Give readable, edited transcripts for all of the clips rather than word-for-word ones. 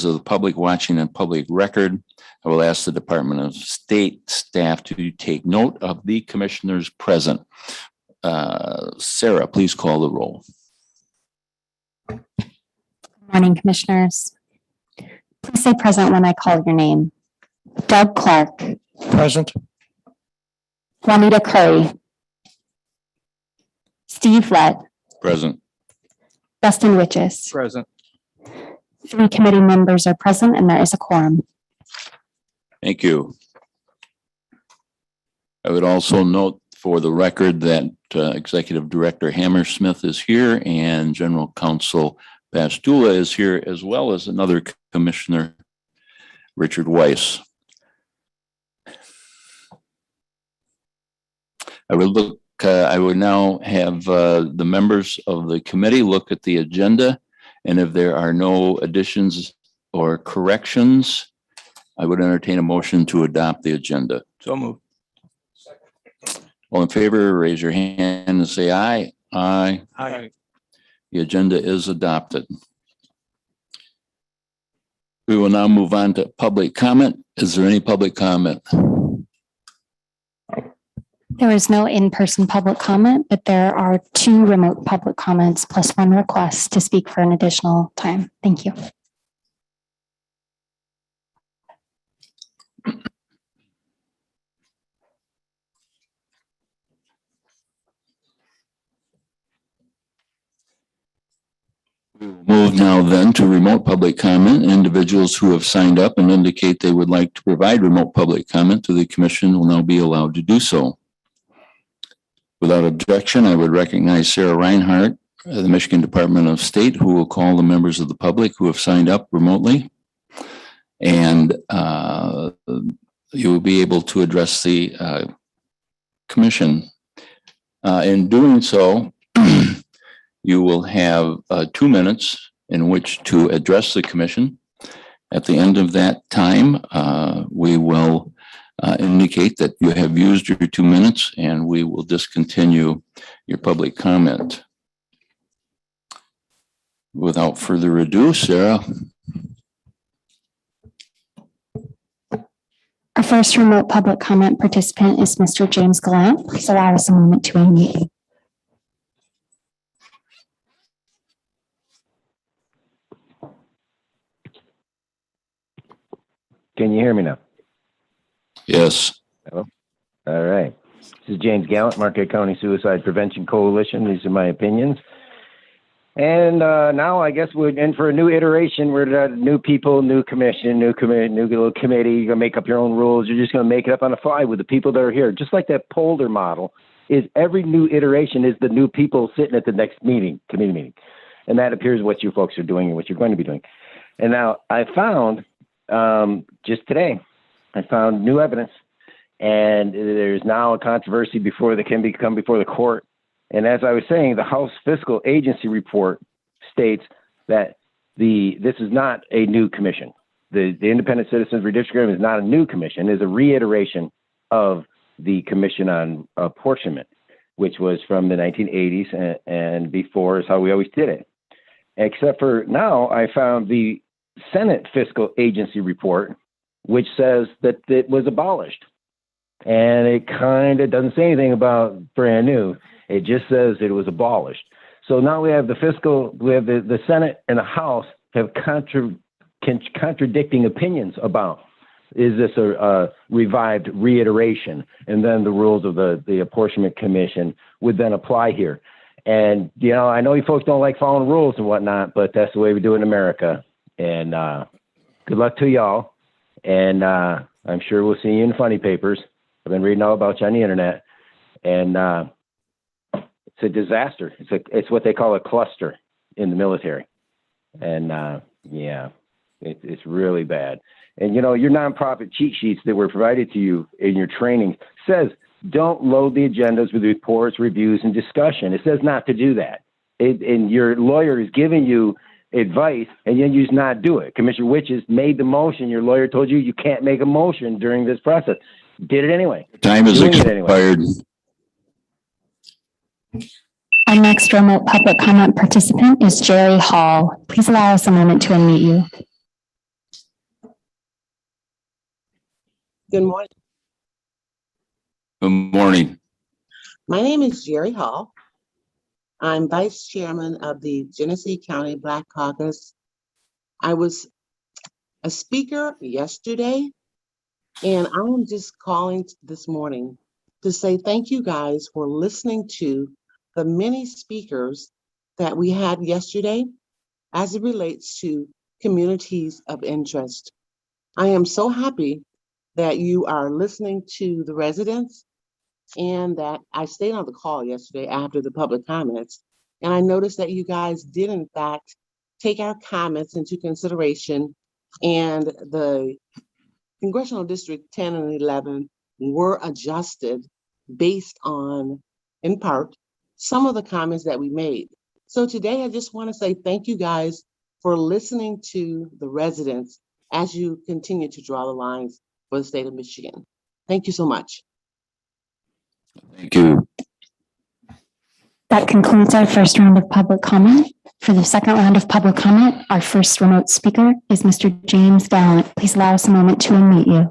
of the public watching on public record. I will ask the Department of State staff to take note of the commissioners present. Sarah, please call the roll. Good morning, commissioners. Please say present when I call your name. Doug Clark. Present. Juanita Curry. Steve Lett. Present. Dustin Witches. Present. 3 committee members are present and there is a quorum. Thank you. I would also note for the record that Executive Director Hammersmith is here and General Counsel Pastula is here, as well as another commissioner, Richard Weiss. I would now have the members of the committee look at the agenda, and if there are no additions or corrections, I would entertain a motion to adopt the agenda. So moved. All in favor, raise your hand and say aye. Aye. Aye. The agenda is adopted. We will now move on to public comment. Is there any public comment? There is no in-person public comment, but there are 2 remote public comments plus 1 request to speak for an additional time. Thank you. We will move now then to remote public comment. Individuals who have signed up and indicate they would like to provide remote public comment to the commission will now be allowed to do so. Without objection, I would recognize Sarah Reinhardt, the Michigan Department of State, who will call the members of the public who have signed up remotely. And you will be able to address the commission. In doing so, you will have 2 minutes in which to address the commission. At the end of that time, we will indicate that you have used your 2 minutes and we will discontinue your public comment. Without further ado, Sarah. Our first remote public comment participant is Mr. James Gallant. Please allow us a moment to unmute. Can you hear me now? Yes. Hello? All right. This is James Gallant, Marquette County Suicide Prevention Coalition. These are my opinions. And now I guess we're in for a new iteration. We're new people, new commission, new little committee. You're going to make up your own rules. You're just going to make it up on the fly with the people that are here. Just like that polder model is every new iteration is the new people sitting at the next meeting, committee meeting. And that appears what you folks are doing and what you're going to be doing. And now I found just today, I found new evidence, and there's now a controversy before they can come before the court. And as I was saying, the House Fiscal Agency report states that this is not a new commission. The Independent Citizens Redistricting is not a new commission; it's a reiteration of the Commission on Apportionment, which was from the 1980s and before is how we always did it. Except for now, I found the Senate Fiscal Agency report, which says that it was abolished. And it kind of doesn't say anything about brand new. It just says it was abolished. So now we have the Senate and the House have contradicting opinions about, is this a revived reiteration? And then the rules of the Apportionment Commission would then apply here. And, you know, I know you folks don't like following rules and whatnot, but that's the way we do it in America. And good luck to y'all. And I'm sure we'll see you in funny papers. I've been reading all about you on the internet. And it's a disaster. It's what they call a cluster in the military. And yeah, it's really bad. And, you know, your nonprofit cheat sheets that were provided to you in your training says don't load the agendas with reports, reviews, and discussion. It says not to do that. And your lawyer is giving you advice, and then you just not do it. Commissioner Witches made the motion. Your lawyer told you you can't make a motion during this process. Did it anyway. Time is expired. Our next remote public comment participant is Jerry Hall. Please allow us a moment to unmute you. Good morning. Good morning. My name is Jerry Hall. I'm Vice Chairman of the Genesee County Black Caucus. I was a speaker yesterday, and I am just calling this morning to say thank you guys for listening to the many speakers that we had yesterday as it relates to communities of interest. I am so happy that you are listening to the residents and that I stayed on the call yesterday after the public comments. And I noticed that you guys did, in fact, take our comments into consideration, and the Congressional District 10 and 11 were adjusted based on, in part, some of the comments that we made. So today, I just want to say thank you guys for listening to the residents as you continue to draw the lines for the state of Michigan. Thank you so much. Thank you. That concludes our first round of public comment. For the second round of public comment, our first remote speaker is Mr. James Gallant. Please allow us a moment to unmute you.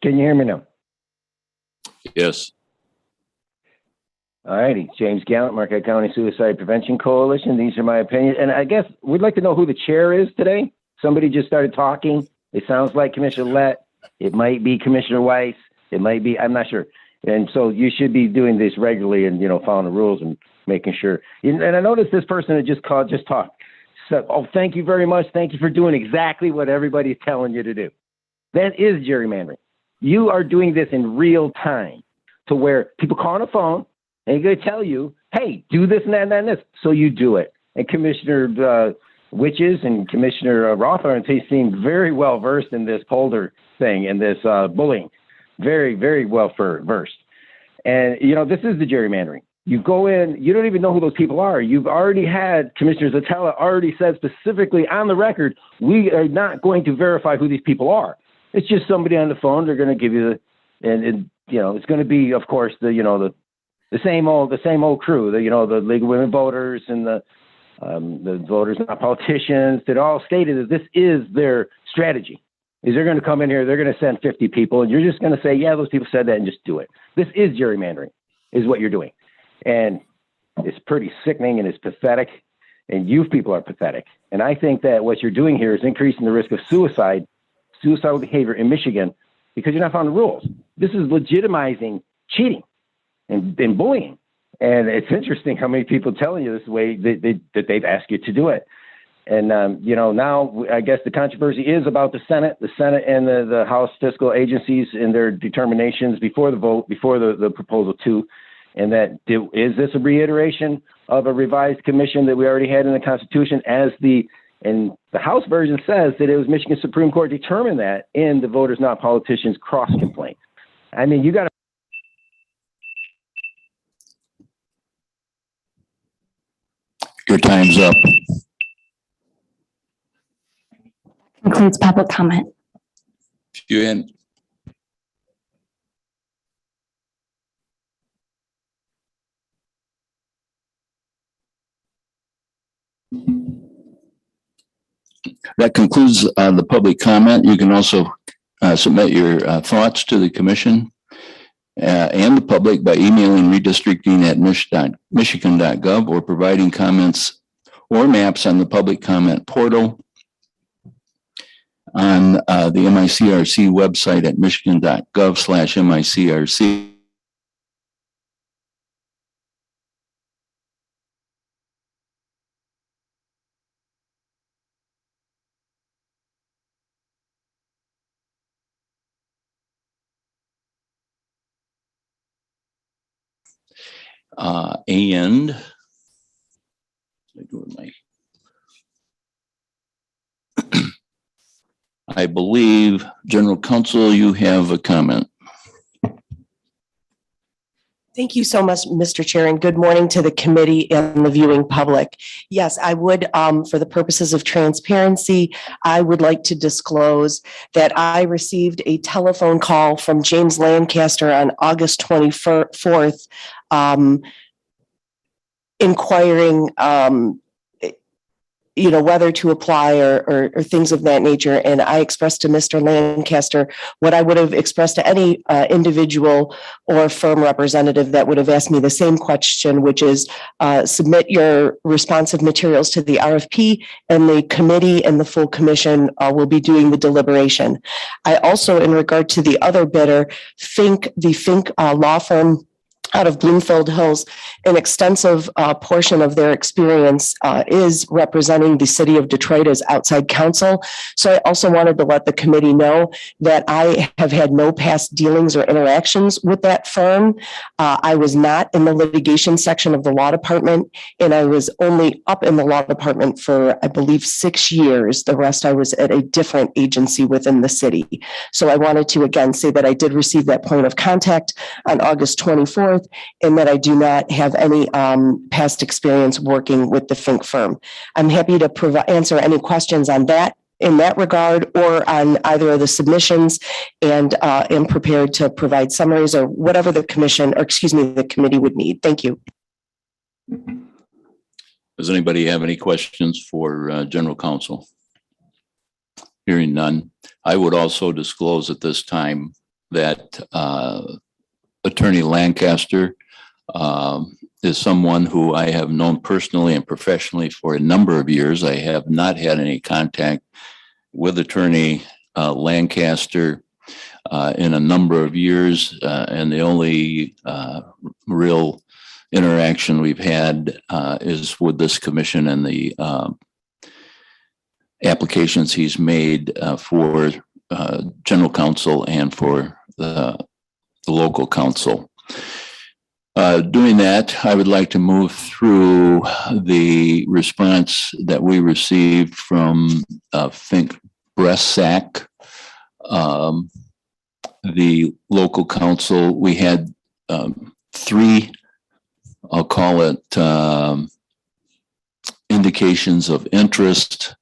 Can you hear me now? Yes. All righty. James Gallant, Marquette County Suicide Prevention Coalition. These are my opinions. And I guess we'd like to know who the chair is today. Somebody just started talking. It sounds like Commissioner Lett. It might be Commissioner Weiss. It might be, I'm not sure. And so you should be doing this regularly and, following the rules and making sure. And I noticed this person that just talked. So, oh, thank you very much. Thank you for doing exactly what everybody's telling you to do. That is gerrymandering. You are doing this in real time to where people call on a phone and they're going to tell you, hey, do this and that and that and this. So you do it. And Commissioner Witches and Commissioner Rothorn, they seem very well versed in this polder thing and this bullying. Very, very well versed. And, this is the gerrymandering. You go in, you don't even know who those people are. You've already had Commissioner Zatella already said specifically on the record, we are not going to verify who these people are. It's just somebody on the phone. They're going to give you it's going to be, of course, the same old crew, the League of Women Voters and the voters, not politicians, that all stated that this is their strategy. Is they're going to come in here, they're going to send 50 people, and you're just going to say, yeah, those people said that, and just do it. This is gerrymandering, is what you're doing. And it's pretty sickening, and it's pathetic, and you people are pathetic. And I think that what you're doing here is increasing the risk of suicidal behavior in Michigan, because you're not following the rules. This is legitimizing cheating and bullying. And it's interesting how many people telling you this way that they've asked you to do it. And, now I guess the controversy is about the Senate and the House fiscal agencies and their determinations before the vote, before the proposal too. And is this a reiteration of a revised commission that we already had in the Constitution, and the House version says that it was Michigan Supreme Court determined that in the Voters Not Politicians cross complaint. I mean, you got to. Your time's up. Concludes public comment. That concludes the public comment. You can also submit your thoughts to the commission and the public by emailing redistricting@michigan.gov or providing comments or maps on the public comment portal on the MICRC website at michigan.gov/MICRC. And I believe, General Counsel, you have a comment. Thank you so much, Mr. Chair, and good morning to the committee and the viewing public. Yes, I would, for the purposes of transparency, I would like to disclose that I received a telephone call from James Lancaster on August 24th, inquiring, whether to apply or things of that nature. And I expressed to Mr. Lancaster what I would have expressed to any individual or firm representative that would have asked me the same question, which is submit your responsive materials to the RFP, and the committee and the full commission will be doing the deliberation. I also, in regard to the other bidder, the Fink law firm out of Bloomfield Hills, an extensive portion of their experience is representing the city of Detroit as outside counsel. So I also wanted to let the committee know that I have had no past dealings or interactions with that firm. I was not in the litigation section of the law department, and I was only up in the law department for, I believe, 6 years. The rest I was at a different agency within the city. So I wanted to again say that I did receive that point of contact on August 24th, and that I do not have any past experience working with the Fink firm. I'm happy to answer any questions on that in that regard, or on either of the submissions, and am prepared to provide summaries or whatever the committee would need. Thank you. Does anybody have any questions for General Counsel? Hearing none, I would also disclose at this time that Attorney Lancaster is someone who I have known personally and professionally for a number of years. I have not had any contact with Attorney Lancaster in a number of years, and the only real interaction we've had is with this commission and the applications he's made for General Counsel and for the local council. Doing that, I would like to move through the response that we received from Fink Bresac, the local council. We had 3, I'll call it indications of interest.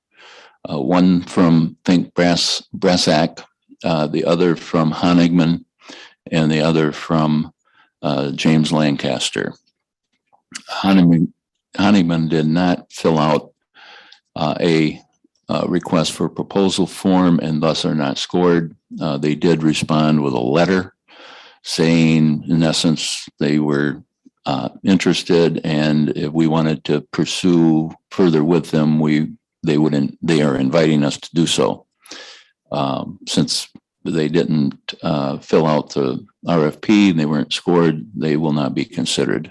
One from Fink Bresac, the other from Honigman, and the other from James Lancaster. Honigman did not fill out a request for proposal form and thus are not scored. They did respond with a letter saying, in essence, they were interested, and if we wanted to pursue further with them, they are inviting us to do so. Since they didn't fill out the RFP and they weren't scored, they will not be considered.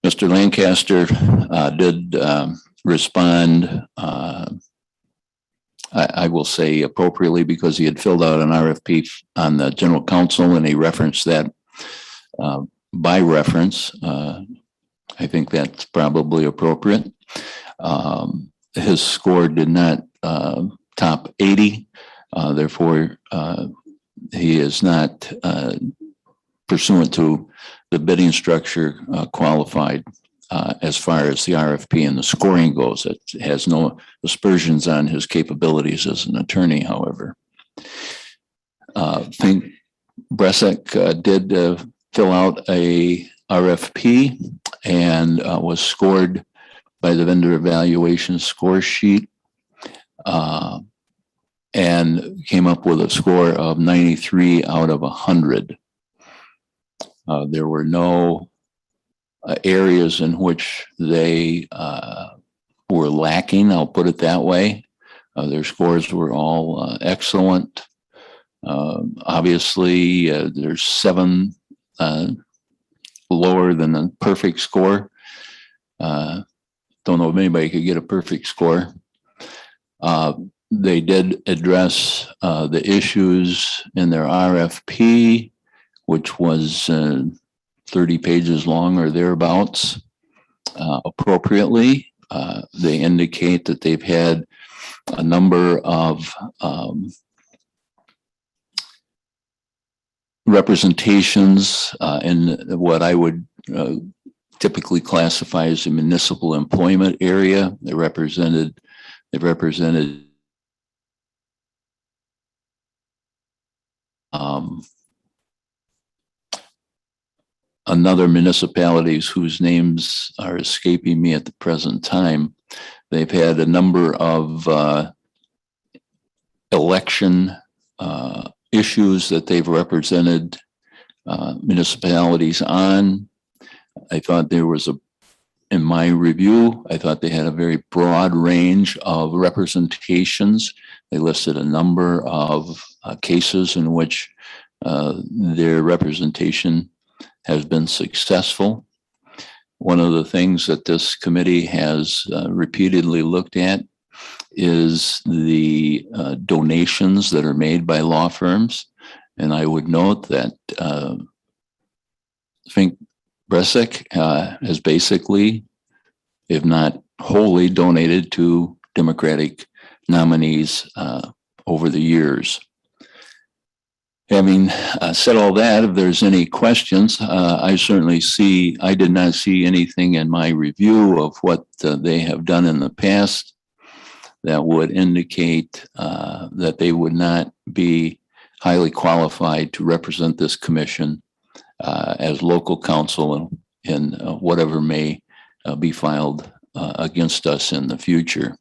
Mr. Lancaster did respond, I will say appropriately, because he had filled out an RFP on the general counsel and he referenced that by reference. I think that's probably appropriate. His score did not top 80. Therefore, he is not pursuant to the bidding structure qualified as far as the RFP and the scoring goes. It has no aspersions on his capabilities as an attorney, however. Fink Bresac did fill out a RFP and was scored by the vendor evaluation score sheet. And came up with a score of 93 out of 100. There were no areas in which they were lacking, I'll put it that way. Their scores were all excellent. Obviously, there's 7 lower than a perfect score. Don't know if anybody could get a perfect score. They did address the issues in their RFP, which was 30 pages long or thereabouts, appropriately. They indicate that they've had a number of representations in what I would typically classify as a municipal employment area. They've represented another municipalities whose names are escaping me at the present time. They've had a number of election issues that they've represented municipalities on. I thought there was in my review, I thought they had a very broad range of representations. They listed a number of cases in which their representation has been successful. One of the things that this committee has repeatedly looked at is the donations that are made by law firms. And I would note that Fink Bresic has basically, if not wholly, donated to Democratic nominees over the years. Having said all that, if there's any questions, I did not see anything in my review of what they have done in the past that would indicate that they would not be highly qualified to represent this commission as local counsel in whatever may be filed against us in the future.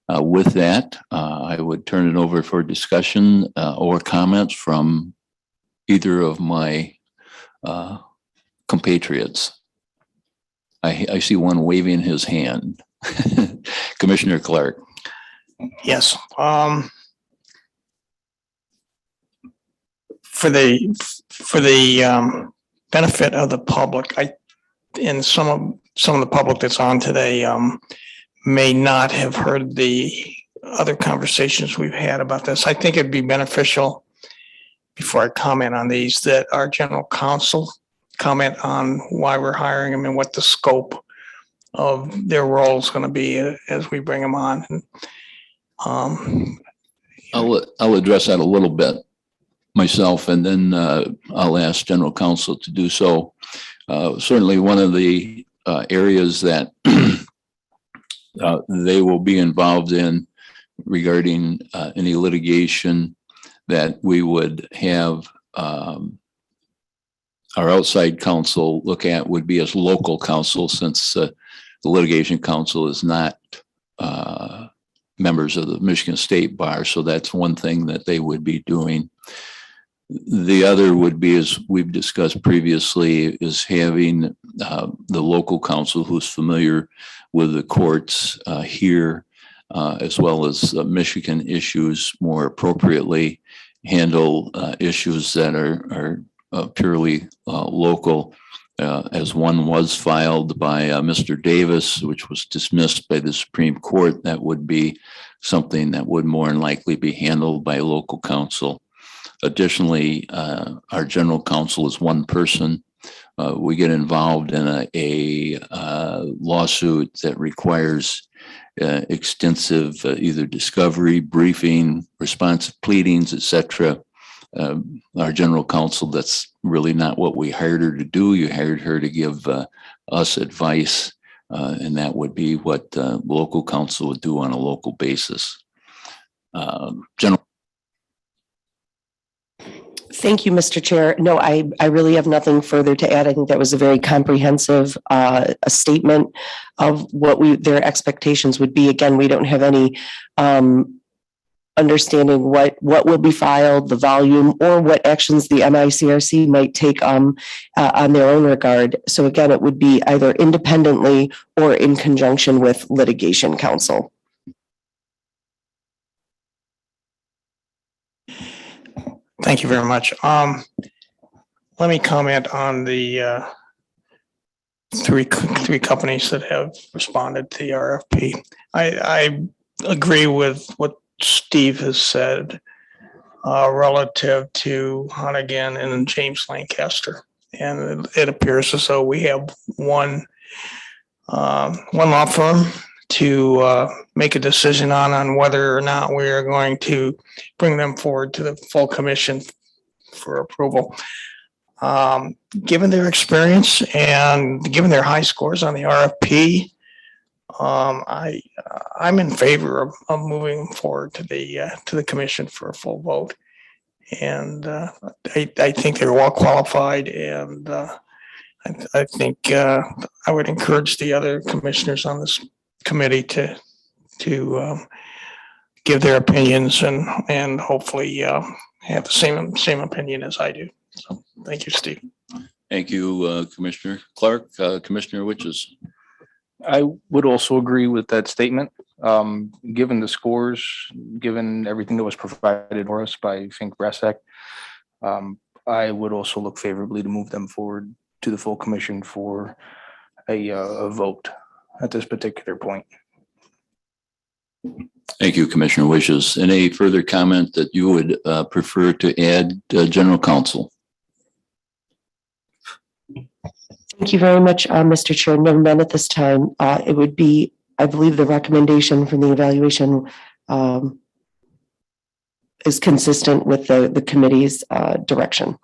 With that, I would turn it over for discussion or comments from either of my compatriots. I see one waving his hand. Commissioner Clark. Yes. For the benefit of the public, and some of the public that's on today may not have heard the other conversations we've had about this. I think it'd be beneficial, before I comment on these, that our general counsel comment on why we're hiring them and what the scope of their role is going to be as we bring them on. I'll address that a little bit myself, and then I'll ask general counsel to do so. Certainly one of the areas that they will be involved in regarding any litigation that we would have our outside counsel look at would be as local counsel, since the litigation counsel is not members of the Michigan State Bar. So that's one thing that they would be doing. The other would be, as we've discussed previously, is having the local counsel who's familiar with the courts here, as well as Michigan issues, more appropriately handle issues that are purely local. As one was filed by Mr. Davis, which was dismissed by the Supreme Court, that would be something that would more than likely be handled by local counsel. Additionally, our general counsel is one person. We get involved in a lawsuit that requires extensive either discovery, briefing, responsive pleadings, etc. Our general counsel, that's really not what we hired her to do. You hired her to give us advice, and that would be what local counsel would do on a local basis. General. Thank you, Mr. Chair. No, I really have nothing further to add. I think that was a very comprehensive a statement of what their expectations would be. Again, we don't have any understanding what will be filed, the volume, or what actions the MICRC might take on their own regard. So again, it would be either independently or in conjunction with litigation counsel. Thank you very much. Let me comment on the three companies that have responded to the RFP. I agree with what Steve has said relative to Hunnigan and James Lancaster, and it appears as though we have one law firm to make a decision on whether or not we are going to bring them forward to the full commission for approval. Given their experience and given their high scores on the RFP, I'm in favor of moving forward to the commission for a full vote. And I think they're well qualified, and I think I would encourage the other commissioners on this committee to give their opinions and hopefully have the same opinion as I do. So thank you, Steve. Thank you, Commissioner Clark. Commissioner Witches. I would also agree with that statement. Given the scores, given everything that was provided for us by Fink Bressac, I would also look favorably to move them forward to the full commission for a vote at this particular point. Thank you, Commissioner Wishes. Any further comment that you would prefer to add, General Counsel? Thank you very much, Mr. Chair. No, none at this time. It would be, I believe the recommendation from the evaluation is consistent with the committee's direction.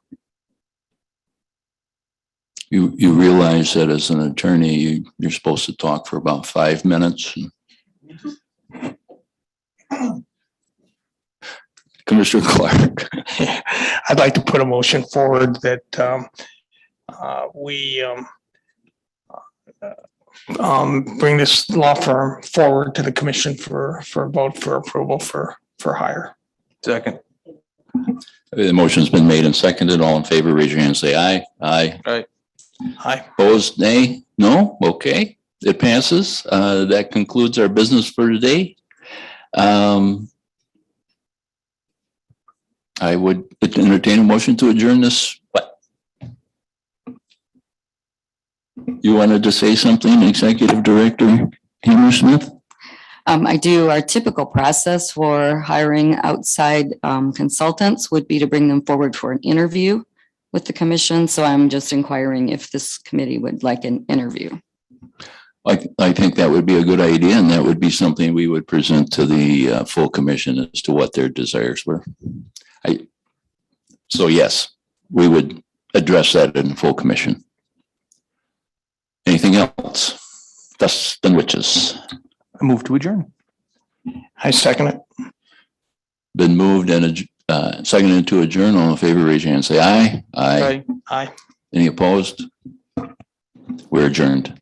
You realize that as an attorney, you're supposed to talk for about 5 minutes. Commissioner Clark. I'd like to put a motion forward that we bring this law firm forward to the commission for a vote for approval for hire. Second. The motion's been made and seconded. All in favor, raise your hand and say aye. Aye. Aye. Opposed, nay? No? Okay, it passes. That concludes our business for today. I would entertain a motion to adjourn this. What? You wanted to say something, Executive Director Hammersmith? I do. Our typical process for hiring outside consultants would be to bring them forward for an interview with the commission. So I'm just inquiring if this committee would like an interview. I think that would be a good idea, and that would be something we would present to the full commission as to what their desires were. So yes, we would address that in full commission. Anything else? Dustin Witches. I move to adjourn. I second it. Been moved and seconded to adjourn. All in favor, raise your hand and say aye. Aye. Aye. Any opposed? We're adjourned.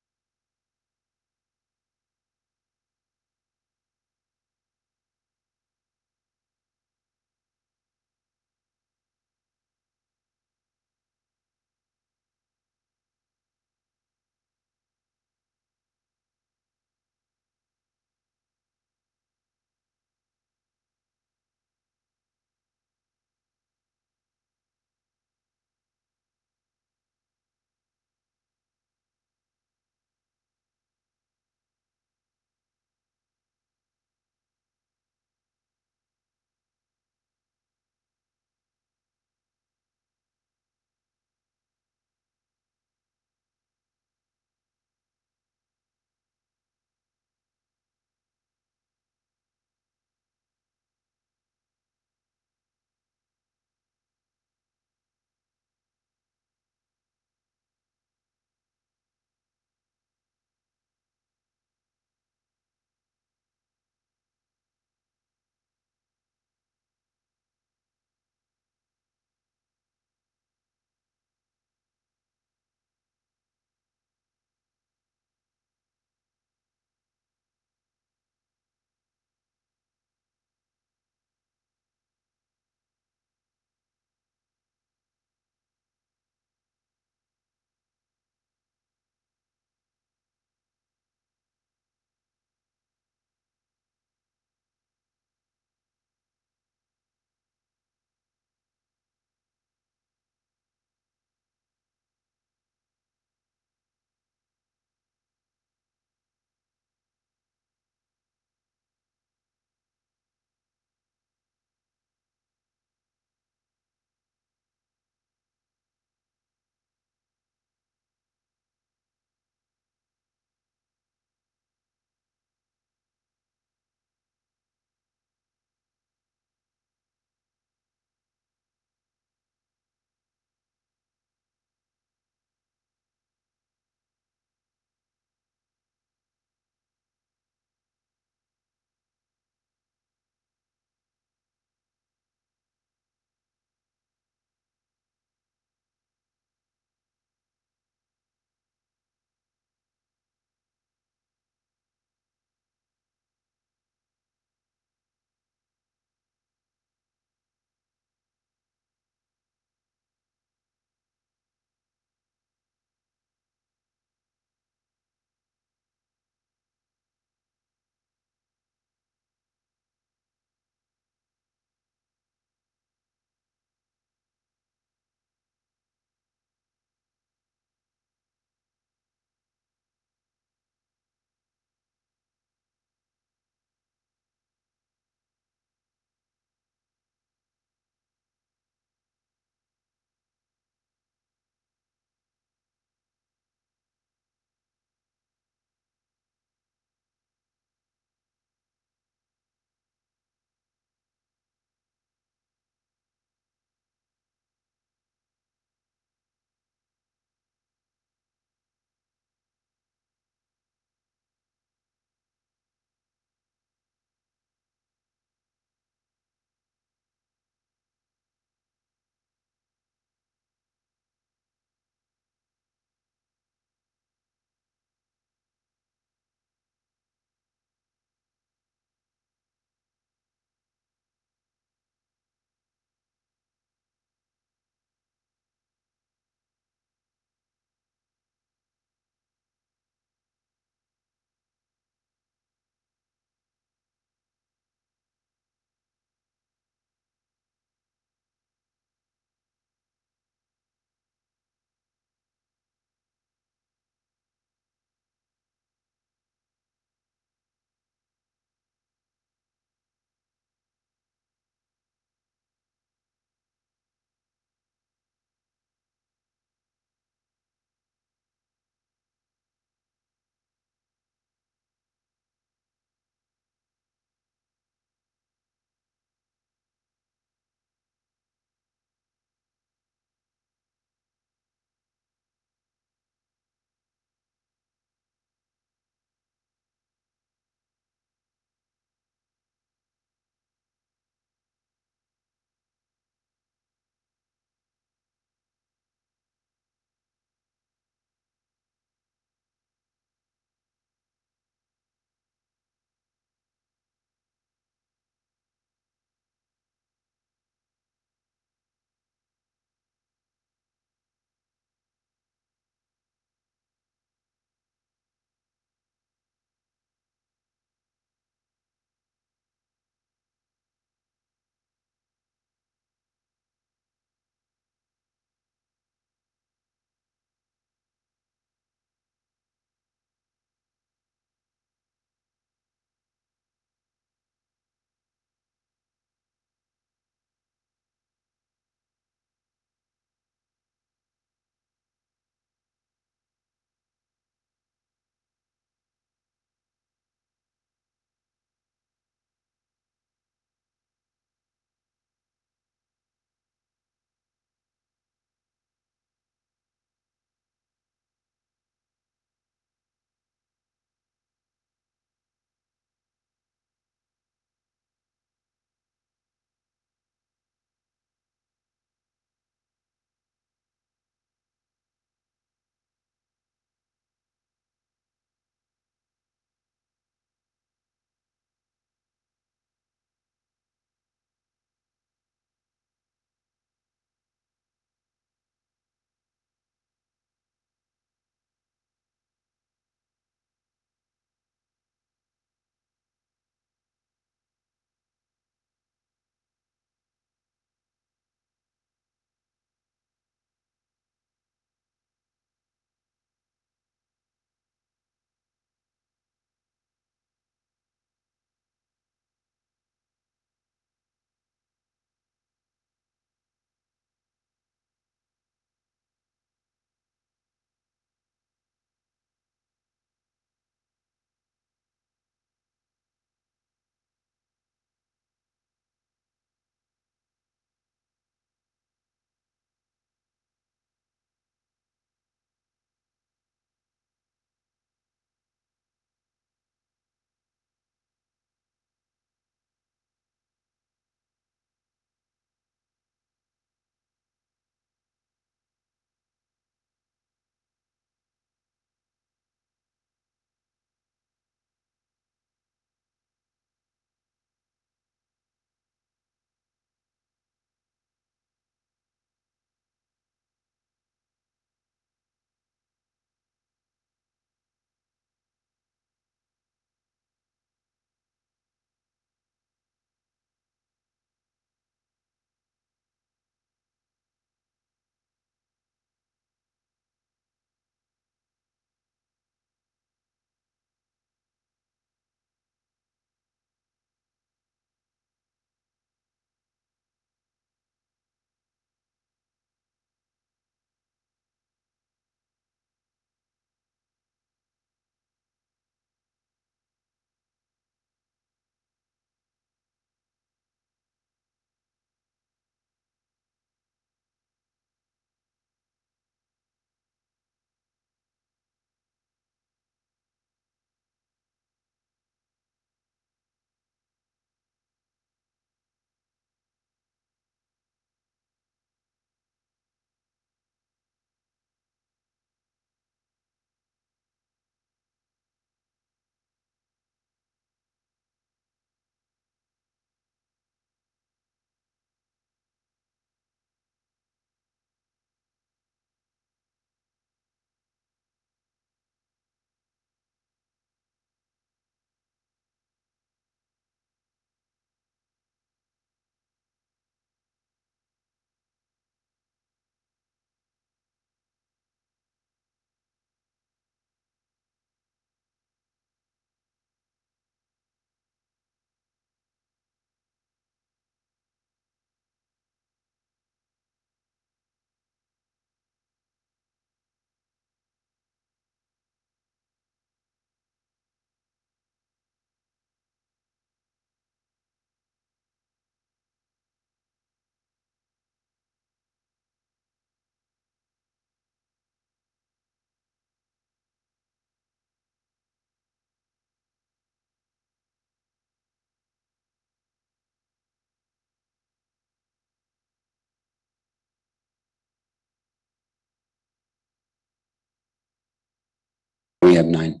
9.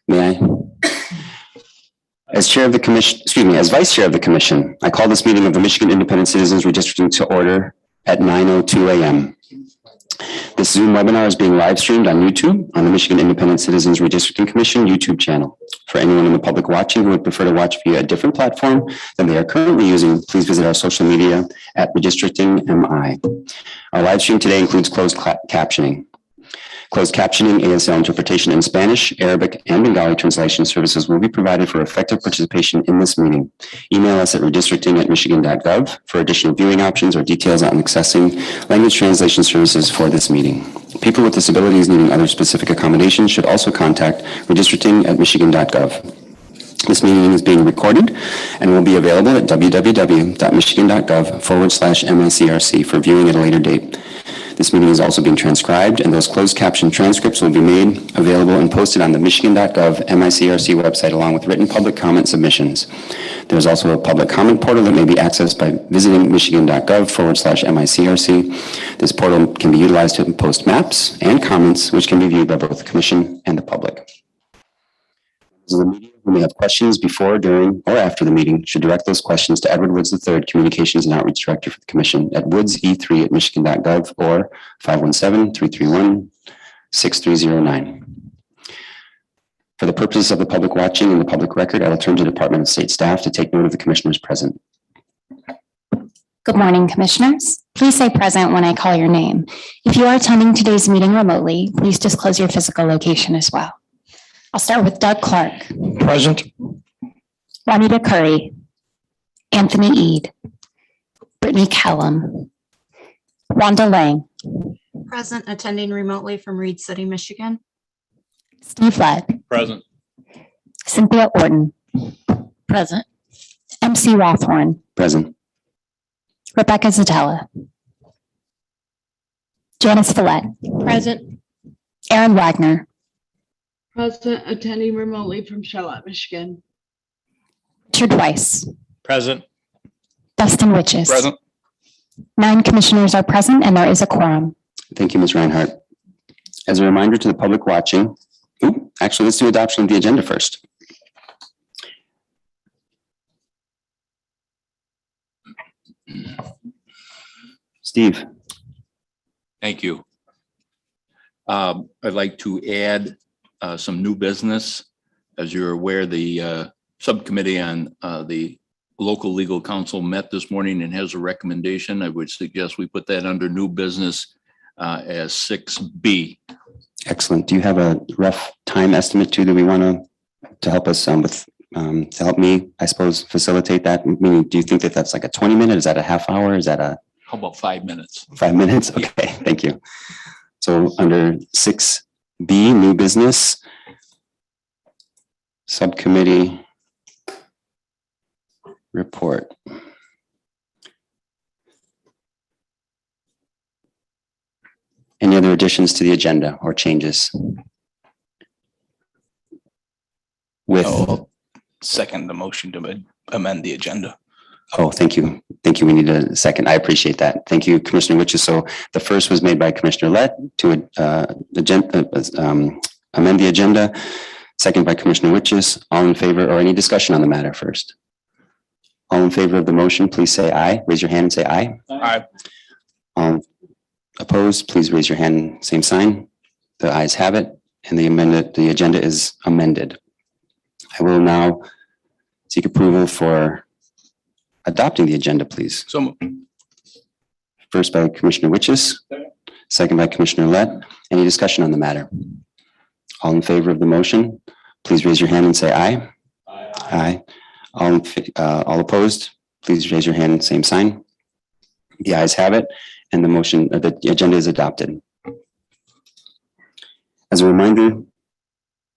May I? As chair of the commission, as vice chair of the commission, I call this meeting of the Michigan Independent Citizens Redistricting to order at 9:02 a.m. This Zoom webinar is being live streamed on YouTube on the Michigan Independent Citizens Redistricting Commission YouTube channel. For anyone in the public watching who would prefer to watch via a different platform than they are currently using, please visit our social media at Redistricting MI. Our live stream today includes closed captioning. Closed captioning, ASL interpretation in Spanish, Arabic, and Bengali translation services will be provided for effective participation in this meeting. Email us at redistricting@michigan.gov for additional viewing options or details on accessing language translation services for this meeting. People with disabilities needing other specific accommodations should also contact redistricting@michigan.gov. This meeting is being recorded and will be available at www.michigan.gov/MICRC for viewing at a later date. This meeting is also being transcribed, and those closed caption transcripts will be made available and posted on the michigan.gov MICRC website along with written public comment submissions. There's also a public comment portal that may be accessed by visiting michigan.gov/MICRC. This portal can be utilized to post maps and comments, which can be viewed by both the commission and the public. The media who may have questions before, during, or after the meeting should direct those questions to Edward Woods III, Communications and Outreach Director for the Commission at woodse3@michigan.gov or 517-331-6309. For the purposes of the public watching and the public record, I will turn to the Department of State staff to take note of the commissioners present. Good morning, commissioners. Please say present when I call your name. If you are attending today's meeting remotely, please disclose your physical location as well. I'll start with Doug Clark. Present. Juanita Curry. Anthony Eid. Brittany Callum. Wanda Lang. Present, attending remotely from Reed City, Michigan. Steve Lett. Present. Cynthia Orton. Present. MC Rothorn. Present. Rebecca Zatella. Janice Follett. Present. Aaron Wagner. Present, attending remotely from Charlotte, Michigan. Richard Weiss. Present. Dustin Witches. Present. 9 commissioners are present and there is a quorum. Thank you, Ms. Reinhardt. As a reminder to the public watching, actually, let's do adoption of the agenda first. Steve. Thank you. I'd like to add some new business. As you're aware, the subcommittee on the local legal counsel met this morning and has a recommendation. I would suggest we put that under new business as 6B. Excellent. Do you have a rough time estimate too that we want to help us with, to help me, I suppose, facilitate that? Meaning, do you think that that's like a 20-minute? Is that a half hour? Is that a? How about 5 minutes? 5 minutes? Okay, thank you. So under 6B, new business, subcommittee report. Any other additions to the agenda or changes? I'll second the motion to amend the agenda. Oh, thank you. Thank you. We need a second. I appreciate that. Thank you, Commissioner Witches. So the first was made by Commissioner Lett to amend the agenda. Second by Commissioner Witches. All in favor or any discussion on the matter first? All in favor of the motion, please say aye. Raise your hand and say aye. Aye. Opposed, please raise your hand, same sign. The ayes have it, and the agenda is amended. I will now seek approval for adopting the agenda, please. So First by Commissioner Witches, second by Commissioner Lett. Any discussion on the matter? All in favor of the motion, please raise your hand and say aye. Aye. All opposed, please raise your hand, same sign. The ayes have it, and the motion, the agenda is adopted. As a reminder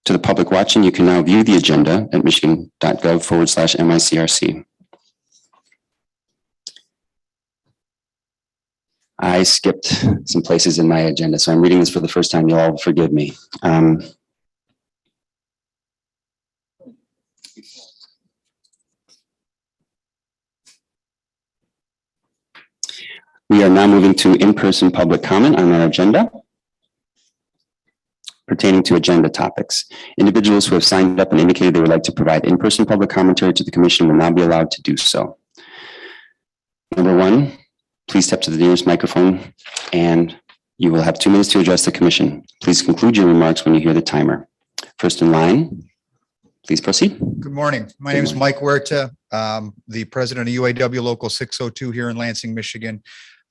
to the public watching, you can now view the agenda at michigan.gov/MICRC. I skipped some places in my agenda, so I'm reading this for the first time. You'll all forgive me. We are now moving to in-person public comment on our agenda. pertaining to agenda topics. Individuals who have signed up and indicated they would like to provide in-person public commentary to the commission will now be allowed to do so. Number one, please step to the nearest microphone and you will have 2 minutes to address the commission. Please conclude your remarks when you hear the timer. First in line, please proceed. Good morning. My name is Mike Huerta, the president of UAW Local 602 here in Lansing, Michigan.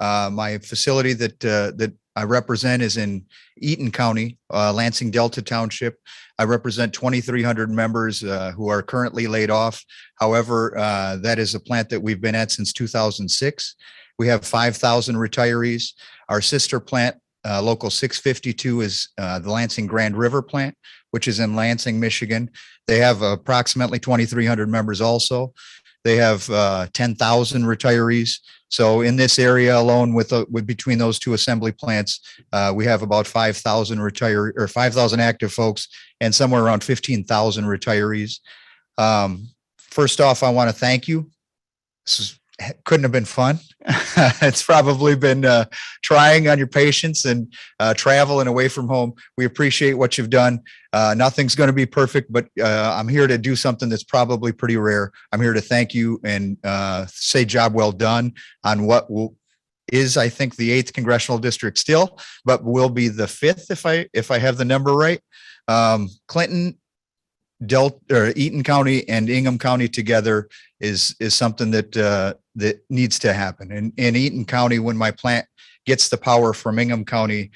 My facility that I represent is in Eaton County, Lansing Delta Township. I represent 2,300 members who are currently laid off. However, that is a plant that we've been at since 2006. We have 5,000 retirees. Our sister plant, Local 652, is the Lansing Grand River plant, which is in Lansing, Michigan. They have approximately 2,300 members also. They have 10,000 retirees. So in this area alone, with between those two assembly plants, we have about 5,000 active folks and somewhere around 15,000 retirees. First off, I want to thank you. Couldn't have been fun. It's probably been trying on your patience and travel and away from home. We appreciate what you've done. Nothing's going to be perfect, but I'm here to do something that's probably pretty rare. I'm here to thank you and say job well done on what is, I think, the 8th congressional district still, but will be the 5th if I have the number right. Clinton, Eaton County and Ingham County together is something that needs to happen. And in Eaton County, when my plant gets the power from Ingham County,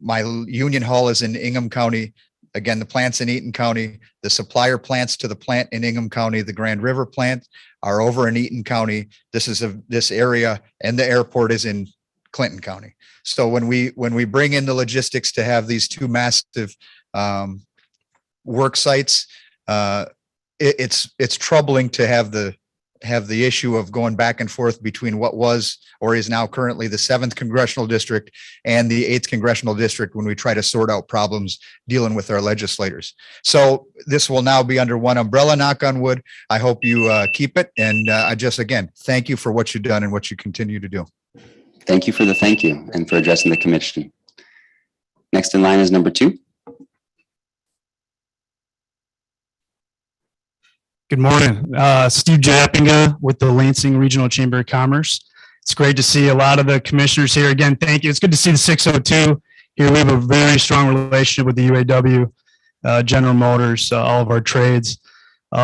my union hall is in Ingham County. Again, the plant's in Eaton County. The supplier plants to the plant in Ingham County, the Grand River plant, are over in Eaton County. This area, and the airport is in Clinton County. So when we bring in the logistics to have these two massive work sites, it's troubling to have the issue of going back and forth between what was or is now currently the 7th congressional district and the 8th congressional district when we try to sort out problems dealing with our legislators. So this will now be under one umbrella, knock on wood. I hope you keep it. And I just, again, thank you for what you've done and what you continue to do. Thank you for the thank you and for addressing the commission. Next in line is number 2. Good morning. Steve Jappinga with the Lansing Regional Chamber of Commerce. It's great to see a lot of the commissioners here. Again, thank you. It's good to see the 602 here. We have a very strong relationship with the UAW, General Motors, all of our trades. But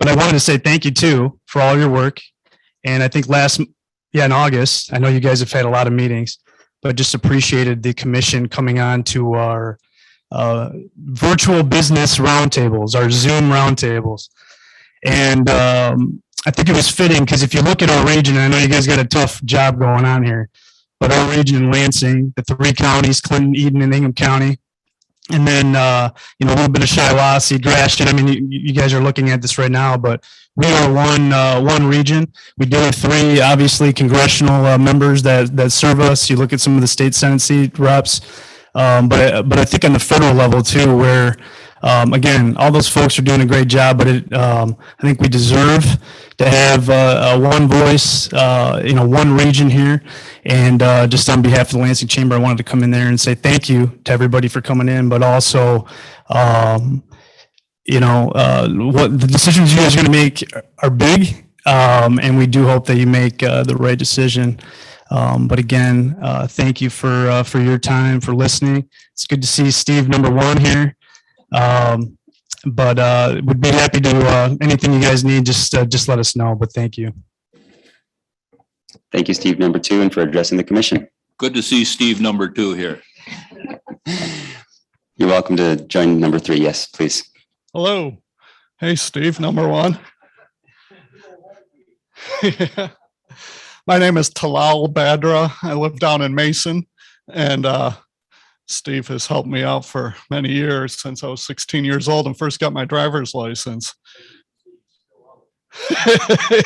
I wanted to say thank you too for all your work. And I think in August, I know you guys have had a lot of meetings, but just appreciated the commission coming on to our virtual business roundtables, our Zoom roundtables. And I think it was fitting because if you look at our region, I know you guys got a tough job going on here, but our region in Lansing, the 3 counties, Clinton, Eden, and Ingham County, and then, a little bit of Shiawassee, Gratiot. I mean, you guys are looking at this right now, but we are one region. We do have 3, obviously, congressional members that serve us. You look at some of the state Senate seat reps. But I think on the federal level too, where, again, all those folks are doing a great job, but I think we deserve to have one voice, one region here. And just on behalf of the Lansing Chamber, I wanted to come in there and say thank you to everybody for coming in, but also, what the decisions you guys are going to make are big. And we do hope that you make the right decision. But again, thank you for your time, for listening. It's good to see Steve number 1 here. But would be happy to anything you guys need, just let us know. But thank you. Thank you, Steve number 2, and for addressing the commission. Good to see Steve number 2 here. You're welcome to join number 3. Yes, please. Hello. Hey, Steve number 1. My name is Talal Badra. I live down in Mason, and Steve has helped me out for many years since I was 16 years old and first got my driver's license.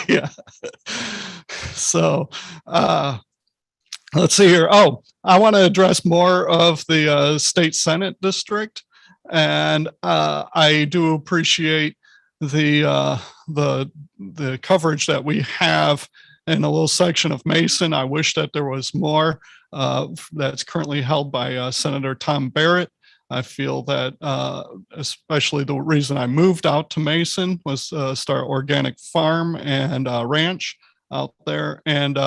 Yeah. So let's see here. Oh, I want to address more of the state Senate district, and I do appreciate the coverage that we have in a little section of Mason. I wish that there was more that's currently held by Senator Tom Barrett. I feel that especially the reason I moved out to Mason was start organic farm and ranch out there. And,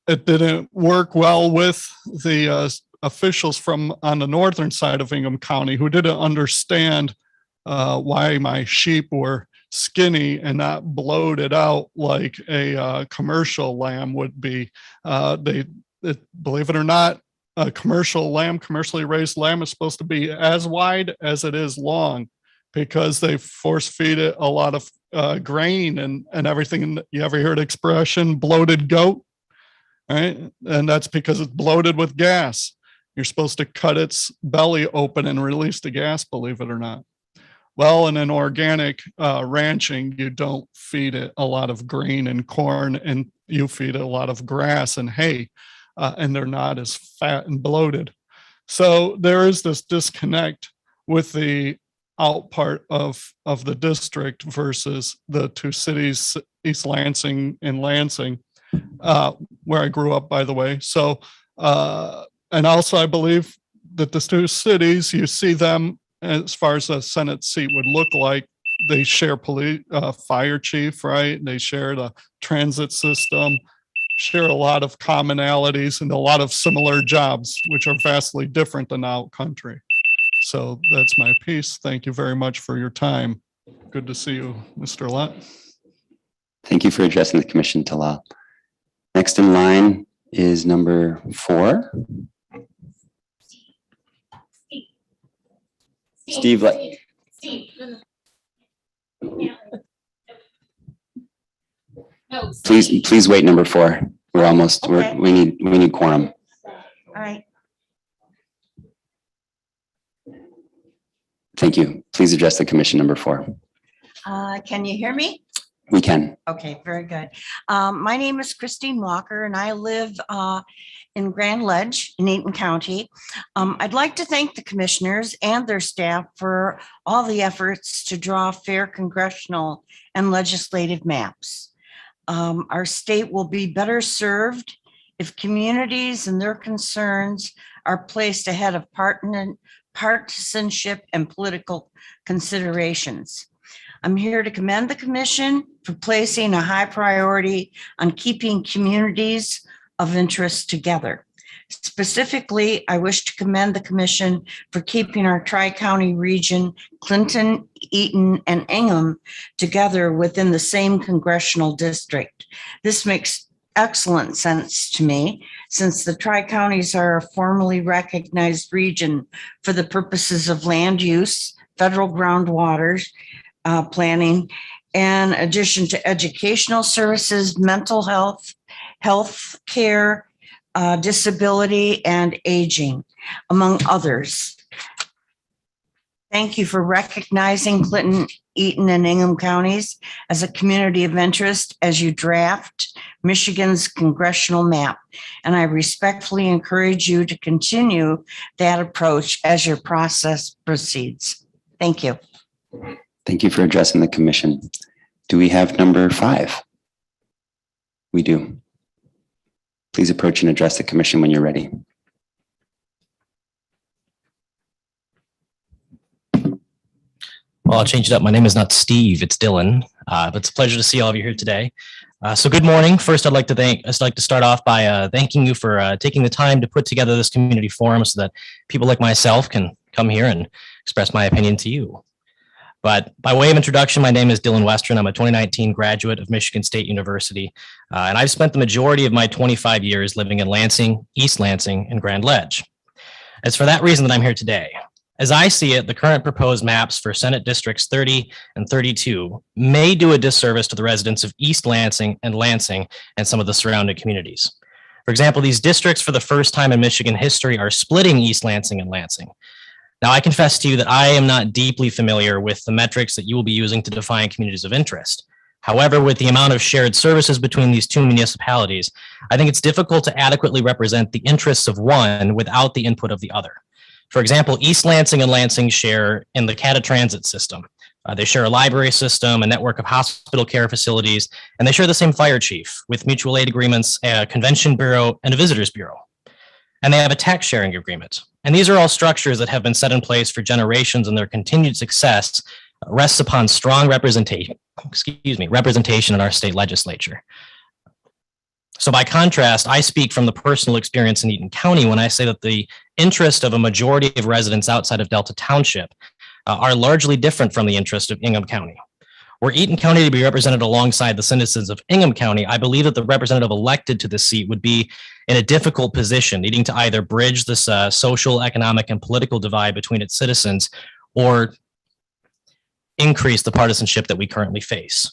it didn't work well with the officials from on the northern side of Ingham County who didn't understand why my sheep were skinny and not bloated out like a commercial lamb would be. Believe it or not, a commercially raised lamb is supposed to be as wide as it is long because they force feed it a lot of grain and everything. You ever heard the expression bloated goat? Right? And that's because it's bloated with gas. You're supposed to cut its belly open and release the gas, believe it or not. Well, in an organic ranching, you don't feed it a lot of grain and corn, and you feed it a lot of grass and hay, and they're not as fat and bloated. So there is this disconnect with the out part of the district versus the two cities, East Lansing and Lansing, where I grew up, by the way. So, and also I believe that the two cities, you see them as far as a Senate seat would look like, they share fire chief, right? They share the transit system, share a lot of commonalities and a lot of similar jobs, which are vastly different than out country. So that's my piece. Thank you very much for your time. Good to see you, Mr. Lett. Thank you for addressing the commission, Talal. Next in line is number 4. Steve. Please wait, number 4. We're almost, Okay. we need quorum. All right. Thank you. Please address the commission, number 4. Can you hear me? We can. Okay, very good. My name is Christine Walker and I live in Grand Ledge in Eaton County. I'd like to thank the commissioners and their staff for all the efforts to draw fair congressional and legislative maps. Our state will be better served if communities and their concerns are placed ahead of partisanship and political considerations. I'm here to commend the commission for placing a high priority on keeping communities of interest together. Specifically, I wish to commend the commission for keeping our tri-county region, Clinton, Eaton, and Ingham together within the same congressional district. This makes excellent sense to me since the tri-counties are a formally recognized region for the purposes of land use, federal groundwaters, planning, in addition to educational services, mental health, health care, disability, and aging, among others. Thank you for recognizing Clinton, Eaton, and Ingham counties as a community of interest as you draft Michigan's congressional map. And I respectfully encourage you to continue that approach as your process proceeds. Thank you. Thank you for addressing the commission. Do we have number 5? We do. Please approach and address the commission when you're ready. Well, I'll change it up. My name is not Steve, it's Dylan. But it's a pleasure to see all of you here today. So good morning. First, I'd like to start off by thanking you for taking the time to put together this community forum so that people like myself can come here and express my opinion to you. But by way of introduction, my name is Dylan Western. I'm a 2019 graduate of Michigan State University, and I've spent the majority of my 25 years living in Lansing, East Lansing, and Grand Ledge. It's for that reason that I'm here today. As I see it, the current proposed maps for Senate Districts 30 and 32 may do a disservice to the residents of East Lansing and some of the surrounding communities. For example, these districts for the first time in Michigan history are splitting East Lansing and Lansing. Now, I confess to you that I am not deeply familiar with the metrics that you will be using to define communities of interest. However, with the amount of shared services between these two municipalities, I think it's difficult to adequately represent the interests of one without the input of the other. For example, East Lansing and Lansing share in the CATA transit system. They share a library system, a network of hospital care facilities, and they share the same fire chief with mutual aid agreements, a convention bureau, and a visitors bureau. and they have a tax sharing agreement. And these are all structures that have been set in place for generations, and their continued success rests upon strong representation in our state legislature. So by contrast, I speak from the personal experience in Eaton County when I say that the interest of a majority of residents outside of Delta Township are largely different from the interest of Ingham County. Were Eaton County to be represented alongside the citizens of Ingham County, I believe that the representative elected to the seat would be in a difficult position, needing to either bridge this social, economic, and political divide between its citizens or increase the partisanship that we currently face.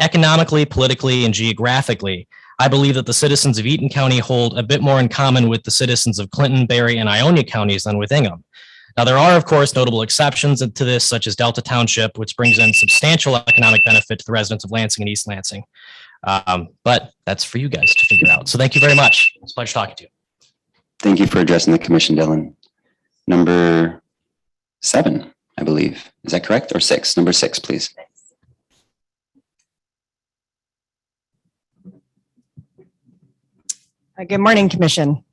Economically, politically, and geographically, I believe that the citizens of Eaton County hold a bit more in common with the citizens of Clinton, Berry, and Ionia counties than with Ingham. Now, there are, of course, notable exceptions to this, such as Delta Township, which brings in substantial economic benefit to the residents of Lansing and East Lansing. But that's for you guys to figure out. So thank you very much. It's a pleasure talking to you. Thank you for addressing the commission, Dylan. Number 7, I believe. Is that correct? Or 6? Number 6, please. Good morning, Commission.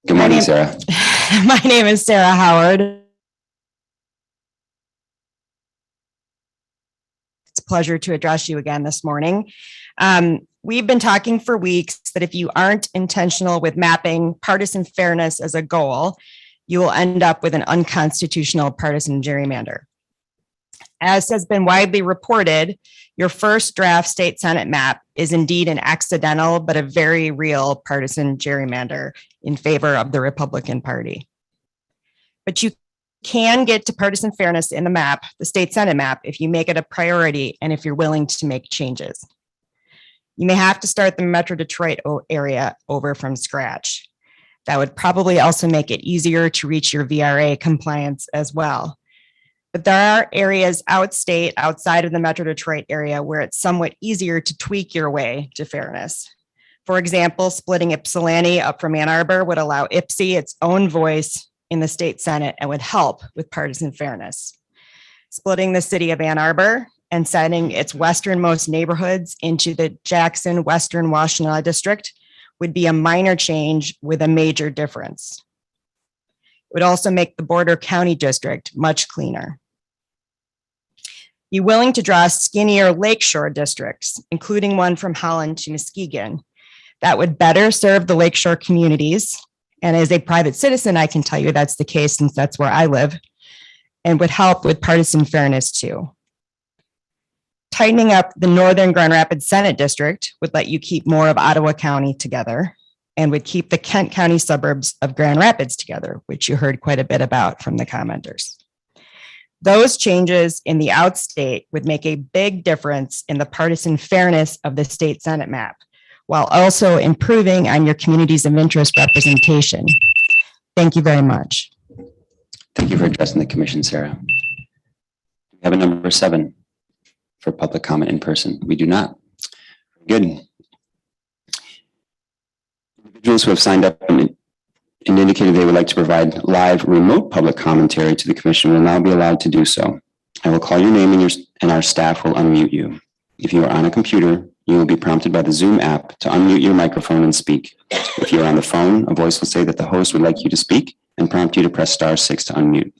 Good morning, Sarah. My name is Sarah Howard. It's a pleasure to address you again this morning. We've been talking for weeks that if you aren't intentional with mapping partisan fairness as a goal, you will end up with an unconstitutional partisan gerrymander. As has been widely reported, your first draft state Senate map is indeed an accidental but a very real partisan gerrymander in favor of the Republican Party. But you can get to partisan fairness in the map, the state Senate map, if you make it a priority and if you're willing to make changes. You may have to start the Metro Detroit area over from scratch. That would probably also make it easier to reach your VRA compliance as well. But there are areas outside of the Metro Detroit area where it's somewhat easier to tweak your way to fairness. For example, splitting Ypsilanti up from Ann Arbor would allow Ypsi its own voice in the state Senate and would help with partisan fairness. Splitting the city of Ann Arbor and sending its westernmost neighborhoods into the Jackson Western Washtenaw district would be a minor change with a major difference. It would also make the border county district much cleaner. Be willing to draw skinnier lakeshore districts, including one from Holland to Muskegon. That would better serve the lakeshore communities. And as a private citizen, I can tell you that's the case since that's where I live, and would help with partisan fairness too. Tightening up the Northern Grand Rapids Senate District would let you keep more of Ottawa County together and would keep the Kent County suburbs of Grand Rapids together, which you heard quite a bit about from the commenters. Those changes in the outstate would make a big difference in the partisan fairness of the state Senate map, while also improving on your communities of interest representation. Thank you very much. Thank you for addressing the commission, Sarah. We have a number 7 for public comment in person. We do not. Good. Individuals who have signed up and indicated they would like to provide live remote public commentary to the commission will now be allowed to do so. I will call your name and our staff will unmute you. If you are on a computer, you will be prompted by the Zoom app to unmute your microphone and speak. If you are on the phone, a voice will say that the host would like you to speak and prompt you to press *6 to unmute.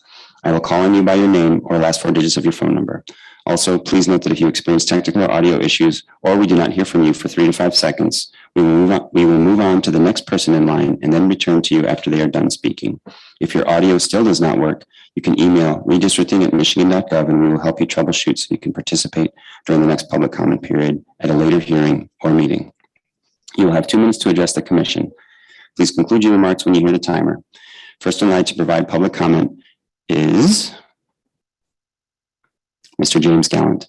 I will call on you by your name or last 4 digits of your phone number. Also, please note that if you experience technical or audio issues or we do not hear from you for 3 to 5 seconds, we will move on to the next person in line and then return to you after they are done speaking. If your audio still does not work, you can email redistricting@michigan.gov and we will help you troubleshoot so you can participate during the next public comment period at a later hearing or meeting. You will have 2 minutes to address the commission. Please conclude your remarks when you hear the timer. First in line to provide public comment is Mr. James Gallant.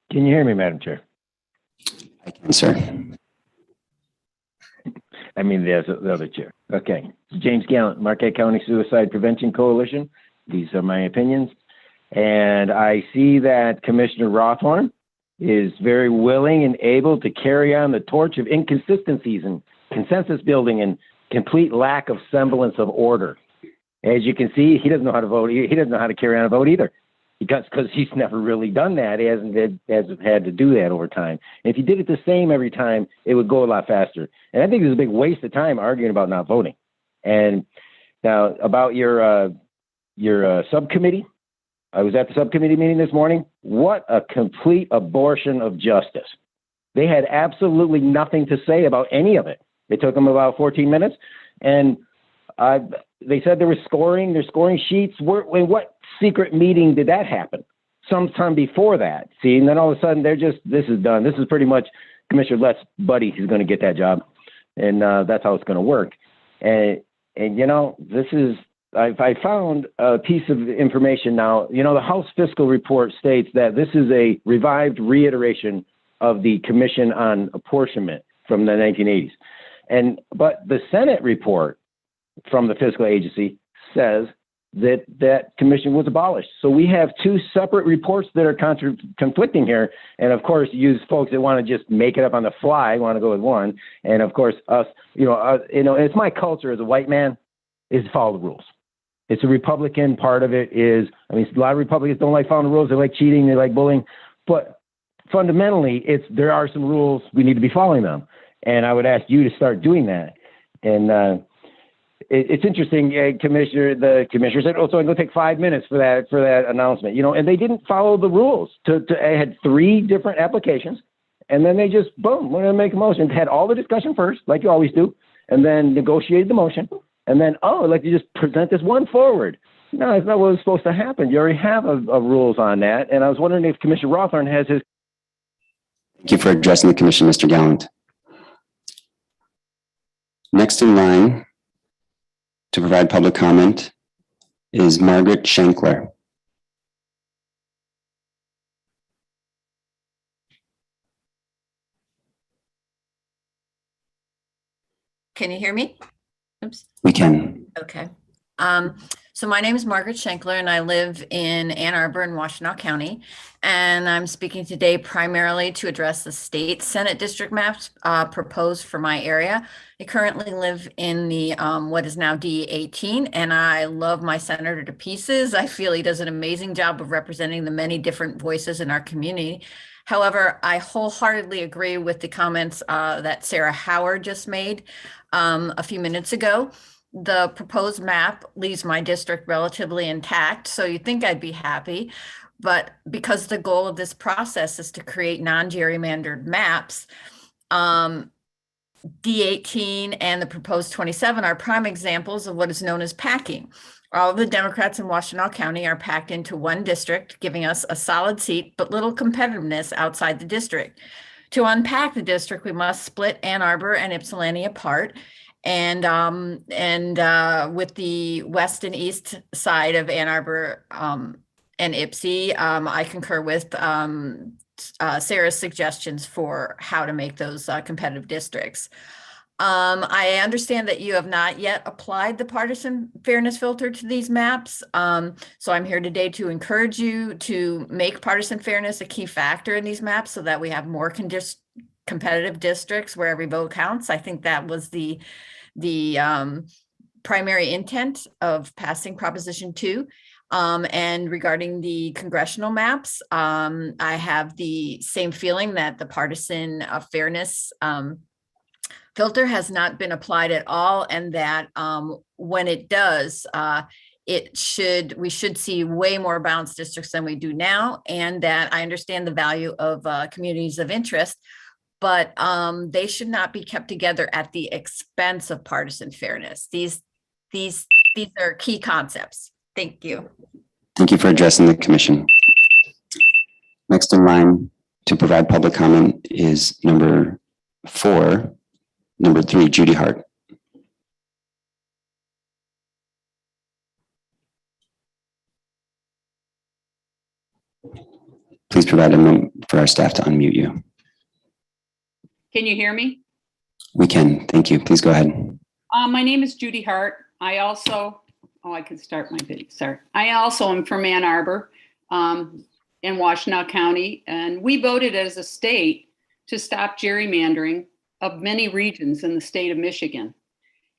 Can you hear me, Madam Chair? I can, sir. I mean, there's the other chair. Okay. James Gallant, Marquette County Suicide Prevention Coalition. These are my opinions. And I see that Commissioner Rothorn is very willing and able to carry on the torch of inconsistencies and consensus building and complete lack of semblance of order. As you can see, he doesn't know how to vote. He doesn't know how to carry on a vote either. because he's never really done that. He hasn't had to do that over time. And if he did it the same every time, it would go a lot faster. And I think there's a big waste of time arguing about not voting. And now about your subcommittee, I was at the subcommittee meeting this morning. What a complete abortion of justice. They had absolutely nothing to say about any of it. It took them about 14 minutes. And they said there was scoring, there's scoring sheets. In what secret meeting did that happen? Sometime before that. See, and then all of a sudden this is done. This is pretty much Commissioner Lett's buddy who's going to get that job. And that's how it's going to work. And I found a piece of information now. The House Fiscal Report states that this is a revived reiteration of the Commission on Apportionment from the 1980s. But the Senate report from the fiscal agency says that commission was abolished. So we have two separate reports that are conflicting here. And of course, you folks that want to just make it up on the fly want to go with one. And of course, us, it's my culture as a white man is follow the rules. It's a Republican part of it is, a lot of Republicans don't like following the rules. They like cheating. They like bullying. But fundamentally, there are some rules. We need to be following them. And I would ask you to start doing that. And it's interesting, the commissioner said, "Oh, so I'm going to take 5 minutes for that announcement." And they didn't follow the rules. I had 3 different applications, and then they just boom, we're going to make a motion. Had all the discussion first, like you always do, and then negotiated the motion, and then I'd like to just present this one forward. No, that's not what was supposed to happen. You already have a rules on that, and I was wondering if Commissioner Rawthorne has his. Thank you for addressing the commission, Mr. Gallant. Next in line to provide public comment is Margaret Schenkler. Can you hear me? Oops. We can. Okay. So my name is Margaret Schenkler and I live in Ann Arbor in Washtenaw County. And I'm speaking today primarily to address the state Senate district maps proposed for my area. I currently live in the what is now D18, and I love my senator to pieces. I feel he does an amazing job of representing the many different voices in our community. However, I wholeheartedly agree with the comments that Sarah Howard just made a few minutes ago. The proposed map leaves my district relatively intact, so you'd think I'd be happy. But because the goal of this process is to create non-gerrymandered maps, D18 and the proposed 27 are prime examples of what is known as packing. All of the Democrats in Washtenaw County are packed into one district, giving us a solid seat, but little competitiveness outside the district. To unpack the district, we must split Ann Arbor and Ypsilanti apart. And with the west and east side of Ann Arbor and Ypsi, I concur with Sarah's suggestions for how to make those competitive districts. I understand that you have not yet applied the partisan fairness filter to these maps. So I'm here today to encourage you to make partisan fairness a key factor in these maps so that we have more competitive districts where every vote counts. I think that was the primary intent of passing Proposition 2. And regarding the congressional maps, I have the same feeling that the partisan fairness filter has not been applied at all, and that when it does, we should see way more balanced districts than we do now, and that I understand the value of communities of interest, but they should not be kept together at the expense of partisan fairness. These are key concepts. Thank you. Thank you for addressing the commission. Next in line to provide public comment is number 3, Judy Hart. Please provide a moment for our staff to unmute you. Can you hear me? We can. Thank you. Please go ahead. My name is Judy Hart. I can start my video. Sorry. I also am from Ann Arbor in Washtenaw County, and we voted as a state to stop gerrymandering of many regions in the state of Michigan.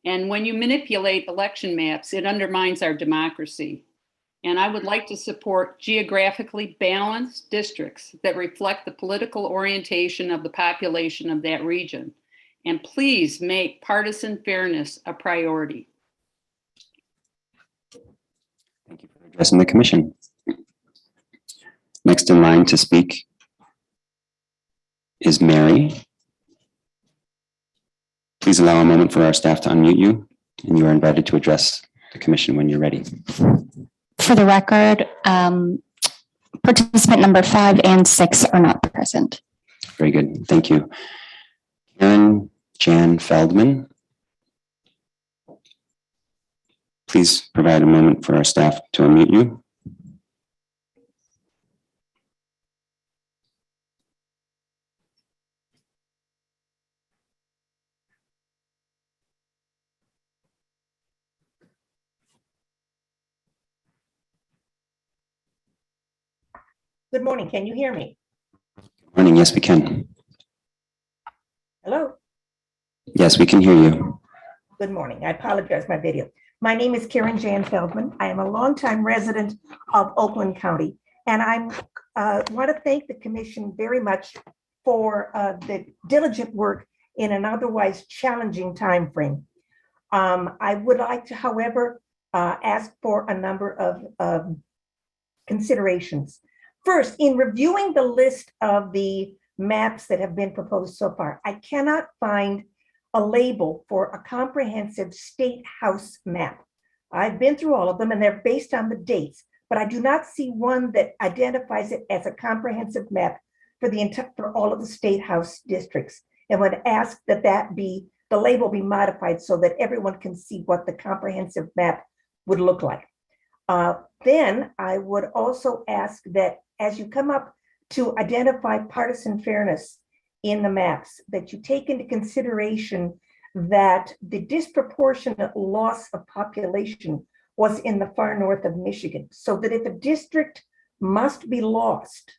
And when you manipulate election maps, it undermines our democracy. And I would like to support geographically balanced districts that reflect the political orientation of the population of that region. And please make partisan fairness a priority. Addressing the commission. Next in line to speak is Mary. Please allow a moment for our staff to unmute you, and you are invited to address the commission when you're ready. For the record, participant number 5 and 6 are not present. Very good. Thank you. Karen Jan Feldman. Please provide a moment for our staff to unmute you. Good morning. Can you hear me? Morning. Yes, we can. Hello. Yes, we can hear you. Good morning. I apologize, my video. My name is Karen Jan Feldman. I am a longtime resident of Oakland County, and I want to thank the commission very much for the diligent work in an otherwise challenging time frame. I would like to, however, ask for a number of considerations. First, in reviewing the list of the maps that have been proposed so far, I cannot find a label for a comprehensive state house map. I've been through all of them and they're based on the dates, but I do not see one that identifies it as a comprehensive map for all of the state house districts. And would ask that the label be modified so that everyone can see what the comprehensive map would look like. Then I would also ask that as you come up to identify partisan fairness in the maps, that you take into consideration that the disproportionate loss of population was in the far north of Michigan, so that if a district must be lost,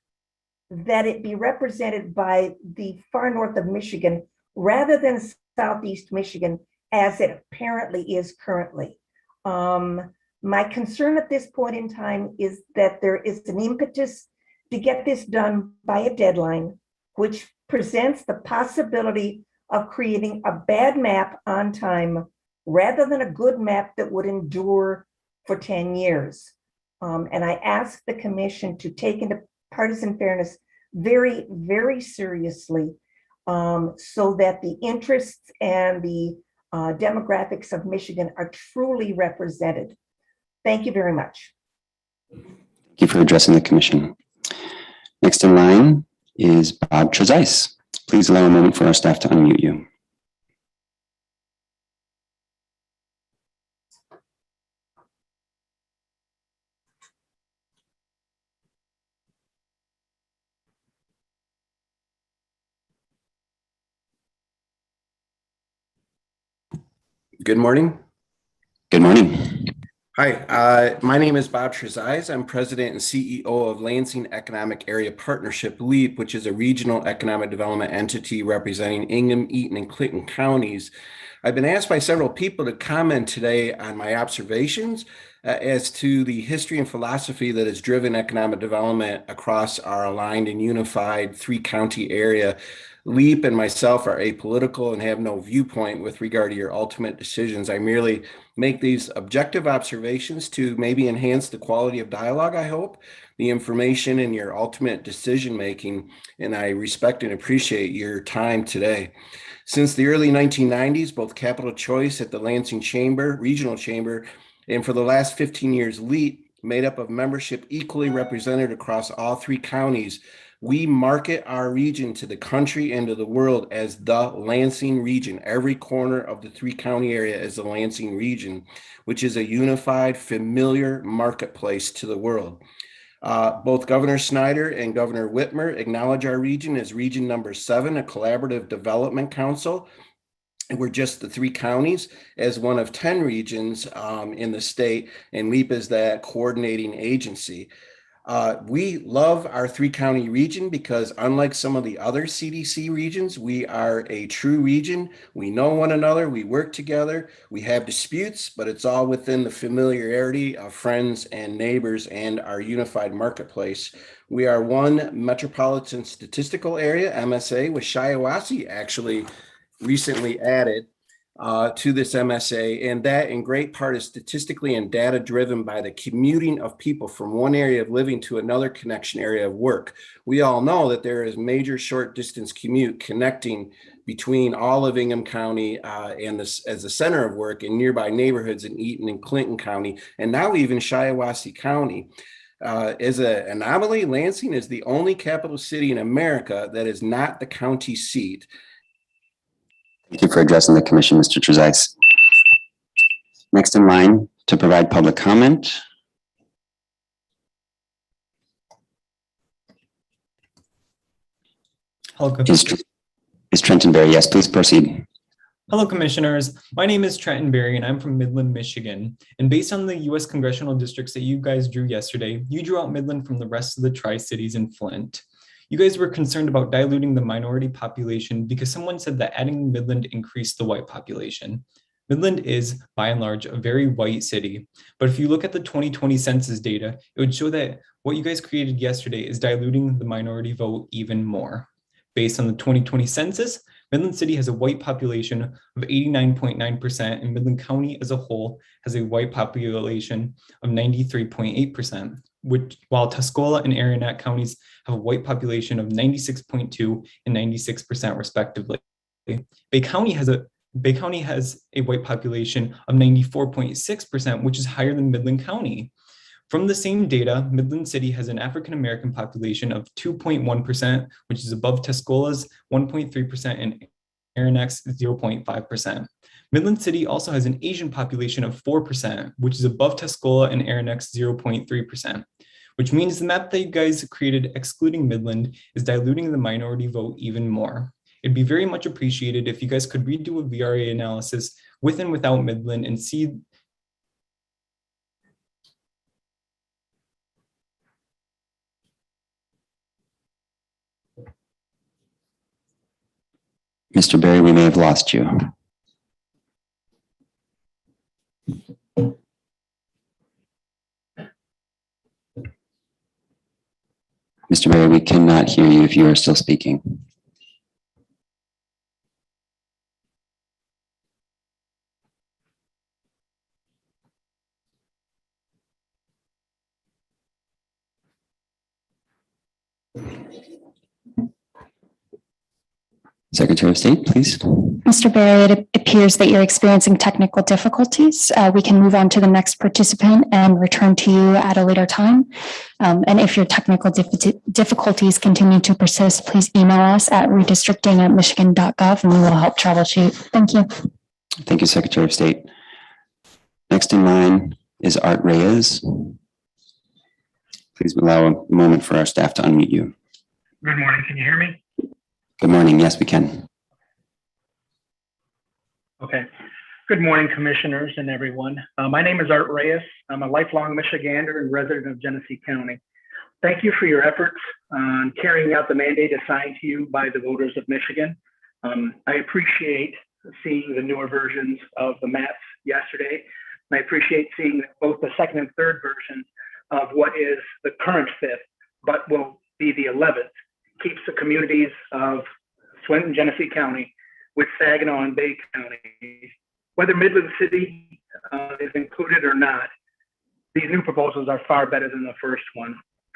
that it be represented by the far north of Michigan rather than southeast Michigan, as it apparently is currently. My concern at this point in time is that there is an impetus to get this done by a deadline, which presents the possibility of creating a bad map on time rather than a good map that would endure for 10 years. And I ask the commission to take into partisan fairness very, very seriously, so that the interests and the demographics of Michigan are truly represented. Thank you very much. Thank you for addressing the commission. Next in line is Bob Trezise. Please allow a moment for our staff to unmute you. Good morning. Good morning. Hi, my name is Bob Trezise. I'm president and CEO of Lansing Economic Area Partnership, LEAP, which is a regional economic development entity representing Ingham, Eaton, and Clinton counties. I've been asked by several people to comment today on my observations as to the history and philosophy that has driven economic development across our aligned and unified 3-county area. LEAP and myself are apolitical and have no viewpoint with regard to your ultimate decisions. I merely make these objective observations to maybe enhance the quality of dialogue, I hope, the information and your ultimate decision making, and I respect and appreciate your time today. Since the early 1990s, both Capital Choice at the Lansing Chamber, Regional Chamber, and for the last 15 years, LEAP, made up of membership equally represented across all 3 counties, we market our region to the country and to the world as the Lansing region. Every corner of the 3-county area is the Lansing region, which is a unified, familiar marketplace to the world. Both Governor Snyder and Governor Whitmer acknowledge our region as region number 7, a collaborative development council. And we're just the 3 counties as one of 10 regions in the state, and LEAP is that coordinating agency. We love our 3-county region because unlike some of the other CDC regions, we are a true region. We know one another, we work together, we have disputes, but it's all within the familiarity of friends and neighbors and our unified marketplace. We are one metropolitan statistical area, MSA, with Shiawassee actually recently added to this MSA, and that in great part is statistically and data driven by the commuting of people from one area of living to another connection area of work. We all know that there is major short distance commute connecting between all of Ingham County and this as the center of work in nearby neighborhoods in Eaton and Clinton County, and now even Shiawassee County. As an anomaly, Lansing is the only capital city in America that is not the county seat. Thank you for addressing the commission, Mr. Trezise. Next in line to provide public comment. Is Trenton Berry? Yes, please proceed. Hello, commissioners. My name is Trenton Berry and I'm from Midland, Michigan. And based on the U.S. congressional districts that you guys drew yesterday, you drew out Midland from the rest of the Tri-Cities in Flint. You guys were concerned about diluting the minority population because someone said that adding Midland increased the white population. Midland is, by and large, a very white city. But if you look at the 2020 census data, it would show that what you guys created yesterday is diluting the minority vote even more. Based on the 2020 census, Midland City has a white population of 89.9%, and Midland County as a whole has a white population of 93.8%, while Tuscola and Aranet counties have a white population of 96.2% and 96% respectively. Bay County has a white population of 94.6%, which is higher than Midland County. From the same data, Midland City has an African-American population of 2.1%, which is above Tuscola's 1.3% and Aranet's 0.5%. Midland City also has an Asian population of 4%, which is above Tuscola and Aranet's 0.3%, which means the map that you guys created excluding Midland is diluting the minority vote even more. It'd be very much appreciated if you guys could redo a VRA analysis with and without Midland and see Mr. Berry, we may have lost you. Mr. Berry, we cannot hear you if you are still speaking. Secretary of State, please. Mr. Berry, it appears that you're experiencing technical difficulties. We can move on to the next participant and return to you at a later time. And if your technical difficulties continue to persist, please email us at redistricting@michigan.gov and we will help troubleshoot. Thank you. Thank you, Secretary of State. Next in line is Art Reyes. Please allow a moment for our staff to unmute you. Good morning. Can you hear me? Good morning. Yes, we can. Okay. Good morning, commissioners and everyone. My name is Art Reyes. I'm a lifelong Michigander and resident of Genesee County. Thank you for your efforts on carrying out the mandate assigned to you by the voters of Michigan. I appreciate seeing the newer versions of the maps yesterday. I appreciate seeing both the second and third versions of what is the current fifth, but will be the 11th. Keeps the communities of Swinton, Genesee County with Saginaw and Bay County. Whether Midland City is included or not, these new proposals are far better than the first one.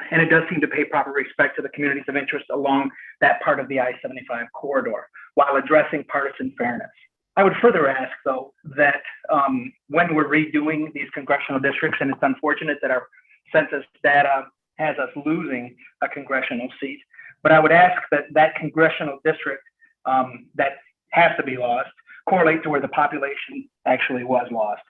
And it does seem to pay proper respect to the communities of interest along that part of the I-75 corridor while addressing partisan fairness. I would further ask, though, that when we're redoing these congressional districts, and it's unfortunate that our census data has us losing a congressional seat, but I would ask that that congressional district that has to be lost correlate to where the population actually was lost.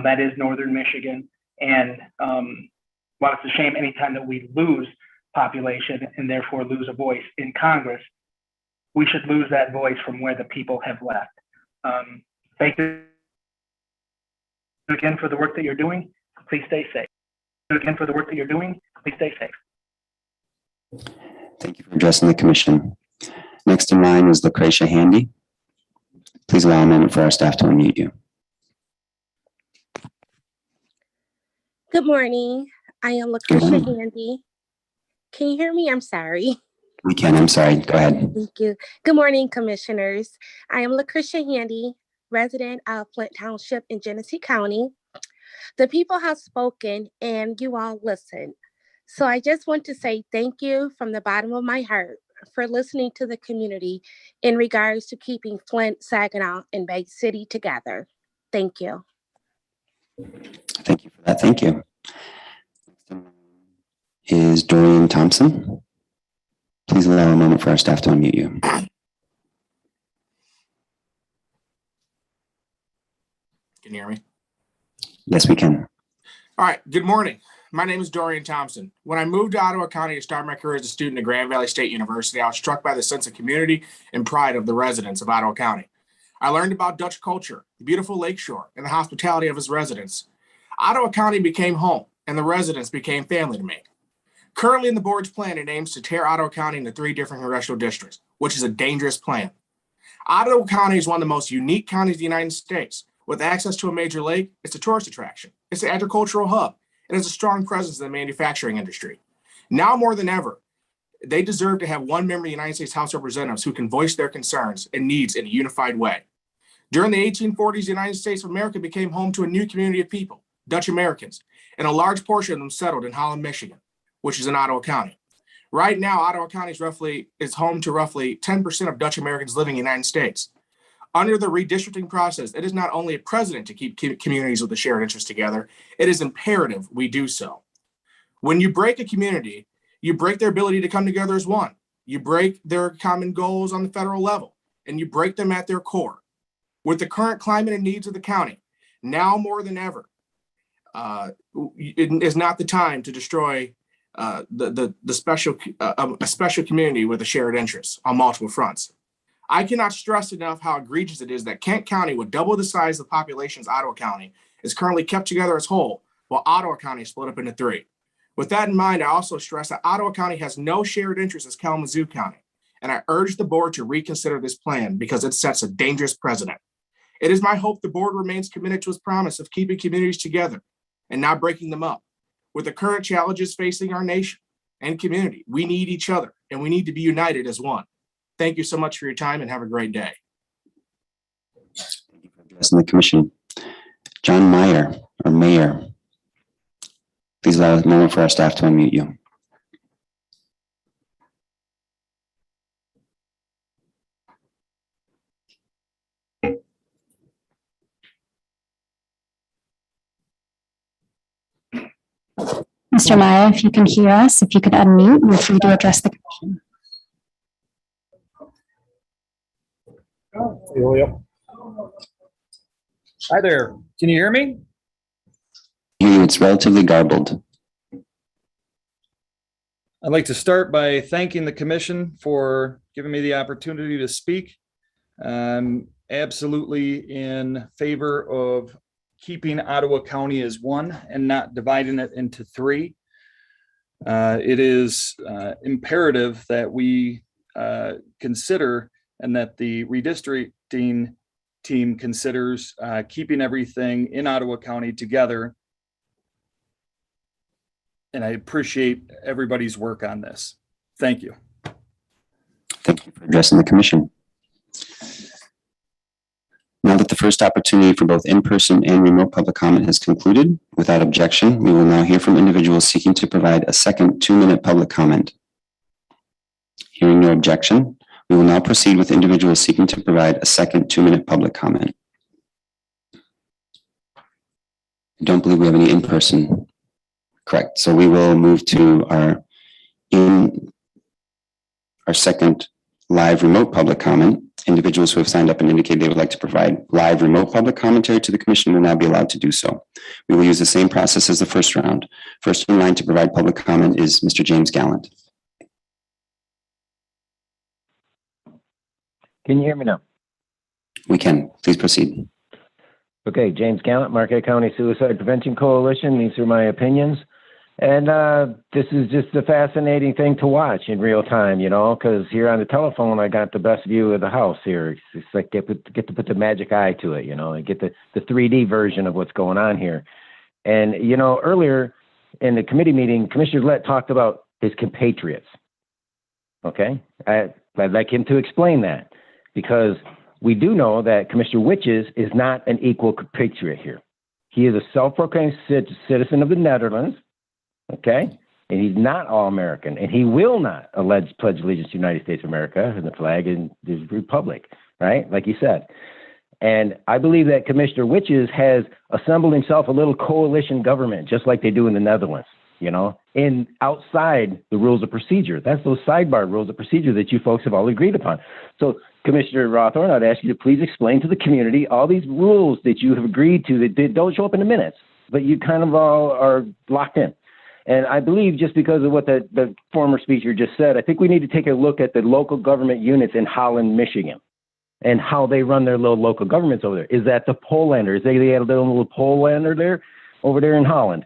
That is northern Michigan. And while it's a shame anytime that we lose population and therefore lose a voice in Congress, we should lose that voice from where the people have left. Thank you again for the work that you're doing. Please stay safe. Again for the work that you're doing. Please stay safe. Thank you for addressing the commission. Next in line is Lucretia Handy. Please allow a moment for our staff to unmute you. Good morning. I am Lucretia Handy. Can you hear me? I'm sorry. We can. I'm sorry. Go ahead. Thank you. Good morning, commissioners. I am Lucretia Handy, resident of Flint Township in Genesee County. The people have spoken and you all listened. So I just want to say thank you from the bottom of my heart for listening to the community in regards to keeping Flint, Saginaw, and Bay City together. Thank you. Thank you for that. Thank you. Is Dorian Thompson? Please allow a moment for our staff to unmute you. Can you hear me? Yes, we can. All right. Good morning. My name is Dorian Thompson. When I moved to Ottawa County to start my career as a student at Grand Valley State University, I was struck by the sense of community and pride of the residents of Ottawa County. I learned about Dutch culture, the beautiful lakeshore, and the hospitality of its residents. Ottawa County became home, and the residents became family to me. Currently in the board's plan, it aims to tear Ottawa County into 3 different congressional districts, which is a dangerous plan. Ottawa County is one of the most unique counties in the United States. With access to a major lake, it's a tourist attraction. It's an agricultural hub. It has a strong presence in the manufacturing industry. Now more than ever, they deserve to have one member of the United States House of Representatives who can voice their concerns and needs in a unified way. During the 1840s, the United States of America became home to a new community of people, Dutch Americans, and a large portion of them settled in Holland, Michigan, which is in Ottawa County. Right now, Ottawa County is home to roughly 10% of Dutch Americans living in the United States. Under the redistricting process, it is not only a precedent to keep communities with a shared interest together, it is imperative we do so. When you break a community, you break their ability to come together as one. You break their common goals on the federal level, and you break them at their core. With the current climate and needs of the county, now more than ever, it is not the time to destroy a special community with a shared interest on multiple fronts. I cannot stress enough how egregious it is that Kent County, with double the size of the population as Ottawa County, is currently kept together as whole, while Ottawa County is split up into 3. With that in mind, I also stress that Ottawa County has no shared interest as Kalamazoo County, and I urge the board to reconsider this plan because it sets a dangerous precedent. It is my hope the board remains committed to its promise of keeping communities together and not breaking them up. With the current challenges facing our nation and community, we need each other, and we need to be united as one. Thank you so much for your time and have a great day. Thank you for addressing the commission. John Meyer, or Mayor, please allow a moment for our staff to unmute you. Mr. Meyer, if you can hear us, if you could unmute, you're free to address the commission. Hi there. Can you hear me? It's relatively garbled. I'd like to start by thanking the commission for giving me the opportunity to speak. I'm absolutely in favor of keeping Ottawa County as one and not dividing it into 3. It is imperative that we consider and that the redistricting team considers keeping everything in Ottawa County together. And I appreciate everybody's work on this. Thank you. Thank you for addressing the commission. Now that the first opportunity for both in-person and remote public comment has concluded, without objection, we will now hear from individuals seeking to provide a second 2-minute public comment. Hearing no objection, we will now proceed with individuals seeking to provide a second 2-minute public comment. I don't believe we have any in-person. Correct. So we will move to our second live remote public comment. Individuals who have signed up and indicated they would like to provide live remote public commentary to the commission will now be allowed to do so. We will use the same process as the first round. First in line to provide public comment is Mr. James Gallant. Can you hear me now? We can. Please proceed. Okay, James Gallant, Marquette County Suicide Prevention Coalition. These are my opinions. And this is just a fascinating thing to watch in real time, you know, because here on the telephone, I got the best view of the house here. It's like get to put the magic eye to it, you know, and get the 3D version of what's going on here. And, you know, earlier in the committee meeting, Commissioner Lett talked about his compatriots. Okay. I'd like him to explain that, because we do know that Commissioner Witches is not an equal compatriot here. He is a self-proclaimed citizen of the Netherlands. Okay. And he's not all-American, and he will not pledge allegiance to the United States of America and the flag and the republic, right? Like you said. And I believe that Commissioner Witches has assembled himself a little coalition government, just like they do in the Netherlands, you know, in outside the rules of procedure. That's those sidebar rules of procedure that you folks have all agreed upon. So, Commissioner Rawthorne, I'd ask you to please explain to the community all these rules that you have agreed to that don't show up in the minutes, but you kind of all are locked in. And I believe, just because of what the former speaker just said, I think we need to take a look at the local government units in Holland, Michigan, and how they run their little local governments over there. Is that the Polanders? They had a little Polander there, over there in Holland.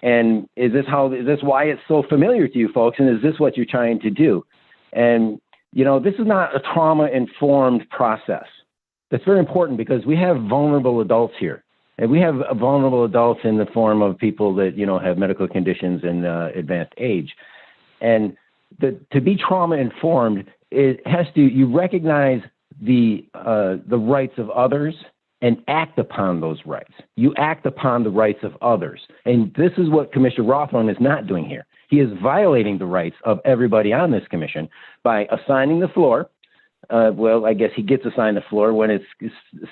And is this why it's so familiar to you folks? And is this what you're trying to do? And, you know, this is not a trauma-informed process. That's very important, because we have vulnerable adults here. And we have vulnerable adults in the form of people that, you know, have medical conditions and advanced age. And to be trauma-informed, you recognize the rights of others and act upon those rights. You act upon the rights of others. And this is what Commissioner Rawthorne is not doing here. He is violating the rights of everybody on this commission by assigning the floor. Well, I guess he gets assigned the floor when it's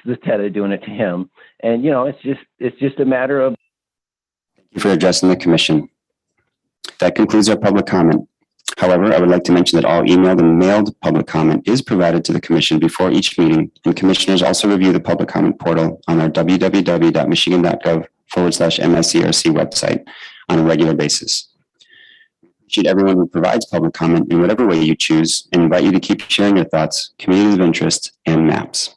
the TEDA doing it to him. And, you know, it's just a matter of. Thank you for addressing the commission. That concludes our public comment. However, I would like to mention that all emailed and mailed public comment is provided to the commission before each meeting, and commissioners also review the public comment portal on our www.michigan.gov/MSCRC website on a regular basis. Appreciate everyone who provides public comment in whatever way you choose, and invite you to keep sharing your thoughts, communities of interest, and maps.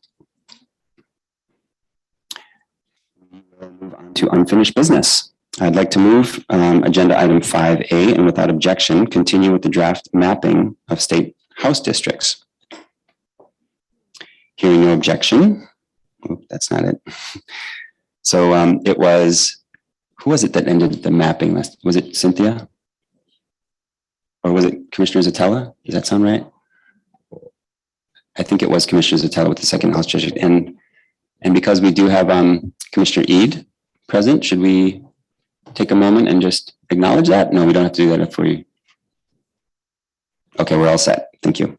We'll move on to unfinished business. I'd like to move agenda item 5A, and without objection, continue with the draft mapping of state house districts. Hearing no objection. Oh, that's not it. So it was, who was it that ended the mapping list? Was it Cynthia? Or was it Commissioner Zatella? Does that sound right? I think it was Commissioner Zatella with the second house district. And because we do have Commissioner Eid present, should we take a moment and just acknowledge that? No, we don't have to do that if we. Okay, we're all set. Thank you.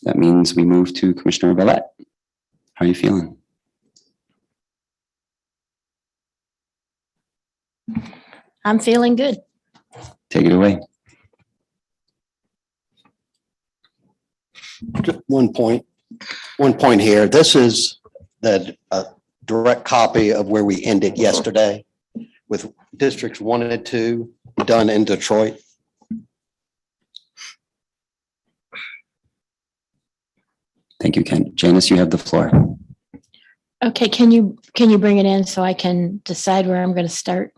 That means we move to Commissioner Bellette. How are you feeling? I'm feeling good. Take it away. Just one point here. This is the direct copy of where we ended yesterday with districts 1 and 2 done in Detroit. Thank you, Ken. Janice, you have the floor. Okay, can you bring it in so I can decide where I'm going to start?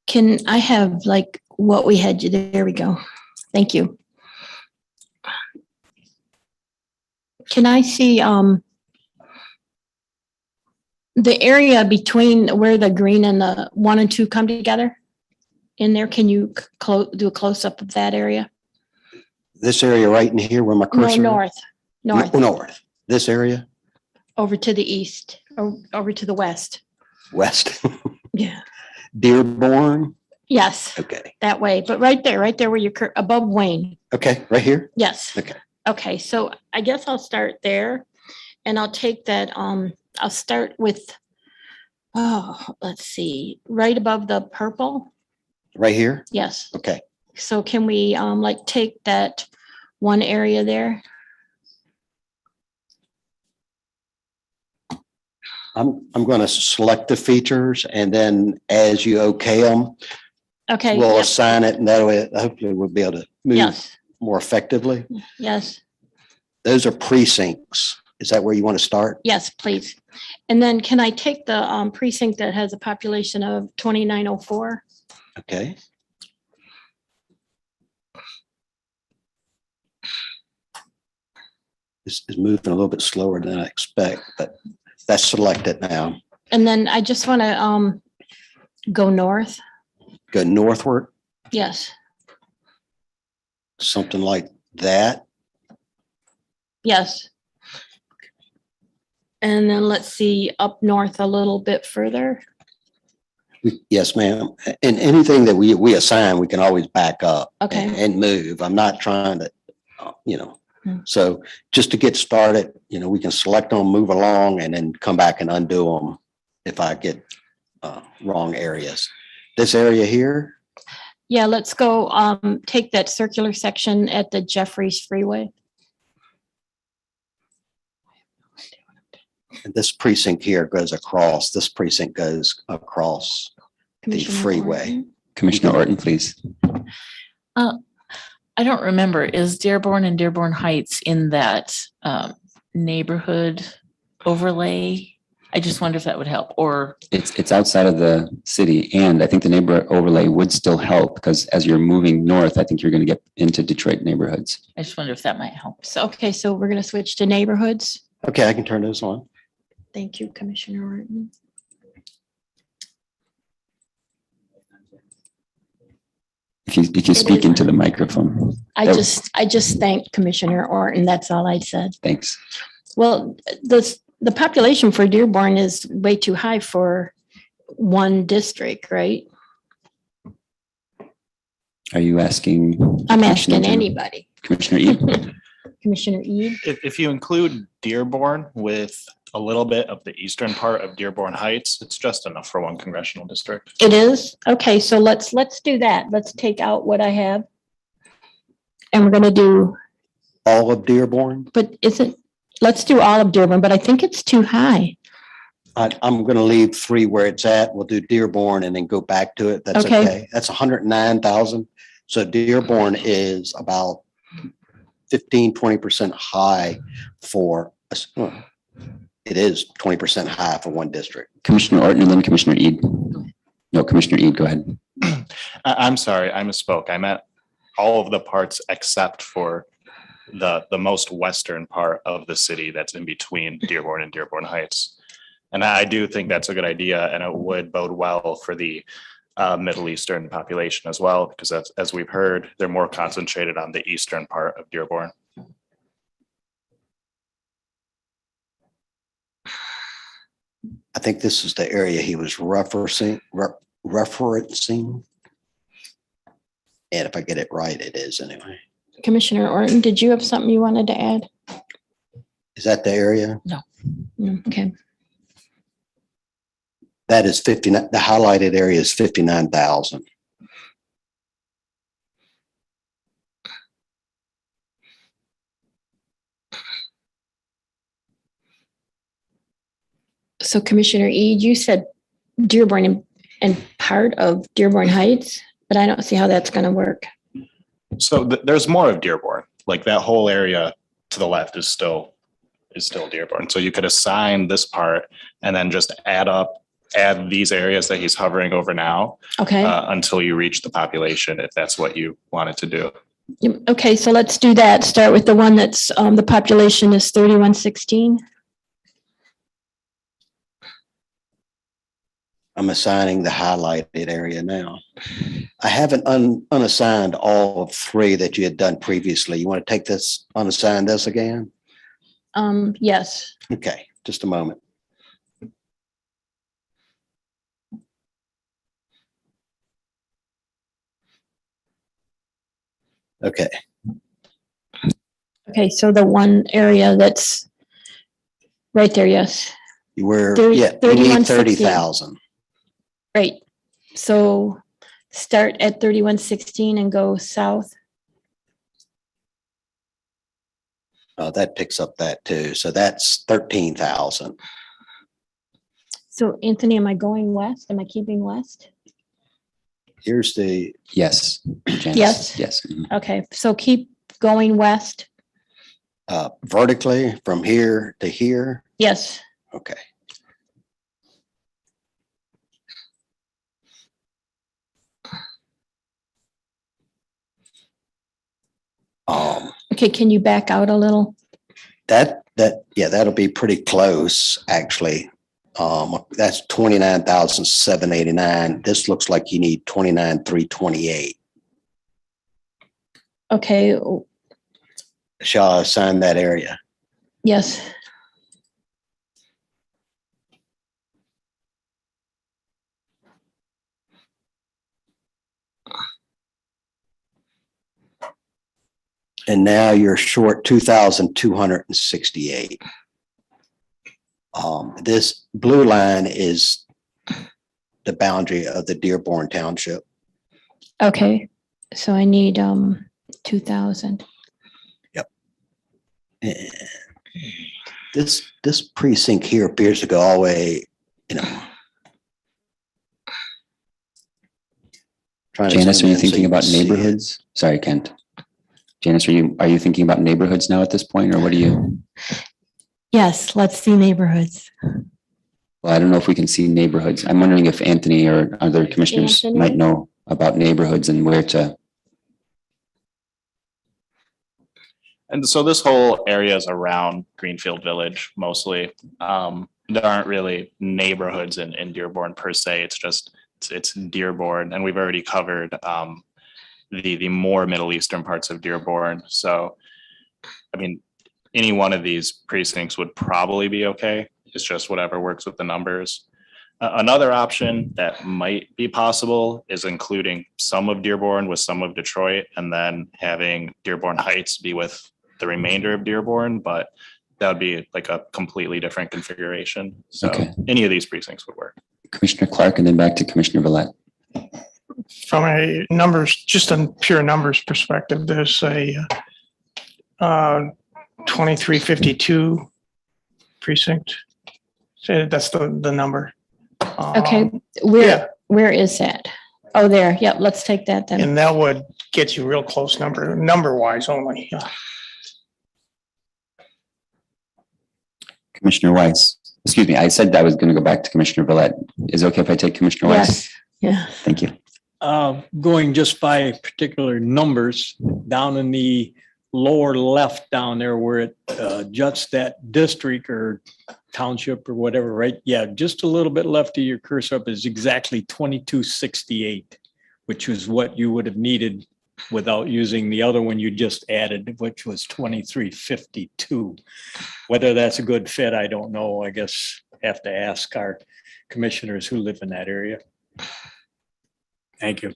Can I have like what we had? There we go. Thank you. Can I see the area between where the green and the 1 and 2 come together in there? Can you do a close up of that area? This area right in here where my cursor. No, north. North. This area. Over to the east, or over to the west. West. Yeah. Dearborn. Yes. Okay. That way, but right there where you're above Wayne. Okay, right here. Yes. Okay. Okay, so I guess I'll start there, and I'll take that. I'll start with. Let's see, right above the purple. Right here. Yes. Okay. So can we like take that one area there? I'm going to select the features and then as you okay them, Okay. we'll Yep. assign it and that way hopefully we'll be able to move Yes. more effectively. Yes. Those are precincts. Is that where you want to start? Yes, please. And then can I take the precinct that has a population of 2904? Okay. This is moving a little bit slower than I expect, but that's selected now. And then I just want to go north. Go northward, Yes. something like that. Yes. And then let's see up north a little bit further. Yes, ma'am. And anything that we assign, we can always back up Okay. and move. I'm not trying to, so just to get started, we can select them, move along, and then come back and undo them if I get wrong areas. This area here, Yeah, let's go take that circular section at the Jeffries Freeway. and this precinct here goes across, this precinct goes across the Commissioner freeway. Orton. Commissioner Orton, please. I don't remember, is Dearborn and Dearborn Heights in that neighborhood overlay? I just wonder if that would help, or It's outside of the city, and I think the neighborhood overlay would still help because as you're moving north, I think you're going to get into Detroit neighborhoods. I just wonder if that might help. So, okay, so we're going to switch to neighborhoods. Okay, I can turn those on. Thank you, Commissioner Orton. If you speak into the microphone. I just thanked Commissioner Orton. That's all I said. Thanks. Well, the population for Dearborn is way too high for one district, right? Are you asking? I'm Commissioner asking General? anybody. Commissioner Ede? Commissioner Ede? If you include Dearborn with a little bit of the eastern part of Dearborn Heights, it's just enough for one congressional district. It is? Okay, so let's do that. Let's take out what I have. And we're gonna do, All of Dearborn? but let's do all of Dearborn, but I think it's too high. I'm going to leave 3 where it's at. We'll do Dearborn and then go back to it. That's Okay. okay. That's 109,000. So Dearborn is about 15-20% high for, it is 20% high for one district. Commissioner Orton and then Commissioner Ede. No, Commissioner Ede, go ahead. I'm sorry, I misspoke. I meant all of the parts except for the most western part of the city that's in between Dearborn and Dearborn Heights. And I do think that's a good idea, and it would bode well for the Middle Eastern population as well, because as we've heard, they're more concentrated on the eastern part of Dearborn. I think this is the area he was referencing. And if I get it right, it is anyway. Commissioner Orton, did you have something you wanted to add? Is that the area? No. Okay. That is 59. The highlighted area is 59,000. So Commissioner Ede, you said Dearborn and part of Dearborn Heights, but I don't see how that's going to work. So there's more of Dearborn, like that whole area to the left is still Dearborn. So you could assign this part and then just add these areas that he's hovering over now. Okay. Until you reach the population, if that's what you wanted to do. Okay, so let's do that. Start with the one that's the population is 3116. I'm assigning the highlighted area now. I haven't unassigned all of 3 that you had done previously. You want to take this, unassign this again? Yes. Okay, just a moment. Okay. Okay, so the one area that's right there, yes. You were, 30 yeah, you need 3160. 30,000. Right. So start at 3116 and go south. That picks up that too. So that's 13,000. So Anthony, am I going west? Am I keeping west? Here's the, Yes. Janice. Yes. Yes. Mhm. Okay, so keep going west. vertically from here to here. Yes. Okay. Okay, can you back out a little? Yeah, that'll be pretty close, actually. That's 29,789. This looks like you need 29,328. Okay, Shall I assign that area? yes. And now you're short 2,268. This blue line is the boundary of the Dearborn Township. Okay, so I need 2,000. Yep. And this precinct here appears to go all the way, Janice, are you thinking about neighborhoods? Sorry, Kent. Janice, are you thinking about neighborhoods now at this point, or what do you? Yes, let's see neighborhoods. Well, I don't know if we can see neighborhoods. I'm wondering if Anthony or other commissioners Anthony? might know about neighborhoods and where to. And so this whole area is around Greenfield Village mostly. There aren't really neighborhoods in Dearborn per se. It's Dearborn, and we've already covered the more Middle Eastern parts of Dearborn. So, I mean, any one of these precincts would probably be okay. It's just whatever works with the numbers. Another option that might be possible is including some of Dearborn with some of Detroit, and then having Dearborn Heights be with the remainder of Dearborn, but that would be like a completely different configuration. So any of these precincts would work. Commissioner Clark, and then back to Commissioner Villette. From a numbers, just a pure numbers perspective, there's a 2352 precinct. So that's the number. Okay, where is that? Oh, there. Yep, let's take that then. And that would get you real close number wise only. Commissioner Weiss. Excuse me, I said I was going to go back to Commissioner Villette. Is it okay if I take Commissioner Weiss? Yeah. Thank you. Going just by particular numbers, down in the lower left down there where it juts that district or township or whatever, right? Yeah, just a little bit left of your cursor up is exactly 2268, which is what you would have needed without using the other one you just added, which was 2352. Whether that's a good fit, I don't know. I guess have to ask our commissioners who live in that area. Thank you.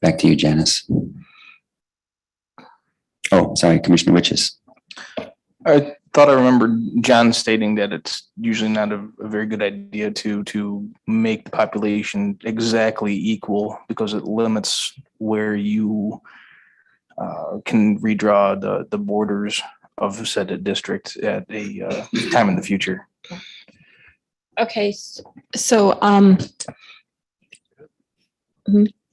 Back to you, Janice. Oh, sorry, Commissioner Witches. I thought I remembered John stating that it's usually not a very good idea to make the population exactly equal because it limits where you can redraw the borders of said district at a time in the future. Okay, so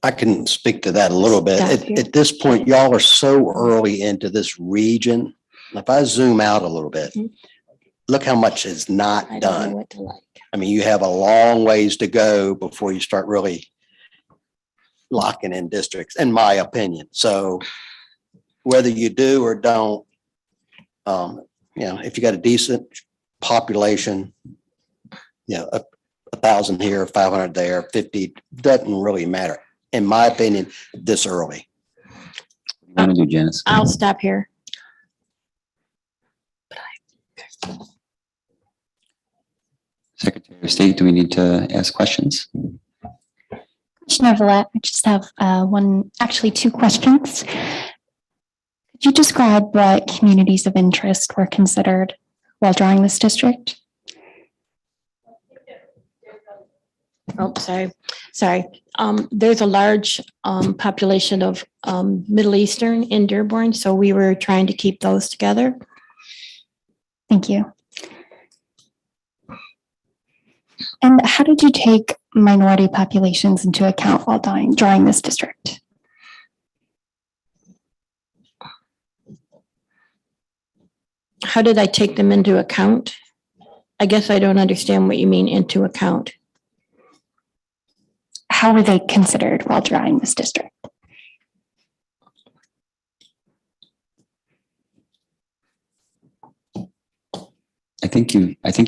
I can speak to that a little bit. At this point, y'all are so early into this region. If I zoom out a little bit, look how much is not done. I mean, you have a long ways to go before you start really locking in districts, in my opinion. So whether you do or don't, if you got a decent population, 1,000 here, 500 there, 50, doesn't really matter, in my opinion, this early. What do you want to do, Janice? I'll stop here. Secretary of State, do we need to ask questions? Commissioner Villette, I just have two questions. Could you describe what communities of interest were considered while drawing this district? Oh, sorry. There's a large population of Middle Eastern in Dearborn, so we were trying to keep those together. Thank you. And how did you take minority populations into account while drawing this district? How did I take them into account? I guess I don't understand what you mean into account. How were they considered while drawing this district? I think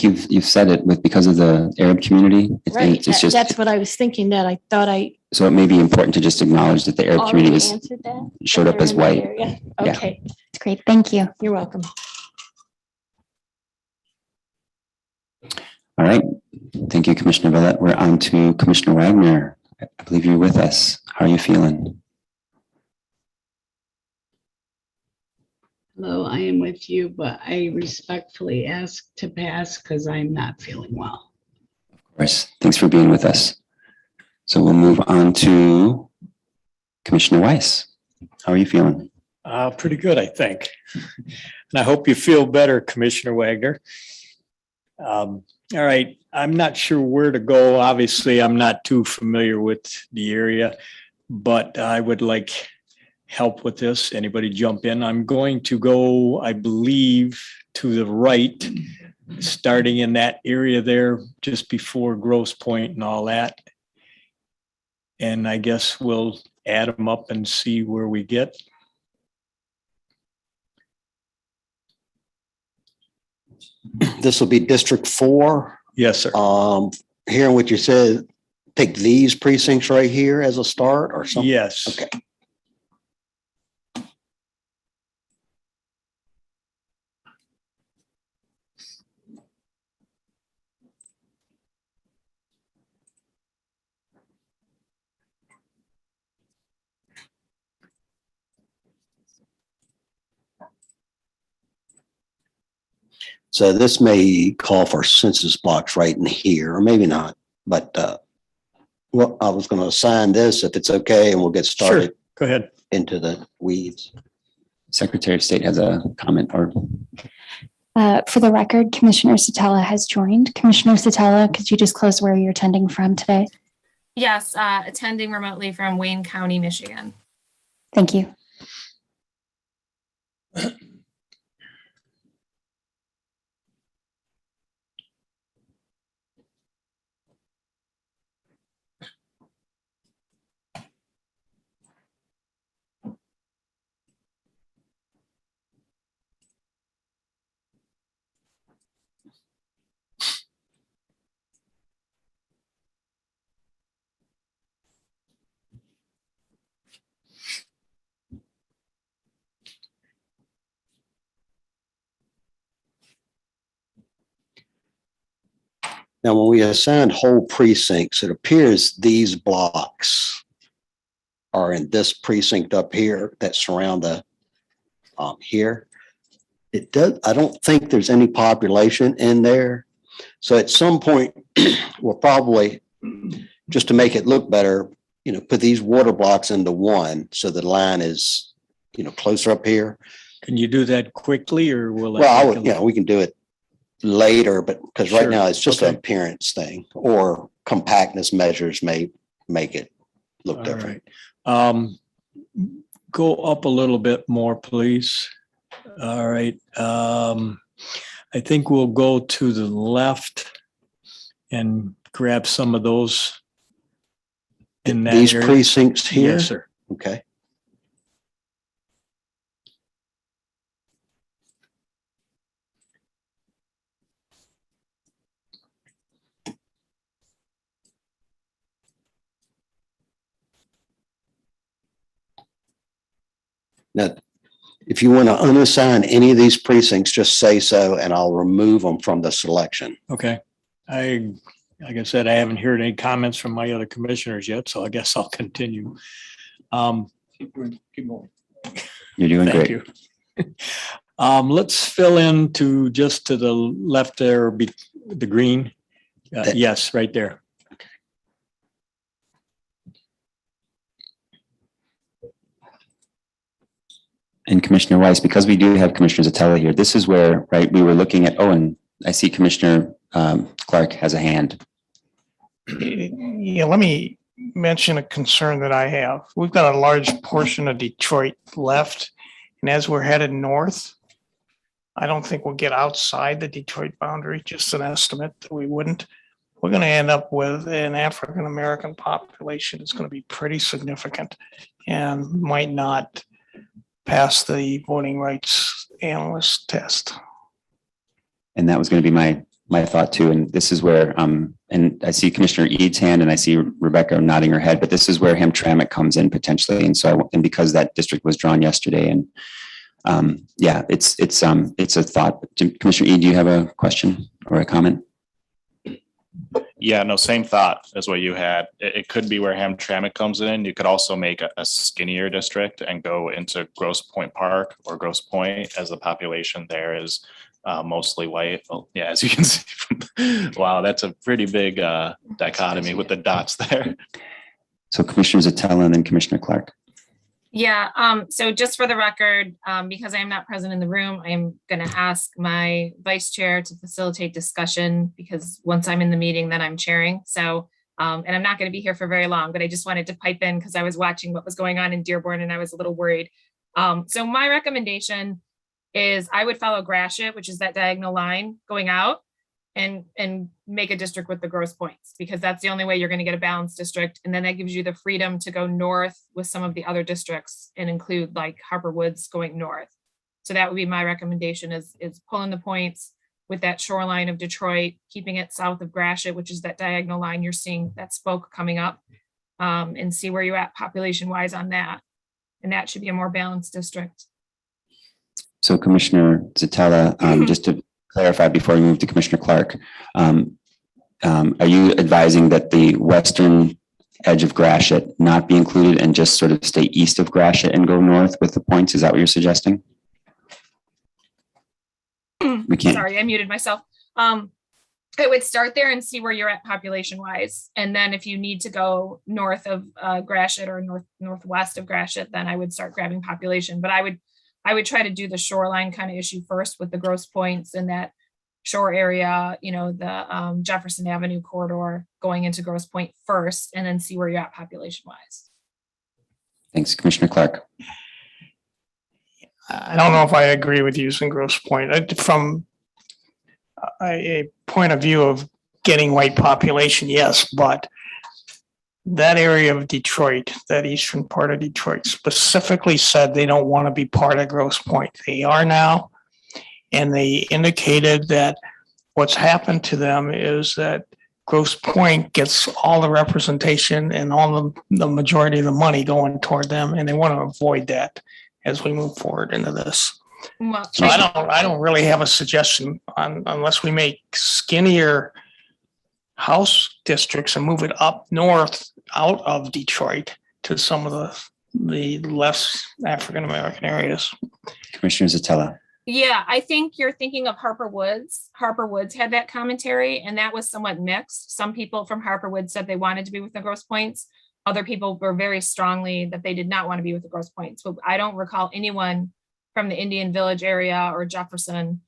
you've said it with because of the Arab community. Right, It's just, that's what I was thinking that I thought I so it may be important to just acknowledge that the Arab already community answered that. showed that up as they're in the white. area. Yeah. Okay, It's great. Thank you. you're welcome. All right. Thank you, Commissioner Villette. We're on to Commissioner Wagner. I believe you're with us. How are you feeling? Hello, I am with you, but I respectfully ask to pass because I'm not feeling well. Of course. Thanks for being with us. So we'll move on to Commissioner Weiss. How are you feeling? Pretty good, I think. And I hope you feel better, Commissioner Wagner. All right, I'm not sure where to go. Obviously, I'm not too familiar with the area, but I would like help with this. Anybody jump in? I'm going to go, I believe, to the right, starting in that area there just before Grosse Point and all that. And I guess we'll add them up and see where we get. This will be District 4. Yes, sir. Hearing what you said, take these precincts right here as a start or something? Yes. Okay. So this may call for census blocks right in here, or maybe not, but well, I was going to assign this if it's okay, and we'll get started. Sure. Go ahead. Into the weeds. Secretary of State has a comment or. For the record, Commissioner Satella has joined. Commissioner Satella, could you disclose where you're attending from today? Yes, attending remotely from Wayne County, Michigan. Thank you. Now, when we assigned whole precincts, it appears these blocks are in this precinct up here that surround the here. It does. I don't think there's any population in there. So at some point, we'll probably, just to make it look better, put these water blocks into one so the line is, closer up here. Can you do that quickly or will it? Well, we can do it later, but because right Sure. now it's just Okay. an appearance thing, or compactness measures may make it look All different. right. Go up a little bit more, please. All right. I think we'll go to the left and grab some of those in that These area. precincts here? Yes, sir. Okay. Now, if you want to unassign any of these precincts, just say so, and I'll remove them from the selection. Okay. Like I said, I haven't heard any comments from my other commissioners yet, so I guess I'll continue. Keep going. You're doing Thank great. you. Let's fill in to just to the left there, the green. Yes, right there. And Commissioner Weiss, because we do have Commissioner Zatella here, this is where, right, we were looking at, and I see Commissioner Clark has a hand. Yeah, let me mention a concern that I have. We've got a large portion of Detroit left, and as we're headed north, I don't think we'll get outside the Detroit boundary, just an estimate that we wouldn't. We're going to end up with an African-American population that's going to be pretty significant and might not pass the voting rights analyst test. And that was going to be my thought too. And this is where, and I see Commissioner Ead's hand and I see Rebecca nodding her head, but this is where Hamtramck comes in potentially. And so, and because that district was drawn yesterday, and yeah, it's a thought. Commissioner Ead, do you have a question or a comment? Yeah, no, same thought as what you had. It could be where Hamtramck comes in. You could also make a skinnier district and go into Grosse Pointe Park or Grosse Pointe, as the population there is mostly white. Well, yeah, as you can see from, wow, that's a pretty big dichotomy with the dots there. So Commissioner Zatella and then Commissioner Clark. Yeah, so just for the record, because I am not present in the room, I am going to ask my vice chair to facilitate discussion, because once I'm in the meeting, then I'm chairing. So, and I'm not going to be here for very long, but I just wanted to pipe in because I was watching what was going on in Dearborn and I was a little worried. So my recommendation is I would follow Gratiot, which is that diagonal line going out, and make a district with the Grosse Pointes, because that's the only way you're going to get a balanced district. And then that gives you the freedom to go north with some of the other districts and include like Harper Woods going north. So that would be my recommendation, is pulling the points with that shoreline of Detroit, keeping it south of Gratiot, which is that diagonal line you're seeing, that spoke coming up, and see where you're at population wise on that. And that should be a more balanced district. So Commissioner Zatella, just to clarify before we move to Commissioner Clark, are you advising that the western edge of Gratiot not be included and just sort of stay east of Gratiot and go north with the points? Is that what you're suggesting? Sorry, I muted myself. I would start there and see where you're at population wise. And then if you need to go north of Gratiot or northwest of Gratiot, then I would start grabbing population. But I would try to do the shoreline kind of issue first with the Grosse Pointes and that shore area, you know, the Jefferson Avenue corridor going into Grosse Pointe first, and then see where you're at population wise. Thanks, Commissioner Clark. I don't know if I agree with using Grosse Pointe. From a point of view of getting white population, yes, but that area of Detroit, that eastern part of Detroit, specifically said they don't want to be part of Grosse Pointe. They are now. And they indicated that what's happened to them is that Grosse Pointe gets all the representation and all the majority of the money going toward them. And they want to avoid that as we move forward into this. Well, so I don't really have a suggestion on, unless we make skinnier house districts and move it up north out of Detroit to some of the less African-American areas. Commissioner Zatella. Yeah, I think you're thinking of Harper Woods. Harper Woods had that commentary, and that was somewhat mixed. Some people from Harper Woods said they wanted to be with the Grosse Pointes. Other people were very strongly that they did not want to be with the Grosse Pointes. But I don't recall anyone from the Indian Village area or Jefferson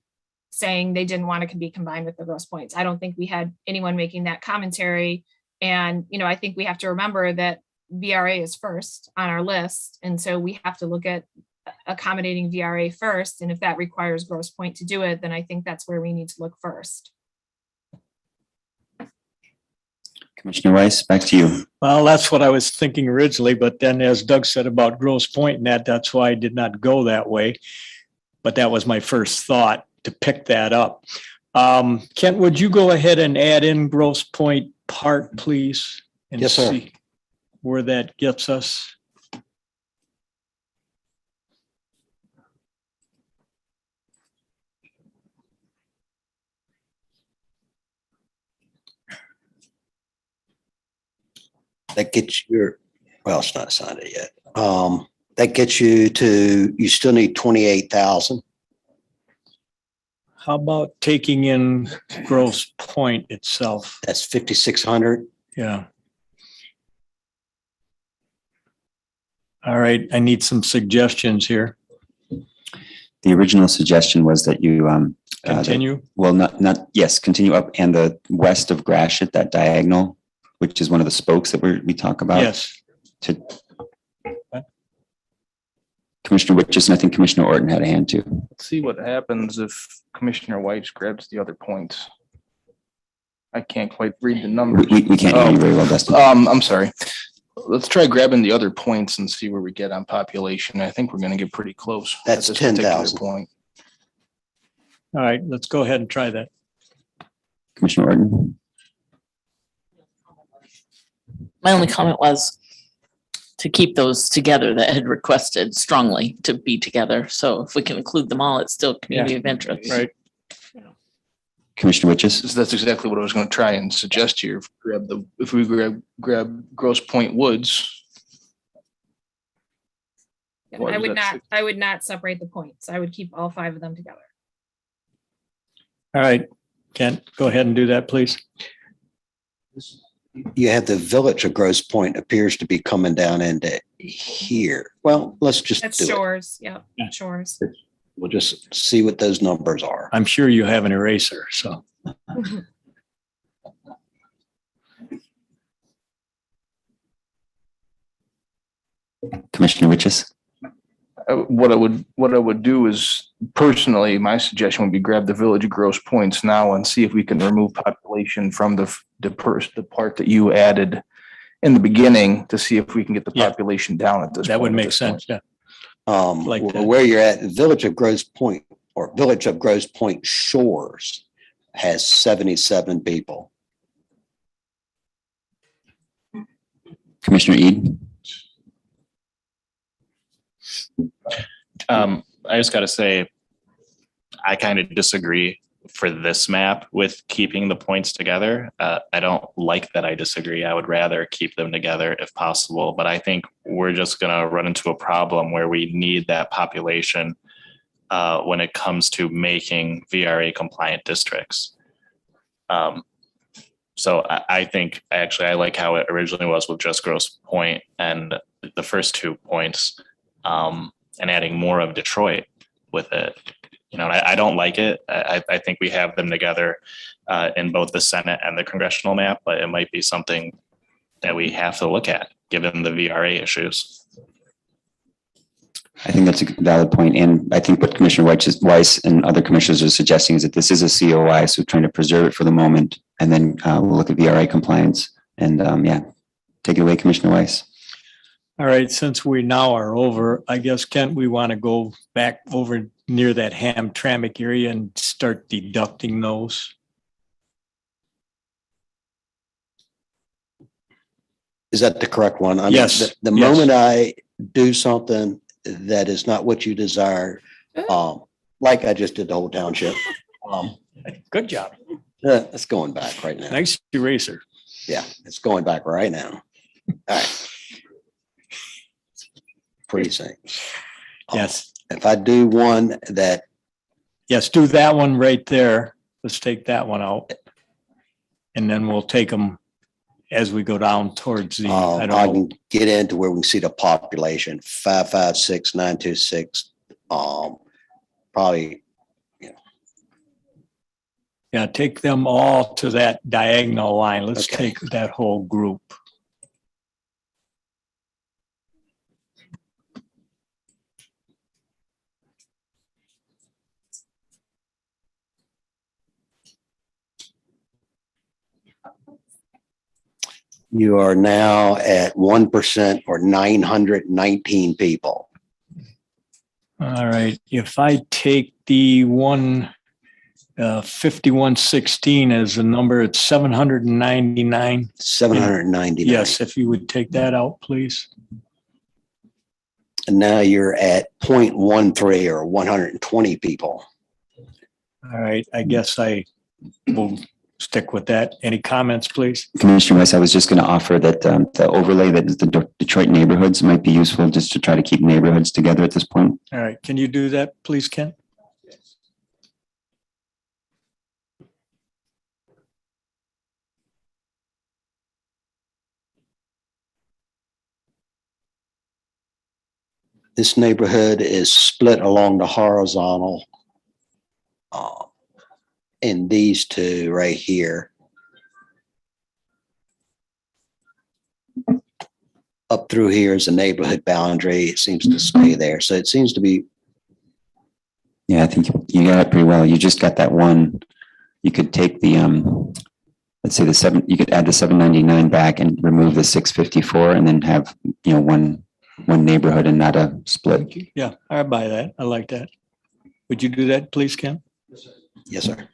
saying they didn't want to be combined with the Grosse Pointes. I don't think we had anyone making that commentary. And, you know, I think we have to remember that VRA is first on our list. And so we have to look at accommodating VRA first. And if that requires Grosse Pointe to do it, then I think that's where we need to look first. Commissioner Weiss, back to you. Well, that's what I was thinking originally, but then as Doug said about Grosse Pointe and that's why I did not go that way. But that was my first thought, to pick that up. Kent, would you go ahead and add in Grosse Pointe Park, please? And yes, sir. See where that gets us. That gets your, well, it's not assigned it yet. That gets you to, you still need 28,000. How about taking in Grosse Pointe itself? That's 5,600. Yeah. All right, I need some suggestions here. The original suggestion was that you continue. Well, not yes, continue up and the west of Gratiot, that diagonal which is one of the spokes that we talk about. Yes. To Commissioner Witches, and I think Commissioner Orton had a hand too. Let's see what happens if Commissioner White grabs the other points. I can't quite read the numbers. We can't hear you very well, Dustin. I'm sorry. Let's try grabbing the other points and see where we get on population. I think we're going to get pretty close. That's at this particular 10,000. point. All right, let's go ahead and try that. Commissioner Orton. My only comment was to keep those together that had requested strongly to be together. So if we can include them all, it's still community of interest. Right. Commissioner Witches. So that's exactly what I was going to try and suggest here. If we grab Grosse Pointe Woods. What I is would that? not, I would not separate the points. I would keep all 5 of them together. All right, Kent, go ahead and do that, please. You have the village of Grosse Pointe appears to be coming down into here. Well, let's just That's do it. Shores. Yep, Shores. We'll just see what those numbers are. I'm sure you have an eraser, so. Commissioner Witches. What I would do is personally, my suggestion would be grab the village of Grosse Points now and see if we can remove population from the part that you added in the beginning to see if we can get the population down at this. That would point, at make this sense, point. yeah. Like where you're at, the village of Grosse Pointe or village of Grosse Pointe Shores has 77 people. Commissioner Ede. I just got to say, I kind of disagree for this map with keeping the points together. I don't like that I disagree. I would rather keep them together if possible, but I think we're just going to run into a problem where we need that population when it comes to making VRA compliant districts. So I think actually I like how it originally was with just Grosse Pointe and the first 2 points. And adding more of Detroit with it. You know, I don't like it. I think we have them together in both the Senate and the congressional map, but it might be something that we have to look at given the VRA issues. I think that's a valid point. And I think what Commissioner Weiss and other commissioners are suggesting is that this is a COI, so trying to preserve it for the moment. And then we'll look at VRA compliance. And yeah, take it away, Commissioner Weiss. All right, since we now are over, I guess, Kent, we want to go back over near that Hamtramck area and start deducting those. Is that the correct one? I mean, Yes. The moment I do something that is not what you desire, like I just did the whole township. Good job. It's going back right now. Nice eraser. Yeah, it's going back right now. All right. Precincts. Yes. If I do one that. Yes, do that one right there. Let's take that one out. And then we'll take them as we go down towards the, I I don't know. can get into where we can see the population, 556,926. Probably, Yeah, take them all to that diagonal line. Let's take that whole group. you are now at 1% or 919 people. All right, if I take the 5116 as a number, it's 799. 799. Yes, if you would take that out, please. And now you're at 0.13 or 120 people. All right, I guess I will stick with that. Any comments, please? Commissioner Weiss, I was just going to offer that the overlay that is the Detroit neighborhoods might be useful just to try to keep neighborhoods together at this point. All right, can you do that, please, Ken? This neighborhood is split along the horizontal in these two right here. up through here is a neighborhood boundary. It seems to stay there. So it seems to be, Yeah, I think you got it pretty well. You just got that one. You could take the, let's say you could add the 799 back and remove the 654 and then have, one neighborhood and not a split. Yeah, I buy that. I like that. Would you do that, please, Kim? yes, sir.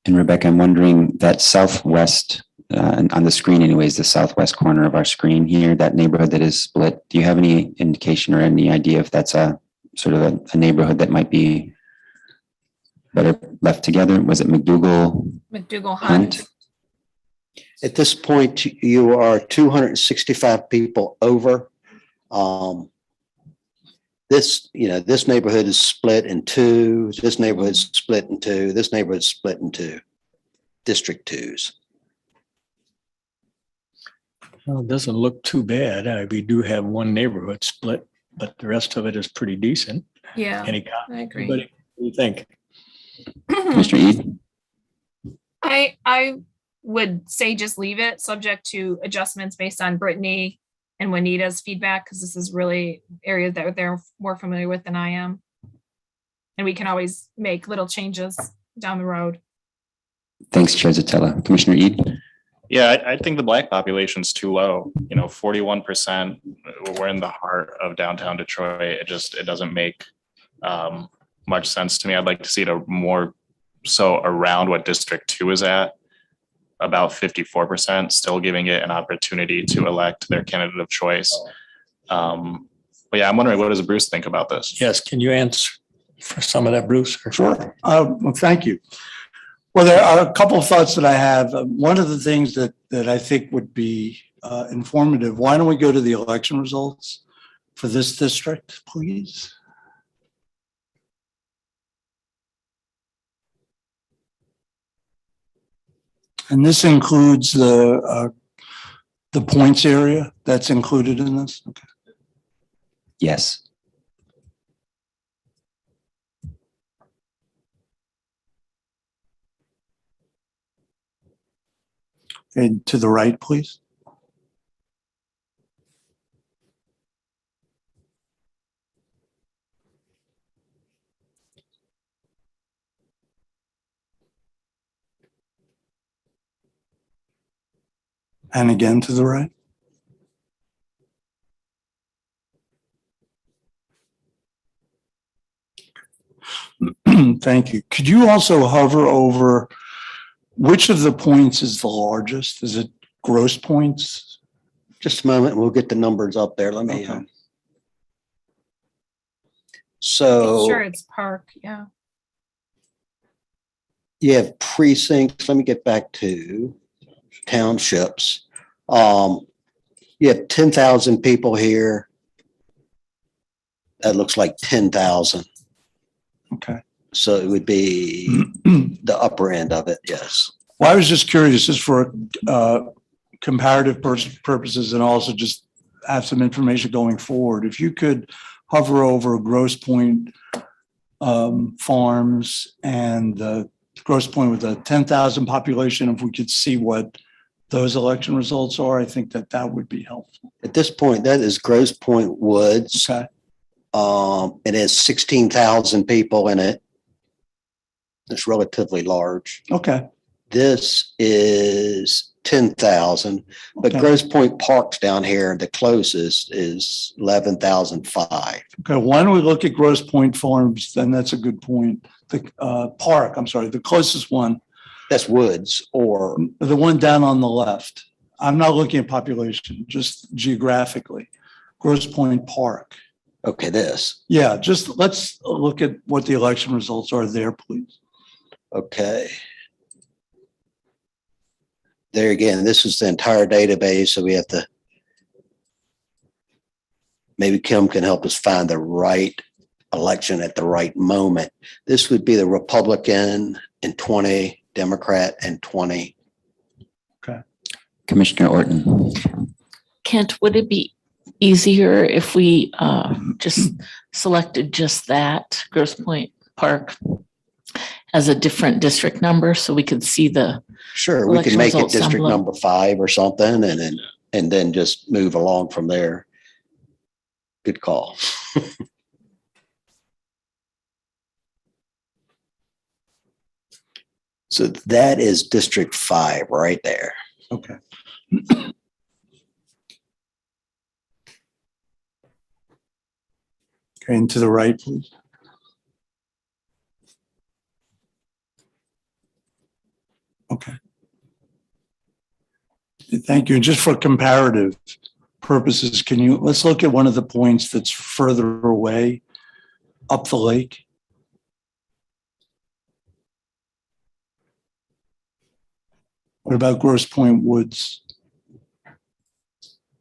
And Rebecca, I'm wondering that southwest, and on the screen anyways, the southwest corner of our screen here, that neighborhood that is split, do you have any indication or any idea if that's a sort of a neighborhood that might be better left together? Was it McDougal? McDougal Hunt. At this point, you are 265 people over. This neighborhood is split in two. This neighborhood is split in two. This neighborhood is split in two. District twos. Well, it doesn't look too bad. We do have one neighborhood split, but the rest of it is pretty decent. Yeah, Any I agree. What do you think? Mr. Ede? I would say just leave it subject to adjustments based on Brittany and Juanita's feedback, because this is really areas that they're more familiar with than I am. And we can always make little changes down the road. Thanks, Chair Zatella. Commissioner Ede? Yeah, I think the Black population's too low. 41%. We're in the heart of downtown Detroit. It doesn't make much sense to me. I'd like to see it more so around what District 2 is at, about 54%, still giving it an opportunity to elect their candidate of choice. But yeah, I'm wondering, what does Bruce think about this? Yes, can you answer for some of that, Bruce? Sure. Well, thank you. Well, there are a couple of thoughts that I have. One of the things that I think would be informative, why don't we go to the election results for this district, please? And this includes the points area that's included in this? Okay. Yes. And to the right, please. And again to the right. Thank you. Could you also hover over which of the points is the largest? Is it gross points? Just a moment, we'll get the numbers up there. Let me. Okay. So Sure, it's Park, yeah. you have precincts. Let me get back to townships. You have 10,000 people here. That looks like 10,000. Okay. So it would be the upper end of it, yes. Well, I was just curious, just for comparative purposes and also just have some information going forward. If you could hover over Grosse Pointe Farms and the Grosse Pointe with a 10,000 population, if we could see what those election results are, I think that would be helpful. At this point, that is Grosse Pointe Woods. Okay. It has 16,000 people in it. It's relatively large. Okay. This is 10,000, but Okay. Grosse Pointe Park's down here. The closest is 11,005. Okay, why don't we look at Grosse Pointe Farms? Then that's a good point. The park, I'm sorry, the closest one. That's Woods or the one down on the left. I'm not looking at population, just geographically. Grosse Pointe Park. Okay, this. Yeah, just let's look at what the election results are there, please. Okay. There again, this is the entire database, so we have to, maybe Kim can help us find the right election at the right moment. This would be the Republican in 20, Democrat in 20. Okay. Commissioner Orton. Kent, would it be easier if we just selected just that Grosse Pointe Park as a different district number so we could see the Sure, we can election make it results down district below? number 5 or something and then just move along from there. Good call. So that is District 5 right there. Okay. Okay, and to the right, please. Okay. Thank you. And just for comparative purposes, let's look at one of the points that's further away up the lake. What about Grosse Pointe Woods?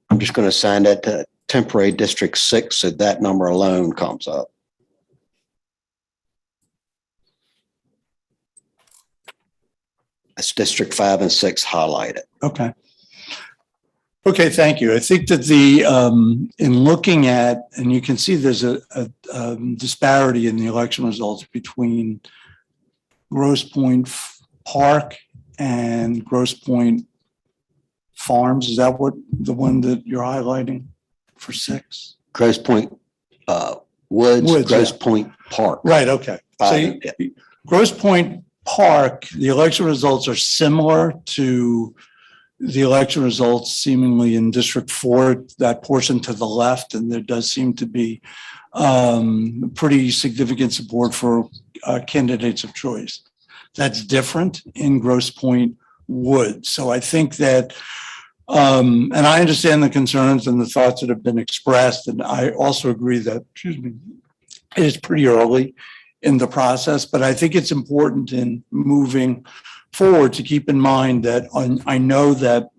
I'm just going to assign that to temporary District 6, so that number alone comes up. That's District 5 and 6 highlighted. Okay. Okay, thank you. I think that in looking at, and you can see there's a disparity in the election results between Grosse Pointe Park and Grosse Pointe Farms. Is that the one that you're highlighting for 6? Grosse Pointe Woods, Grosse Pointe Park. Right, okay. So Grosse Pointe Park, the election results are similar to the election results seemingly in District 4, that portion to the left, and there does seem to be pretty significant support for candidates of choice. That's different in Grosse Pointe Woods. So I think that, and I understand the concerns and the thoughts that have been expressed, and I also agree that, it is pretty early in the process, but I think it's important in moving forward to keep in mind that I know that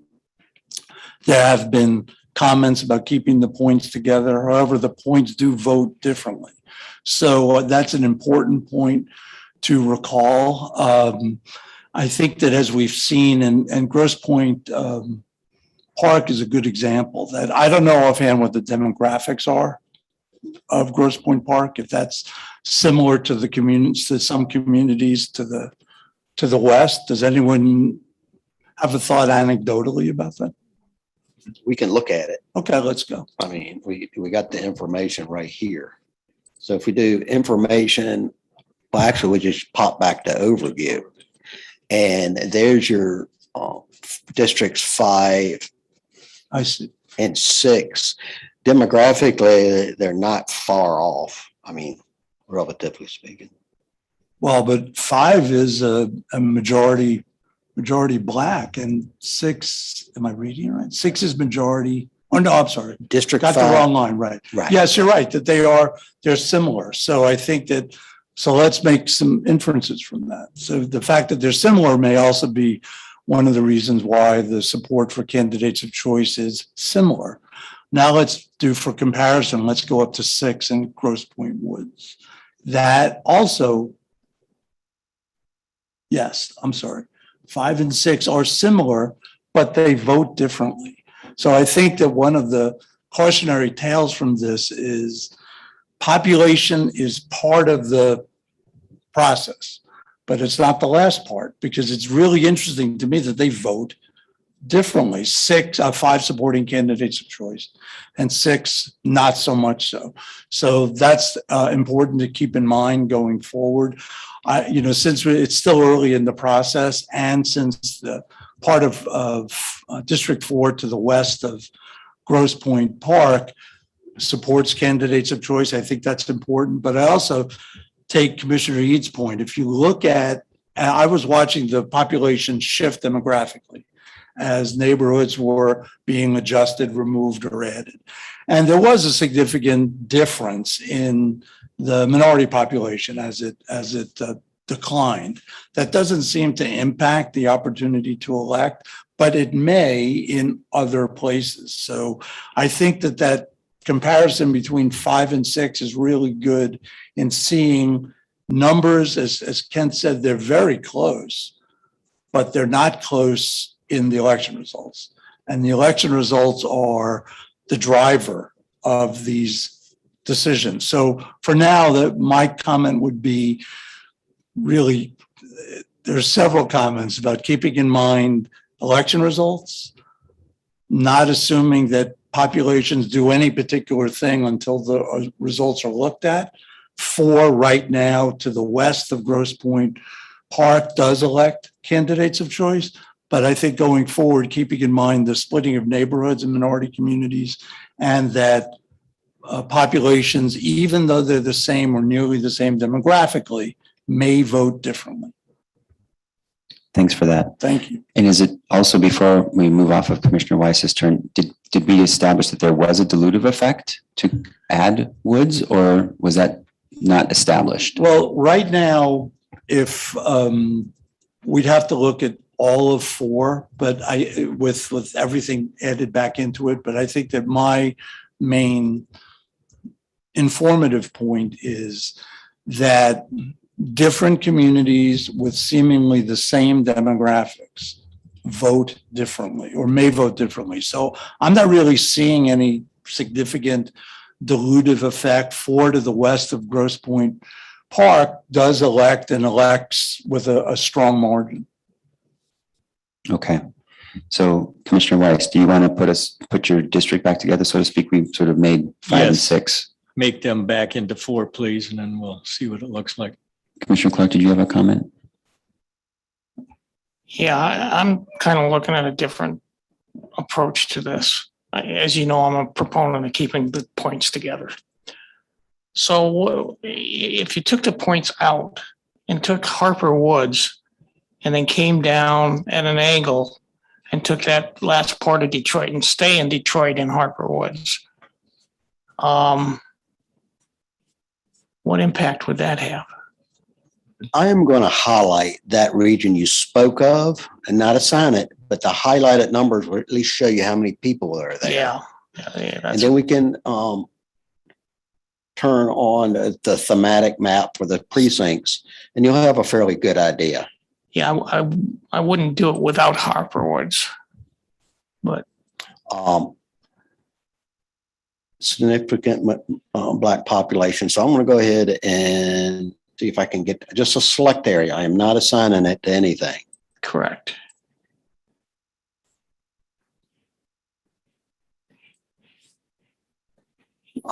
there have been comments about keeping the points together. However, the points do vote differently. So that's an important point to recall. I think that as we've seen, and Grosse Pointe Park is a good example, that I don't know offhand what the demographics are of Grosse Pointe Park, if that's similar to the communities, to some communities to the west. Does anyone have a thought anecdotally about that? We can look at it. Okay, let's go. I mean, we got the information right here. So if we do information, well, actually, we just pop back to overview. And there's your districts 5 I see. and 6. Demographically, they're not far off. I mean, relatively speaking. Well, but 5 is a majority Black, and 6, am I reading it right? 6 is majority. Oh no, I'm sorry. District got 5. the wrong line, right? Right. Yes, you're right that they're similar. So I think that, so let's make some inferences from that. So the fact that they're similar may also be one of the reasons why the support for candidates of choice is similar. Now let's do, for comparison, let's go up to 6 in Grosse Pointe Woods. That also, yes, I'm sorry, 5 and 6 are similar, but they vote differently. So I think that one of the cautionary tales from this is population is part of the process, but it's not the last part, because it's really interesting to me that they vote differently. 5 supporting candidates of choice and 6 not so much so. So that's important to keep in mind going forward. Since it's still early in the process, and since the part of District 4 to the west of Grosse Pointe Park supports candidates of choice, I think that's important. But I also take Commissioner Eads' point. If you look at, I was watching the population shift demographically as neighborhoods were being adjusted, removed, or added. And there was a significant difference in the minority population as it declined. That doesn't seem to impact the opportunity to elect, but it may in other places. So I think that comparison between 5 and 6 is really good in seeing numbers. As Kent said, they're very close, but they're not close in the election results. And the election results are the driver of these decisions. So for now, my comment would be really, there's several comments about keeping in mind election results, not assuming that populations do any particular thing until the results are looked at. 4 right now to the west of Grosse Pointe Park does elect candidates of choice, but I think going forward, keeping in mind the splitting of neighborhoods and minority communities, and that populations, even though they're the same or nearly the same demographically, may vote differently. Thanks for that. Thank you. And is it also, before we move off of Commissioner Weiss's turn, did we establish that there was a dilutive effect to add woods, or was that not established? Well, right now, if we'd have to look at all of 4, but with everything added back into it, but I think that my main informative point is that different communities with seemingly the same demographics vote differently or may vote differently. So I'm not really seeing any significant dilutive effect. 4 to the west of Grosse Pointe Park does elect and elects with a strong margin. Okay. So Commissioner Weiss, do you want to put your district back together, so to speak? We've sort of made 5 and Yes. 6. Make them back into 4, please, and then we'll see what it looks like. Commissioner Clark, did you have a comment? Yeah, I'm kind of looking at a different approach to this. As you know, I'm a proponent of keeping the points together. So if you took the points out and took Harper Woods and then came down at an angle and took that last part of Detroit and stay in Detroit in Harper Woods, what impact would that have? I am going to highlight that region you spoke of and not assign it, but the highlighted numbers will at least show you how many people are there. Yeah. And then we can turn on the thematic map for the precincts, and you'll have a fairly good idea. Yeah, I wouldn't do it without Harper Woods, but significant Black population. So I'm going to go ahead and see if I can get just a select area. I am not assigning it to anything. Correct.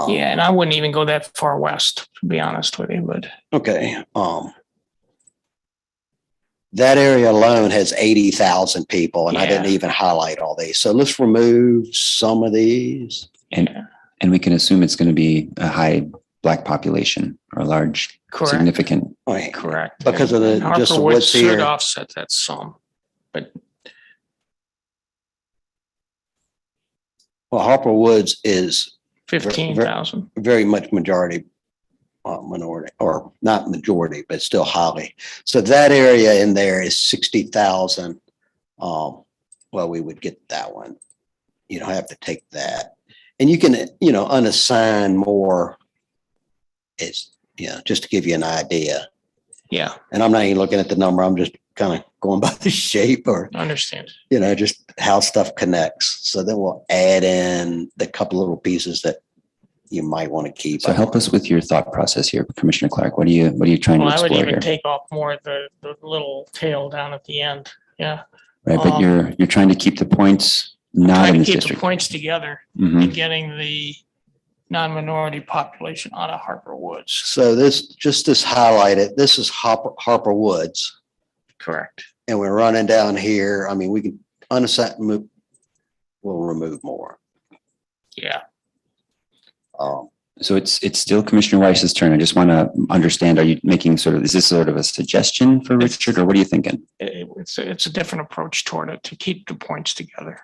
Yeah, and I wouldn't even go that far west, to be honest with you, but. Okay. That area alone has 80,000 people, and I didn't even highlight all these. So let's remove some of these. And we can assume it's going to be a high Black population or a large, Correct. significant. Correct. Because of the Harper just the Woods woods should here. offset that some, but Well, Harper Woods is 15,000. very much majority minority, or not majority, but still highly. So that area in there is 60,000. Well, we would get that one. You don't have to take that. And you can, unassign more. It's, just to give you an idea. Yeah. And I'm not even looking at the number. I'm just kind of going by the shape or, I understand. just how stuff connects. So then we'll add in the couple little pieces that you might want to keep. So help us with your thought process here, Commissioner Clark. What are you trying to Well, I would explore even here? take off more of the little tail down at the end. Yeah. Right, but you're trying to keep the points not Trying in to this keep the district. points together Mhm. and getting the non-minority population out of Harper Woods. So this highlighted, this is Harper Woods. Correct. And we're running down here. I mean, we can unassign, we'll remove more. Yeah. So it's still Commissioner Weiss's turn. I just want to understand, is this sort of a suggestion for Richard, or what are you thinking? It's a different approach toward it to keep the points together.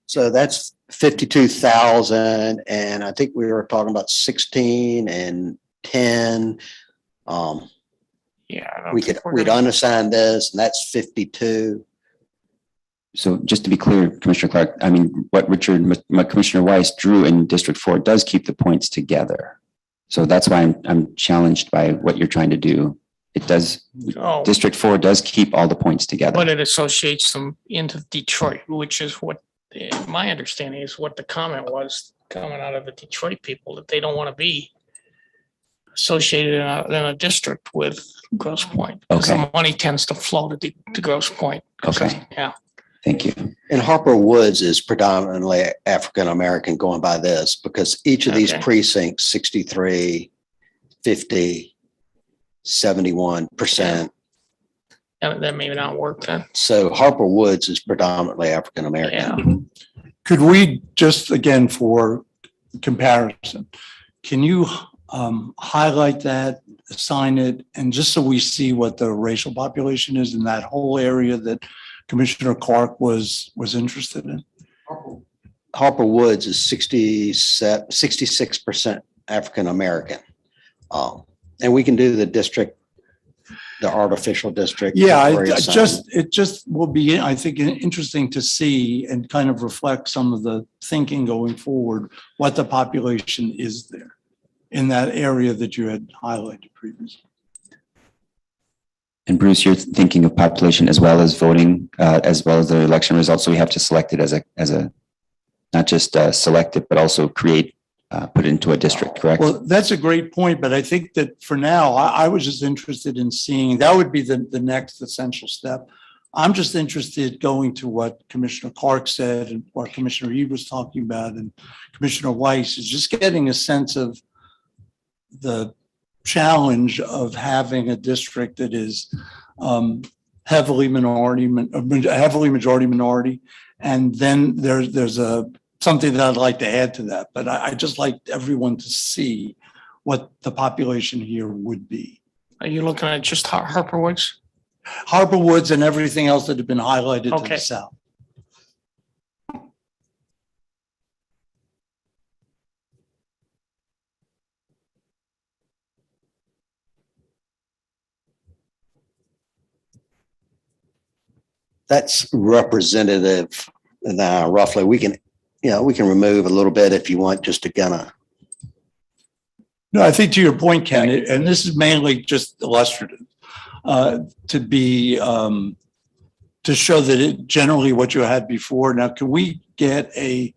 So that's 52,000. And I think we were talking about 16 and 10. Yeah. We'd unassign this, and that's 52. So just to be clear, Commissioner Clark, I mean, what Commissioner Weiss drew in District 4 does keep the points together. So that's why I'm challenged by what you're trying to do. It does, District 4 does keep all the points together. But it associates them into Detroit, which is what my understanding is what the comment was coming out of the Detroit people that they don't want to be associated in a district with Grosse Pointe. Because Okay. the money tends to flow to Grosse Pointe. Okay, Yeah. thank you. And Harper Woods is predominantly African-American going by this because each of these Okay. precincts, 63, 50, 71%. That may not work then. So Harper Woods is predominantly African-American. Could we just, again, for comparison, can you highlight that, assign it, and just so we see what the racial population is in that whole area that Commissioner Clark was interested in? Harper Woods is 66% African-American. And we can do the district, the artificial district. Yeah, area assignment. it just will be, I think, interesting to see and kind of reflect some of the thinking going forward, what the population is there in that area that you had highlighted previously. And Bruce, you're thinking of population as well as voting, as well as the election results. So we have to select it as a, not just select it, but also create, put it into a district, correct? Well, that's a great point, but I think that for now, I was just interested in seeing, that would be the next essential step. I'm just interested going to what Commissioner Clark said and what Commissioner Eve was talking about and Commissioner Weiss is just getting a sense of the challenge of having a district that is heavily majority minority. And then there's something that I'd like to add to that, but I just like everyone to see what the population here would be. Are you looking at just Harper Woods? Harper Woods and everything else that had been highlighted to the south. That's representative. Now, roughly, we can remove a little bit if you want, just to kind of. No, I think to your point, Ken, and this is mainly just illustrative, to be to show that it generally what you had before. Now, can we get a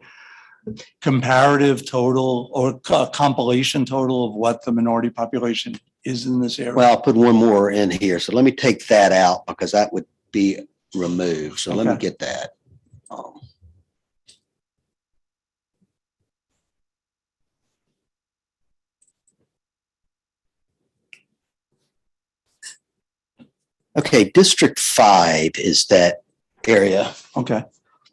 comparative total or compilation total of what the minority population is in this area? Well, I'll put one more in here. So let me take that out because that would be removed. So let me get that. Okay, District 5 is that area. Okay.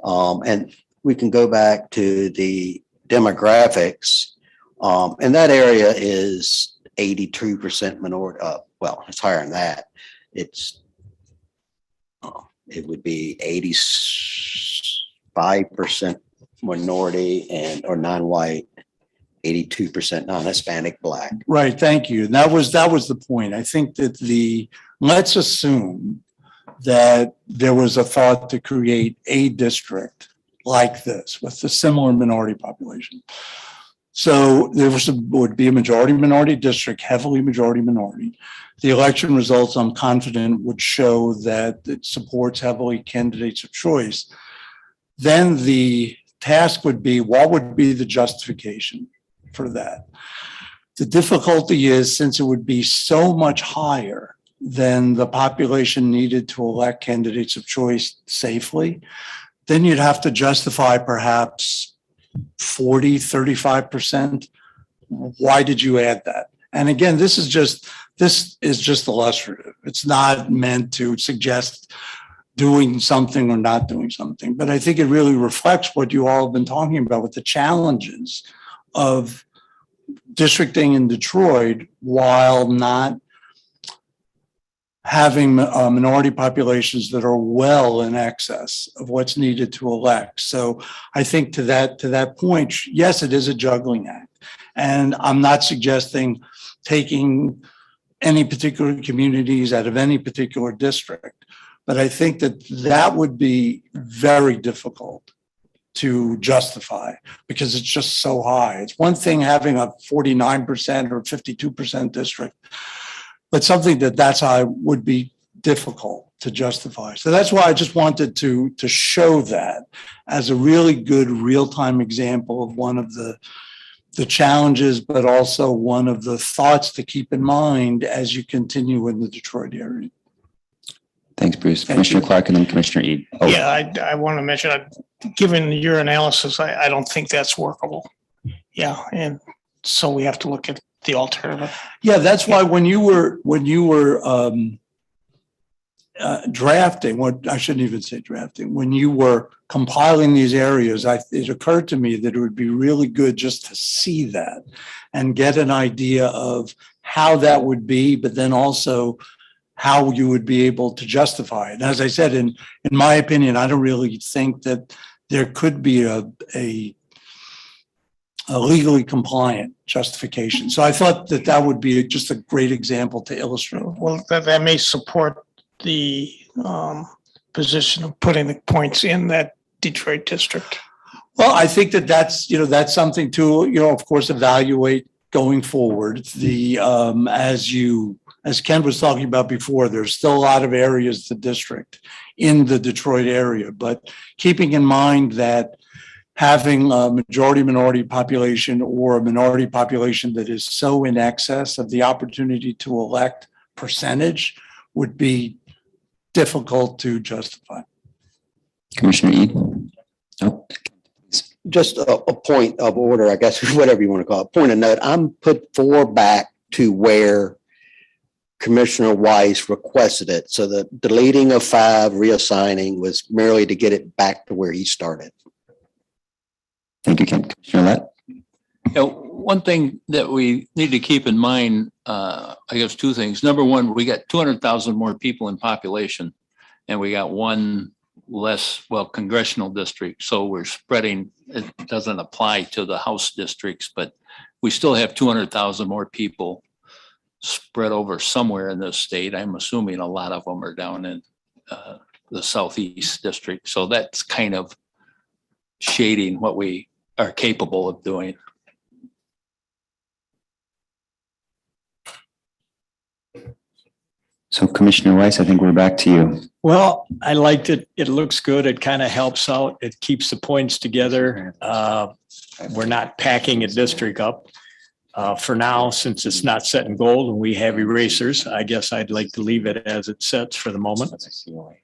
And we can go back to the demographics. And that area is 82% minority. Well, it's higher than that. It would be 85% minority or non-white, 82% non-Hispanic Black. Right, thank you. That was the point. I think that let's assume that there was a thought to create a district like this with a similar minority population. So there would be a majority minority district, heavily majority minority. The election results, I'm confident, would show that it supports heavily candidates of choice. Then the task would be, what would be the justification for that? The difficulty is, since it would be so much higher than the population needed to elect candidates of choice safely, then you'd have to justify perhaps 40, 35%. Why did you add that? And again, this is just illustrative. It's not meant to suggest doing something or not doing something, but I think it really reflects what you all have been talking about with the challenges of districting in Detroit while not having minority populations that are well in excess of what's needed to elect. So I think to that point, yes, it is a juggling act. And I'm not suggesting taking any particular communities out of any particular district, but I think that would be very difficult to justify because it's just so high. It's one thing having a 49% or 52% district, but something that's high would be difficult to justify. So that's why I just wanted to show that as a really good real-time example of one of the challenges, but also one of the thoughts to keep in mind as you continue in the Detroit area. Thanks, Bruce. Commissioner Clark and then Commissioner Eid. Oh, Yeah, I want to mention, given your analysis, I don't think that's workable. Yeah, and so we have to look at the alternative. Yeah, that's why when you were drafting, what I shouldn't even say drafting, when you were compiling these areas, it occurred to me that it would be really good just to see that and get an idea of how that would be, but then also how you would be able to justify it. And as I said, in my opinion, I don't really think that there could be a legally compliant justification. So I thought that would be just a great example to illustrate. Well, that may support the position of putting the points in that Detroit district. Well, I think that's something to, of course, evaluate going forward. As Ken was talking about before, there's still a lot of areas, the district in the Detroit area, but keeping in mind that having a majority minority population or a minority population that is so in excess of the opportunity to elect percentage would be difficult to justify. Commissioner Eid. Oh. Just a point of order, I guess, whatever you want to call it. Point of note, I'm put 4 back to where Commissioner Weiss requested it. So the deleting of 5, reassigning was merely to get it back to where he started. Thank you, Ken. Commissioner Lett. One thing that we need to keep in mind, I guess 2 things. Number one, we got 200,000 more people in population, and we got one less, congressional district. So we're spreading, it doesn't apply to the House districts, but we still have 200,000 more people spread over somewhere in this state. I'm assuming a lot of them are down in the Southeast district. So that's kind of shading what we are capable of doing. So Commissioner Weiss, I think we're back to you. Well, I liked it. It looks good. It kind of helps out. It keeps the points together. We're not packing a district up. For now, since it's not set in gold and we have erasers, I guess I'd like to leave it as it sets for the moment. It's been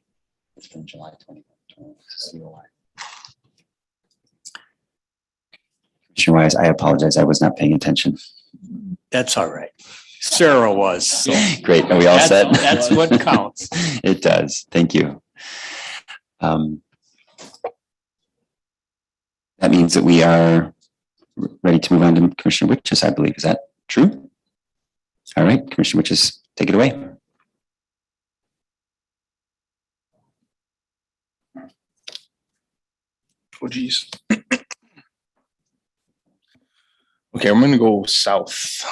July 2020. COI. Commissioner Weiss, I apologize. I was not paying attention. That's all right. Sarah was. So great. Are we all set? That's what counts. It does. Thank you. That means that we are ready to move on to Commissioner Witches, I believe. Is that true? All right, Commissioner Witches, take it away. Oh, geez. Okay, I'm going to go south.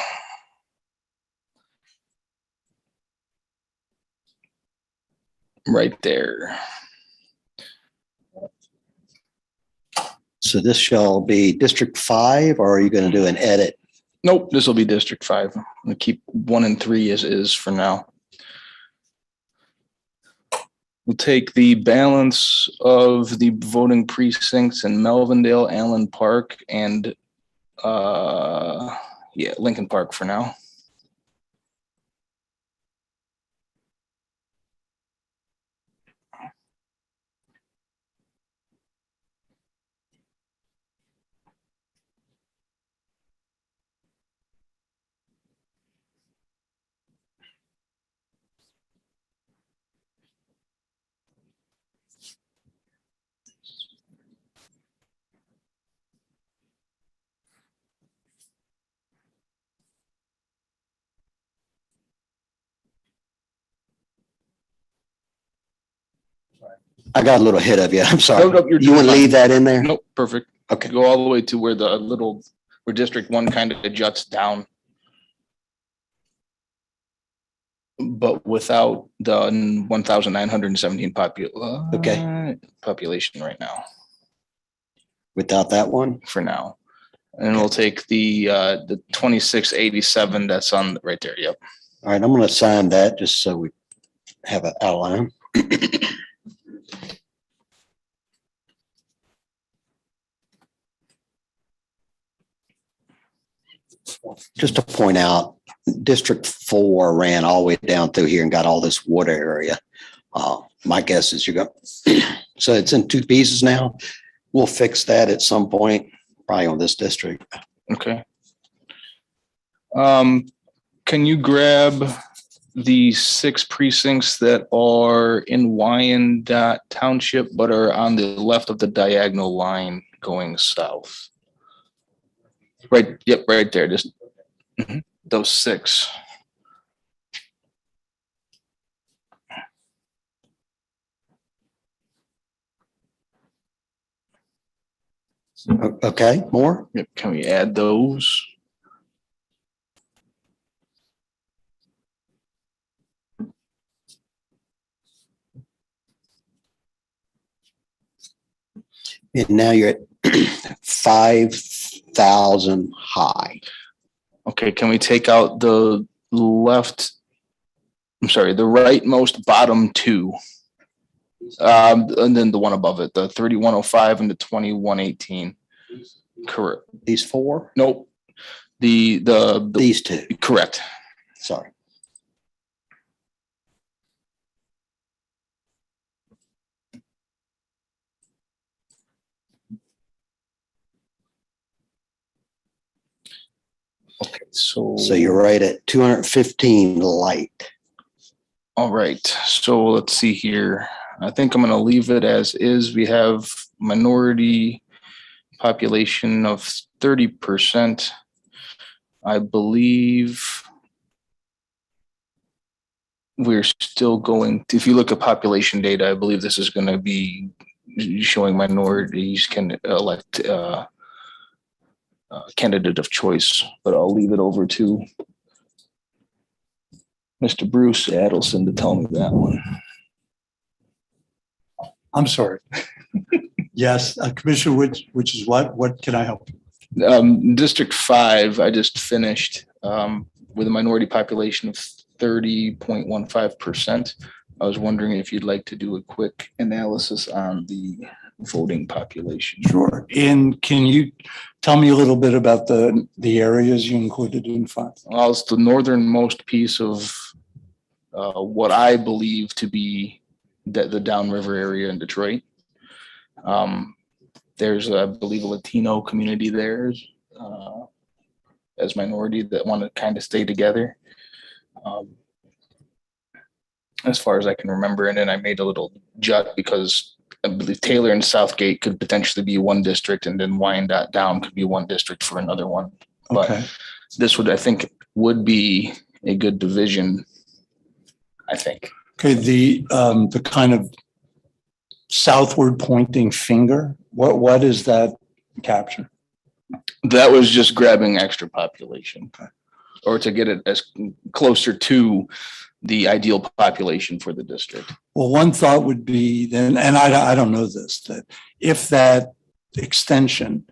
Right there. So this shall be District 5, or are you going to do an edit? Nope, this will be District 5. I'm going to keep 1 and 3 as is for now. We'll take the balance of the voting precincts in Melvindale, Allen Park, and Lincoln Park for now. I got a little ahead of you. I'm sorry. No, you're you want to fine. leave that in there? Nope, perfect. Okay. Go all the way to where where District 1 kind of juts down. But without the 1,917 population right now. Without that one? For now. And we'll take the 2687 that's on right there. Yep. All right, I'm going to sign that just so we have an outline. Just to point out, District 4 ran all the way down through here and got all this water area. My guess is you're going, so it's in two pieces now. We'll fix that at some point, probably on this district. Okay. Can you grab the 6 precincts that are in Wyandotte Township, but are on the left of the diagonal line going south? Right, yep, right there, just those 6. Okay, more? Yep, can we add those? And now you're at 5,000 high. Okay, can we take out the left, I'm sorry, the rightmost bottom 2? And then the one above it, the 3105 and the 2118. Correct. These 4? Nope. The these 2. Correct. Sorry. Okay, so you're right at 215 light. All right, so let's see here. I think I'm going to leave it as is. We have minority population of 30%. I believe we're still going, if you look at population data, I believe this is going to be showing minorities can elect candidate of choice, but I'll leave it over to Mr. Bruce Adelson to tell me that one. I'm sorry. Yes, Commissioner, which is what? What can I help you? District 5, I just finished with a minority population of 30.15%. I was wondering if you'd like to do a quick analysis on the voting population. Sure. And can you tell me a little bit about the areas you included in 5? Well, it's the northernmost piece of what I believe to be the downriver area in Detroit. There's, I believe, a Latino community there as minority that want to kind of stay together. As far as I can remember, and then I made a little jut because I believe Taylor and Southgate could potentially be one district, and then Wyandotte down could be one district for another one. Okay. But this would, I think, would be a good division, I think. Okay, the kind of southward pointing finger, what is that capture? That was just grabbing extra population, or to get it as closer to the ideal population for the district. Well, one thought would be then, and I don't know this, that if that extension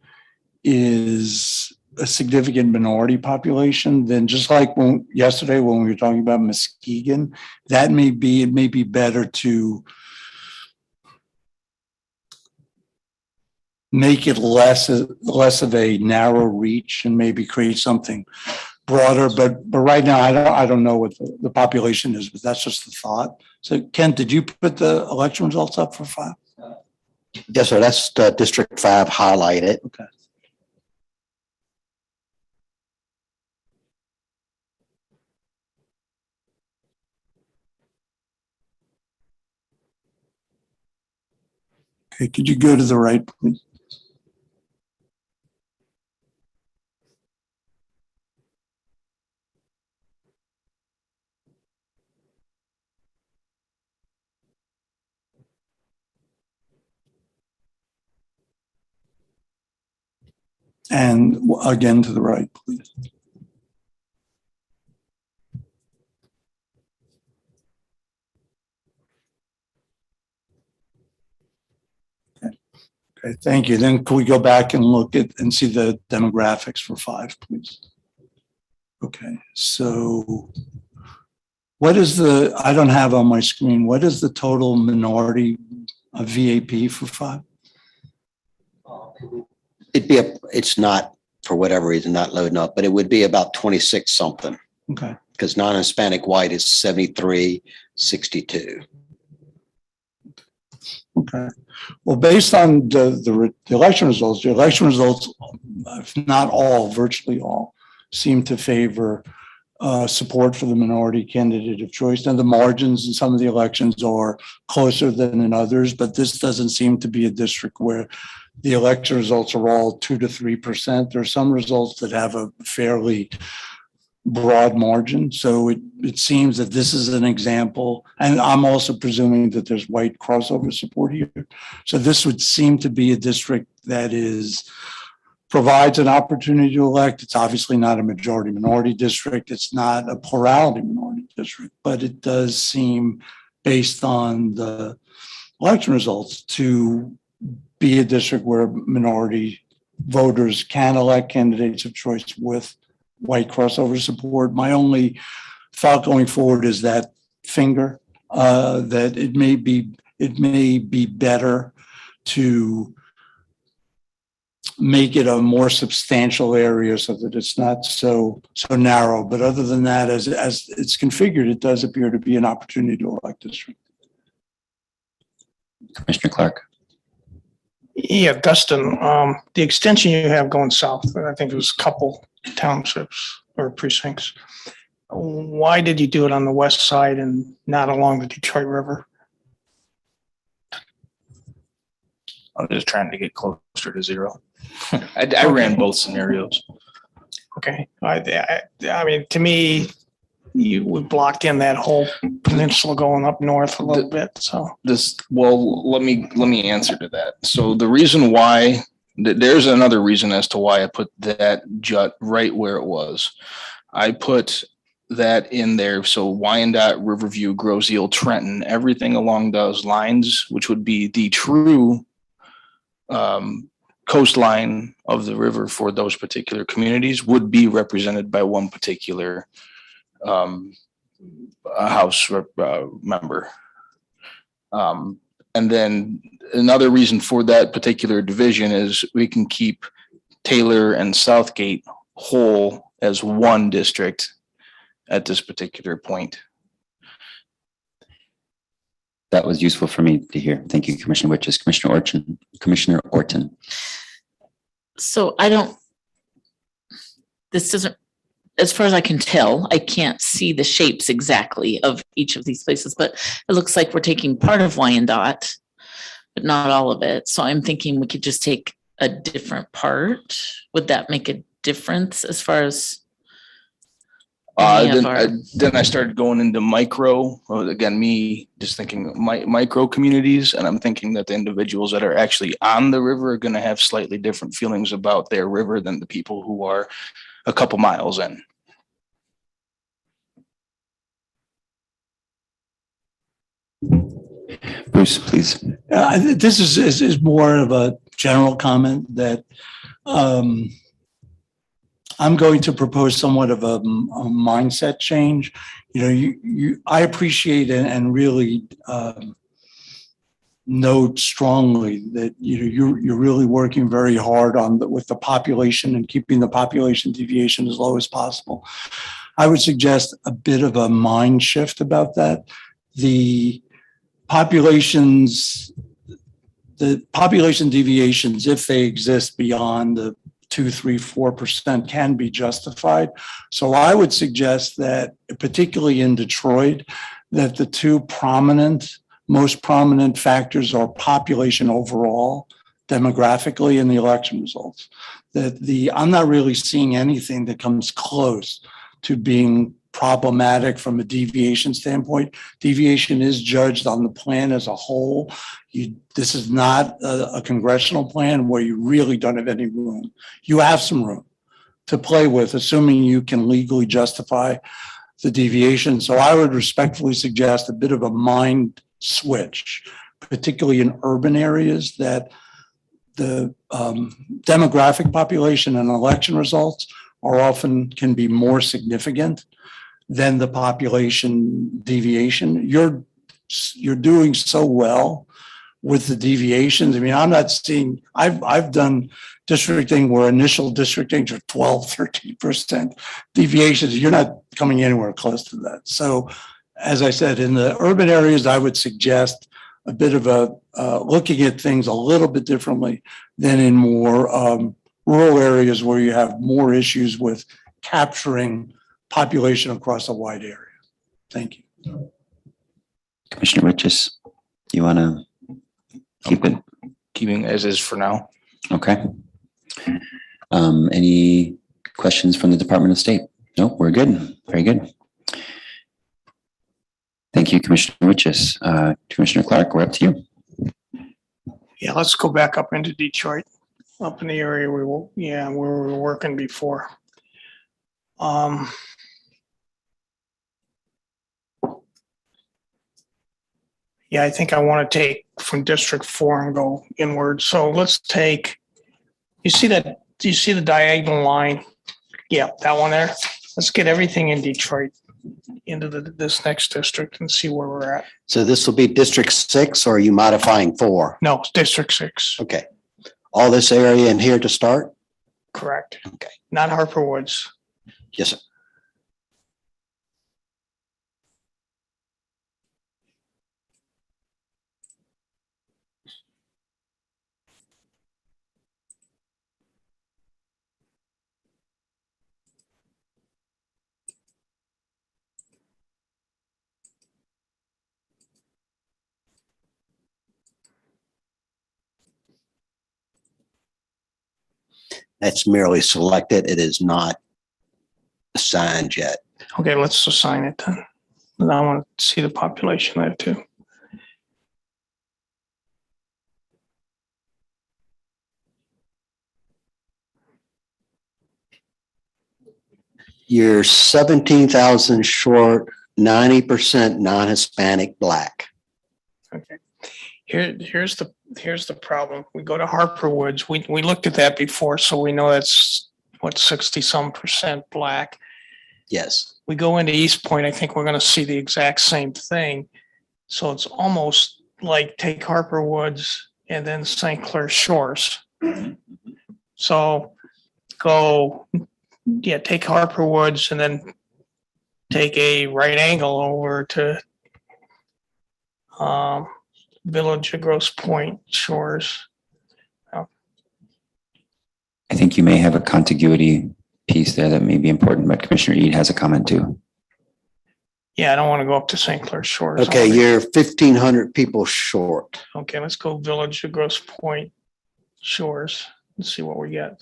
is a significant minority population, then just like yesterday when we were talking about Muskegon, it may be better to make it less of a narrow reach and maybe create something broader. But right now, I don't know what the population is, but that's just the thought. So Ken, did you put the election results up for 5? Yes, sir. That's District 5 highlighted. Okay. Okay, could you go to the right, please? And again to the right, please. Okay, thank you. Then can we go back and look at and see the demographics for 5, please? Okay, so What is I don't have on my screen, what is the total minority of VAP for 5? It's not, for whatever reason, not loading up, but it would be about 26 something. Okay. Because non-Hispanic white is 73, 62. Okay. Well, based on the election results, if not all, virtually all, seem to favor support for the minority candidate of choice. And the margins in some of the elections are closer than in others, but this doesn't seem to be a district where the election results are all 2 to 3%. There are some results that have a fairly broad margin. So it seems that this is an example, and I'm also presuming that there's white crossover support here. So this would seem to be a district that provides an opportunity to elect. It's obviously not a majority minority district. It's not a plurality minority district, but it does seem, based on the election results, to be a district where minority voters can elect candidates of choice with white crossover support. My only thought going forward is that that it may be better to make it a more substantial area so that it's not so narrow. But other than that, as it's configured, it does appear to be an opportunity to elect district. Commissioner Clark. Yeah, Dustin, the extension you have going south, I think it was a couple townships or precincts. Why did you do it on the west side and not along the Detroit River? I'm just trying to get closer to zero. I ran both scenarios. Okay. I mean, to me, we blocked in that whole peninsula going up north a little bit. So Let me answer to that. So the reason why, there's another reason as to why I put that jut right where it was. I put that in there. So Wyandotte, Riverview, Grosse Ile, Trenton, everything along those lines, which would be the true coastline of the river for those particular communities, would be represented by one particular House member. And then another reason for that particular division is we can keep Taylor and Southgate whole as one district at this particular point. That was useful for me to hear. Thank you, Commissioner Witches. Commissioner Orton. So this doesn't, as far as I can tell, I can't see the shapes exactly of each of these places, but it looks like we're taking part of Wyandotte, but not all of it. So I'm thinking we could just take a different part. Would that make a difference as far as? Then I started going into micro, again, me just thinking micro communities. And I'm thinking that the individuals that are actually on the river are going to have slightly different feelings about their river than the people who are a couple miles in. Bruce, please. This is more of a general comment that I'm going to propose somewhat of a mindset change. I appreciate and really note strongly that you're really working very hard with the population and keeping the population deviation as low as possible. I would suggest a bit of a mind shift about that. The population deviations, if they exist beyond the 2, 3, 4%, can be justified. So I would suggest that, particularly in Detroit, that the two most prominent factors are population overall, demographically, and the election results. I'm not really seeing anything that comes close to being problematic from a deviation standpoint. Deviation is judged on the plan as a whole. This is not a congressional plan where you really don't have any room. You have some room to play with, assuming you can legally justify the deviation. So I would respectfully suggest a bit of a mind switch, particularly in urban areas, that the demographic population and election results can be more significant than the population deviation. You're doing so well with the deviations. I mean, I'm not seeing, I've done districting where initial districting are 12, 13% deviations. You're not coming anywhere close to that. So as I said, in the urban areas, I would suggest a bit of a looking at things a little bit differently than in more rural areas where you have more issues with capturing population across a wide area. Thank you. Commissioner Riches, you want to keep it? Keeping as is for now. Okay. Any questions from the Department of State? No, we're good. Very good. Thank you, Commissioner Riches. Commissioner Clark, we're up to you. Yeah, let's go back up into Detroit, up in the area where we were working before. Yeah, I think I want to take from District 4 and go inward. So let's take, you see that, do you see the diagonal line? Yeah, that one there. Let's get everything in Detroit into this next district and see where we're at. So this will be District 6, or are you modifying 4? No, it's District 6. Okay. All this area in here to start? Correct. Okay. Not Harper Woods. Yes, sir. That's merely selected. It is not assigned yet. Okay, let's assign it then. And I want to see the population there too. You're 17,000 short, 90% non-Hispanic Black. Okay. Here's the problem. We go to Harper Woods. We looked at that before, so we know that's what 60-some% Black. Yes. We go into East Point. I think we're going to see the exact same thing. So it's almost like take Harper Woods and then St. Clair Shores. So take Harper Woods and then take a right angle over to Village of Grosse Pointe Shores. I think you may have a contiguity piece there that may be important, but Commissioner Eade has a comment too. Yeah, I don't want to go up to St. Clair Shores. Okay, you're 1,500 people short. Okay, let's go Village of Grosse Pointe Shores and see what we get.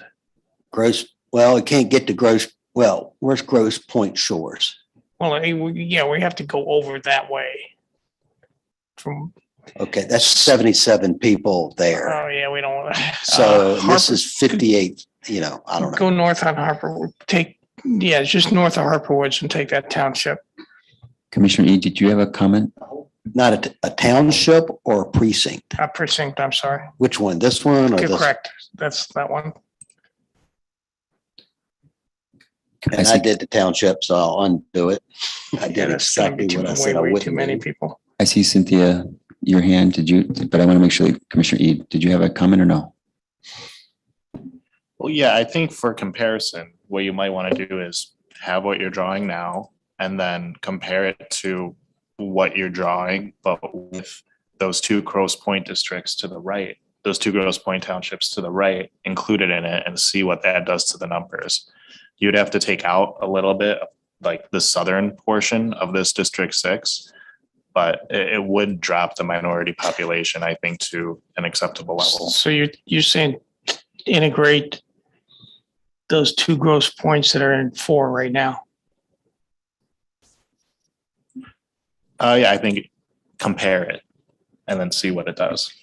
Well, it can't get to where's Grosse Pointe Shores? Well, we have to go over that way. Okay, that's 77 people there. Oh, yeah, we don't want to. So this is 58, I don't know. Go north on Harper. It's just north of Harper Woods and take that township. Commissioner Eade, did you have a comment? Not a township or a precinct? A precinct, I'm sorry. Which one? This one or this? Correct. That's that one. And I did the township, so I'll undo it. I did exactly what I said I way wouldn't too many do. people. I see Cynthia, your hand. But I want to make sure that Commissioner Eade, did you have a comment or no? Well, yeah, I think for comparison, what you might want to do is have what you're drawing now and then compare it to what you're drawing, but with those two Grosse Pointe districts to the right, those two Grosse Pointe townships to the right included in it, and see what that does to the numbers. You'd have to take out a little bit of like the southern portion of this District 6, but it would drop the minority population, I think, to an acceptable level. So you're saying integrate those two Grosse Pointes that are in 4 right now. Yeah, I think compare it and then see what it does.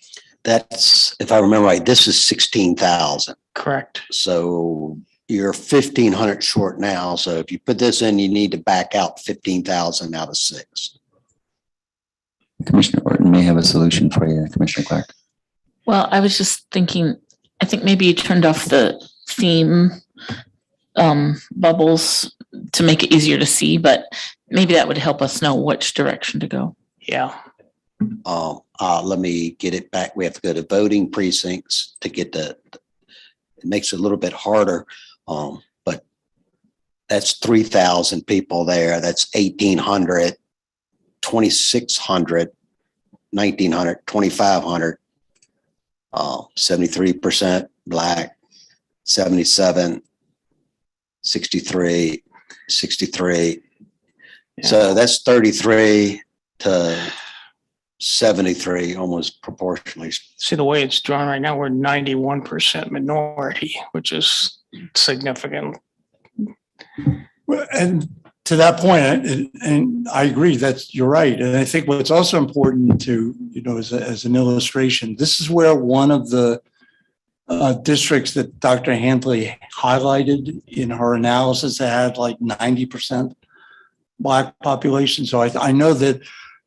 That's, if I remember right, this is 16,000. Correct. So you're 1,500 short now. So if you put this in, you need to back out 15,000 out of 6. Commissioner Orton may have a solution for you, Commissioner Clark. Well, I was just thinking, I think maybe you turned off the theme bubbles to make it easier to see, but maybe that would help us know which direction to go. Yeah. Let me get it back. We have to go to voting precincts to get it makes it a little bit harder. But that's 3,000 people there. That's 1,800, 2,600, 1,900, 2,500, 73% Black, 77, 63, 63. So that's 33 to 73, almost proportionally. See, the way it's drawn right now, we're 91% minority, which is significant. And to that point, and I agree that you're right. And I think what's also important to, as an illustration, this is where one of the districts that Dr. Handley highlighted in her analysis that had like 90% Black population. So I know that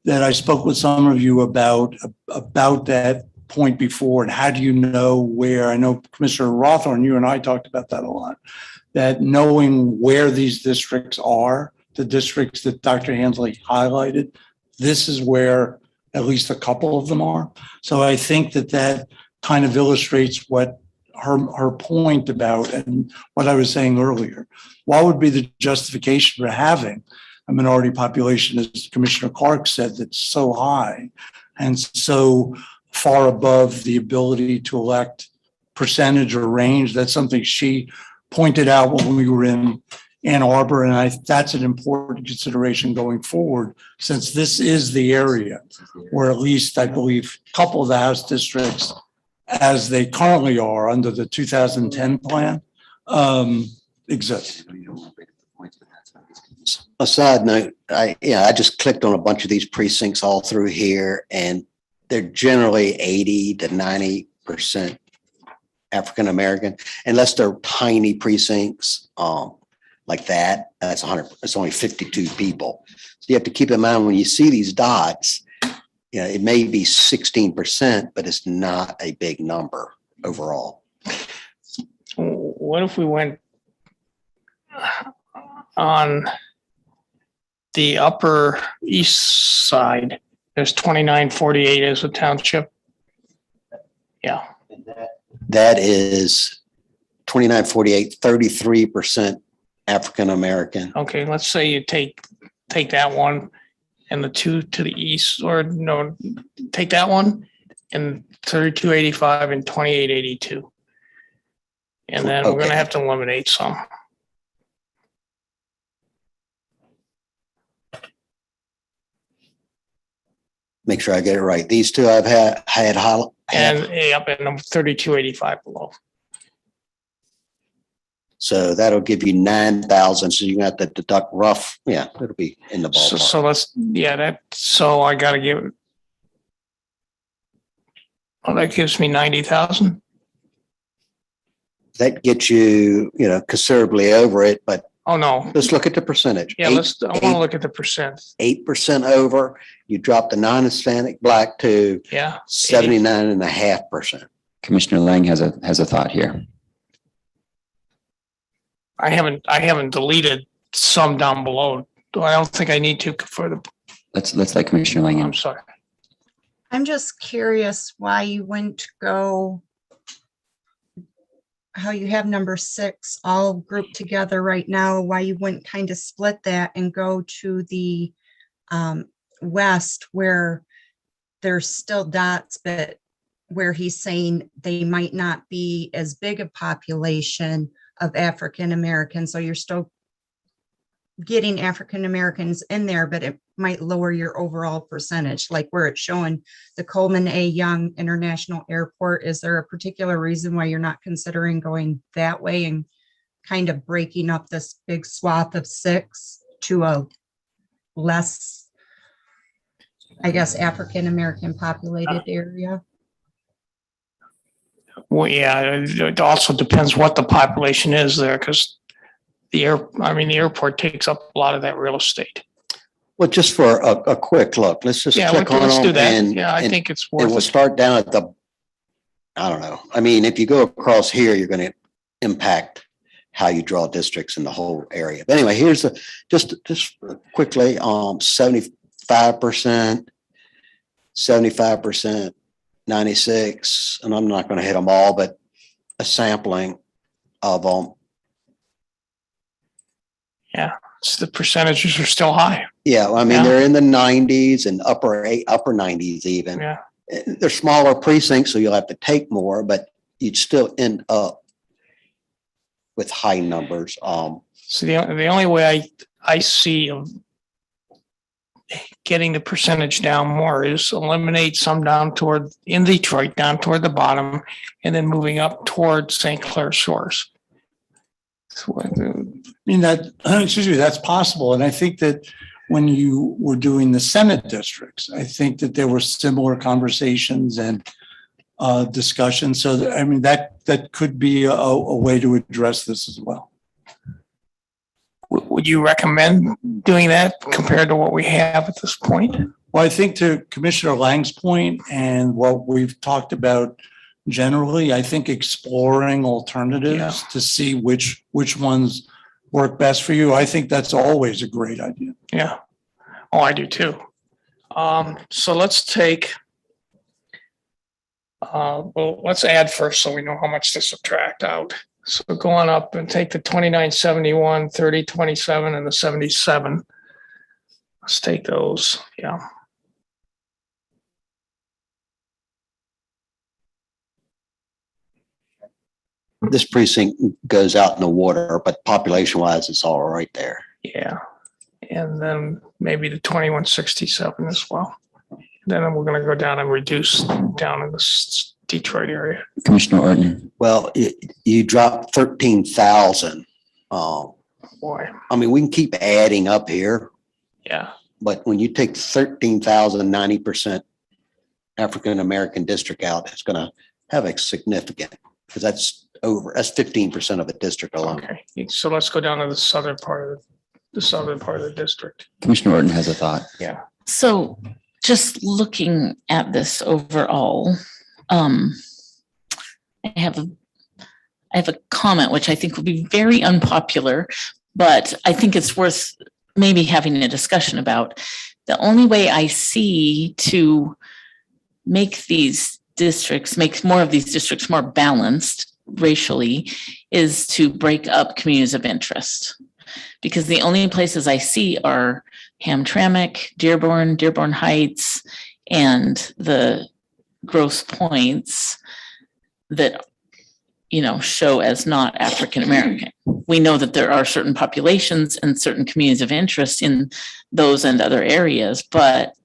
I spoke with some of you about that point before, and how do you know where? I know Commissioner Rothorn, you and I talked about that a lot, that knowing where these districts are, the districts that Dr. Handley highlighted, this is where at least a couple of them are. So I think that kind of illustrates what her point about, and what I was saying earlier. What would be the justification for having a minority population, as Commissioner Clark said, that's so high and so far above the ability to elect percentage or range? That's something she pointed out when we were in Ann Arbor, and that's an important consideration going forward, since this is the area where at least I believe a couple of the House districts, as they currently are under the 2010 plan, exist. A side note, I just clicked on a bunch of these precincts all through here, and they're generally 80 to 90% African American, unless they're tiny precincts like that. That's 100. It's only 52 people. So you have to keep in mind when you see these dots, it may be 16%, but it's not a big number overall. What if we went on the upper east side? There's 2948 as a township. Yeah. That is 2948, 33% African American. Okay, let's say you take that one and the two to the east, or no, take that one and 3285 and 2882. And then we're going to have to eliminate some. Make sure I get it right. These two I've had and up in 3285 below. So that'll give you 9,000. So you got to deduct rough. Yeah, it'll be in the ballpark. So so I got to give. Well, that gives me 90,000. That gets you, considerably over it, but oh no, let's look at the percentage. Yeah, I want to look at the percent. 8% over. You drop the non-Hispanic Black to 79.5%. Commissioner Lang has a thought here. I haven't deleted some down below. I don't think I need to for the. Let's let Commissioner Lang in. I'm sorry. I'm just curious why you wouldn't go, how you have number 6 all grouped together right now, why you wouldn't kind of split that and go to the west where there's still dots, but where he's saying they might not be as big a population of African Americans. So you're still getting African Americans in there, but it might lower your overall percentage, like where it's showing the Coleman A. Young International Airport. Is there a particular reason why you're not considering going that way and kind of breaking up this big swath of 6 to a less, I guess, African American populated area? Well, yeah, it also depends what the population is there, because the airport takes up a lot of that real estate. Well, just for a quick look, let's just click on let's them do that. and I think it's worth it. We'll start down at I don't know. I mean, if you go across here, you're going to impact how you draw districts in the whole area. But anyway, here's just quickly, 75%, 75%, 96, and I'm not going to hit them all, but a sampling of them. Yeah, so the percentages are still high. Yeah, I mean, Yeah. they're in the 90s and upper 90s even. Yeah. They're smaller precincts, so you'll have to take more, but you'd still end up with high numbers. So the only way I see of getting the percentage down more is eliminate some down toward, in Detroit, down toward the bottom, and then moving up toward St. Clair Shores. So, I mean, that, excuse me, that's possible. And I think that when you were doing the Senate districts, I think that there were similar conversations and discussions. So, I mean, that could be a way to address this as well. would you recommend doing that compared to what we have at this point? Well, I think to Commissioner Lang's point and what we've talked about generally, I think exploring alternatives to see which ones work best for you. I think that's always a great idea. Yeah. Oh, I do too. So let's take, well, let's add first so we know how much to subtract out. So go on up and take the 2971, 3027, and the 77. Let's take those. Yeah. This precinct goes out in the water, but population wise, it's all right there. Yeah. And then maybe the 2167 as well. Then we're going to go down and reduce down in the Detroit area. Commissioner Orton. Well, you dropped 13,000. Boy. I mean, we can keep adding up here. Yeah. But when you take 13,000, 90% African-American district out, it's going to have a significant, because that's 15% of the district alone. Okay. So let's go down to the southern part of the district. Commissioner Orton has a thought. Yeah. So just looking at this overall, I have a comment which I think will be very unpopular, but I think it's worth maybe having a discussion about. The only way I see to make these districts, make more of these districts more balanced racially, is to break up communities of interest. Because the only places I see are Hamtramck, Dearborn, Dearborn Heights, and the Grosse Points that, you know, show as not African American. We know that there are certain populations and certain communities of interest in those and other areas, but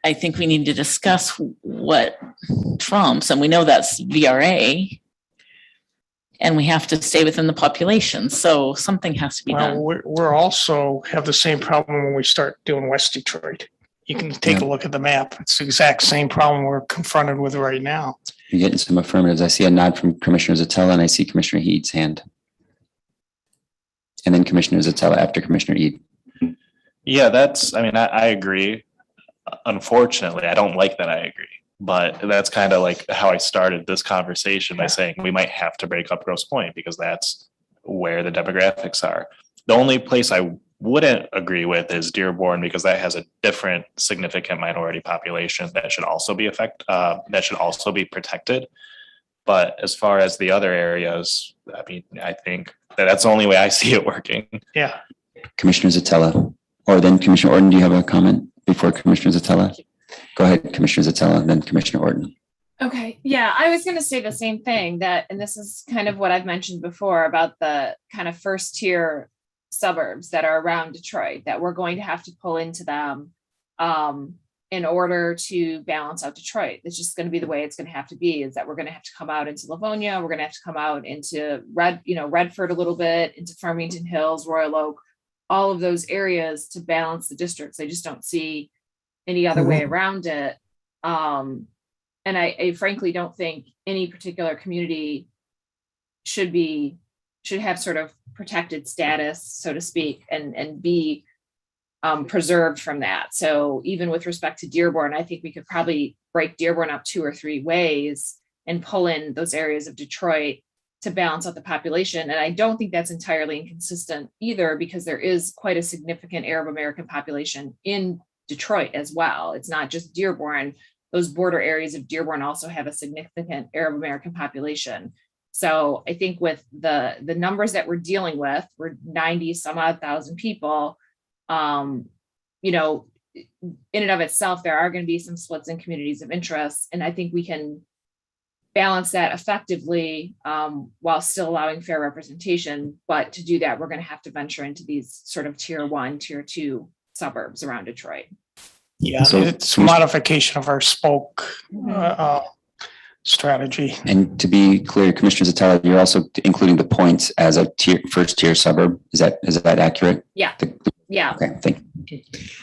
I think we need to discuss what trumps, and we know that's VRA, and we have to stay within the population. So something has to be done. Well, we're also have the same problem when we start doing West Detroit. You can take a look at the map. It's the exact same problem we're confronted with right now. You're getting some affirmatives. I see a nod from Commissioner Zatella and I see Commissioner Heed's hand. And then Commissioner Zatella after Commissioner Eid. Yeah, I agree. Unfortunately, I don't like that I agree. But that's kind of like how I started this conversation by saying we might have to break up Grosse Pointe because that's where the demographics are. The only place I wouldn't agree with is Dearborn because that has a different significant minority population that should also be protected. But as far as the other areas, I mean, I think that's the only way I see it working. Yeah. Commissioner Zatella, or then Commissioner Orton, do you have a comment before Commissioner Zatella? Go ahead, Commissioner Zatella, and then Commissioner Orton. Okay, yeah, I was going to say the same thing and this is kind of what I've mentioned before about the kind of first tier suburbs that are around Detroit, that we're going to have to pull into them in order to balance out Detroit. It's just going to be the way it's going to have to be, is that we're going to have to come out into Livonia, we're going to have to come out into Redford a little bit, into Farmington Hills, Royal Oak, all of those areas to balance the districts. I just don't see any other way around it. And I frankly don't think any particular community should have sort of protected status, so to speak, and be preserved from that. So even with respect to Dearborn, I think we could probably break Dearborn up 2 or 3 ways and pull in those areas of Detroit to balance out the population. And I don't think that's entirely inconsistent either, because there is quite a significant Arab American population in Detroit as well. It's not just Dearborn. Those border areas of Dearborn also have a significant Arab American population. So I think with the numbers that we're dealing with, we're 90 some odd thousand people, you know, in and of itself, there are going to be some splits in communities of interest. And I think we can balance that effectively while still allowing fair representation. But to do that, we're going to have to venture into these sort of tier 1, tier 2 suburbs around Detroit. Yeah, so it's a modification of our spoke strategy. And to be clear, Commissioner Zatella, you're also including the points as a first tier suburb. Is that accurate? Yeah. Yeah. Okay, thank you.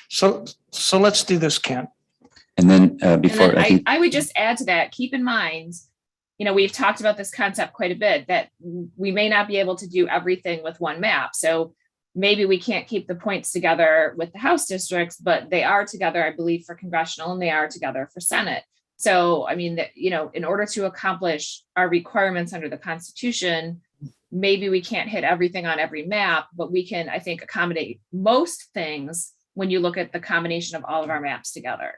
So let's do this, Ken. And then before And then I would just add to that, keep in mind, you know, we've talked about this concept quite a bit, that we may not be able to do everything with one map. So maybe we can't keep the points together with the House districts, but they are together, I believe, for congressional, and they are together for Senate. So, I mean, you know, in order to accomplish our requirements under the Constitution, maybe we can't hit everything on every map, but we can, I think, accommodate most things when you look at the combination of all of our maps together.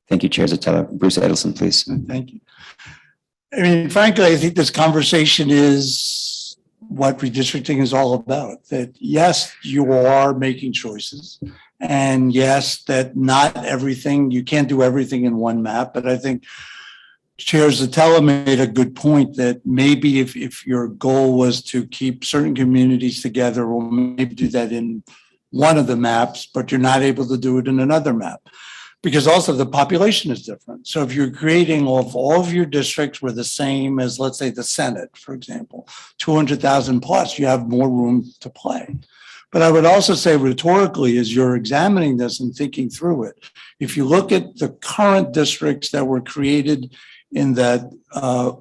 Thank you, Chair Zatella. Bruce Edelson, please. Thank you. I mean, frankly, I think this conversation is what redistricting is all about. That yes, you are making choices. And yes, that not everything, you can't do everything in one map. But I think Chair Zatella made a good point that maybe if your goal was to keep certain communities together, we'll maybe do that in one of the maps, but you're not able to do it in another map. Because also the population is different. So if you're creating all of your districts were the same as, let's say, the Senate, for example, 200,000 plus, you have more room to play. But I would also say rhetorically, as you're examining this and thinking through it, if you look at the current districts that were created in that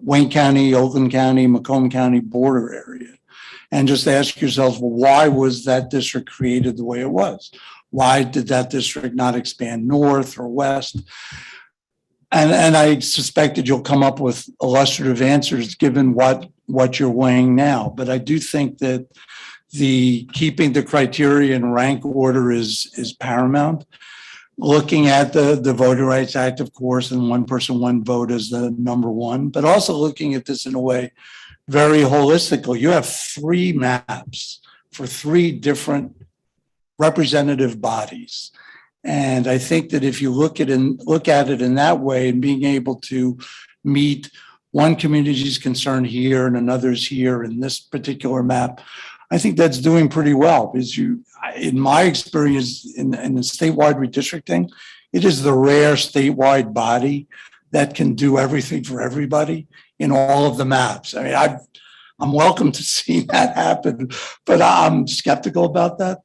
Wayne County, Oakland County, Macomb County border area, and just ask yourselves, well, why was that district created the way it was? Why did that district not expand north or west? And I suspect that you'll come up with illustrative answers given what you're weighing now. But I do think that keeping the criteria in rank order is paramount. Looking at the Voting Rights Act, of course, and one person, one vote is the number one, but also looking at this in a way very holistically. You have 3 maps for 3 different representative bodies. And I think that if you look at it in that way and being able to meet one community's concern here and another's here in this particular map, I think that's doing pretty well. Because in my experience in the statewide redistricting, it is the rare statewide body that can do everything for everybody in all of the maps. I mean, I'm welcome to see that happen, but I'm skeptical about that.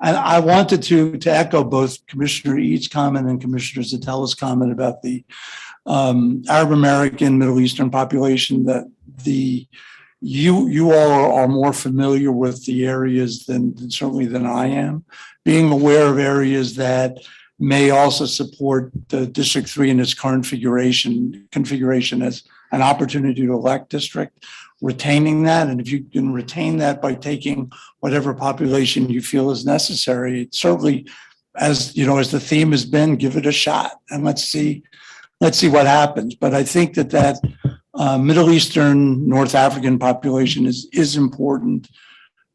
And I wanted to echo both Commissioner Eads' comment and Commissioner Zatella's comment about the Arab American, Middle Eastern population, that you all are more familiar with the areas than certainly than I am. Being aware of areas that may also support the District 3 in its current configuration as an opportunity to elect district, retaining that. And if you can retain that by taking whatever population you feel is necessary, it certainly, as you know, as the theme has been, give it a shot and let's see what happens. But I think that Middle Eastern, North African population is important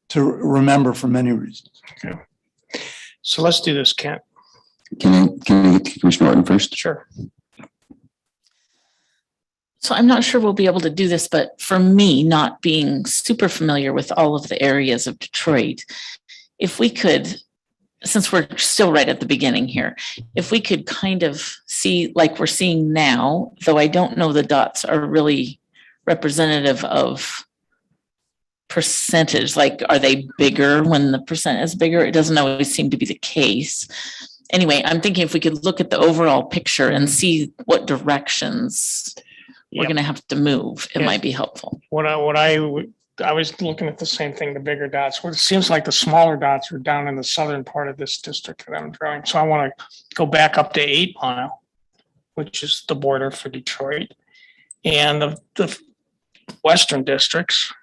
to remember for many reasons. Okay. So let's do this, Kent. Can I get to Commissioner Norton first? Sure. So I'm not sure we'll be able to do this, but for me, not being super familiar with all of the areas of Detroit, if we could, since we're still right at the beginning here, if we could kind of see like we're seeing now, though I don't know the dots are really representative of percentage, like are they bigger when the percent is bigger? It doesn't always seem to be the case. Anyway, I'm thinking if we could look at the overall picture and see what directions we're going to have to move, it might be helpful. I was looking at the same thing, the bigger dots. Well, it seems like the smaller dots are down in the southern part of this district that I'm drawing. So I want to go back up to 8 Mile, which is the border for Detroit. And the western districts.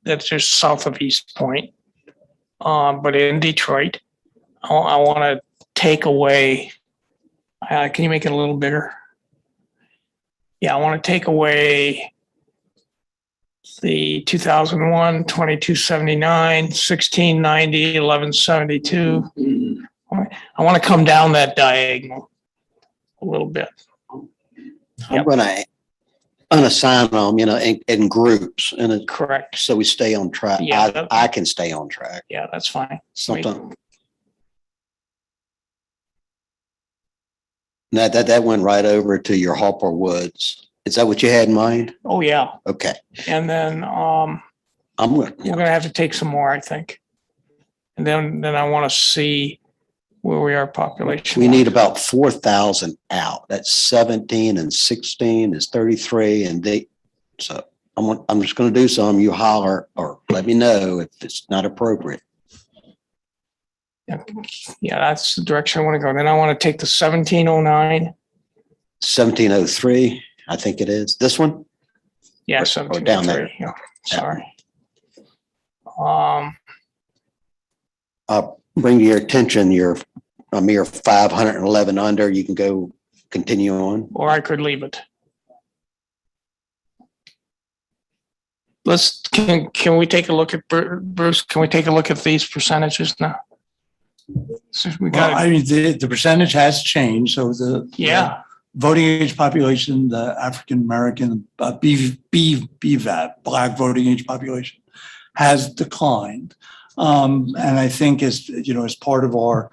That's just south of East Point. But in Detroit, I want to take away, can you make it a little bigger? Yeah, I want to take away the 2001, 2279, 1690, 1172. I want to come down that diagonal a little bit. I'm gonna unassign them, in groups and correct. So we stay on track. Yeah, I can stay on track. Yeah, that's fine. Something. That went right over to your Hopper Woods. Is that what you had in mind? Oh, yeah. Okay. And then we're gonna have to take some more, I think. And then I want to see where we are population. We need about 4,000 out. That's 17 and 16 is 33 and so I'm just going to do some. You holler or let me know if it's not appropriate. Yeah, that's the direction I want to go. Then I want to take the 1709. 1703, I think it is. This one? Yeah, or down there. Yeah, sorry. I'll bring to your attention a mere 511 under. You can go continue on. Or I could leave it. Can we take a look at Bruce? Can we take a look at these percentages now? So the percentage has changed. So the voting age population, the African American BVAP, Black voting age population, has declined. And I think as part of our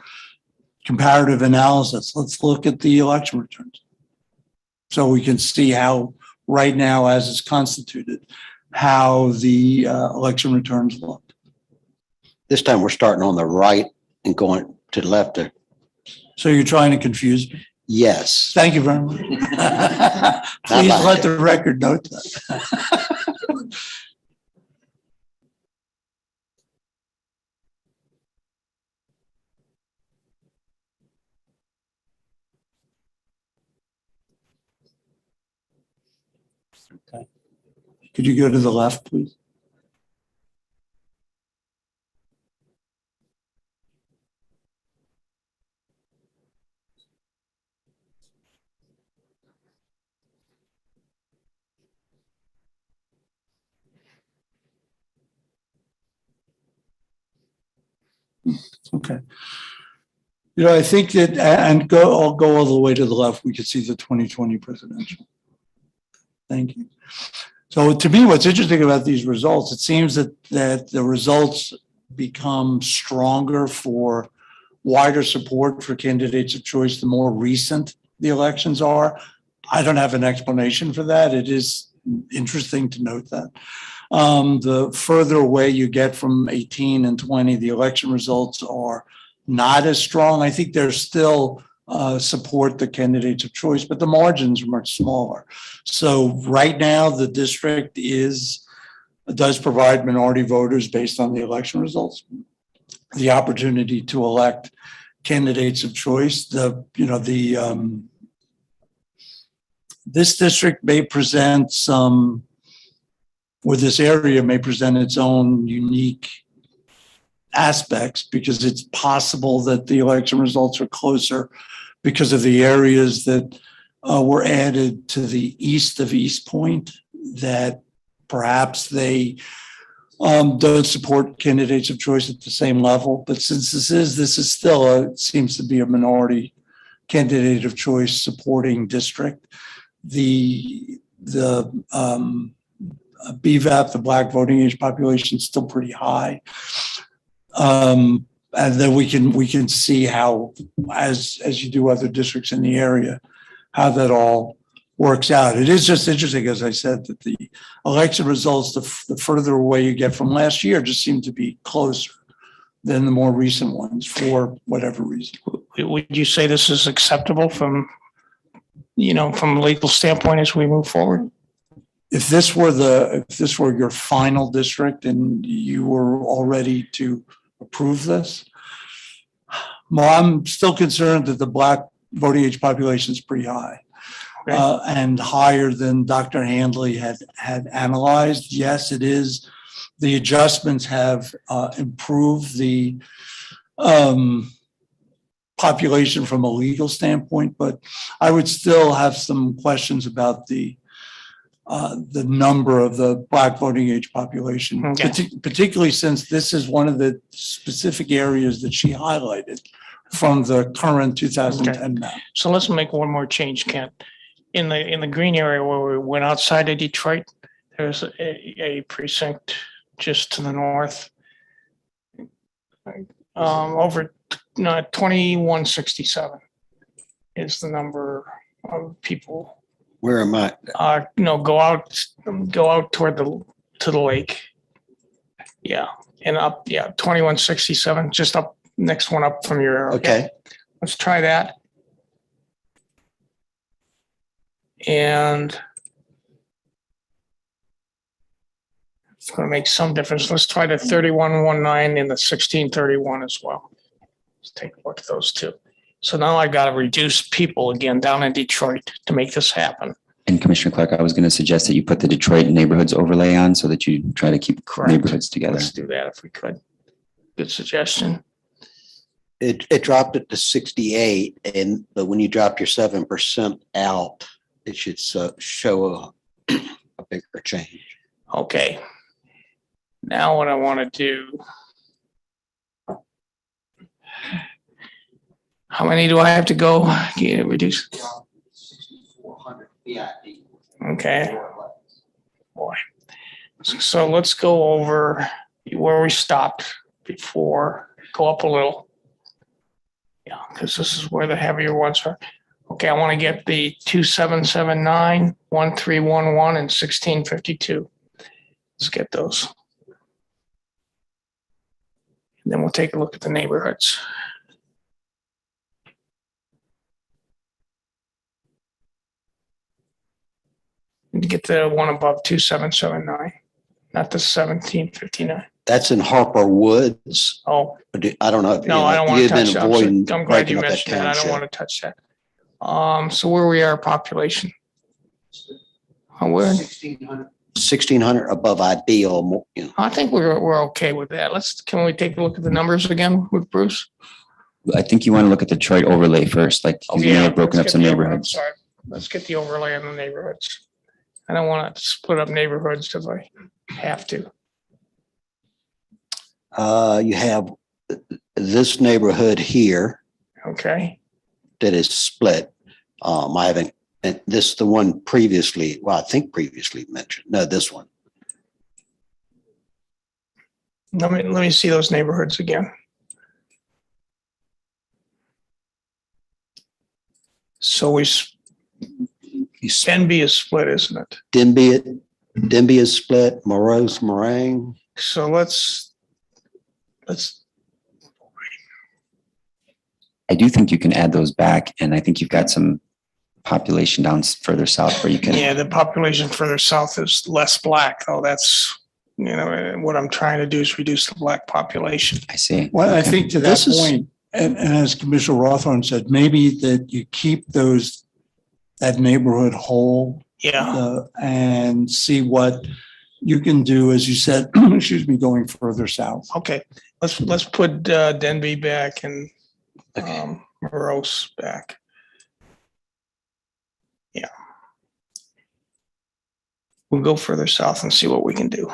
comparative analysis, let's look at the election returns. So we can see how right now, as it's constituted, how the election returns look. This time we're starting on the right and going to the left. So you're trying to confuse me? Yes. Thank you very much. Please let the record note that. Okay. Could you go to the left, please? Okay. I think that, I'll go all the way to the left. We could see the 2020 presidential. Thank you. So to me, what's interesting about these results, it seems that the results become stronger for wider support for candidates of choice the more recent the elections are. I don't have an explanation for that. It is interesting to note that. The further away you get from 18 and 20, the election results are not as strong. I think there's still support the candidates of choice, but the margins are much smaller. So right now, the district does provide minority voters based on the election results the opportunity to elect candidates of choice. This district may present this area may present its own unique aspects because it's possible that the election results are closer because of the areas that were added to the east of East Point that perhaps they don't support candidates of choice at the same level. But since this is still it seems to be a minority candidate of choice supporting district, the BVAP, the Black voting age population, is still pretty high. And then we can see how, as you do other districts in the area, how that all works out. It is just interesting, as I said, that the election results, the further away you get from last year, just seem to be closer than the more recent ones for whatever reason. Would you say this is acceptable from a legal standpoint as we move forward? If this were your final district and you were all ready to approve this, well, I'm still concerned that the Black voting age population is pretty high. and higher than Dr. Handley had analyzed. Yes, it is. The adjustments have improved the population from a legal standpoint, but I would still have some questions about the number of the Black voting age population, particularly since this is one of the specific areas that she highlighted from the current 2010 map. So let's make one more change, Kent. In the green area where we went outside of Detroit, there's a precinct just to the north. Over 2167 is the number of people. Where am I? Go out toward to the lake. Yeah, and up. Yeah, 2167, just up, next one up from your. Okay. Let's try that. And it's going to make some difference. Let's try the 3119 and the 1631 as well. Let's take a look at those two. So now I got to reduce people again down in Detroit to make this happen. And Commissioner Clark, I was going to suggest that you put the Detroit neighborhoods overlay on so that you try to keep neighborhoods together. Let's do that if we could. Good suggestion. It dropped it to 68, but when you drop your 7% out, it should show a bigger change. Okay. Now what I want to do. How many do I have to go? Reduce. 6,400 BID. Okay. Boy. So let's go over where we stopped before. Go up a little. Yeah, because this is where the heavier ones are. Okay, I want to get the 2779, 1311, and 1652. Let's get those. And then we'll take a look at the neighborhoods. And get the one above 2779, not the 1759. That's in Harper Woods. Oh. I don't know. If, no, I don't want to touch that. I'm glad you mentioned that. I don't want to touch that. So where we are population? Where? 1,600 above ideal. I think we're okay with that. Can we take a look at the numbers again with Bruce? I think you want to look at the Detroit overlay first, like you may have broken up some neighborhoods. Sorry. Let's get the overlay on the neighborhoods. I don't want to split up neighborhoods if I have to. You have this neighborhood here. Okay. That is split. I haven't, and this the one previously, well, I think previously mentioned. No, this one. Let me see those neighborhoods again. So Denby is split, isn't it? Denby is split. Morose Meringue. So let's. I do think you can add those back, and I think you've got some population down further south where you can. Yeah, the population further south is less Black, though. That's what I'm trying to do is reduce the Black population. I see. Well, I think to that point, and as Commissioner Rothorn said, maybe that you keep that neighborhood whole. Yeah. And see what you can do, as you said, excuse me, going further south. Okay, let's put Denby back and Morose back. Yeah. We'll go further south and see what we can do.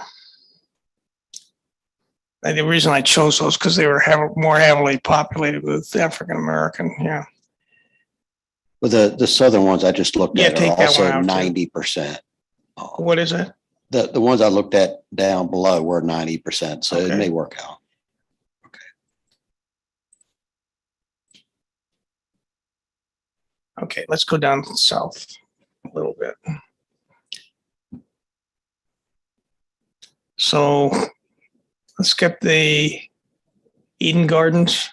And the reason I chose those because they were more heavily populated with African American. Yeah. Well, the southern ones I just looked at are also 90%. What is it? The ones I looked at down below were 90%, so it may work out. Okay, let's go down south a little bit. So let's get the Eden Gardens.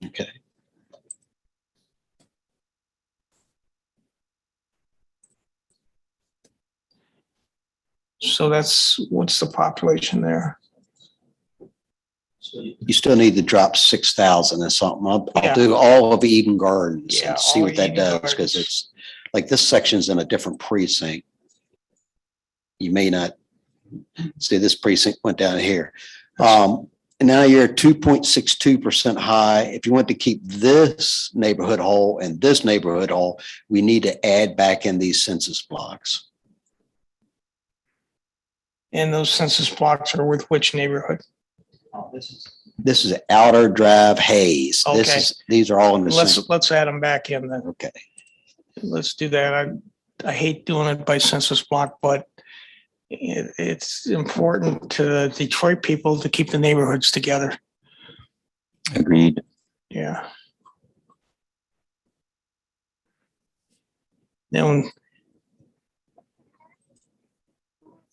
Okay. So what's the population there? You still need to drop 6,000 or something. I'll do all of Eden Gardens and see what that does, because it's like this section's in a different precinct. You may not see this precinct went down here. And now you're 2.62% high. If you want to keep this neighborhood whole and this neighborhood whole, we need to add back in these census blocks. And those census blocks are with which neighborhood? This is Outer Drive, Hayes. Okay. These are all in the same. Let's add them back in then. Okay. Let's do that. I hate doing it by census block, but it's important to the Detroit people to keep the neighborhoods together. Agreed. Yeah. Then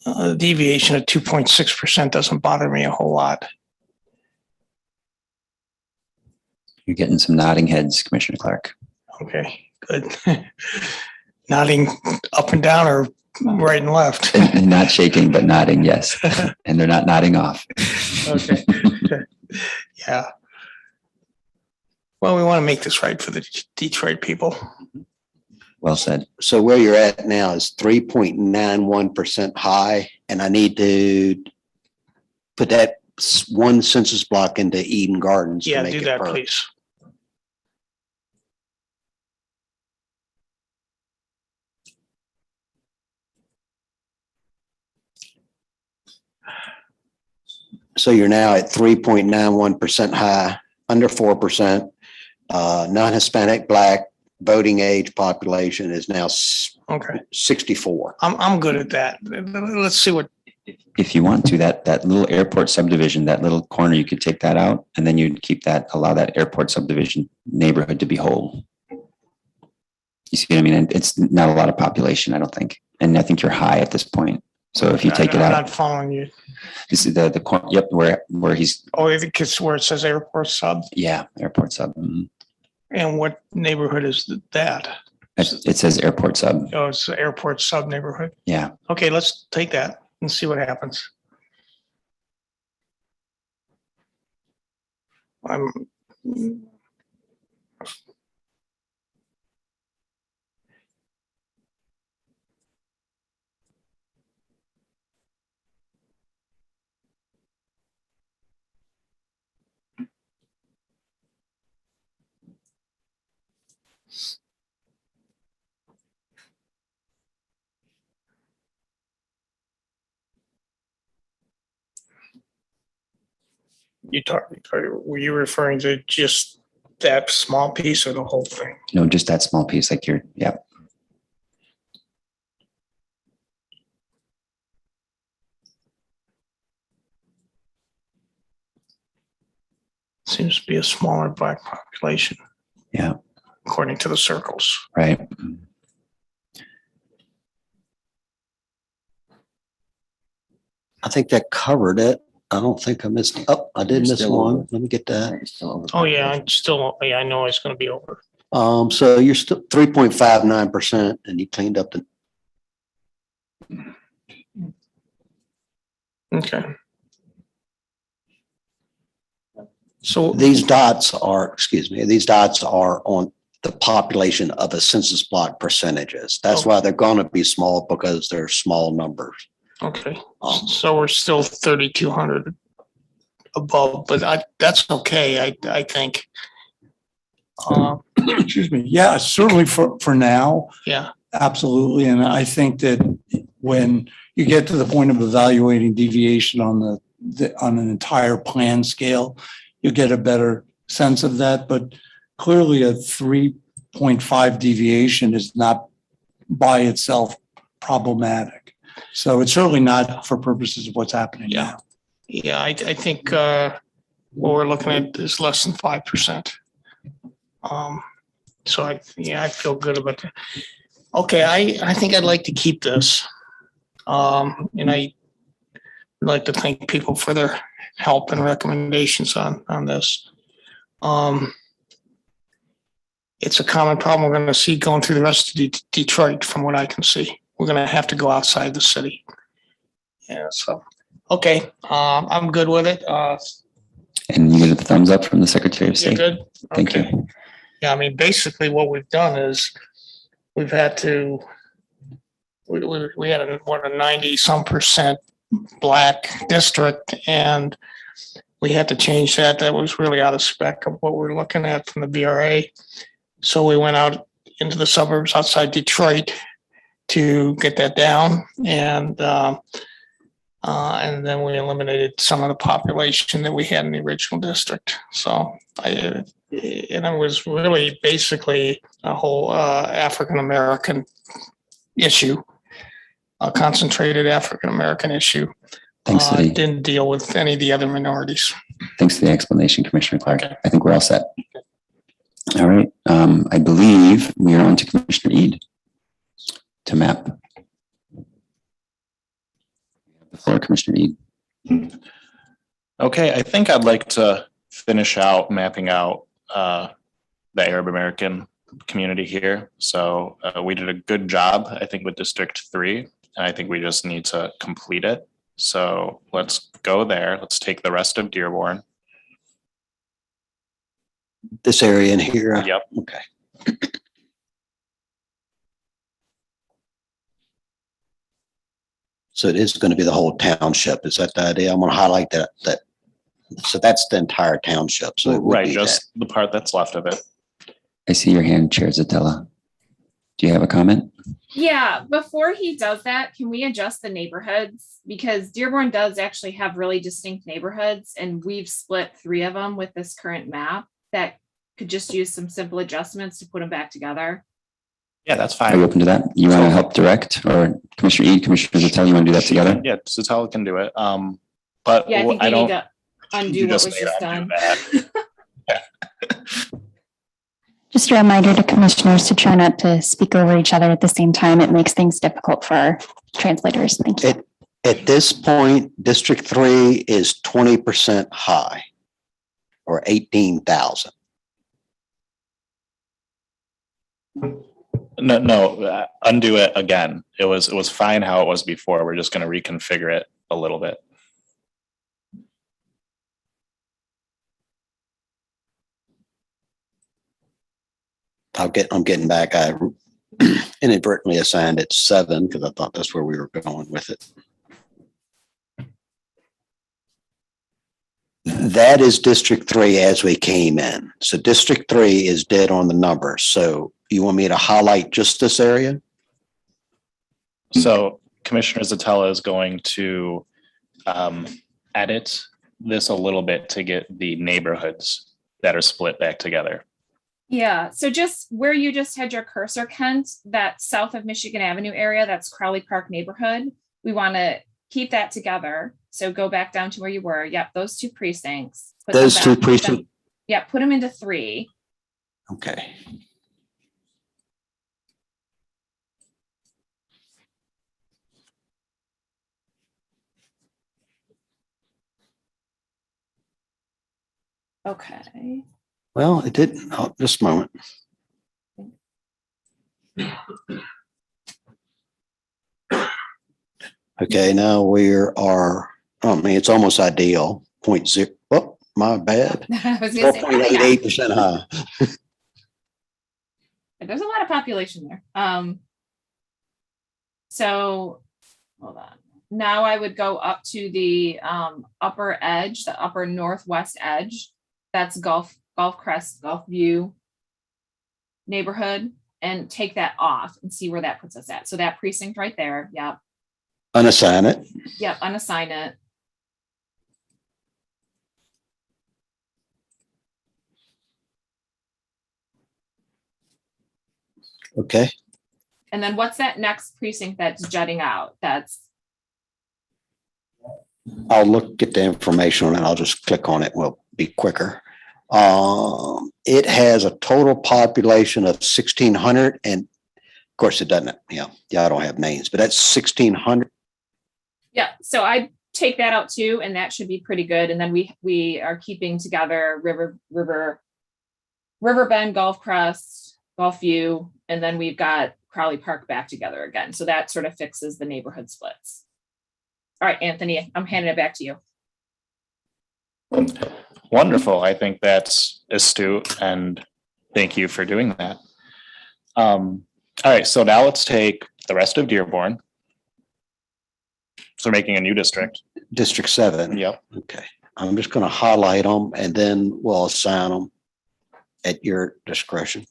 a deviation of 2.6% doesn't bother me a whole lot. You're getting some nodding heads, Commissioner Clark. Okay, good. Nodding up and down or right and left? And not shaking, but nodding, yes. And they're not nodding off. Okay. Yeah. Well, we want to make this right for the Detroit people. Well said. So where you're at now is 3.91% high, and I need to put that one census block into Eden Gardens. Yeah, to make do it that, perfect. please. So you're now at 3.91% high, under 4%. Non-Hispanic, Black, voting age population is now Okay. 64. I'm good at that. Let's see what. If you want to, that little airport subdivision, that little corner, you could take that out and then you'd keep that, allow that airport subdivision neighborhood to be whole. You see what I mean? And it's not a lot of population, I don't think. And I think you're high at this point. So if you take it I'm out. not following you. This is the corner, yep, where he's. Oh, it's where it says airport sub. Yeah, airport sub. Mhm. And what neighborhood is that? It says airport sub. Oh, it's the airport sub neighborhood. Yeah. Okay, let's take that and see what happens. Were you referring to just that small piece or the whole thing? No, just that small piece, like you're, yeah. Seems to be a smaller Black population. Yeah. According to the circles. Right. I think that covered it. I don't think I missed. Oh, I did miss one. Let me get that. Oh, yeah, I know it's going to be over. So you're still 3.59%, and you cleaned up the. Okay. So these dots are on the population of a census block percentages. That's why they're going to be small, because they're small numbers. Okay, so we're still 3,200 above, but that's okay, I think. Excuse me. Yeah, certainly for now. Yeah. Absolutely. And I think that when you get to the point of evaluating deviation on on an entire plan scale, you'll get a better sense of that. But clearly a 3.5 deviation is not by itself problematic. So it's certainly not for purposes of what's happening now. Yeah, I think what we're looking at is less than 5%. So I feel good about that. Okay, I think I'd like to keep this. And I'd like to thank people for their help and recommendations on this. It's a common problem we're going to see going through the rest of Detroit, from what I can see. We're going to have to go outside the city. Yeah, so, okay, I'm good with it. And you get a thumbs up from the Secretary of You're State. good? Thank Okay. you. Yeah, I mean, basically what we've done is we've had to, we had a 90-some% black district, and we had to change that. That was really out of spec of what we're looking at from the BRA. So we went out into the suburbs outside Detroit to get that down, and then we eliminated some of the population that we had in the original district. So and it was really basically a whole African-American issue, a concentrated African-American issue. Thanks to the, Didn't deal with any of the other minorities. thanks to the explanation, Commissioner Clark. I think we're all set. All right. I believe we are on to Commissioner Eid to map. The floor, Commissioner Eid. Okay, I think I'd like to finish out mapping out the Arab American community here. So we did a good job, I think, with District 3, and I think we just need to complete it. So let's go there. Let's take the rest of Dearborn. This area in here. Yep. Okay. So it is going to be the whole township. Is that the idea? I'm going to highlight that. So that's the entire township. So it would Right, be just the part that's left of it. I see your hand, Chair Zatella. Do you have a comment? Yeah, before he does that, can we adjust the neighborhoods? Because Dearborn does actually have really distinct neighborhoods, and we've split 3 of them with this current map that could just use some simple adjustments to put them back together. Yeah, that's Are fine. you open to that? You want to help direct, or Commissioner Eid, Commissioner Zatella, you want to do that together? Yeah, Satella can do it. But Yeah, I think we I need don't. to undo you what just was made just undo done. that. Just a reminder to commissioners to try not to speak over each other at the same time. It makes things difficult for our translators. Thank you. at this point, District 3 is 20% high, or 18,000. No, undo it again. It was fine how it was before. We're just going to reconfigure it a little bit. I'm getting back. I inadvertently assigned it 7 because I thought that's where we were going with it. That is District 3 as we came in. So District 3 is dead on the numbers. So you want me to highlight just this area? So Commissioner Zatella is going to edit this a little bit to get the neighborhoods that are split back together. Yeah, so just where you just had your cursor, Kent, that south of Michigan Avenue area, that's Crowley Park neighborhood. We want to keep that together. So go back down to where you were. Yep, those 2 precincts. Put them Those 2 back- precincts. Yeah, put them into 3. Okay. Okay. Well, it didn't. Oh, just a moment. Okay, now we are, I mean, it's almost ideal. 0.0. Oh, my bad. I was gonna say, 4.88% high. there's a lot of population there. So hold on. Now I would go up to the upper edge, the upper northwest edge. That's Gulf Crest, Gulf View neighborhood, and take that off and see where that puts us at. So that precinct right there. Yep. Unassign it. Yep. Unassign it. Okay. And then what's that next precinct that's jutting out? I'll look at the information and I'll just click on it. We'll be quicker. It has a total population of 1,600, and of course it doesn't. Yeah, I don't have names, but that's 1,600. Yeah. So I take that out too, and that should be pretty good. And then we are keeping together River Bend, Gulf Crest, Gulf View, and then we've got Crowley Park back together again. So that sort of fixes the neighborhood splits. All right, Anthony, I'm handing it back to you. Wonderful. I think that's astute, and thank you for doing that. All right, so now let's take the rest of Dearborn. So making a new district. District 7. Yep. Okay. I'm just going to highlight them and then we'll assign them at your discretion.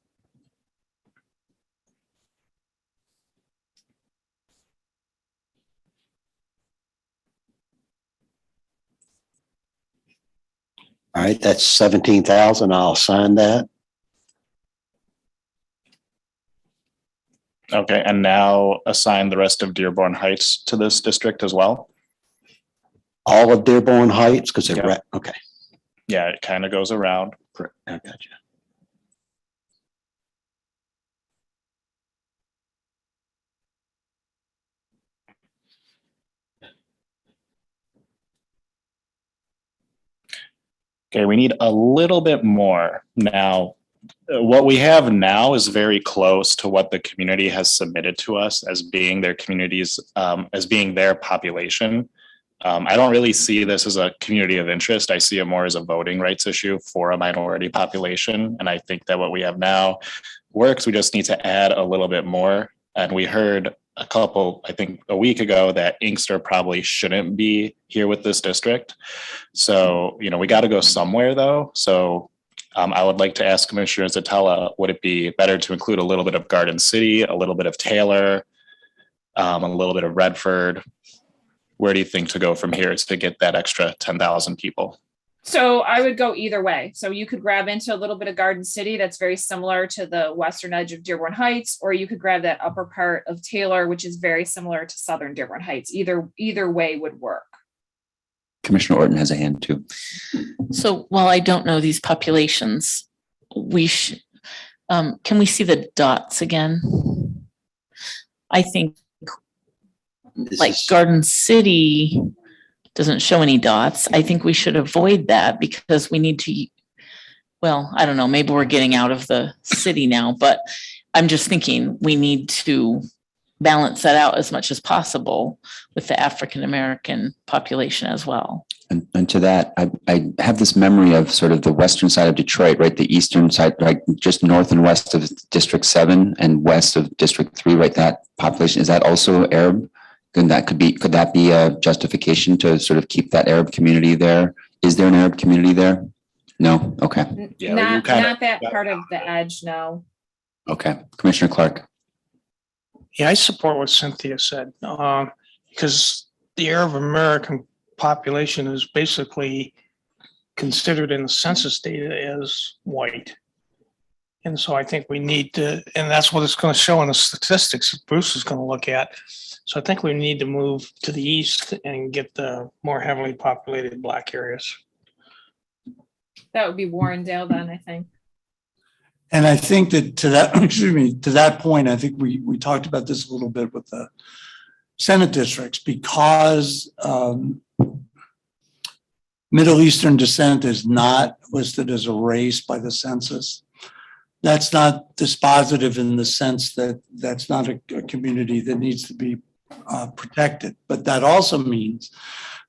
All right, that's 17,000. I'll assign that. Okay, and now assign the rest of Dearborn Heights to this district as well? All of Dearborn Heights, because they're, Yeah. okay. Yeah, it kind of goes around. I got you. Okay, we need a little bit more. Now, what we have now is very close to what the community has submitted to us as being their communities, as being their population. I don't really see this as a community of interest. I see it more as a voting rights issue for a minority population. And I think that what we have now works. We just need to add a little bit more. And we heard I think a week ago, that Inkster probably shouldn't be here with this district. So, we got to go somewhere though. So I would like to ask Commissioner Zatella, would it be better to include a little bit of Garden City, a little bit of Taylor, a little bit of Redford? Where do you think to go from here to get that extra 10,000 people? So I would go either way. So you could grab into a little bit of Garden City that's very similar to the western edge of Dearborn Heights, or you could grab that upper part of Taylor, which is very similar to southern Dearborn Heights. Either way would work. Commissioner Orton has a hand too. So while I don't know these populations, can we see the dots again? I think Garden City doesn't show any dots. I think we should avoid that because we need to, well, I don't know, maybe we're getting out of the city now, but I'm just thinking we need to balance that out as much as possible with the African-American population as well. And to that, I have this memory of sort of the western side of Detroit, right? The eastern side, like just north and west of District 7 and west of District 3, right? That population, is that also Arab? Could that be a justification to sort of keep that Arab community there? Is there an Arab community there? No? Okay. Yeah, Not that part of the edge, no. Okay. Commissioner Clark. Yeah, I support what Cynthia said, because the Arab American population is basically considered in the census data as white. And so I think we need to, and that's what it's going to show in the statistics Bruce is going to look at. So I think we need to move to the east and get the more heavily populated Black areas. That would be Warrendale then, I think. And I think that to that point, I think we talked about this a little bit with the Senate districts, because Middle Eastern descent is not listed as a race by the census. That's not dispositive in the sense that that's not a community that needs to be protected. But that also means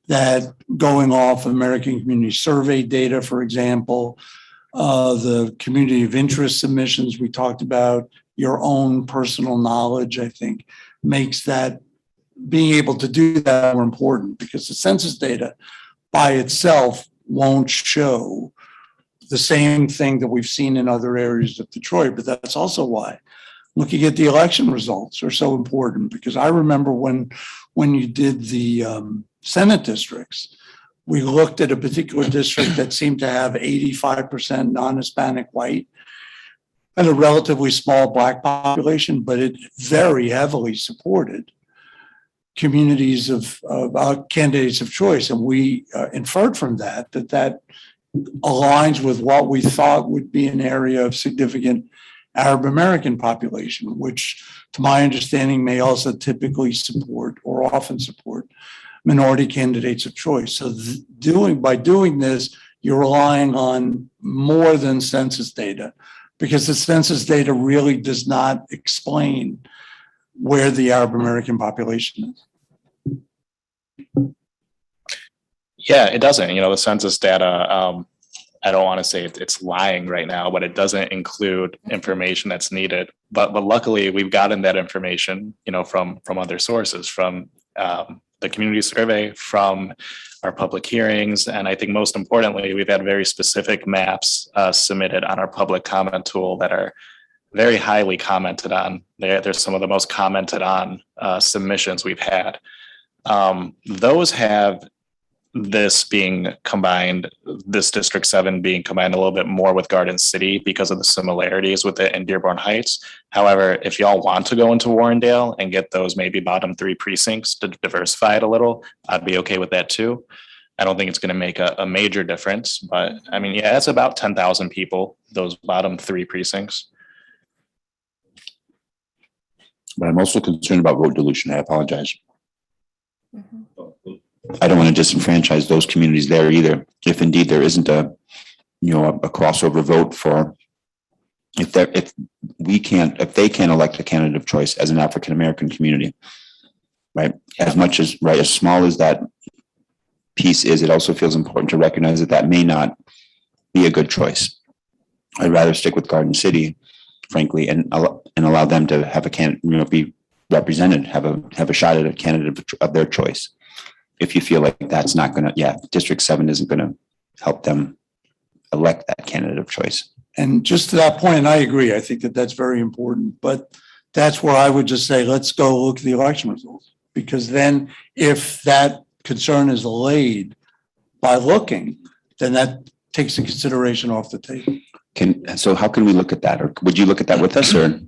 that going off American Community Survey data, for example, the community of interest submissions we talked about, your own personal knowledge, I think, makes that being able to do that more important, because the census data by itself won't show the same thing that we've seen in other areas of Detroit. But that's also why looking at the election results are so important, because I remember when you did the Senate districts, we looked at a particular district that seemed to have 85% non-Hispanic white and a relatively small Black population, but it very heavily supported communities of candidates of choice. And we inferred from that aligns with what we thought would be an area of significant Arab American population, which to my understanding may also typically support or often support minority candidates of choice. So by doing this, you're relying on more than census data, because the census data really does not explain where the Arab American population is. Yeah, it doesn't. The census data, I don't want to say it's lying right now, but it doesn't include information that's needed. But luckily, we've gotten that information, from other sources, from the community survey, from our public hearings, and I think most importantly, we've had very specific maps submitted on our public comment tool that are very highly commented on. They're some of the most commented on submissions we've had. Those have this being combined, this District 7 being combined a little bit more with Garden City because of the similarities with it in Dearborn Heights. However, if y'all want to go into Warrendale and get those maybe bottom 3 precincts to diversify it a little, I'd be okay with that too. I don't think it's going to make a major difference, but I mean, yeah, it's about 10,000 people, those bottom 3 precincts. But I'm also concerned about vote dilution. I apologize. I don't want to disenfranchise those communities there either. If indeed there isn't a crossover vote for, if they can't elect a candidate of choice as an African-American community, right? As small as that piece is, it also feels important to recognize that may not be a good choice. I'd rather stick with Garden City, frankly, and allow them to have a candidate, be represented, have a shot at a candidate of their choice. If you feel like that's not going to, District 7 isn't going to help them elect that candidate of choice. And just to that point, and I agree, I think that that's very important, but that's where I would just say, let's go look at the election results. Because then if that concern is allayed by looking, then that takes the consideration off the table. So how can we look at that? Or would you look at that with us, or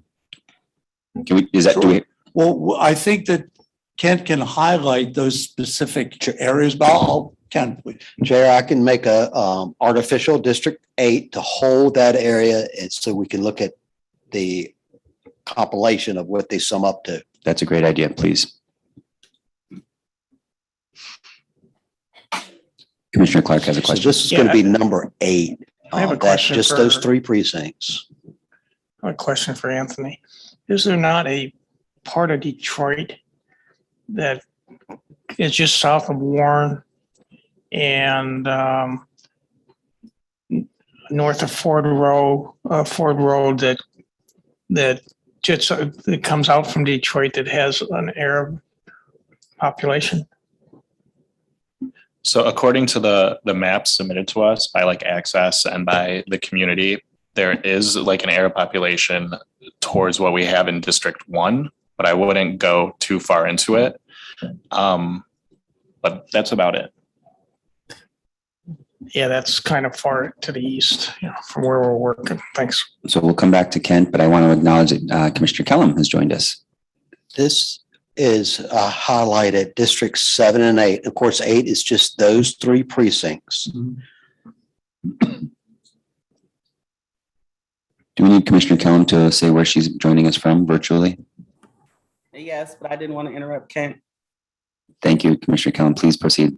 can we, Well, I think that Kent can highlight those specific areas, but Ken, please. Chair, I can make a artificial District 8 to hold that area, and so we can look at the compilation of what they sum up to. That's a great idea, please. Commissioner Clark has a question. So this is going to be number 8. I have a That's question just for- those 3 precincts. I have a question for Anthony. Is there not a part of Detroit that is just south of Warren and north of Ford Road that just that comes out from Detroit that has an Arab population? So according to the maps submitted to us by Access and by the community, there is an Arab population towards what we have in District 1, but I wouldn't go too far into it. But that's about it. Yeah, that's kind of far to the east, from where we're working. Thanks. So we'll come back to Kent, but I want to acknowledge that Commissioner Kellum has joined us. This is highlighted District 7 and 8. Of course, 8 is just those 3 precincts. Do we need Commissioner Kellum to say where she's joining us from virtually? Yes, but I didn't want to interrupt Kent. Thank you, Commissioner Kellum. Please proceed.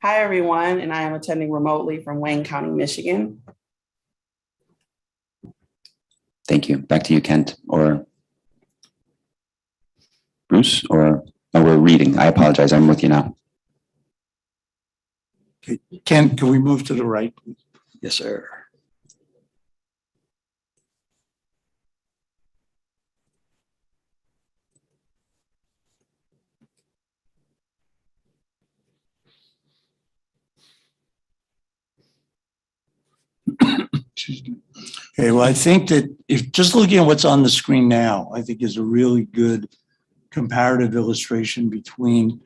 Hi, everyone, and I am attending remotely from Wayne County, Michigan. Thank you. Back to you, Kent, or Bruce, or we're reading. I apologize. I'm with you now. Okay. Ken, can we move to the right, please? Yes, sir. Okay, well, I think that if just looking at what's on the screen now, I think is a really good comparative illustration between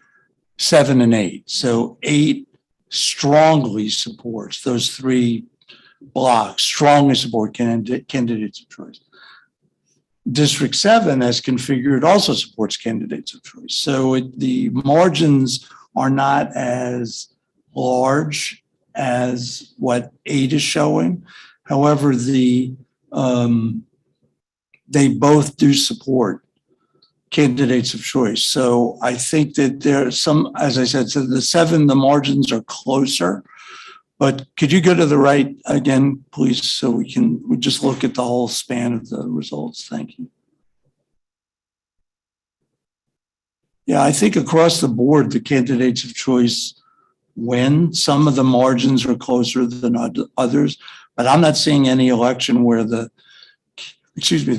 7 and 8. So 8 strongly supports those 3 blocks, strongly support candidates of choice. District 7, as configured, also supports candidates of choice. So the margins are not as large as what 8 is showing. However, they both do support candidates of choice. So I think that there are some, as I said, so the 7, the margins are closer. But could you go to the right again, please, so we just look at the whole span of the results? Thank you. Yeah, I think across the board, the candidates of choice win. Some of the margins are closer than others, but I'm not seeing any election where the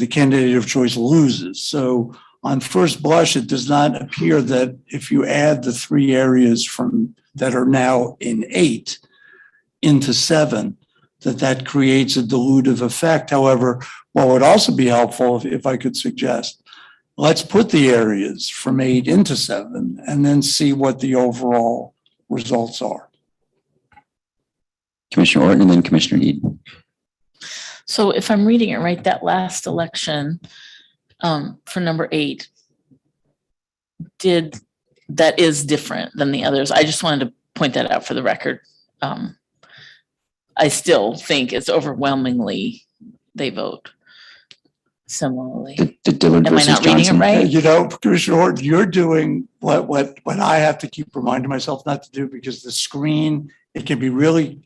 candidate of choice loses. So on first blush, it does not appear that if you add the three areas that are now in 8 into 7, that creates a dilutive effect. However, what would also be helpful, if I could suggest, let's put the areas from 8 into 7 and then see what the overall results are. Commissioner Orton and then Commissioner Eden. So if I'm reading it right, that last election for number 8 that is different than the others. I just wanted to point that out for the record. I still think it's overwhelmingly they vote similarly. The Dillard Am I versus not reading it Johnson. right? You know, Commissioner Horton, you're doing what I have to keep reminding myself not to do, because the screen, it can be really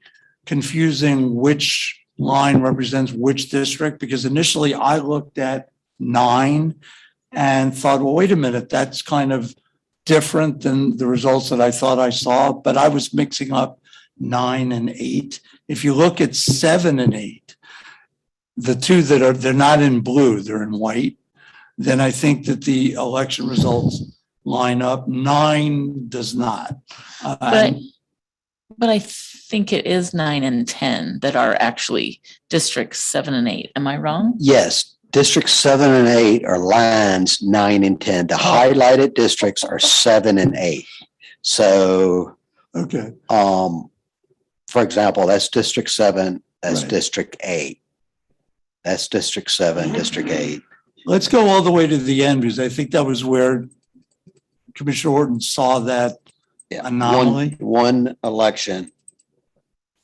confusing which line represents which district, because initially I looked at 9 and thought, well, wait a minute, that's kind of different than the results that I thought I saw, but I was mixing up 9 and 8. If you look at 7 and 8, the two they're not in blue, they're in white, then I think that the election results line up. 9 does not. But I think it is 9 and 10 that are actually districts 7 and 8. Am I wrong? Yes, districts 7 and 8 are lines 9 and 10. The highlighted districts are 7 and 8. So, okay. For example, that's District 7, that's Right. District 8. That's District 7, District 8. Let's go all the way to the end, because I think that was where Commissioner Horton saw that anomaly. One election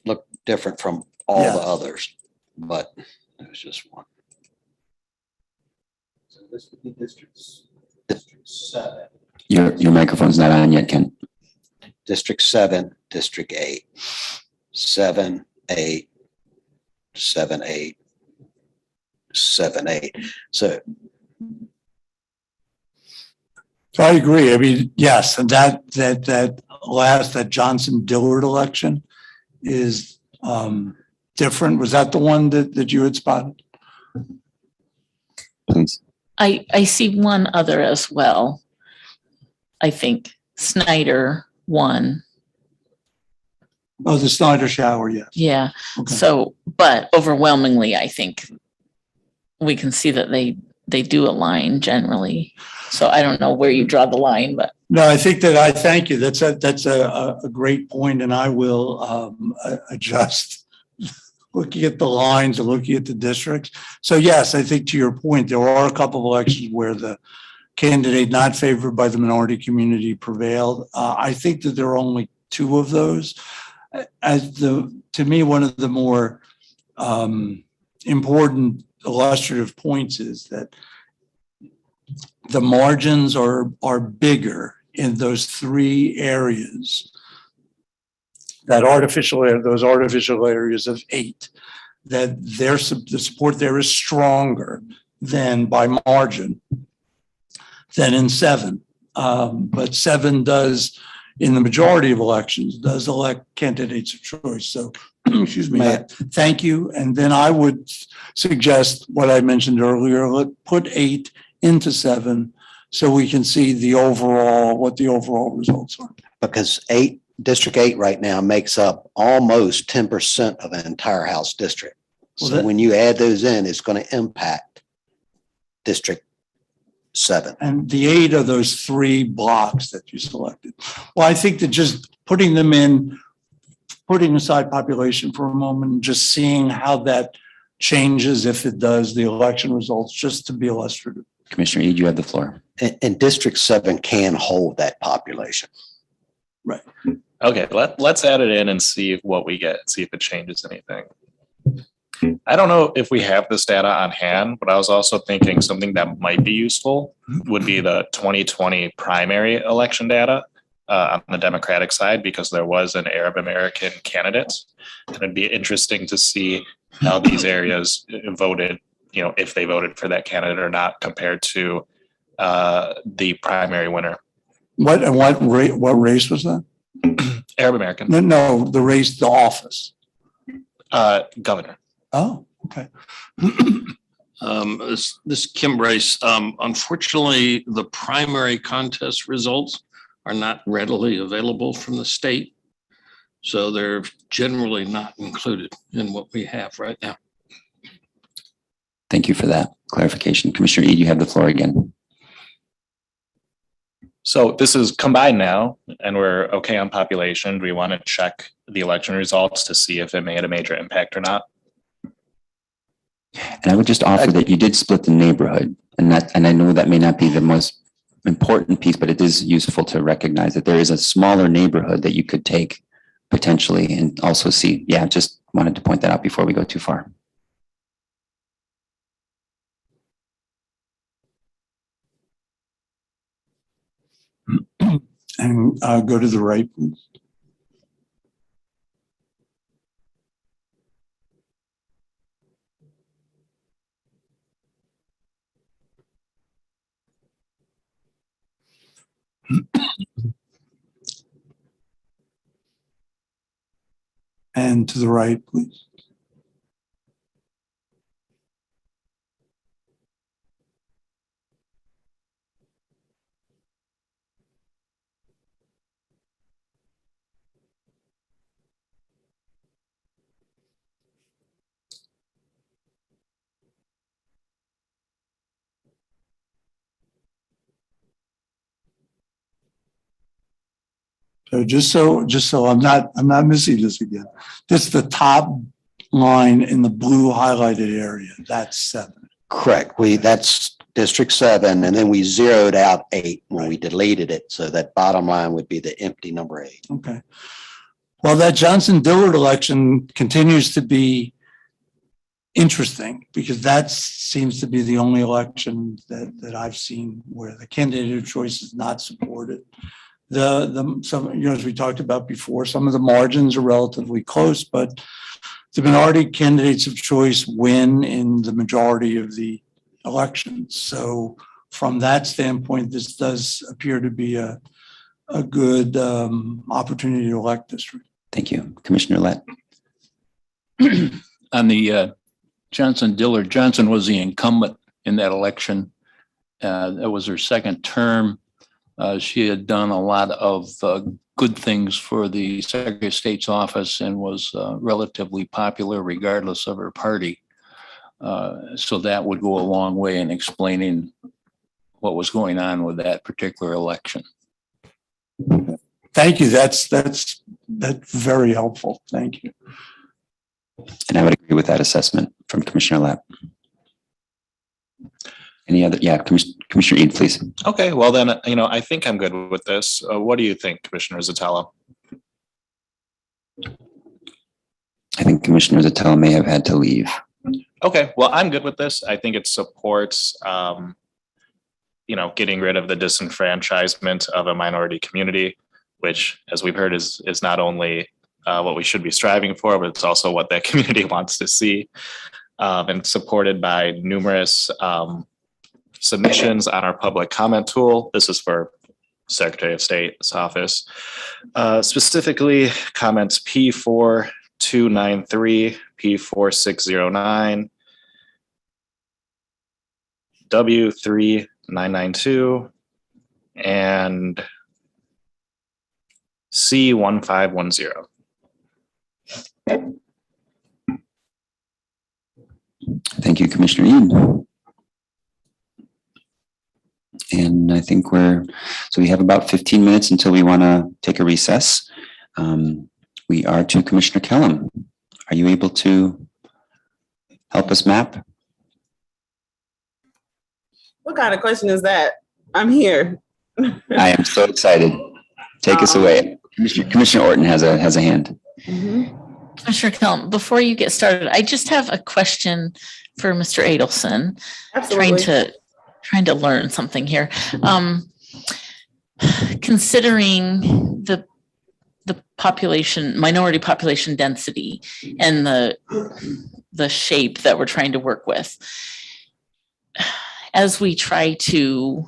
looked different from all Yes. the others, but it was just one. So this would be District 7. Your microphone's not on yet, Ken. District 7, District 8. 7, 8, 7, 8, 7, 8. So I agree. I mean, yes, and that Johnson Dillard election is different. Was that the one that you had spotted? Please. I see one other as well. I think Snyder won. Oh, the Snyder shower, yes. Yeah. Okay. So, but overwhelmingly, I think we can see that they do align generally. So I don't know where you draw the line, but. No, I think that I thank you. That's a great point, and I will adjust looking at the lines and looking at the districts. So yes, I think to your point, there are a couple of elections where the candidate not favored by the minority community prevailed. I think that there are only 2 of those. To me, one of the more important illustrative points is that the margins are bigger in those 3 areas, those artificial areas of 8, that the support there is stronger than by margin than in 7. But 7 does, in the majority of elections, does elect candidates of choice. So, excuse me, thank you. And then I would suggest what I mentioned earlier, put 8 into 7 so we can see what the overall results are. because District 8 right now makes up almost 10% of the entire House district. So when you add those in, it's going to impact District 7. And the 8 of those 3 blocks that you selected. Well, I think that just putting aside population for a moment, and just seeing how that changes, if it does, the election results, just to be illustrative. Commissioner Ede, you have the floor. And District 7 can hold that population. Right. Okay, let's add it in and see what we get, see if it changes anything. I don't know if we have this data on hand, but I was also thinking something that might be useful would be the 2020 primary election data on the Democratic side, because there was an Arab American candidate. And it'd be interesting to see how these areas voted, if they voted for that candidate or not, compared to the primary winner. What race was that? Arab American, No, the race, the office. governor. Oh, okay. This Kim Brace, unfortunately, the primary contest results are not readily available from the state. So they're generally not included in what we have right now. Thank you for that clarification. Commissioner Ede, you have the floor again. So this is combined now, and we're okay on population. Do we want to check the election results to see if it made a major impact or not? And I would just offer that you did split the neighborhood, and I know that may not be the most important piece, but it is useful to recognize that there is a smaller neighborhood that you could take potentially and also see. Yeah, just wanted to point that out before we go too far. And go to the right, please. And to the right, please. So just so I'm not missing this again. This is the top line in the blue highlighted area. That's 7. Correct. That's District 7, and then we zeroed out 8 when we deleted it. So that bottom line would be the empty number 8. Okay. Well, that Johnson-Dillard election continues to be interesting because that seems to be the only election that I've seen where the candidate of choice is not supported. Some, as we talked about before, some of the margins are relatively close, but the minority candidates of choice win in the majority of the elections. So from that standpoint, this does appear to be a good opportunity to elect district. Thank you. Commissioner Lett. On the Johnson-Dillard, Johnson was the incumbent in that election. That was her second term. She had done a lot of good things for the Secretary of State's office and was relatively popular regardless of her party. So that would go a long way in explaining what was going on with that particular election. Thank you. That's very helpful. Thank you. And I would agree with that assessment from Commissioner Lapp. Any other? Yeah, Commissioner Ede, please. Okay, well then, I think I'm good with this. What do you think, Commissioner Zatello? I think Commissioner Zatello may have had to leave. Okay, well, I'm good with this. I think it supports, getting rid of the disenfranchisement of a minority community, which, as we've heard, is not only what we should be striving for, but it's also what that community wants to see, and supported by numerous submissions on our public comment tool. This is for Secretary of State's office, specifically comments P4293, P4609, W3992, and C1510. Thank you, Commissioner Ede. And I think so we have about 15 minutes until we want to take a recess. We are to Commissioner Kellum. Are you able to help us map? What kind of question is that? I'm here. I am so excited. Take us away. Commissioner Orton has a hand. Commissioner Kellum, before you get started, I just have a question for Mr. Adelson. Absolutely. Trying to learn something here. Considering the population, minority population density and the shape that we're trying to work with, as we try to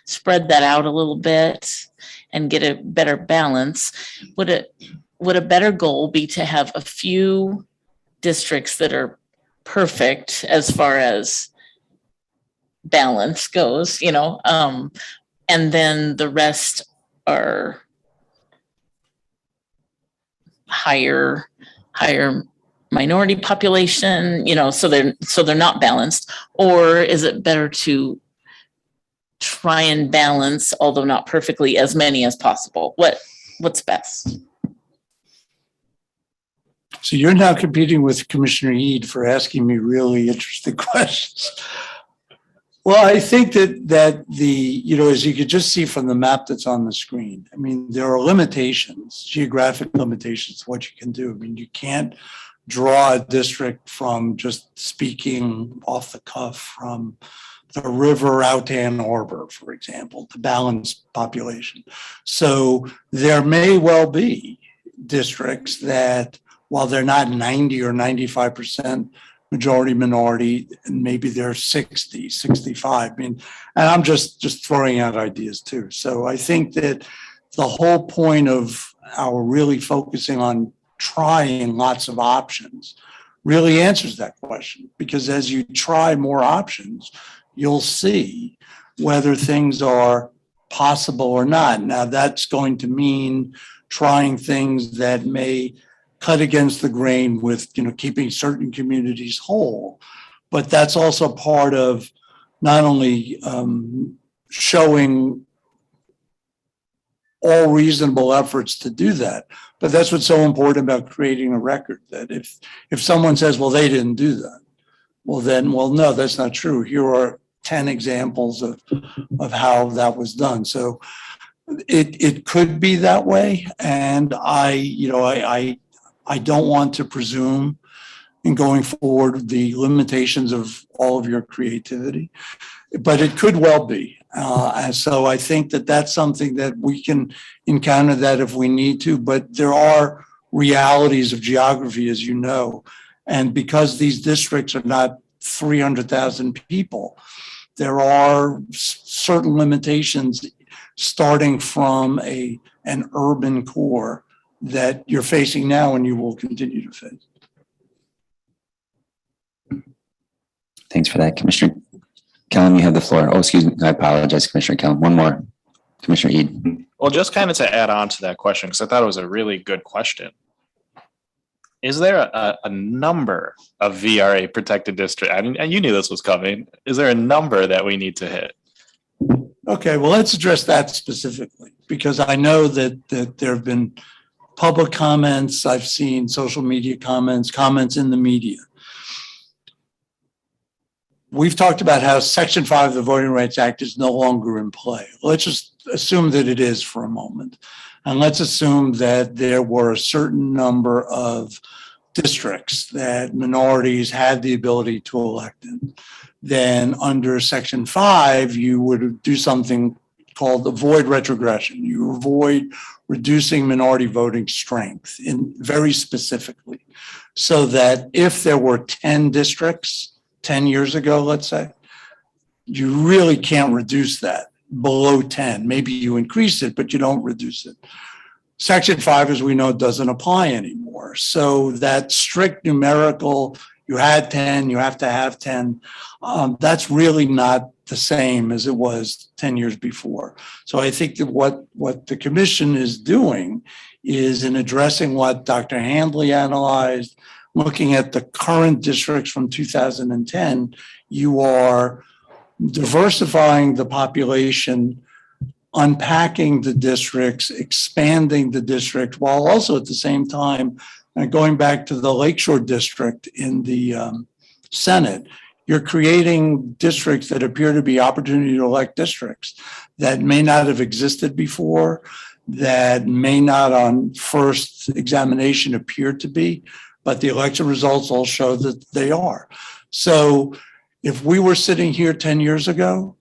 spread that out a little bit and get a better balance, would a better goal be to have a few districts that are perfect as far as balance goes, and then the rest are higher minority population, so they're not balanced? Or is it better to try and balance, although not perfectly, as many as possible? What's best? So you're now competing with Commissioner Eid for asking me really interesting questions. Well, I think that as you could just see from the map that's on the screen, I mean, there are limitations, geographic limitations to what you can do. I mean, you can't draw a district from just speaking off the cuff from the river out to Ann Arbor, for example, to balance population. So there may well be districts that, while they're not 90 or 95% majority minority, and maybe they're 60, 65. I mean, and I'm just throwing out ideas too. So I think that the whole point of our really focusing on trying lots of options really answers that question, because as you try more options, you'll see whether things are possible or not. Now, that's going to mean trying things that may cut against the grain with, keeping certain communities whole. But that's also part of not only showing all reasonable efforts to do that, but that's what's so important about creating a record, that if someone says, well, they didn't do that, well, no, that's not true. Here are 10 examples of how that was done. So it could be that way. And I don't want to presume in going forward the limitations of all of your creativity, but it could well be. And so I think that that's something that we can encounter that if we need to, but there are realities of geography, as you know. And because these districts are not 300,000 people, there are certain limitations starting from an urban core that you're facing now and you will continue to face. Thanks for that, Commissioner Kellum. You have the floor. Oh, excuse me. I apologize, Commissioner Kellum. One more, Commissioner Eden. Well, just kind of to add on to that question, because I thought it was a really good question. Is there a number of VRA protected district? I mean, and you knew this was coming. Is there a number that we need to hit? Okay, well, let's address that specifically, because I know that there have been public comments. I've seen social media comments in the media. We've talked about how Section 5 of the Voting Rights Act is no longer in play. Let's just assume that it is for a moment. And let's assume that there were a certain number of districts that minorities had the ability to elect in. Then under Section 5, you would do something called avoid retrogression. You avoid reducing minority voting strength very specifically, so that if there were 10 districts 10 years ago, let's say, you really can't reduce that below 10. Maybe you increase it, but you don't reduce it. Section 5, as we know, doesn't apply anymore. So that strict numerical, you had 10, you have to have 10, that's really not the same as it was 10 years before. So I think that what the commission is doing is, in addressing what Dr. Handley analyzed, looking at the current districts from 2010, you are diversifying the population, unpacking the districts, expanding the district, while also at the same time, going back to the Lakeshore District in the Senate, you're creating districts that appear to be opportunity to elect districts that may not have existed before, that may not on first examination appear to be, but the election results all show that they are. So if we were sitting here 10 years ago,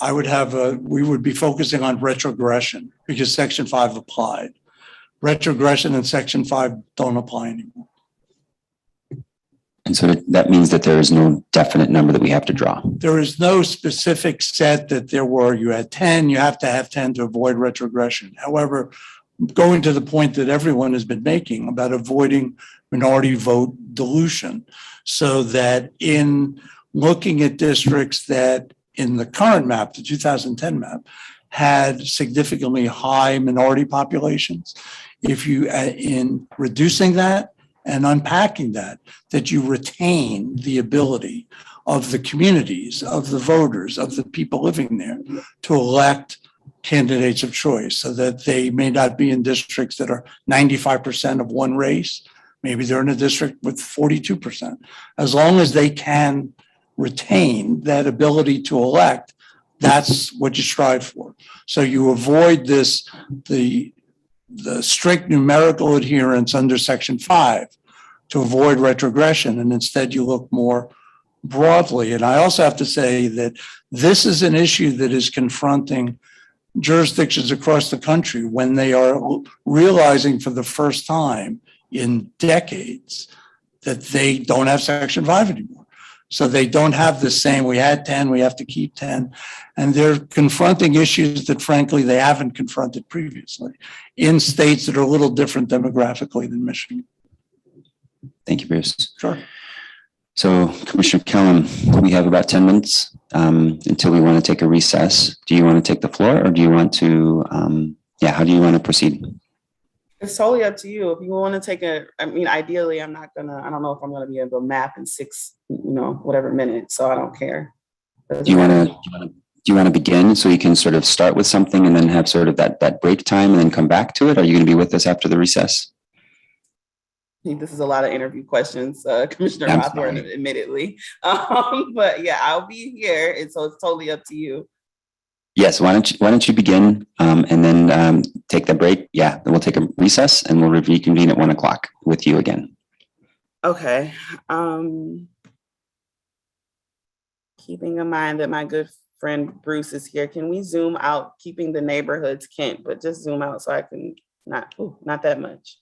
we would be focusing on retrogression because Section 5 applied. Retrogression and Section 5 don't apply anymore. And so that means that there is no definite number that we have to draw. There is no specific set that there were, you had 10, you have to have 10 to avoid retrogression. However, going to the point that everyone has been making about avoiding minority vote dilution, so that in looking at districts that in the current map, the 2010 map, had significantly high minority populations, if you, in reducing that and unpacking that, that you retain the ability of the communities, of the voters, of the people living there to elect candidates of choice, so that they may not be in districts that are 95% of one race. Maybe they're in a district with 42%. As long as they can retain that ability to elect, that's what you strive for. So you avoid this, the strict numerical adherence under Section 5 to avoid retrogression, and instead you look more broadly. And I also have to say that this is an issue that is confronting jurisdictions across the country when they are realizing for the first time in decades that they don't have Section 5 anymore. So they don't have the same, we had 10, we have to keep 10. And they're confronting issues that frankly they haven't confronted previously in states that are a little different demographically than Michigan. Thank you, Bruce. Sure. So Commissioner Kellum, we have about 10 minutes until we want to take a recess. Do you want to take the floor, or do you want to, how do you want to proceed? It's totally up to you. If you want to take ideally, I don't know if I'm going to be able to map in 6, whatever minutes. So I don't care. Do you want to begin so you can sort of start with something and then have sort of that break time and then come back to it? Are you going to be with us after the recess? This is a lot of interview questions, Commissioner Rothorn, admittedly. But yeah, I'll be here. And so it's totally up to you. Yes, why don't you begin and then take the break? Yeah, then we'll take a recess and we'll reconvene at 1 o'clock with you again. Okay. Keeping in mind that my good friend Bruce is here, can we zoom out, keeping the neighborhoods Kent, but just zoom out so I can not that much.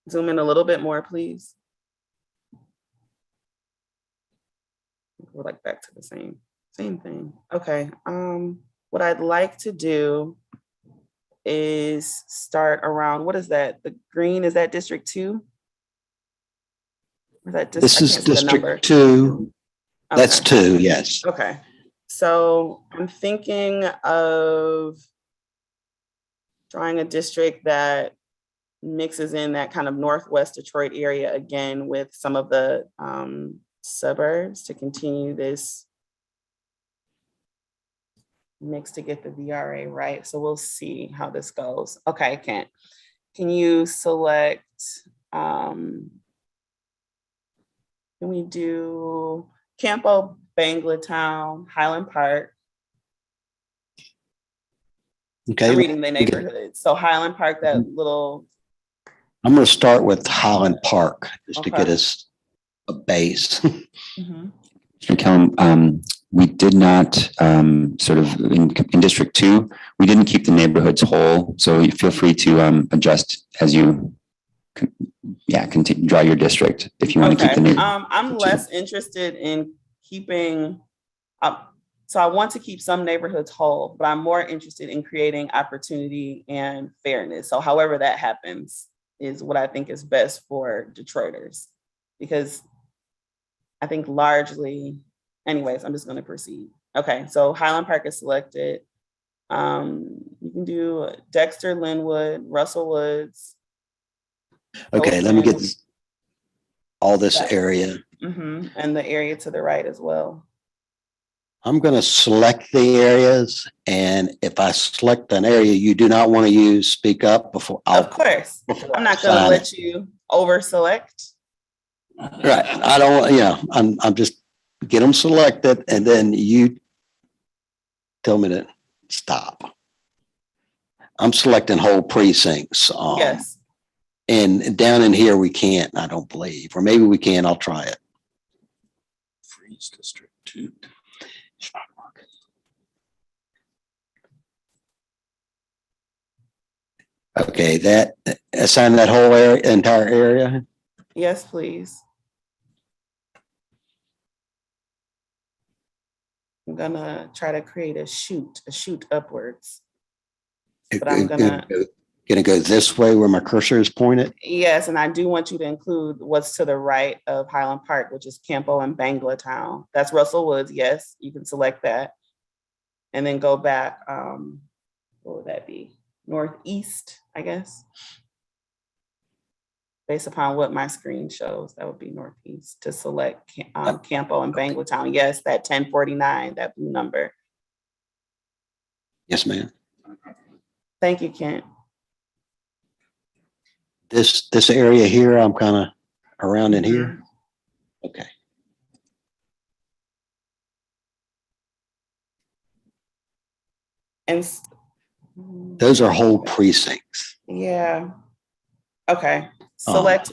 Zoom in a little bit more, please. We're like back to the same thing. Okay. What I'd like to do is start around, what is that? The green, is that District 2? This is District 2. Okay. That's 2, yes. Okay. So I'm thinking of drawing a district that mixes in that kind of Northwest Detroit area again with some of the suburbs to continue this mix to get the VRA right. So we'll see how this goes. Okay, Kent, can you select, can we do Campo, Banglatown, Highland Park? Okay. I'm reading the neighborhoods. So Highland Park, that little. I'm going to start with Highland Park just to get us a base. Mm-hmm. Mr. Kellum, we did not sort of in District 2, we didn't keep the neighborhoods whole. So you feel free to adjust as you continue, draw your district if you want to keep the neighborhood. I'm less interested in keeping up. So I want to keep some neighborhoods whole, but I'm more interested in creating opportunity and fairness. So however that happens is what I think is best for Detroiters, because I think largely, anyways, I'm just going to proceed. Okay, so Highland Park is selected. You can do Dexter, Linwood, Russell Woods. Okay, let me get all this area. Mm-hmm. And the area to the right as well. I'm going to select the areas, and if I select an area you do not want to use, speak up before. Of course, I'm not going to let you over select. Right, I don't. I'm just get them selected, and then you tell me to stop. I'm selecting whole precincts. Yes. And down in here we can't. I don't believe, or maybe we can. I'll try it. Freeze District 2. Okay, that, assign that whole area, entire area? Yes, please. I'm gonna try to create a shoot upwards. But I'm gonna, Gonna go this way where my cursor is pointed? yes, and I do want you to include what's to the right of Highland Park, which is Campo and Bangla Town. That's Russell Woods. Yes, you can select that. And then go back, what would that be? Northeast, I guess. Based upon what my screen shows, that would be northeast to select Campo and Bangla Town. Yes, that 1049, that blue number. Yes, ma'am. Thank you, Kent. This area here, I'm kind of around in here. Okay. And Those are whole precincts. yeah. Okay. Select.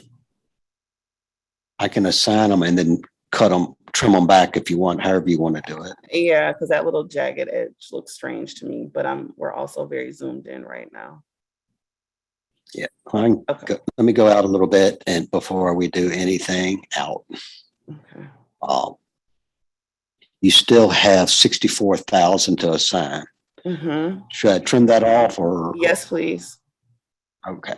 I can assign them and then cut them, trim them back if you want, however you want to do it. Yeah, because that little jagged edge looks strange to me, but we're also very zoomed in right now. Yeah. Let me go out a little bit and before we do anything out. Okay. You still have 64,000 to assign. Mm-hmm. Should I trim that off or? Yes, please. Okay.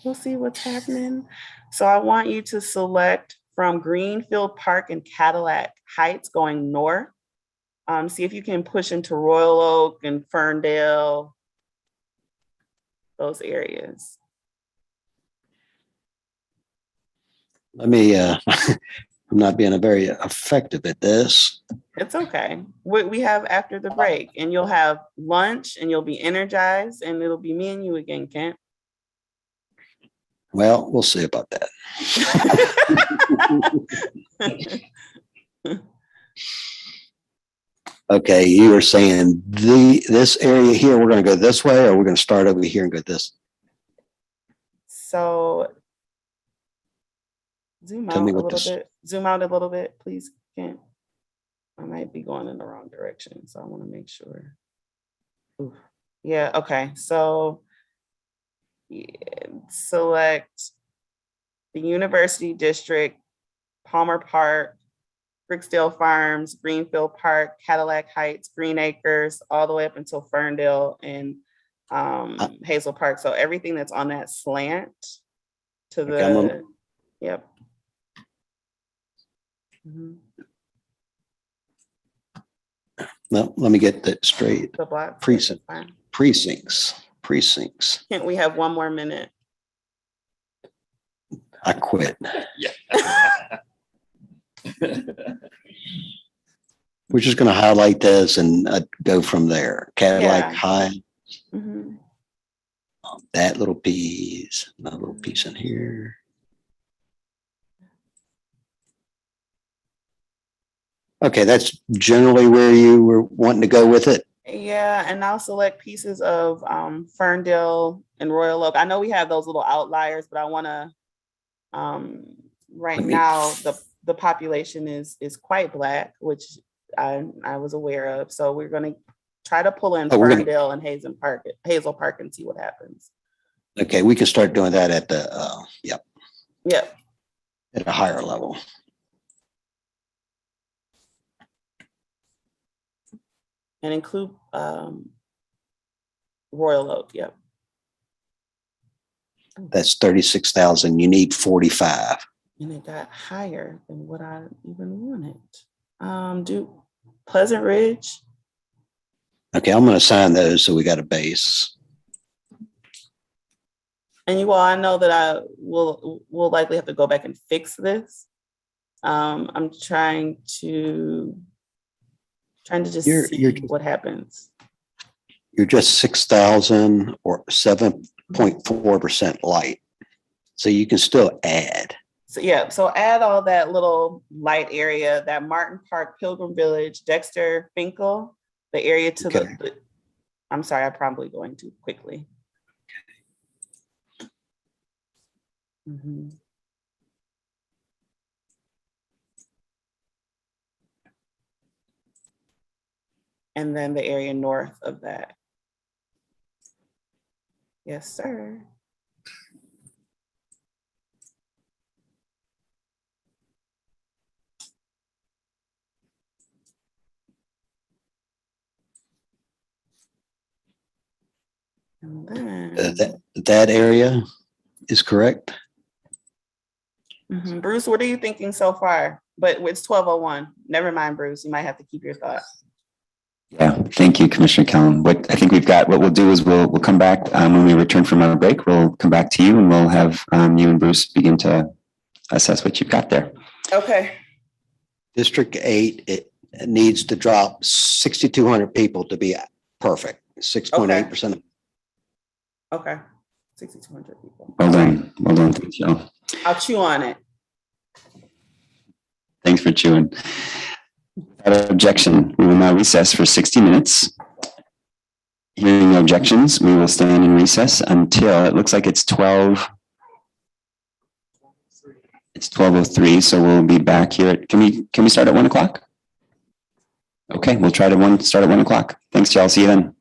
We'll see what's happening. So I want you to select from Greenfield Park and Cadillac Heights going north. See if you can push into Royal Oak and Ferndale, those areas. Let me, I'm not being very effective at this. It's okay. We have after the break and you'll have lunch and you'll be energized and it'll be me and you again, Kent. Well, we'll see about that. Okay, you were saying this area here, we're going to go this way, or we're going to start over here and go this? So zoom out a little bit. Zoom out a little bit, please, Kent. I might be going in the wrong direction, so I want to make sure. Ooh. Yeah, okay. So select the University District, Palmer Park, Bricksdale Farms, Greenfield Park, Cadillac Heights, Green Acres, all the way up until Ferndale and Hazel Park. So everything that's on that slant to the, yep. Mm-hmm. No, let me get that straight. The block. Precincts. Can't we have one more minute? I quit. Yeah. We're just going to highlight this and go from there. Cadillac High. Mm-hmm. That little piece, another little piece in here. Okay, that's generally where you were wanting to go with it. Yeah, and I'll select pieces of Ferndale and Royal Oak. I know we have those little outliers, but I want to. Right now, the population is quite Black, which I was aware of. So we're going to try to pull in Ferndale and Hazel Park and see what happens. Okay, we can start doing that at the yep. At a higher level. And include Royal Oak. Yep. That's 36,000. You need 45. And it got higher than what I even wanted. Do Pleasant Ridge. Okay, I'm going to assign those so we got a base. And you all, I know that I will likely have to go back and fix this. I'm trying to just see what happens. You're just 6,000 or 7.4% light. So you can still add. So yeah, so add all that little light area, that Martin Park, Pilgrim Village, Dexter, Finkel, the area to the I'm sorry, I'm probably going too quickly. Mhm. And then the area north of that. Yes, sir. And then, That area is correct. Bruce, what are you thinking so far? But it's 12:01. Never mind, Bruce. You might have to keep your thought. Yeah, thank you, Commissioner Kellum. What I think we've got, what we'll do is we'll come back when we return from our break. We'll come back to you and we'll have you and Bruce begin to assess what you've got there. Okay. District 8, it needs to drop 6,200 people to be perfect, 6.8%. Okay. 6,200 people. Well done. Well done. Thanks, y'all. I'll chew on it. Thanks for chewing. Without objection, we will now recess for 60 minutes. Hearing no objections, we will stand in recess until, it looks like it's 12:03, so we'll be back here. Can we start at 1 o'clock? Okay, we'll try to start at 1 o'clock. Thanks, y'all. See you then.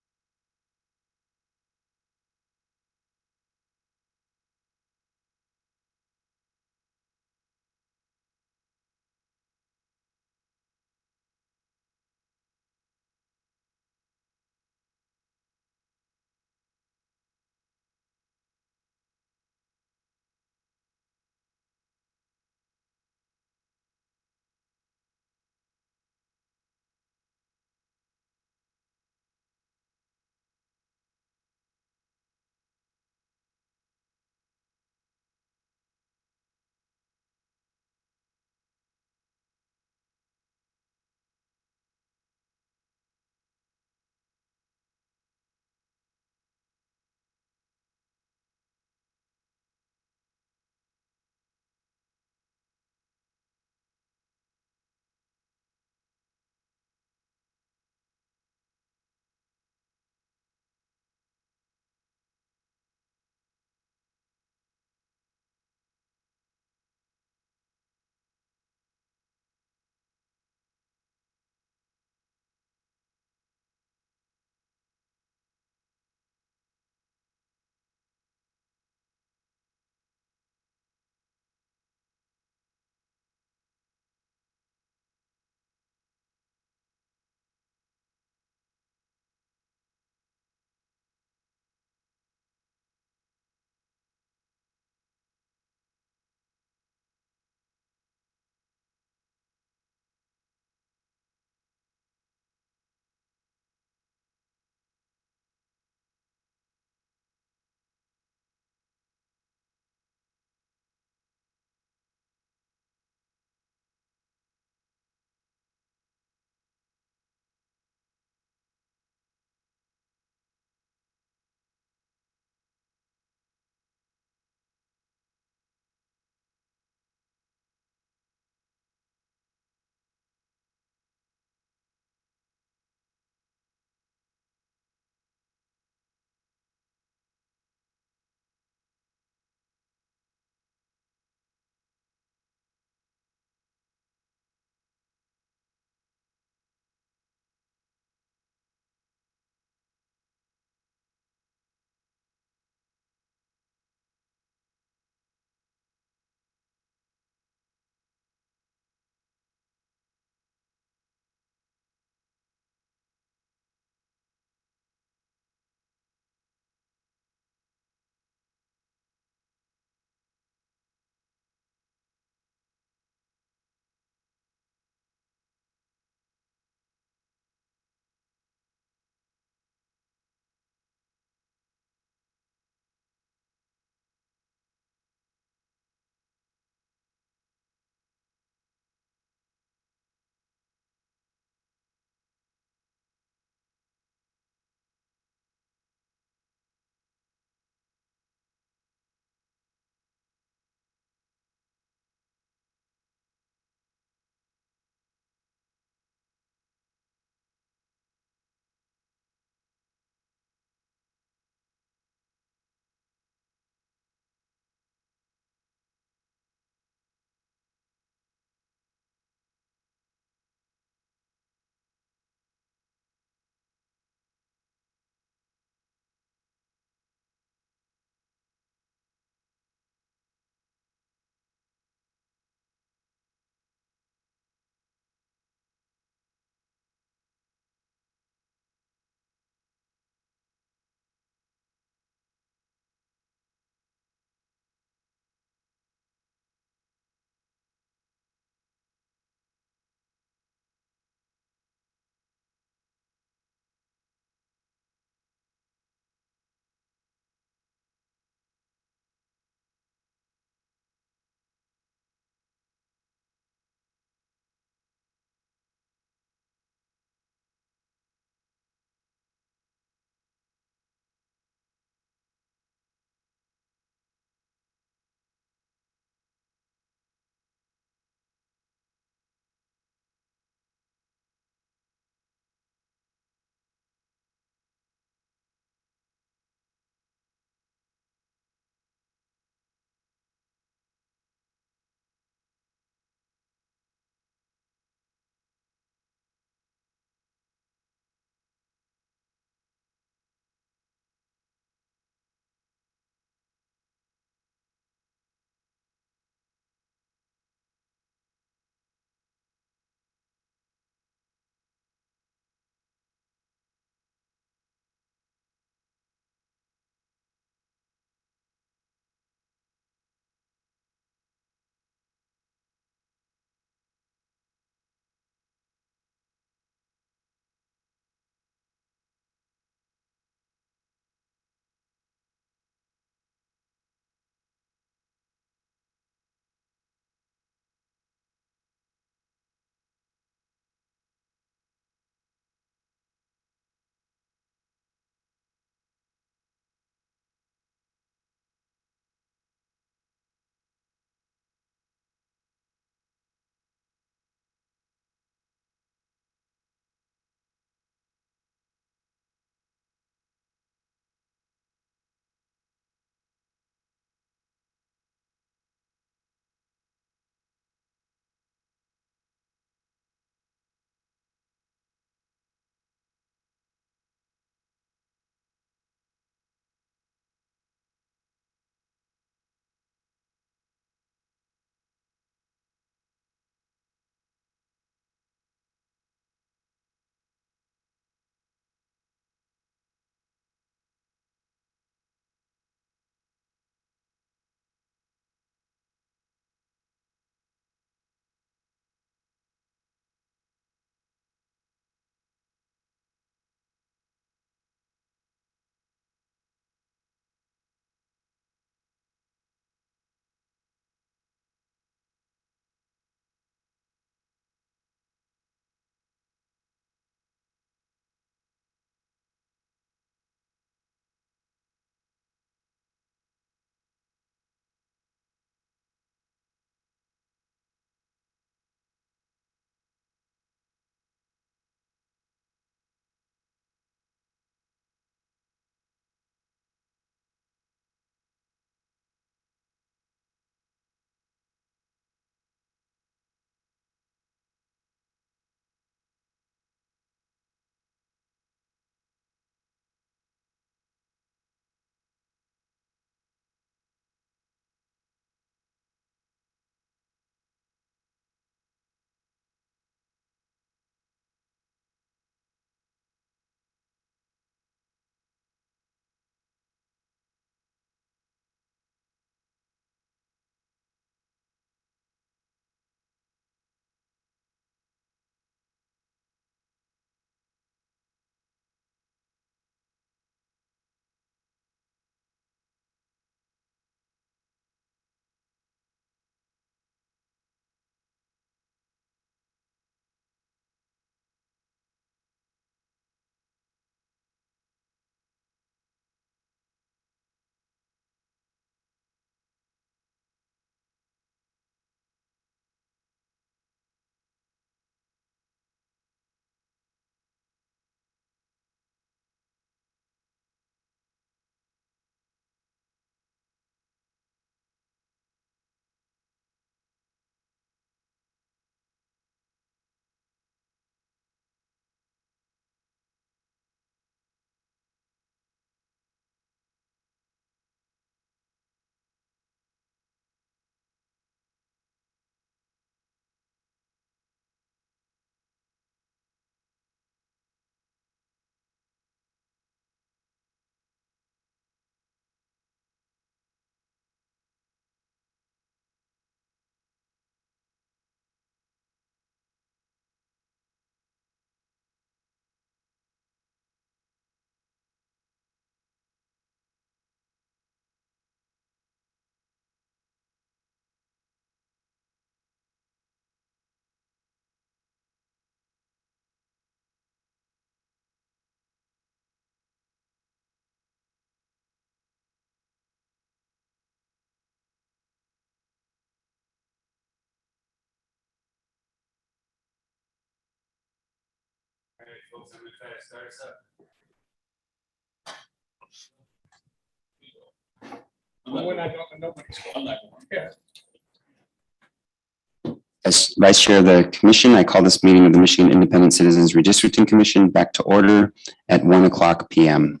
As Vice Chair of the Commission, I call this meeting of the Michigan Independent Citizens Redistricting Commission back to order at 1:00 p.m.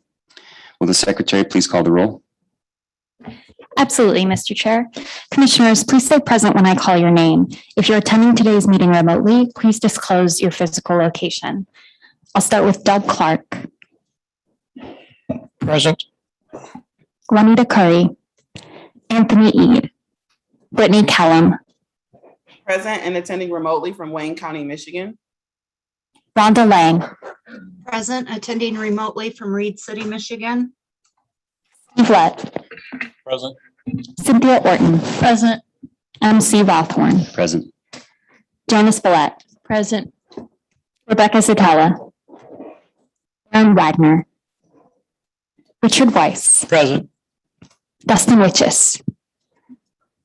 Will the Secretary please call the roll? Absolutely, Mr. Chair. Commissioners, please stay present when I call your name. If you're attending today's meeting remotely, please disclose your physical location. I'll start with Doug Clark, Present. Juanita Curry, Anthony Eade, Brittany Kellum, Present and attending remotely from Wayne County, Michigan. Rhonda Lang, Present, attending remotely from Reed City, Michigan. Steve Lett, Present. Cynthia Orton, present, MC Rothorn, Present. Janice Billette, present, Rebecca Zatella, Aaron Wagner, Richard Weiss, Present. Dustin Witches.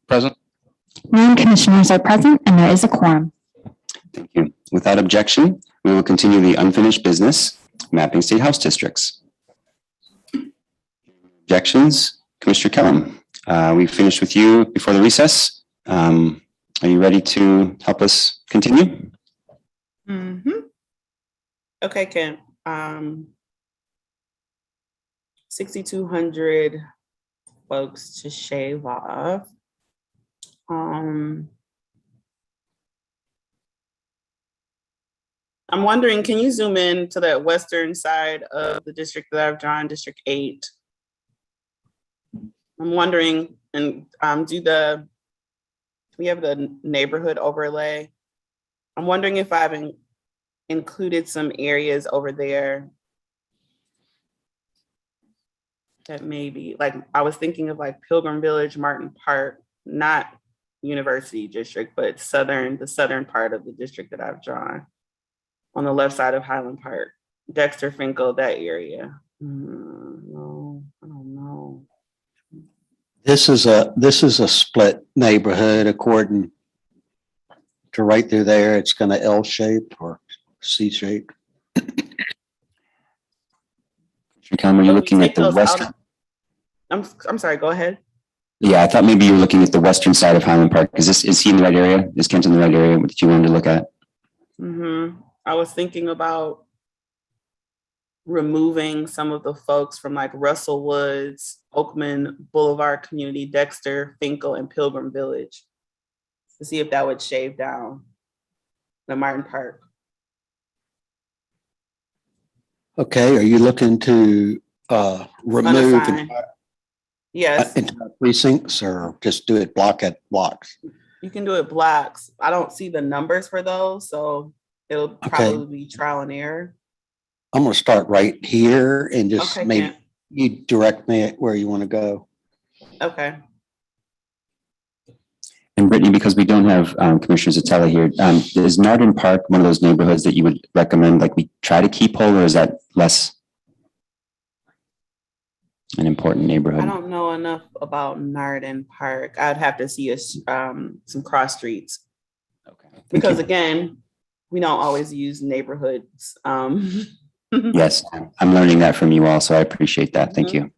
Present. 9 commissioners are present and there is a quorum. Thank you. Without objection, we will continue the unfinished business, mapping state house districts. Objections, Commissioner Kellum. We finished with you before the recess. Are you ready to help us continue? Okay, Ken. 6,200 folks to shave off. I'm wondering, can you zoom in to that western side of the district that I've drawn, District 8? I'm wondering, and we have the neighborhood overlay. I'm wondering if I've included some areas over there that maybe, like, I was thinking of like Pilgrim Village, Martin Park, not University District, but the southern part of the district that I've drawn on the left side of Highland Park, Dexter, Finkel, that area. No, I don't know. This is a split neighborhood according to right through there. It's going to L shape or C shape. Kellum, are you looking at the west? I'm sorry, go ahead. Yeah, I thought maybe you were looking at the western side of Highland Park. Is he in the right area? Is Kent in the right area that you wanted to look at? I was thinking about removing some of the folks from like Russell Woods, Oakman Boulevard Community, Dexter, Finkel, and Pilgrim Village to see if that would shave down the Martin Park. Okay, are you looking to remove Unassigned. Yes, entire precincts or just do it block at blocks? you can do it blocks. I don't see the numbers for those, so it'll probably be trial and error. I'm going to start right here and just Okay, maybe Kent. you direct me at where you want to go. Okay. And Brittany, because we don't have Commissioner Zatella here, is Narden Park one of those neighborhoods that you would recommend, like we try to keep whole, or is that less an important neighborhood? I don't know enough about Narden Park. I'd have to see some cross streets. Okay. Because again, we don't always use neighborhoods. Yes, I'm learning that from you all, so I appreciate that. Thank you.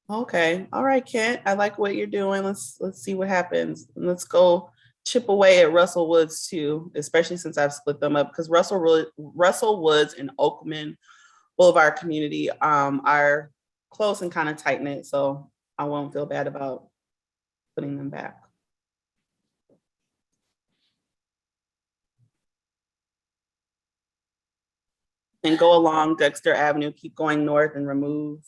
Okay. All right, Kent. I like what you're doing. Let's see what happens. And let's go chip away at Russell Woods too, especially since I've split them up, because Russell Woods and Oakman Boulevard Community are close and kind of tight knit, so I won't feel bad about putting them back. And go along Dexter Avenue, keep going north and remove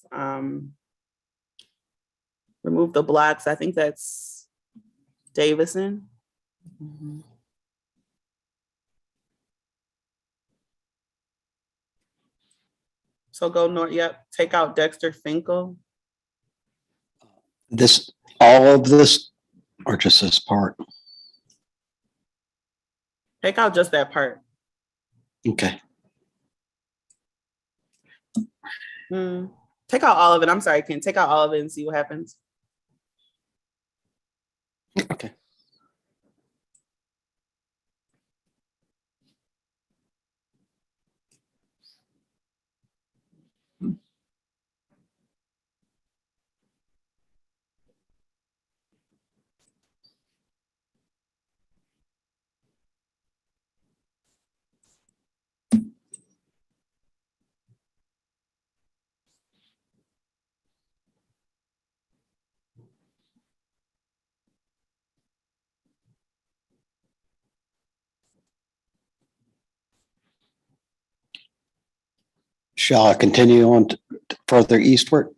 the blocks. I think that's Davison. So go north, yep, take out Dexter Finkel. All of this, or just this part? Take out just that part. Okay. Take out all of it. I'm sorry, Ken. Take out all of it and see what happens. Okay. Shall I continue on further eastward?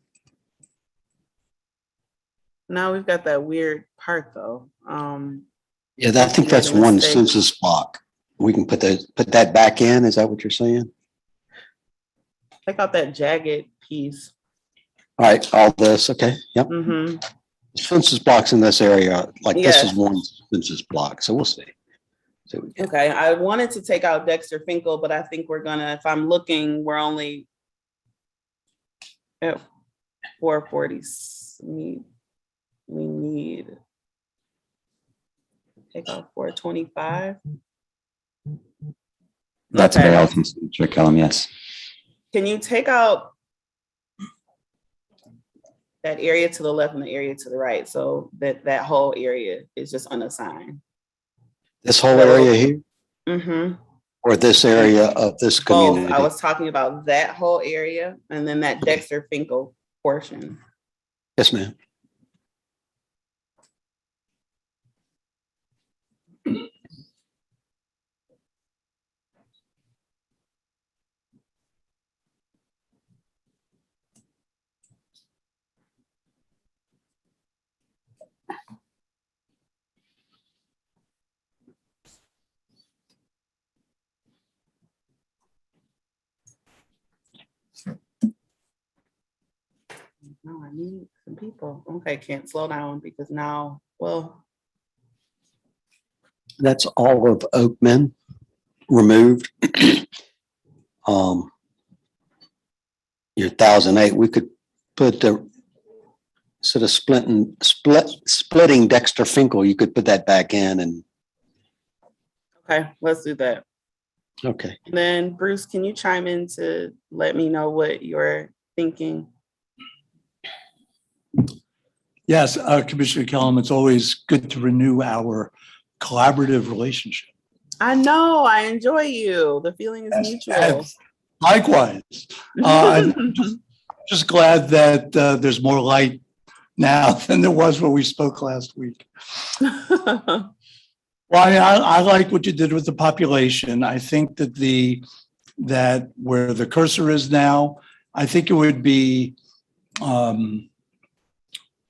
Now we've got that weird part though. Yeah, I think that's made a one mistake. census block. We can put that back in. Is that what you're saying? Take out that jagged piece. All right, all this, okay, yep. Mm-hmm. Census blocks in this area, like this is Yes. one census block, so we'll see. Okay, I wanted to take out Dexter Finkel, but I think we're gonna, if I'm looking, we're only at 440. We need take out 425. That's Okay. available from Signature Kellum, yes. Can you take out that area to the left and the area to the right so that whole area is just unassigned? This whole area here, Mm-hmm. or this area of this Both. community? I was talking about that whole area and then that Dexter Finkel portion. Yes, ma'am. No, I need some people. Okay, can't slow down because now, well, That's all of Oakman removed. Your 1,008, we could put the, instead of splitting Dexter Finkel, you could put that back in and, okay, let's do that. okay. Then Bruce, can you chime in to let me know what you're thinking? Yes, Commissioner Kellum, it's always good to renew our collaborative relationship. I know, I enjoy you. The feeling is mutual. Likewise. I'm just glad that there's more light now than there was when we spoke last week. Well, I like what you did with the population. I think that where the cursor is now, I think it would be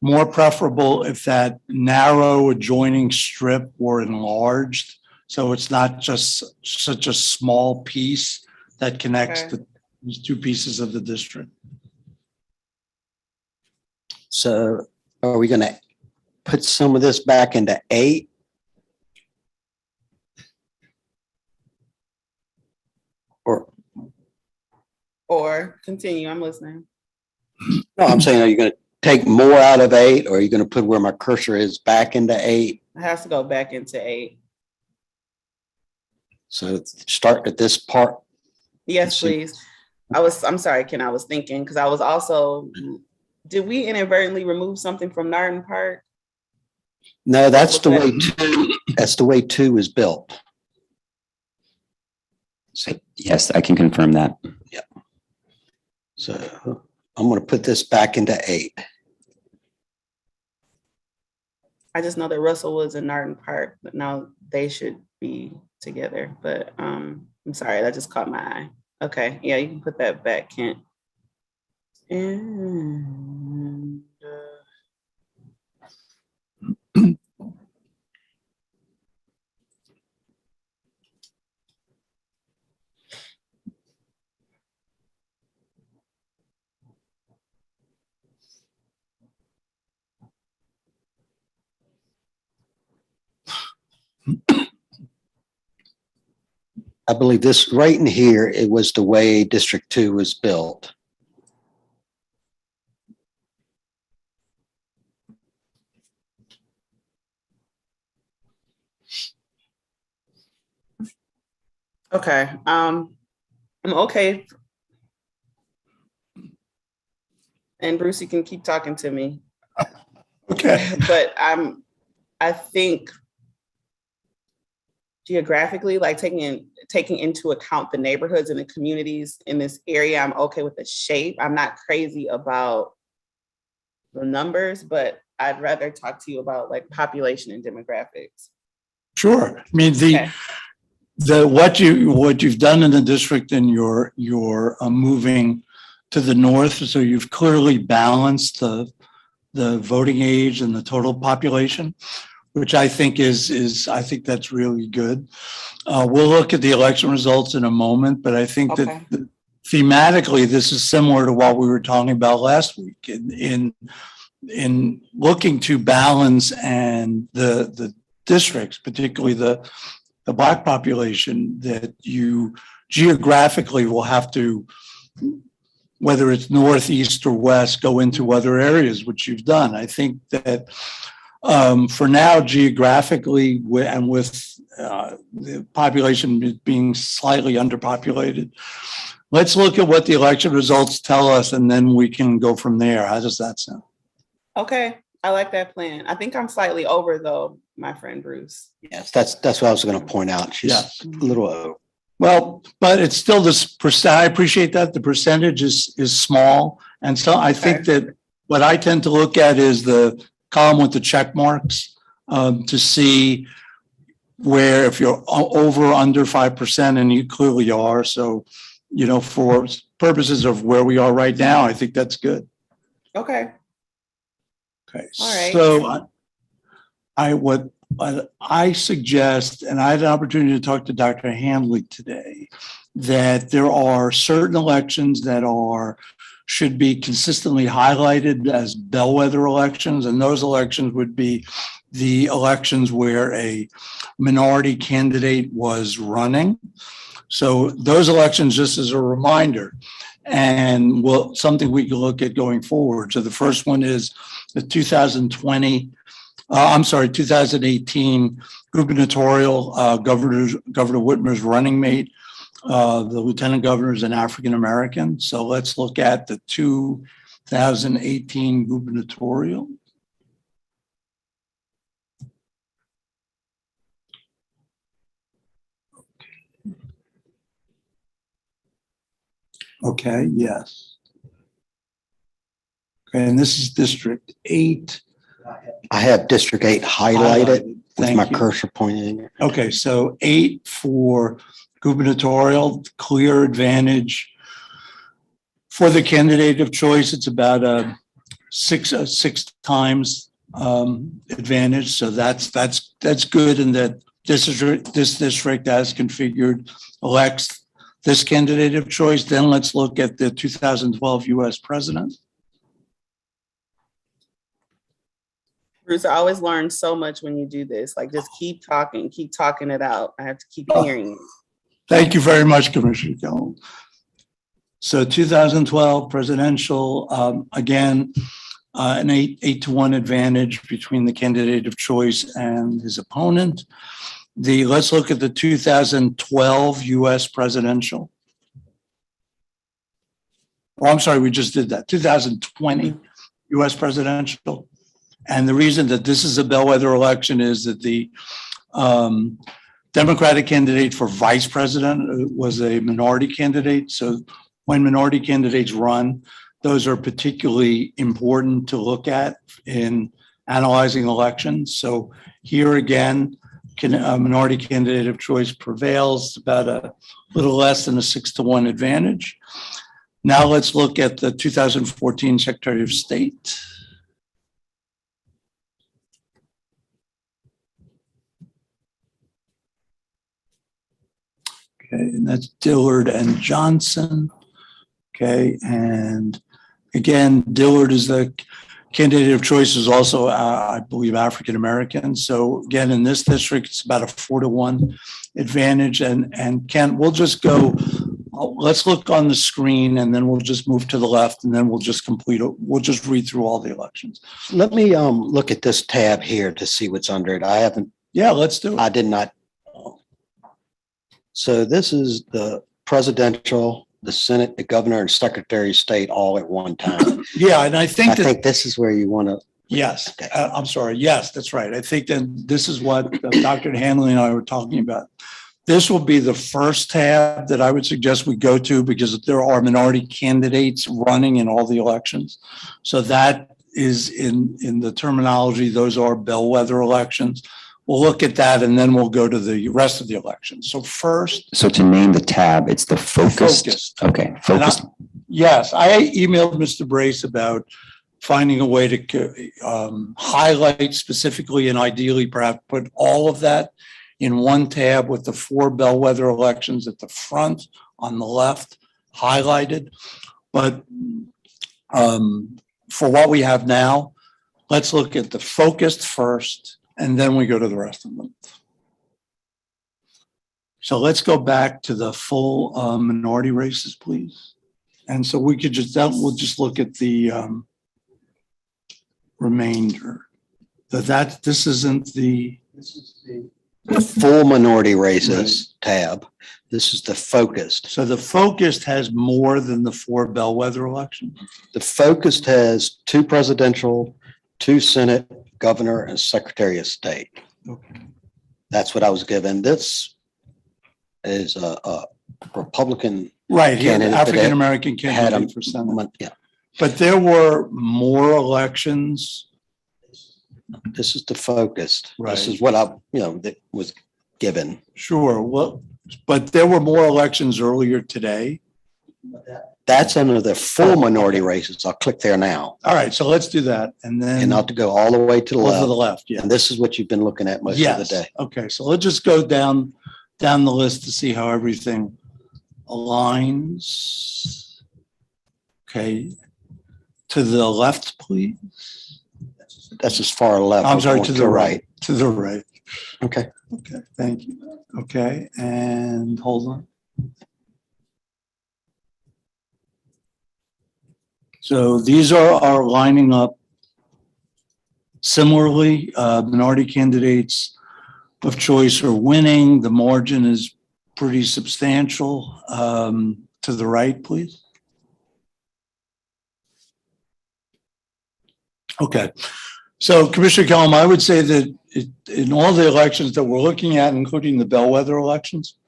more preferable if that narrow adjoining strip were enlarged. So it's not just such a small piece that connects these two pieces of the district. So are we going to put some of this back into 8? Or continue, I'm listening. No, I'm saying, are you going to take more out of 8, or are you going to put where my cursor is back into 8? It has to go back into 8. So start at this part. Yes, please. I'm sorry, Ken, I was thinking, because I was also, did we inadvertently remove something from Narden Park? No, that's the way 2 is built. So, yes, I can confirm that. Yeah. So I'm going to put this back into 8. I just know that Russell was in Narden Park, but now they should be together. But I'm sorry, that just caught my eye. Okay, yeah, you can put that back, Kent. And I believe this right in here, it was the way District 2 was built. okay, I'm okay. And Bruce, you can keep talking to me. Okay. But I think geographically, like taking into account the neighborhoods and the communities in this area, I'm okay with the shape. I'm not crazy about the numbers, but I'd rather talk to you about like population and demographics. Sure. I mean, what you've done in the district, and you're moving to the north, so you've clearly balanced the voting age and the total population, which I think I think that's really good. We'll look at the election results in a moment, but I think that thematically, this is similar to what we were talking about last week in looking to balance and the districts, particularly the Black population, that you geographically will have to, whether it's north, east, or west, go into other areas, which you've done. I think that for now, geographically, and with the population being slightly underpopulated, let's look at what the election results tell us, and then we can go from there. How does that sound? Okay, I like that plan. I think I'm slightly over though, my friend Bruce. Yes, that's what I was going to point out. She's a little over. Well, but it's still this percent. I appreciate that the percentage is small, and so I think that what I tend to look at is the column with the check marks to see where, if you're over or under 5%, and you clearly are. So, for purposes of where we are right now, I think that's good. Okay. Okay. All right. So what I suggest, and I had an opportunity to talk to Dr. Handley today, that there are certain elections that should be consistently highlighted as bellwether elections, and those elections would be the elections where a minority candidate was running. So those elections, just as a reminder, and something we can look at going forward. So the first one is the 2018 gubernatorial. Governor Whitmer's running mate, the lieutenant governor, is an African American. So let's look at the 2018 gubernatorial. Okay, yes. Okay, and this is District 8. I have District 8 highlighted with Thank my you. cursor pointing. Okay, so 8 for gubernatorial, clear advantage for the candidate of choice. It's about a six times advantage. So that's good in that this district as configured elects this candidate of choice. Then let's look at the 2012 U.S. president. Bruce, I always learn so much when you do this. Like, just keep talking it out. I have to keep hearing you. Thank you very much, Commissioner Kellum. So 2012 presidential, again, an 8-to-1 advantage between the candidate of choice and his opponent. Let's look at the 2012 U.S. presidential. Oh, I'm sorry, we just did that. 2020 U.S. presidential. And the reason that this is a bellwether election is that the Democratic candidate for vice president was a minority candidate. So when minority candidates run, those are particularly important to look at in analyzing elections. So here again, a minority candidate of choice prevails, about a little less than a 6-to-1 advantage. Now let's look at the 2014 Secretary of State. Okay, and that's Dillard and Johnson. Okay, and again, Dillard is the candidate of choice, is also, I believe, African American. So again, in this district, it's about a 4-to-1 advantage. And Ken, we'll just go. Let's look on the screen, and then we'll just move to the left, and then we'll just read through all the elections. Let me look at this tab here to see what's under it. I haven't. Yeah, let's do it. I did not. So this is the presidential the Senate, the governor, and secretary of state all at one time. Yeah, and I think I that, think this is where you want to. yes, Okay. I'm sorry. Yes, that's right. I think that this is what Dr. Hanley and I were talking about. This will be the first tab that I would suggest we go to because there are minority candidates running in all the elections. So that is in the terminology, those are bellwether elections. We'll look at that and then we'll go to the rest of the elections. So first. So to name the tab, it's the focused. Focused. Okay, focused. Yes, I emailed Mr. Brace about finding a way to highlight specifically and ideally perhaps put all of that in one tab with the 4 bellwether elections at the front on the left highlighted. But for what we have now, let's look at the focused first, and then we go to the rest of them. So let's go back to the full minority races, please. And so we could just, we'll just look at the remainder. This isn't the, this is the full minority races tab. This is the focused. So the focused has more than the 4 bellwether elections? The focused has 2 presidential, 2 Senate, governor, and secretary of state. Okay. That's what I was given. This is a Republican. Right, he had an candidate that African-American had candidate for Senate. Yeah. But there were more elections. This is the focused. Right. This is what that was given. Sure. Well, but there were more elections earlier today. That's under the full minority races. I'll click there now. All right, so let's do that. And then. And I'll to go all the way to the Go left. to the left, yeah. And this is what you've been looking at most of the Yes. day. Okay, so let's just go down the list to see how everything aligns. Okay. To the left, please. That's as far left. I'm as sorry, going to the right. To the right. Okay. Okay, thank you. Okay, and hold on. So these are lining up similarly. Minority candidates of choice are winning. The margin is pretty substantial. To the right, please. Okay. So Commissioner Kellum, I would say that in all the elections that we're looking at, including the bellwether elections,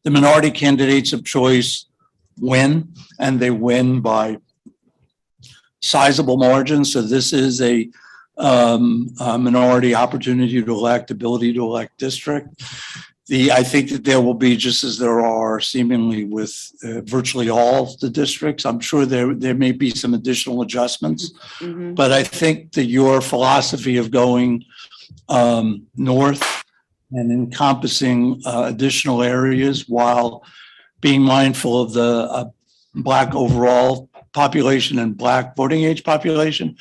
the minority candidates of choice win, and they win by sizable margins. So this is a minority opportunity to elect, ability to elect district. I think that there will be, just as there are seemingly with virtually all the districts, I'm sure there may be some additional adjustments. Mhm. But I think that your philosophy of going north and encompassing additional areas while being mindful of the Black overall population and Black voting age population,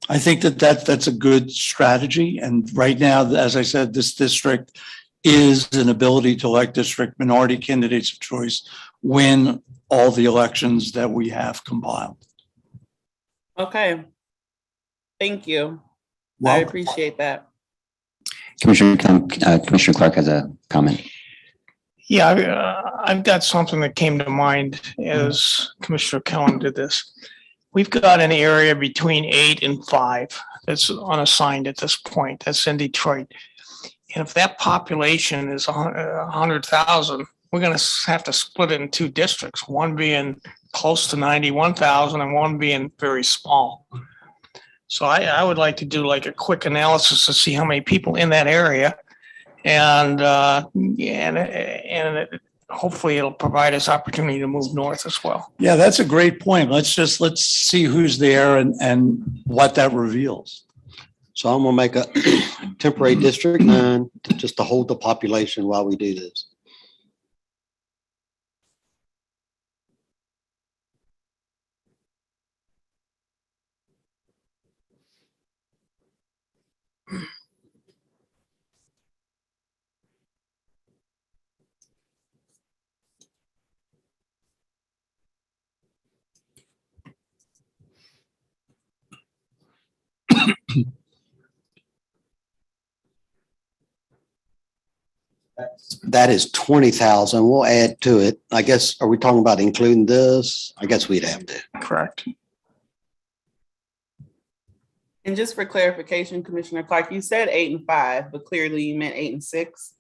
I think that's a good strategy. And right now, as I said, this district is an ability to elect district minority candidates of choice win all the elections that we have compiled. Okay. Thank you. I Welcome. appreciate that. Commissioner Clark has a comment. Yeah, I've got something that came to mind as Commissioner Kellum did this. We've got an area between 8 and 5 that's unassigned at this point. That's in Detroit. And if that population is 100,000, we're going to have to split it in 2 districts, one being close to 91,000 and one being very small. So I would like to do like a quick analysis to see how many people in that area, and hopefully it'll provide us opportunity to move north as well. Yeah, that's a great point. Let's see who's there and what that reveals. So I'm gonna make a temporary district 9 just to hold the population while we do this. that is 20,000. We'll add to it. I guess, are we talking about including this? I guess we'd have to. Correct. And just for clarification, Commissioner Clark, you said 8 and 5, but clearly you meant 8 and 6.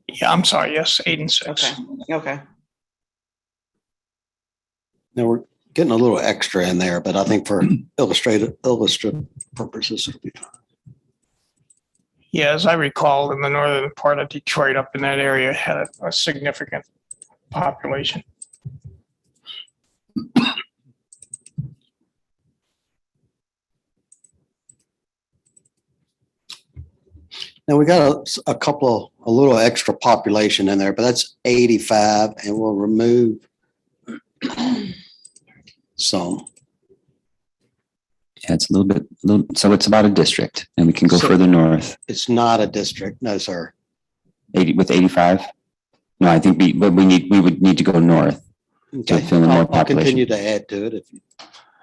Yeah, I'm sorry. Yes, 8 and 6. Okay. Okay. Now we're getting a little extra in there, but I think for illustrative purposes, it'll be fine. Yeah, as I recall, in the northern part of Detroit, up in that area, had a significant population. Now we got a little extra population in there, but that's 85, and we'll remove some. Yeah, it's a little, so it's about a district, and we can go So- further north. It's not a district, no, sir. 80 with 85? No, I think we would need to go north to Okay, fill in more I'll continue population. to add to it if you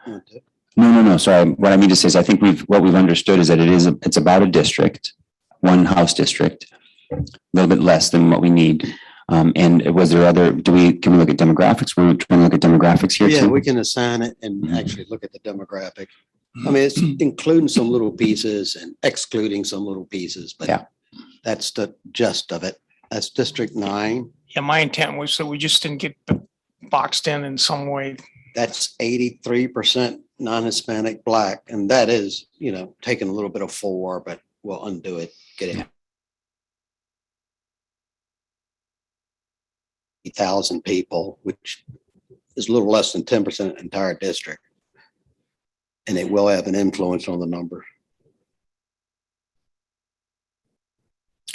want to. No. Sorry. What I mean to say is I think what we've understood is that it's about a district, one house district, a little bit less than what we need. And was there can we look at demographics? We're trying to look at demographics here Yeah, too. we can assign it and actually look at the demographic. I mean, it's including some little pieces and excluding some little pieces, but Yeah. that's the gist of it. That's District 9. Yeah, my intent was that we just didn't get boxed in some way. That's 83% non-Hispanic Black. And that is, taking a little bit of 4, but we'll undo it, get it. 1,000 people, which is a little less than 10% of the entire district. And it will have an influence on the number.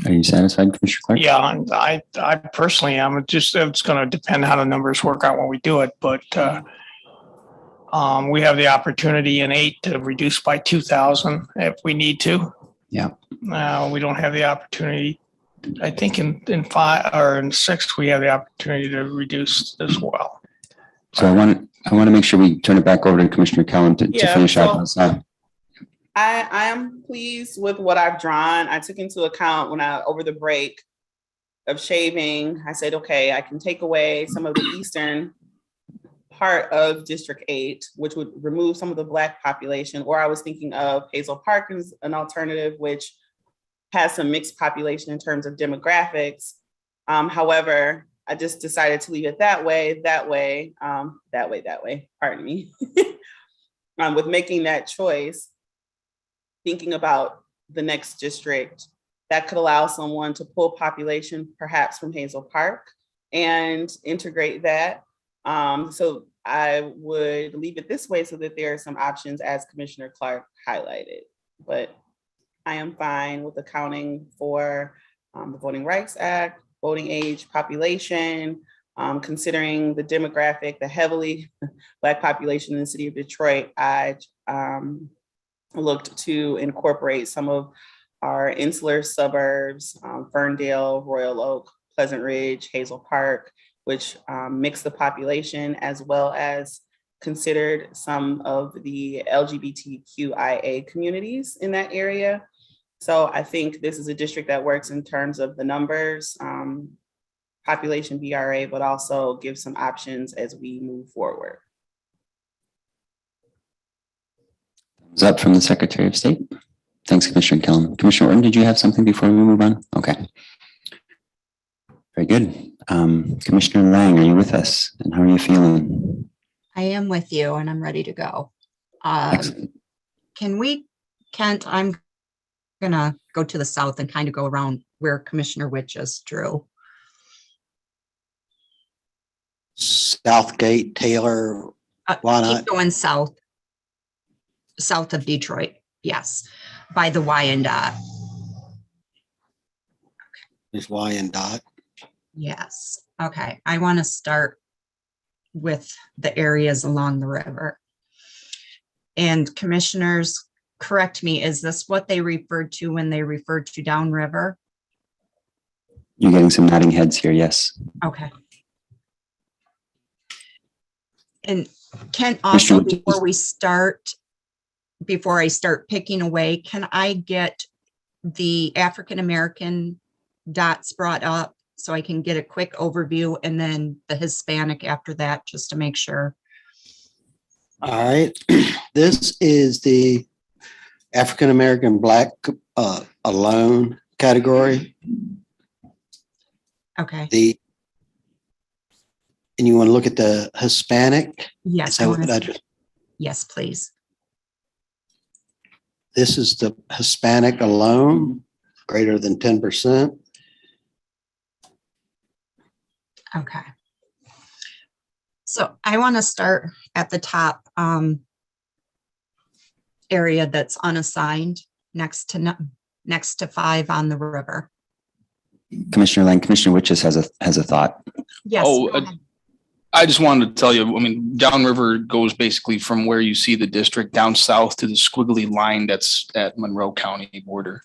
Are you satisfied, Commissioner Clark? Yeah, and I personally am. It's going to depend how the numbers work out when we do it, but we have the opportunity in 8 to reduce by 2,000 if we need to. Yeah. We don't have the opportunity. I think in 5 or in 6 we have the opportunity to reduce as well. So I want to make sure we turn it back over to Commissioner Kellum to finish out. I am pleased with what I've drawn. I took into account over the break of shaving, I said, okay, I can take away some of the eastern part of District 8, which would remove some of the Black population, or I was thinking of Hazel Park as an alternative, which has some mixed population in terms of demographics. However, I just decided to leave it that way, pardon me. With making that choice, thinking about the next district, that could allow someone to pull population perhaps from Hazel Park and integrate that. So I would leave it this way so that there are some options as Commissioner Clark highlighted. But I am fine with accounting for the Voting Rights Act, voting age, population, considering the demographic, the heavily Black population in the city of Detroit. I looked to incorporate some of our insular suburbs, Ferndale, Royal Oak, Pleasant Ridge, Hazel Park, which mix the population, as well as considered some of the LGBTQIA communities in that area. So I think this is a district that works in terms of the numbers, population BRA, but also give some options as we move forward. Thumbs up from the Secretary of State. Thanks, Commissioner Kellum. Commissioner Orton, did you have something before we move on? Okay. Very good. Commissioner Lang, are you with us? And how are you feeling? I am with you and I'm ready to go. Excellent. Kent, I'm gonna go to the south and kind of go around where Commissioner Witt just drew. Southgate, Taylor, why not? Keep going south of Detroit. Yes, by the Wyandotte. There's Wyandotte. Yes. Okay. I want to start with the areas along the river. And commissioners, correct me, is this what they referred to when they referred to downriver? You're getting some nodding heads here, yes. Okay. And Kent, also before I start picking away, can I get the African-American dots brought up so I can get a quick overview, and then the Hispanic after that, just to make sure. All right. This is the African American Black alone category. Okay. And you want to look at the Hispanic? Yes. Is that what I just? Yes, please. This is the Hispanic alone, greater than 10%. Okay. So I want to start at the top area that's unassigned next to 5 on the river. Commissioner Lang, Commissioner Witches has a thought. Yes. Oh, go ahead. I just wanted to tell you, I mean, downriver goes basically from where you see the district down south to the squiggly line that's at Monroe County border.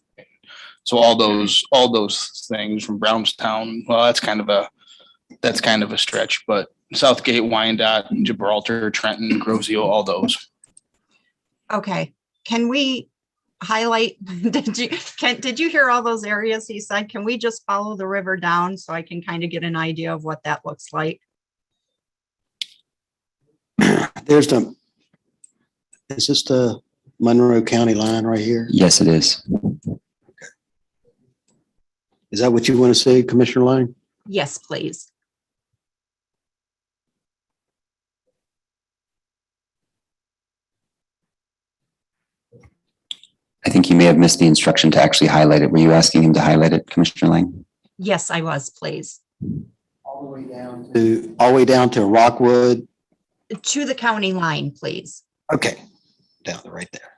So all those things from Brownstown, well, that's kind of a stretch, but Southgate, Wyandotte, Gibraltar, Trenton, Grosio, all those. Okay. Can we highlight, did you hear all those areas he said? Can we just follow the river down so I can kind of get an idea of what that looks like? Is this the Monroe County line right here? Yes, it is. Is that what you want to see, Commissioner Lang? Yes, please. I think you may have missed the instruction to actually highlight it. Were you asking him to highlight it, Commissioner Lang? Yes, I was, please. All the way down to Rockwood. To the county line, please. Okay, down right there.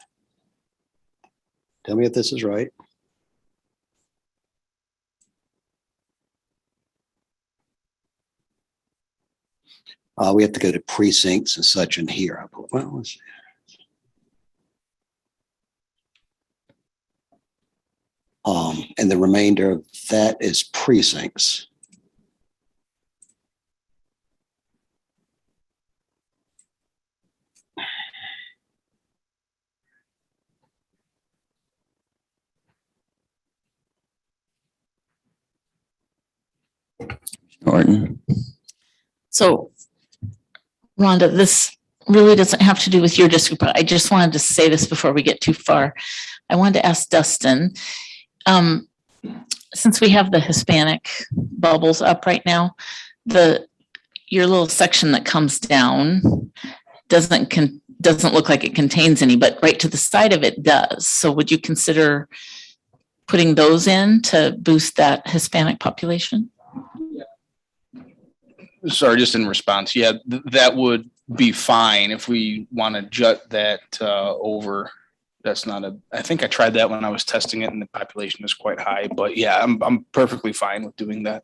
Tell me if this is right. We have to go to precincts and such in here. Well, let's see. And the remainder of that is precincts. Norton. So, Rhonda, this really doesn't have to do with your district, but I just wanted to say this before we get too far. I wanted to ask Dustin, since we have the Hispanic bubbles up right now, your little section that comes down doesn't look like it contains any, but right to the side of it does. So would you consider putting those in to boost that Hispanic population? Sorry, just in response. Yeah, that would be fine if we want to jut that over. That's not I think I tried that when I was testing it and the population is quite high, but yeah, I'm perfectly fine with doing that.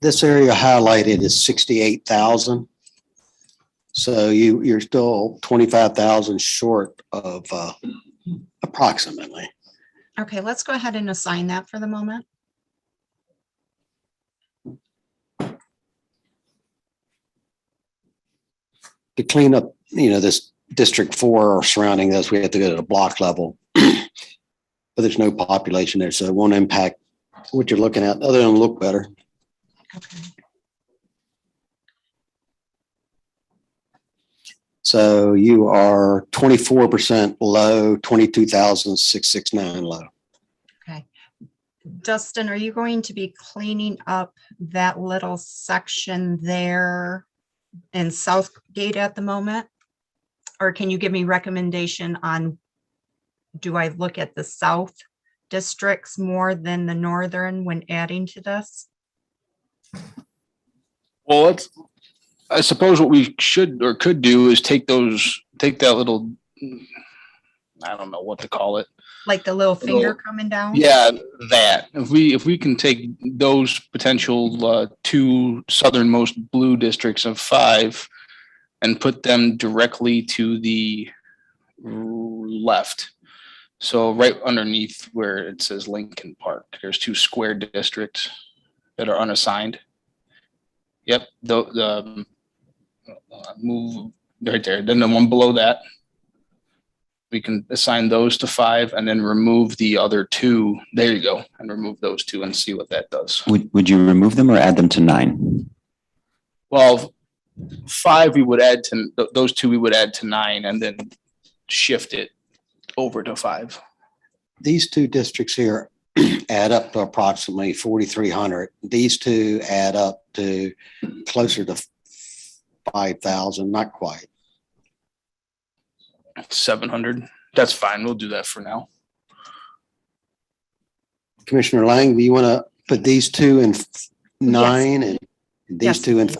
This area highlighted is 68,000. So you're still 25,000 short of approximately. Okay, let's go ahead and assign that for the moment. To clean up, this District 4 or surrounding this, we have to go to the block level. But there's no population there, so it won't impact what you're looking at, other than look better. Okay. So you are 24% low, 22,669 low. Okay. Dustin, are you going to be cleaning up that little section there in Southgate at the moment? Or can you give me recommendation on, do I look at the south districts more than the northern when adding to this? Well, I suppose what we should or could do is take that little, I don't know what to call it. Like the little finger coming down? Yeah, that. If we can take those potential 2 southernmost blue districts of 5 and put them directly to the left. So right underneath where it says Lincoln Park, there's 2 square districts that are unassigned. Yep, the move right there. Then the one below that, We can assign those to 5 and then remove the other 2. There you go. And remove those 2 and see what that does. Would you remove them or add them to 9? Well, 5 we would add to those 2 we would add to 9 and then shift it over to 5. These two districts here add up to approximately 4,300. These two add up to closer to 5,000, not quite. 700. That's fine. We'll do that for now. Commissioner Lang, do you want to put these two in 9 and these Yes, two in? please.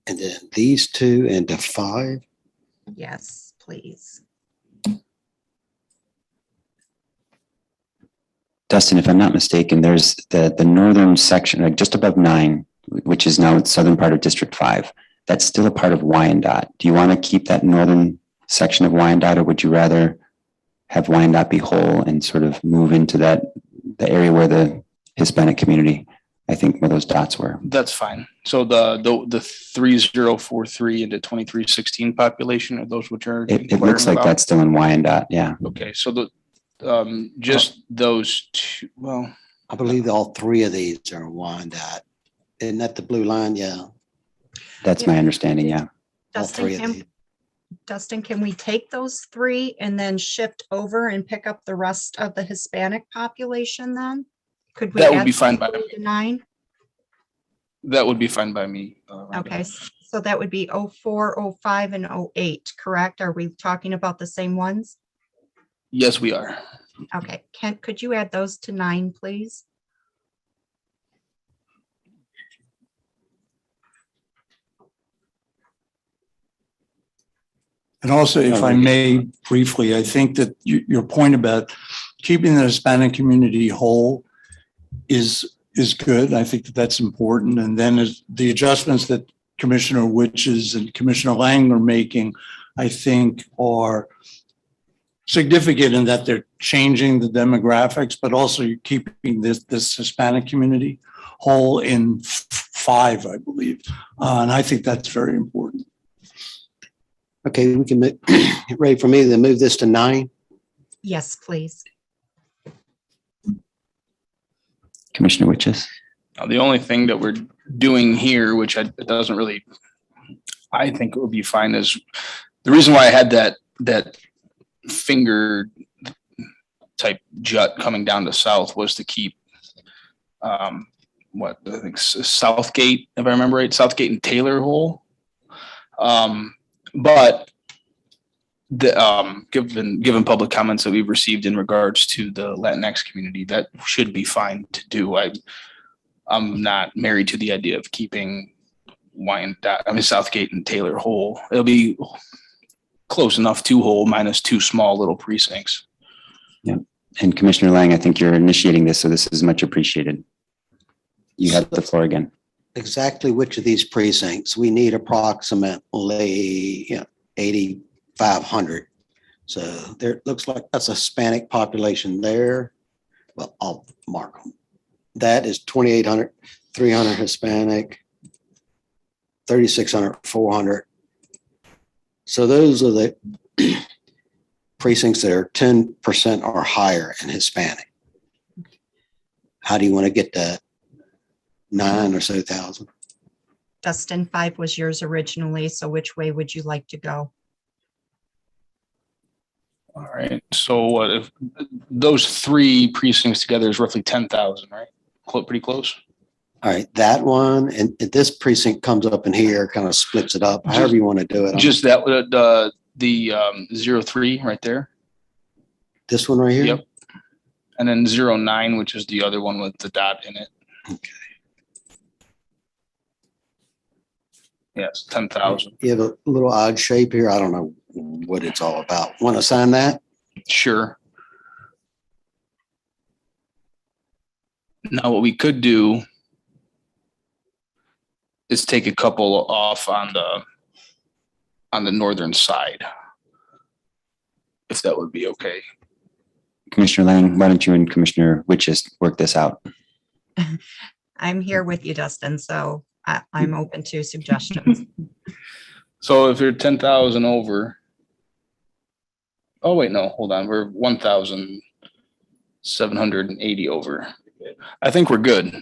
And then these two into 5? Yes, please. Dustin, if I'm not mistaken, there's the northern section, like just above 9, which is now the southern part of District 5. That's still a part of Wyandotte. Do you want to keep that northern section of Wyandotte, or would you rather have Wyandotte be whole and sort of move into the area where the Hispanic community, I think, where those dots were? That's fine. So the 3043 into 2316 population are those which are. It looks like that's still in Wyandotte, yeah. Okay, so the just those 2. Well, I believe all 3 of these are in Wyandotte. Isn't that the blue line? Yeah. That's my understanding, yeah. All 3 of these. Dustin, can we take those 3 and then shift over and pick up the rest of the Hispanic population then? Could we? That would add be fine those by me. to 9? That would be fine by me. Okay, so that would be 04, 05, and 08, correct? Are we talking about the same ones? Yes, we are. Okay, could you add those to 9, please? And also, if I may briefly, I think that your point about keeping the Hispanic community whole is good. I think that that's important. And then as the adjustments that Commissioner Witches and Commissioner Lang are making, I think are significant in that they're changing the demographics, but also you're keeping this Hispanic community whole in 5, I believe. And I think that's very important. Okay, we can ready for me to move this to 9. Yes, please. Commissioner Witches? Now, the only thing that we're doing here, which it doesn't really, I think it would be fine, is the reason why I had that finger type jut coming down to south was to keep I think Southgate, if I remember right, Southgate and Taylor whole. But given public comments that we've received in regards to the Latinx community, that should be fine to do. I'm not married to the idea of keeping Southgate and Taylor whole. It'll be close enough to whole minus 2 small little precincts. Yeah. And Commissioner Lang, I think you're initiating this, so this is much appreciated. You have the floor again. Exactly which of these precincts? We need approximately 8,500. So there looks like that's a Hispanic population there. Well, I'll mark them. That is 2,800, 300 Hispanic, 3,600, 400. So those are the precincts that are 10% or higher in Hispanic. How do you want to get that? 9 or so thousand. Dustin, 5 was yours originally, so which way would you like to go? All right. So what if those 3 precincts together is roughly 10,000, right? Pretty close. All right, that one and this precinct comes up in here, kind of splits it up, however you want to do it. Just that the 03 right there. This one right here? Yep. And then 09, which is the other one with the dot in it. Okay. Yes, 10,000. You have a little odd shape here. I don't know what it's all about. Want to sign that? Sure. Now what we could do is take a couple off on the northern side. If that would be okay. Commissioner Lang, why don't you and Commissioner Witches work this out? I'm here with you, Dustin, so I'm open to suggestions. So if you're 10,000 over. Oh, wait, no, hold on. We're 1,780 over. I think we're good.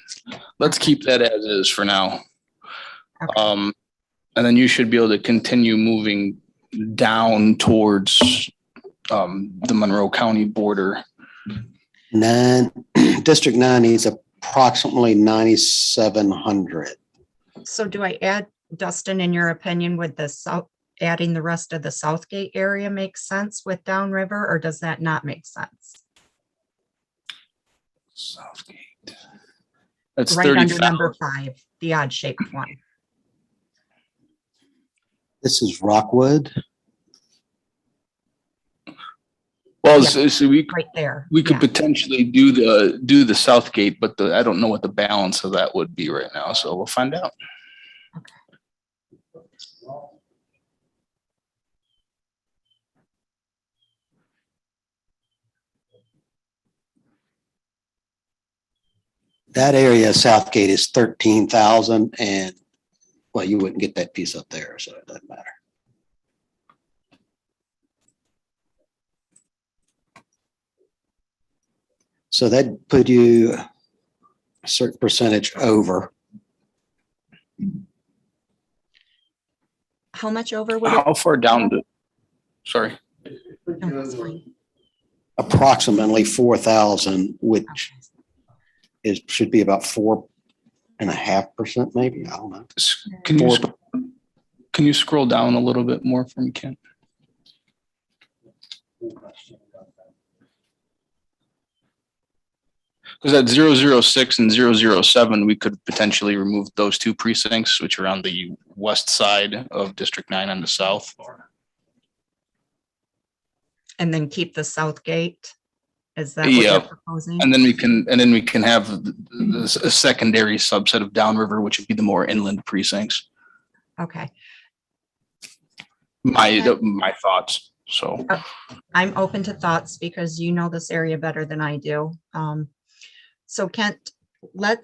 Let's keep that as is for now. And then you should be able to continue moving down towards the Monroe County border. District 9 needs approximately 9,700. So do I add, Dustin, in your opinion, would the south, adding the rest of the Southgate area make sense with downriver, or does that not make sense? Southgate. That's Right 30,000. under number 5, the odd shaped one. This is Rockwood. Well, Yep, so we right there. we could Yeah. potentially do the Southgate, but I don't know what the balance of that would be right now. So we'll find out. That area, Southgate, is 13,000, and well, you wouldn't get that piece up there, so it doesn't matter. So that put you a certain percentage over. How much over would it? How far down to? Sorry. No, that's fine. Approximately 4,000, which should be about 4.5%, maybe. I don't know. Can you scroll down a little bit more for me, Ken? Because at 006 and 007, we could potentially remove those two precincts, which are on the west side of District 9 on the south. And then keep the Southgate? Is that what Yeah, you're proposing? and then we can have a secondary subset of downriver, which would be the more inland precincts. Okay. My thoughts. So I'm open to thoughts because you know this area better than I do. So Kent, when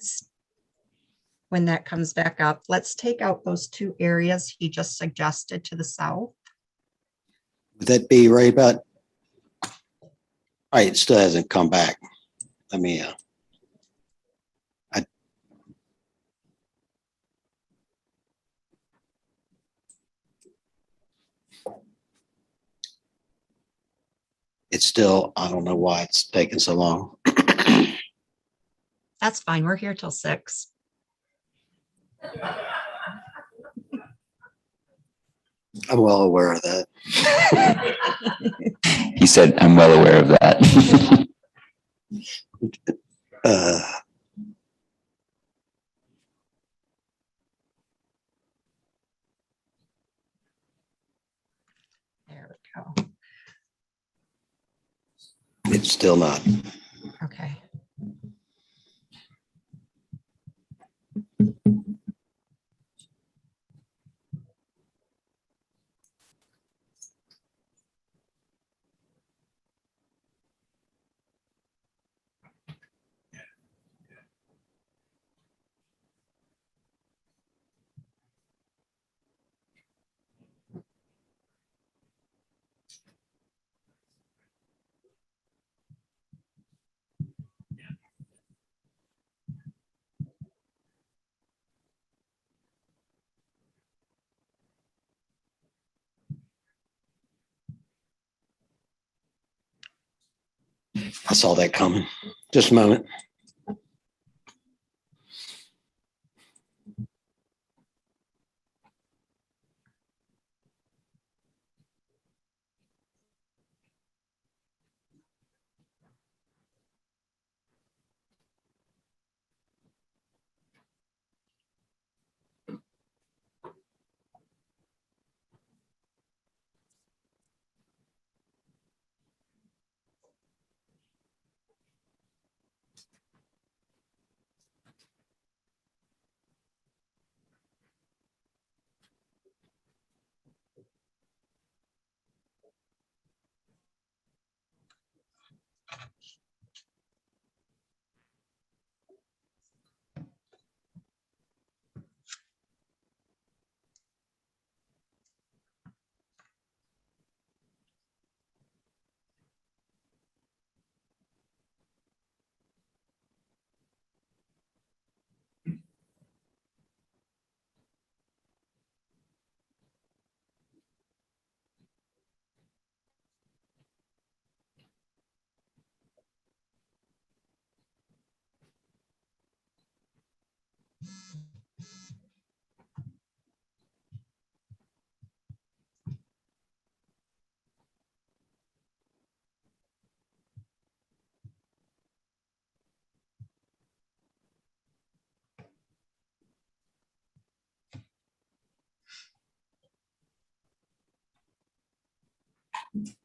that comes back up, let's take out those 2 areas he just suggested to the south. Would that be right about? All right, it still hasn't come back. Let me, it's still, I don't know why it's taking so long. That's fine. We're here till 6. I'm well aware of that. He said, I'm well aware of that. There we go. It's still not. Okay. I saw that coming. Just a moment.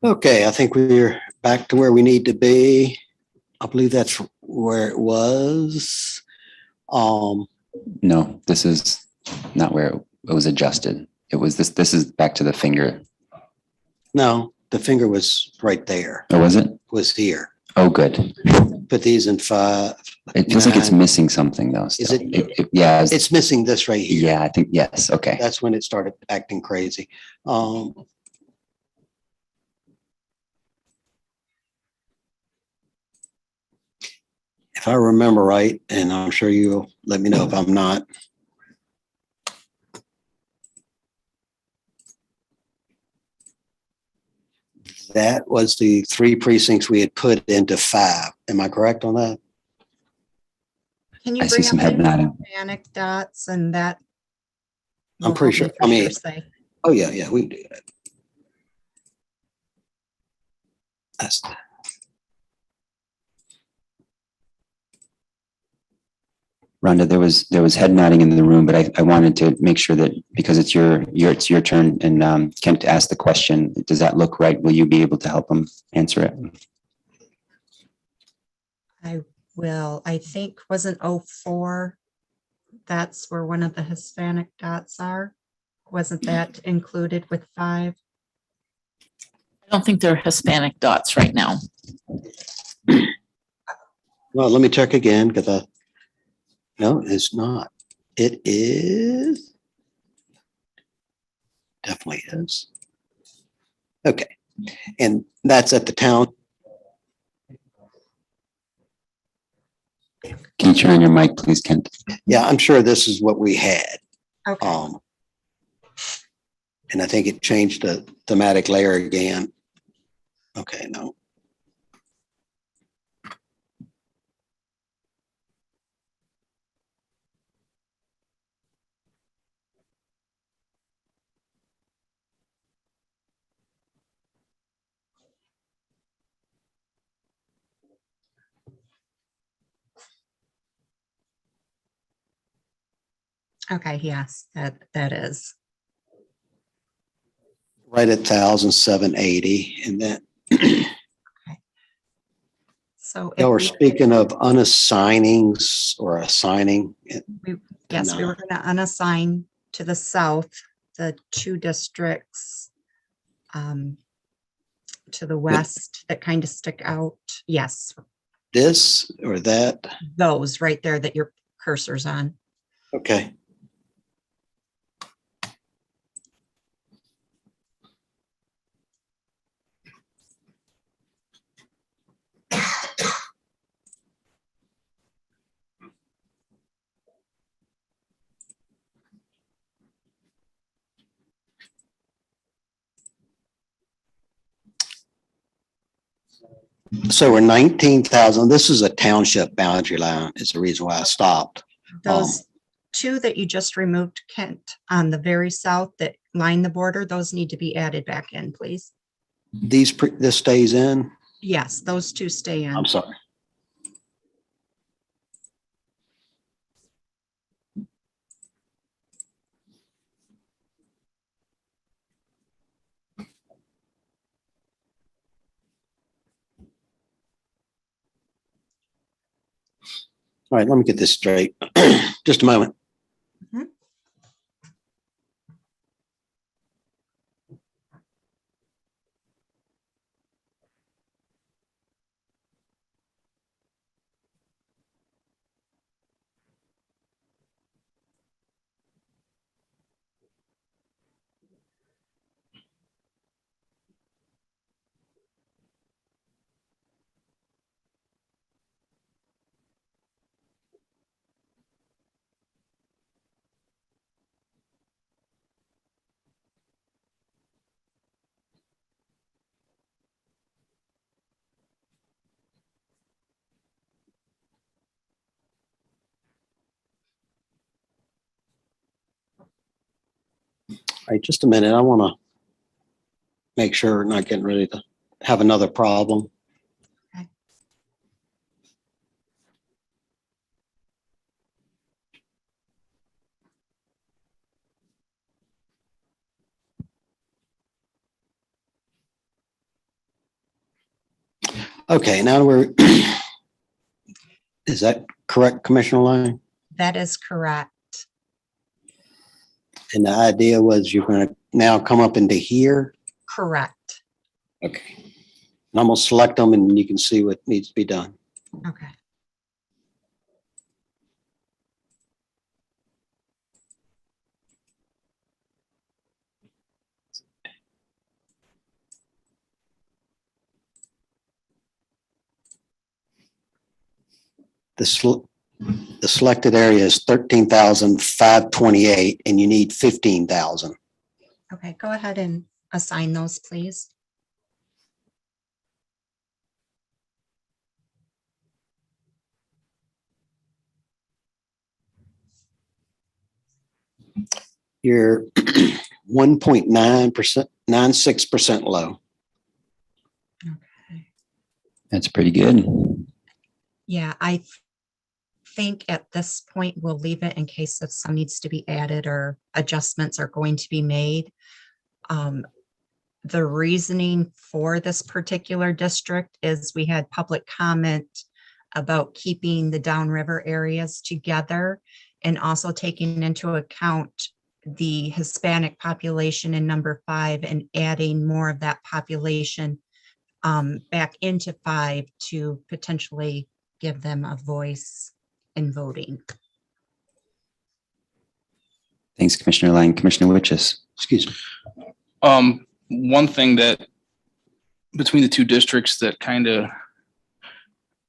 Okay, I think we're back to where we need to be. I believe that's where it was. No, this is not where it was adjusted. It was this is back to the finger. No, the finger was right there, Oh, was it? was here. Oh, good. Put these in 5. It feels like it's 9. missing something though. Is still. it? Yeah. It's missing this right here. Yeah, I think, yes. Okay. That's when it started acting crazy. If I remember right, and I'm sure you'll let me know if I'm not. That was the 3 precincts we had put into 5. Am I correct on that? Can you I see bring some up head the nodding. Hispanic dots and that? I'm will pretty help sure. me I mean, for sure say. oh yeah, we can do that. That's Rhonda, there was head nodding in the room, but I wanted to make sure that because it's your turn and Kent asked the question, does that look right? Will you be able to help him answer it? I will. I think wasn't 04. That's where one of the Hispanic dots are. Wasn't that included with 5? I don't think they're Hispanic dots right now. Well, let me check again because no, it's not. It is. Definitely is. Okay. And that's at the town. Can you turn on your mic, please, Kent? Yeah, I'm sure this is what we had. Okay. And I think it changed the thematic layer again. Okay, no. Okay, yes, that is. Right at 1,780. And then So y'all if were we, speaking of unassignings or assigning. yes, we were going to unassign to the south, the 2 districts to the west that kind of stick out. Yes, This or that. those right there that your cursor's on. Okay. So we're 19,000. This is a township boundary line is the reason why I stopped. Those 2 that you just removed, Kent, on the very south that line the border, those need to be added back in, please. This stays in. Yes, those 2 stay in. I'm sorry. All right, let me get this straight. Just a moment. All right, just a minute. I want to make sure we're not getting ready to have another problem. Okay, now we're, is that correct, Commissioner Lang? That is correct. And the idea was you're going to now come up into here? Correct. Okay. And I'm going to select them and you can see what needs to be done. Okay. The selected area is 13,528 and you need 15,000. Okay, go ahead and assign those, please. You're 1.9%, 96% low. That's pretty good. Yeah, I think at this point we'll leave it in case if some needs to be added or adjustments are going to be made. The reasoning for this particular district is we had public comment about keeping the downriver areas together and also taking into account the Hispanic population in number 5 and adding more of that population back into 5 to potentially give them a voice in voting. Thanks, Commissioner Lang. Commissioner Witches. Excuse me. One thing that between the two districts that kind of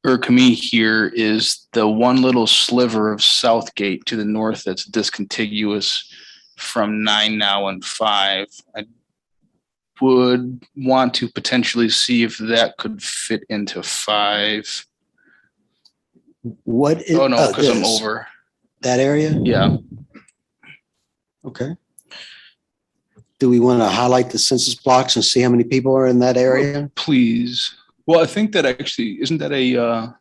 irk me here is the one little sliver of Southgate to the north that's discontiguous from 9 now and 5. I would want to potentially see if that could fit into 5. What is? Oh, no, because I'm this. over. That area? Yeah. Okay. Do we want to highlight the census blocks and see how many people are in that area? Please. Well, I think that actually, isn't that a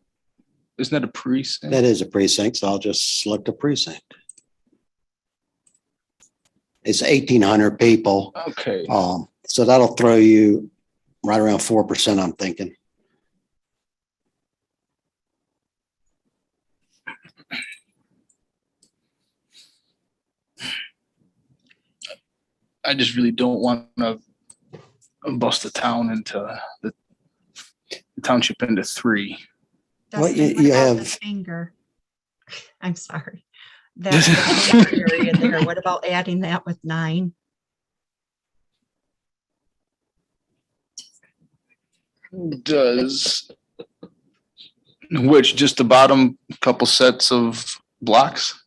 precinct? That is a precinct, so I'll just select a precinct. It's 1,800 people. Okay. So that'll throw you right around 4%, I'm thinking. I just really don't want to bust the town into the township into 3. Well, Dustin, what you about the have, finger? I'm sorry. That area there, what about adding that with 9? Does which just the bottom couple sets of blocks?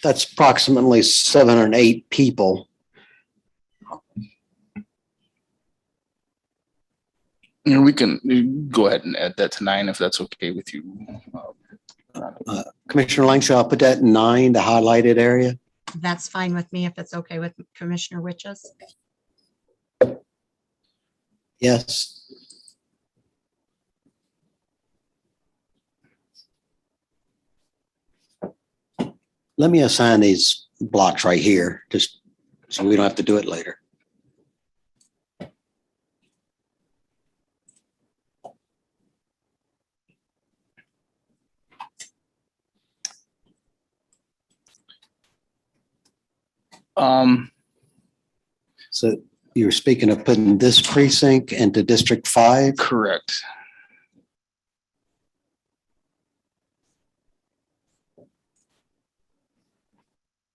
that's approximately 708 people. And we can go ahead and add that to 9 if that's okay with you. Commissioner Lang, shall I put that in 9, the highlighted area? That's fine with me if it's okay with Commissioner Witches. Yes. Let me assign these blocks right here, just so we don't have to do it later. So you're speaking of putting this precinct into District 5? Correct.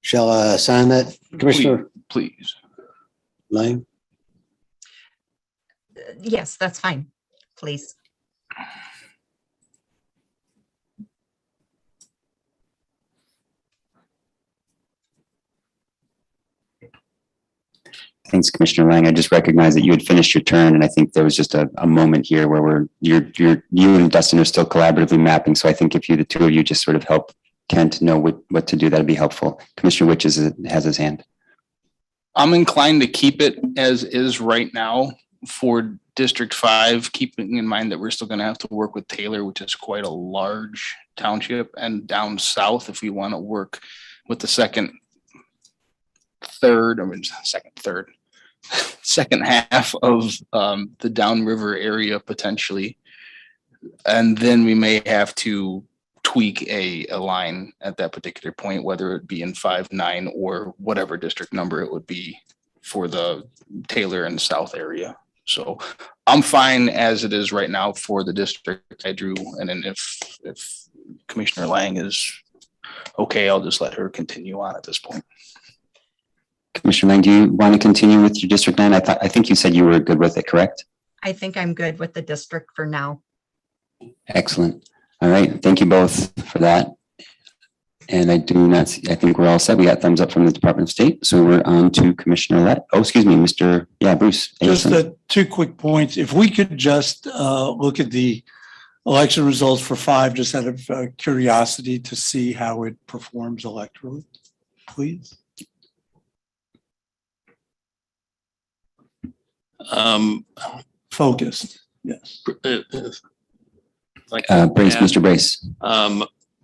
Shall I assign that, Commissioner? Please. Lang? Yes, that's fine, please. Thanks, Commissioner Lang. I just recognized that you had finished your turn, and I think there was just a moment here where you and Dustin are still collaboratively mapping. So I think if the two of you just sort of help Kent know what to do, that'd be helpful. Commissioner Witches has his hand. I'm inclined to keep it as is right now for District 5, keeping in mind that we're still going to have to work with Taylor, which is quite a large township, and down south if we want to work with the second, second half of the downriver area potentially. And then we may have to tweak a line at that particular point, whether it be in 5-9 or whatever district number it would be for the Taylor and South area. So I'm fine as it is right now for the district I drew. And then if Commissioner Lang is okay, I'll just let her continue on at this point. Commissioner Lang, do you want to continue with your District 9? I think you said you were good with it, correct? I think I'm good with the district for now. Excellent. All right. Thank you both for that. And I do not see, I think we're all set. We got thumbs up from the Department of State. So we're on to Commissioner Lett. Oh, excuse me, Mr. Bruce. Just two quick points. If we could just look at the election results for 5, just out of curiosity to see how it performs electorally, please. Focused, yes. Brace, Mr. Brace.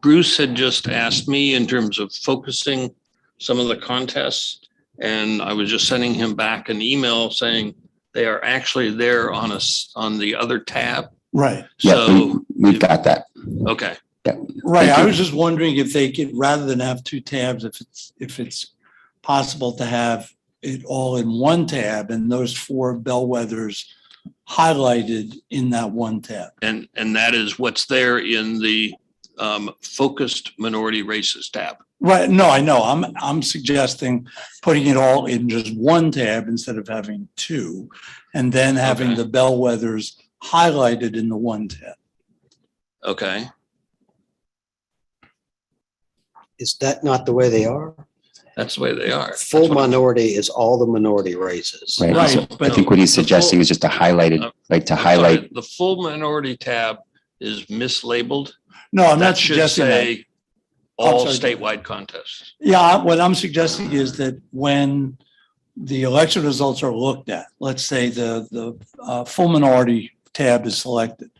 Bruce had just asked me in terms of focusing some of the contests, and I was just sending him back an email saying they are actually there on the other tab. Right. So we've got that. Okay. Yeah. Right. I was just wondering if they could, rather than have 2 tabs, if it's possible to have it all in one tab and those 4 bellwethers highlighted in that one tab. And that is what's there in the focused minority races tab. Right. No, I know. I'm suggesting putting it all in just one tab instead of having 2, and then having the bellwethers highlighted in the one tab. Okay. Is that not the way they are? That's the way they are. Full minority is all the minority races. Right. So I think what he's suggesting is just to highlight it, like to highlight. The full minority tab is mislabeled. No, I'm not That should suggesting that. say all statewide contests. Yeah, what I'm suggesting is that when the election results are looked at, let's say the full minority tab is selected,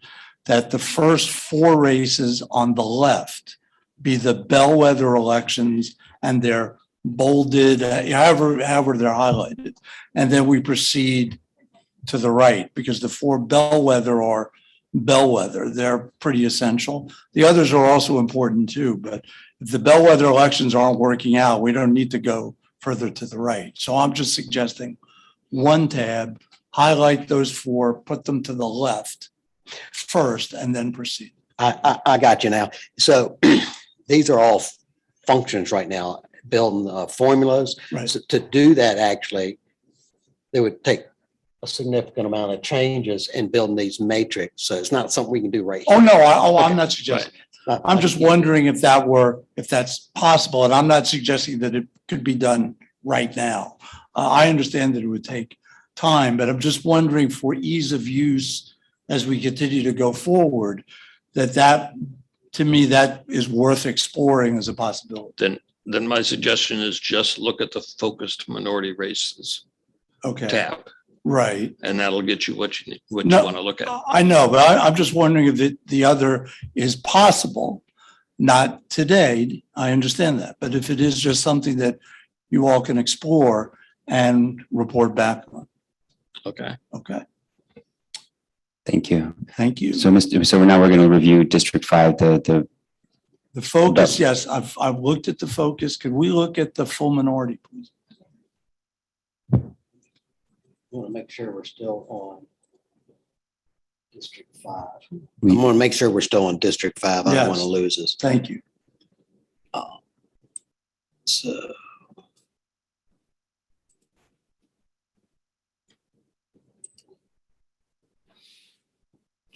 that the first 4 races on the left be the bellwether elections, and they're bolded, however they're highlighted. And then we proceed to the right, because the 4 bellwether are bellwether. They're pretty essential. The others are also important too, but if the bellwether elections aren't working out, we don't need to go further to the right. So I'm just suggesting one tab, highlight those 4, put them to the left first, and then proceed. I got you now. So these are all functions right now, building formulas. Right. So to do that, actually, it would take a significant amount of changes in building these matrix. So it's not something we can do right here. Oh, no, I'm not suggesting. Right. I'm just wondering if that's possible, and I'm not suggesting that it could be done right now. I understand that it would take time, but I'm just wondering, for ease of use as we continue to go forward, that to me, that is worth exploring as a possibility. Then my suggestion is just look at the focused minority races tab. Right. And that'll get you what you want to look at. I know, but I'm just wondering if the other is possible. Not today, I understand that, but if it is just something that you all can explore and report back on. Okay. Okay. Thank you. Thank you. So now we're going to review District 5, the focus. Yes, I've looked at the focus. Can we look at the full minority, please? I want to make sure we're still on District 5. I want to make sure we're still on District 5. I don't want to lose us. Thank you. So.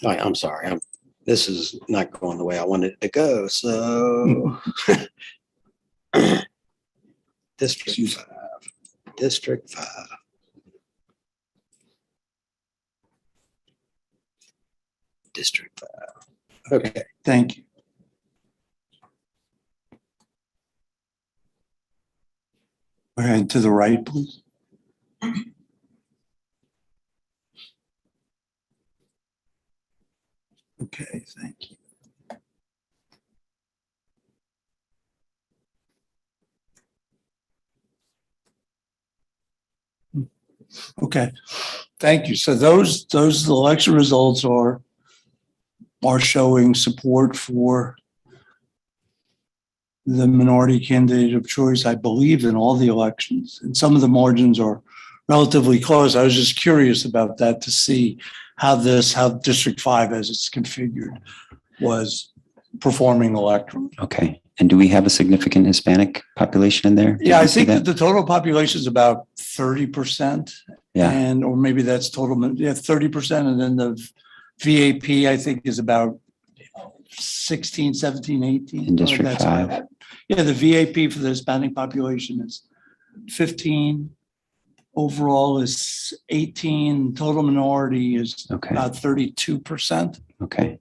All right, I'm sorry. This is not going the way I wanted it to go. So District 5. District 5. District 5. Okay. Thank you. Okay, to the right, please. Okay, thank you. Okay, thank you. So those election results are showing support for the minority candidate of choice, I believe, in all the elections. And some of the margins are relatively close. I was just curious about that to see how District 5 as it's configured was performing electorally. Okay. And do we have a significant Hispanic population in there? Did Yeah, you I see think that the total population is about 30%. Yeah. And, or maybe that's total, 30%. And then the VAP, I think, is about 16, 17, 18. In District That's 5. about it. Yeah, the VAP for the Hispanic population is 15. Overall is 18. Total minority is Okay. about 32%. Okay.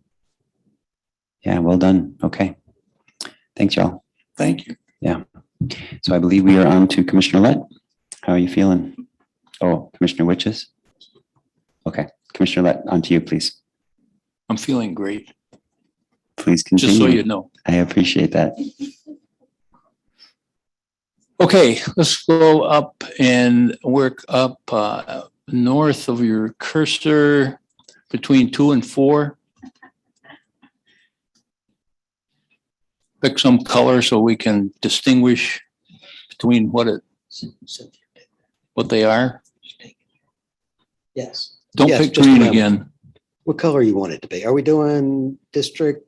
Yeah, well done. Okay. Thanks, y'all. Thank you. Yeah. So I believe we are on to Commissioner Lett. How are you feeling? Oh, Commissioner Witches? Okay. Commissioner Lett, on to you, please. I'm feeling great, Please continue. just so you know. I appreciate that. Okay, let's go up and work up north of your cursor between 2 and 4. Pick some color so we can distinguish between what they are. Yes. Don't Yes, pick just green remember. again. What color you want it to be? Are we doing District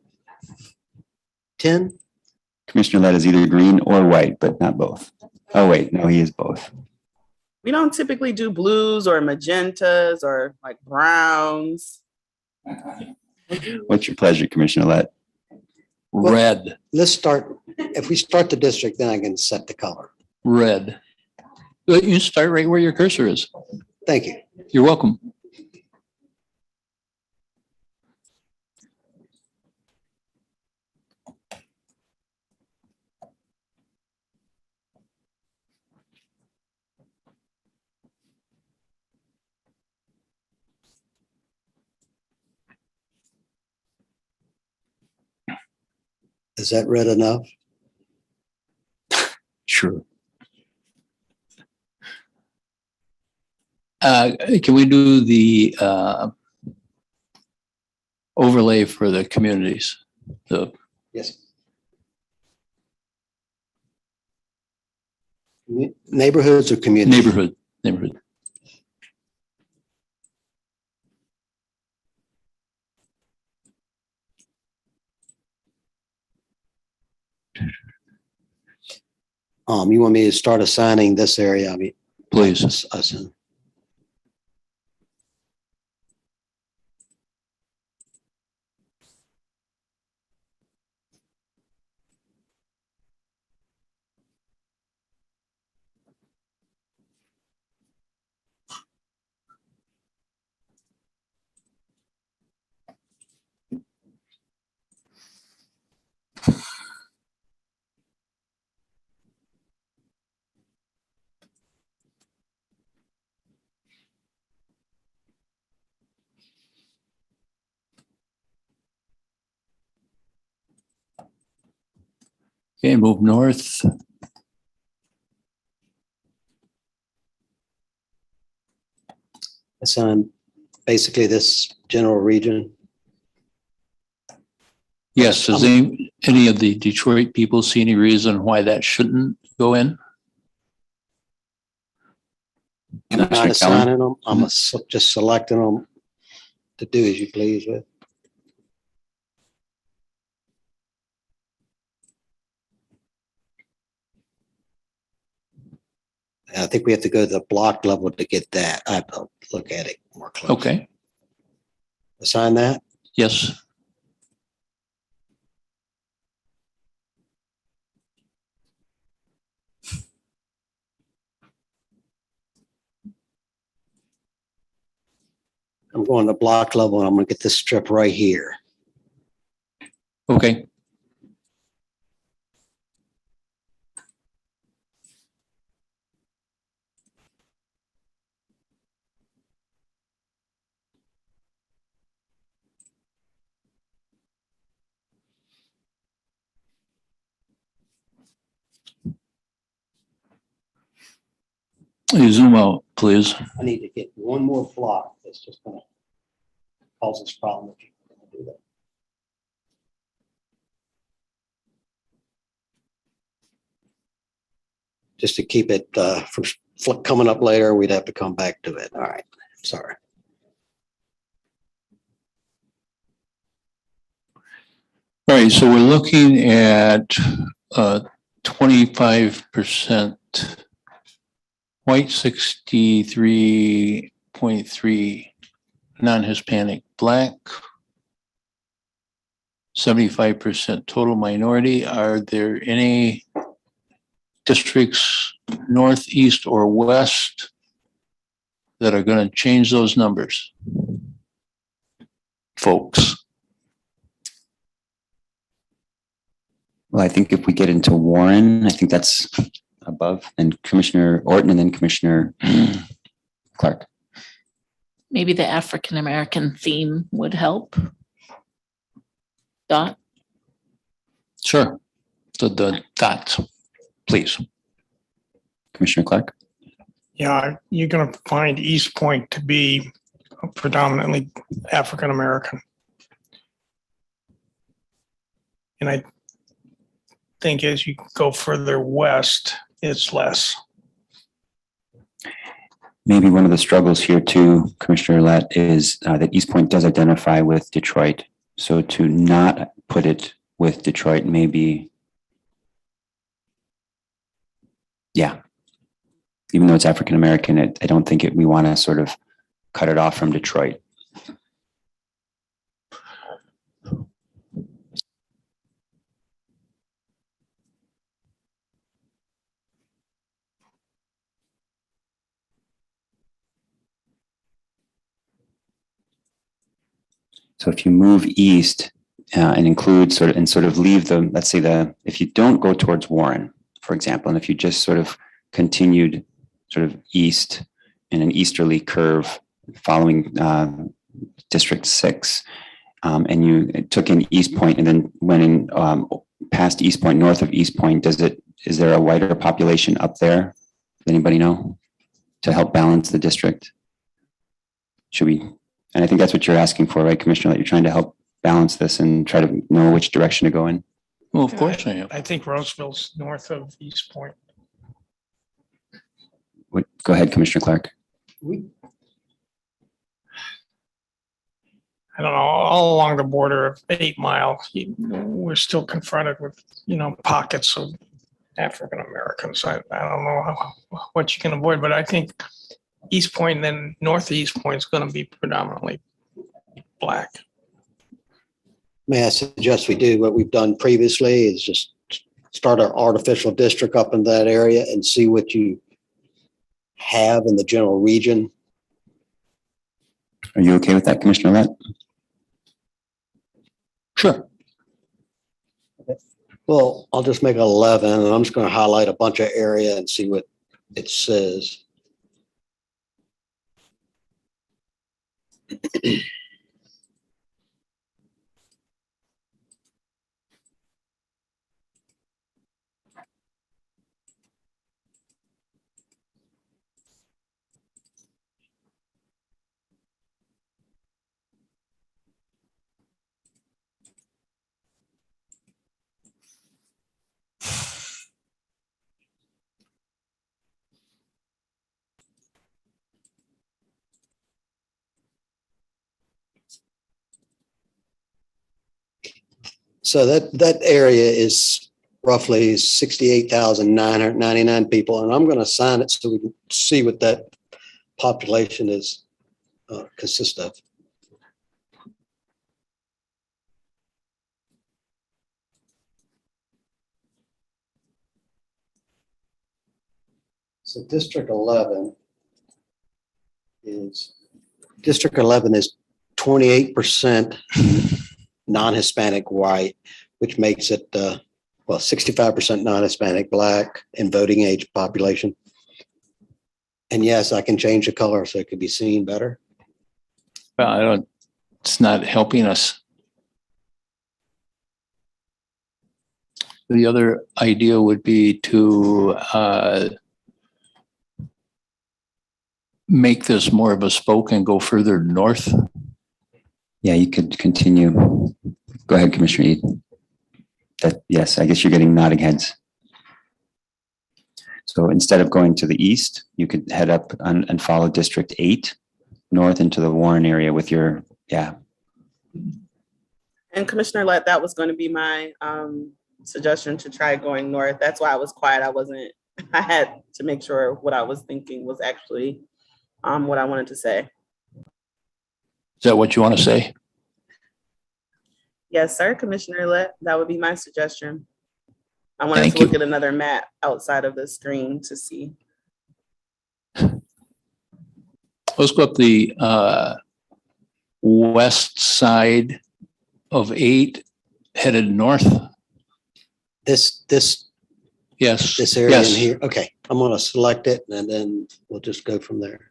10? Commissioner Lett is either green or white, but not both. Oh, wait, no, he is both. We don't typically do blues or magentas or like browns. What's your pleasure, Commissioner Lett? Red. Let's start, if we start the district, then I can set the color. Red. You start right where your cursor is. Thank you. You're welcome. Is that red enough? Sure. Can we do the overlay for the communities? Yes. Neighborhoods or communities? Neighborhood. You want me to start assigning this area? I mean, please. Assign. Okay, move north. Assign basically this general region. Yes, does any of the Detroit people see any reason why that shouldn't go in? I'm not assigning them. I'm just selecting them to do as you please with. I think we have to go to the block level to get that. I have to look at it more closely. Okay. Assign that? Yes. I'm going to block level and I'm going to get this strip right here. Okay. You zoom out, please. I need to get one more block. That's just gonna cause this problem if you're gonna do that. Just to keep it from coming up later, we'd have to come back to it. All right, sorry. All right, so we're looking at 25% white, 63.3 non-Hispanic, black, 75% total minority. Are there any districts north, east, or west that are going to change those numbers? Folks. Well, I think if we get into Warren, I think that's above, and Commissioner Orton and then Commissioner Clark. Maybe the African American theme would help. Dot. Sure. So the dots, please. Commissioner Clark. Yeah, you're going to find East Point to be predominantly African American. And I think as you go further west, it's less. Maybe one of the struggles here too, Commissioner Lett, is that East Point does identify with Detroit. So to not put it with Detroit, maybe, yeah. Even though it's African American, I don't think we want to sort of cut it off from Detroit. So if you move east and include sort of leave the, let's say if you don't go towards Warren, for example, and if you just sort of continued sort of east in an easterly curve following District 6, and you took in East Point and then went in past East Point, north of East Point, is there a wider population up there? Does anybody know, to help balance the district? Should we? And I think that's what you're asking for, right, Commissioner? That you're trying to help balance this and try to know which direction to go in. Well, of course I am. I think Roseville's north of East Point. Go ahead, Commissioner Clark. I don't know, all along the border of 8 Mile, we're still confronted with, pockets of African Americans. I don't know what you can avoid, but I think East Point and then northeast Point is going to be predominantly black. May I suggest we do what we've done previously, is just start our artificial district up in that area and see what you have in the general region. Are you okay with that, Commissioner Lett? Sure. Well, I'll just make 11 and I'm just going to highlight a bunch of area and see what it says. So that area is roughly 68,999 people, and I'm going to assign it so we can see what that population is consists of. So District 11 is 28% non-Hispanic white, which makes it 65% non-Hispanic black and voting age population. And yes, I can change the color so it can be seen better. Well, it's not helping us. The other idea would be to make this more of a spoke and go further north? Yeah, you could continue. Go ahead, Commissioner Eid. Yes, I guess you're getting nodding heads. So instead of going to the east, you could head up and follow District 8 north into the Warren area with your, yeah. And Commissioner Lett, that was going to be my suggestion to try going north. That's why I was quiet. I had to make sure what I was thinking was actually what I wanted to say. Is that what you want to say? Yes, sir, Commissioner Lett, that would be my suggestion. I wanted to look at another map outside of the screen to see. Let's go up the west side of 8, headed north. This Yes. this area in Yes. here. Okay, I'm gonna select it and then we'll just go from there.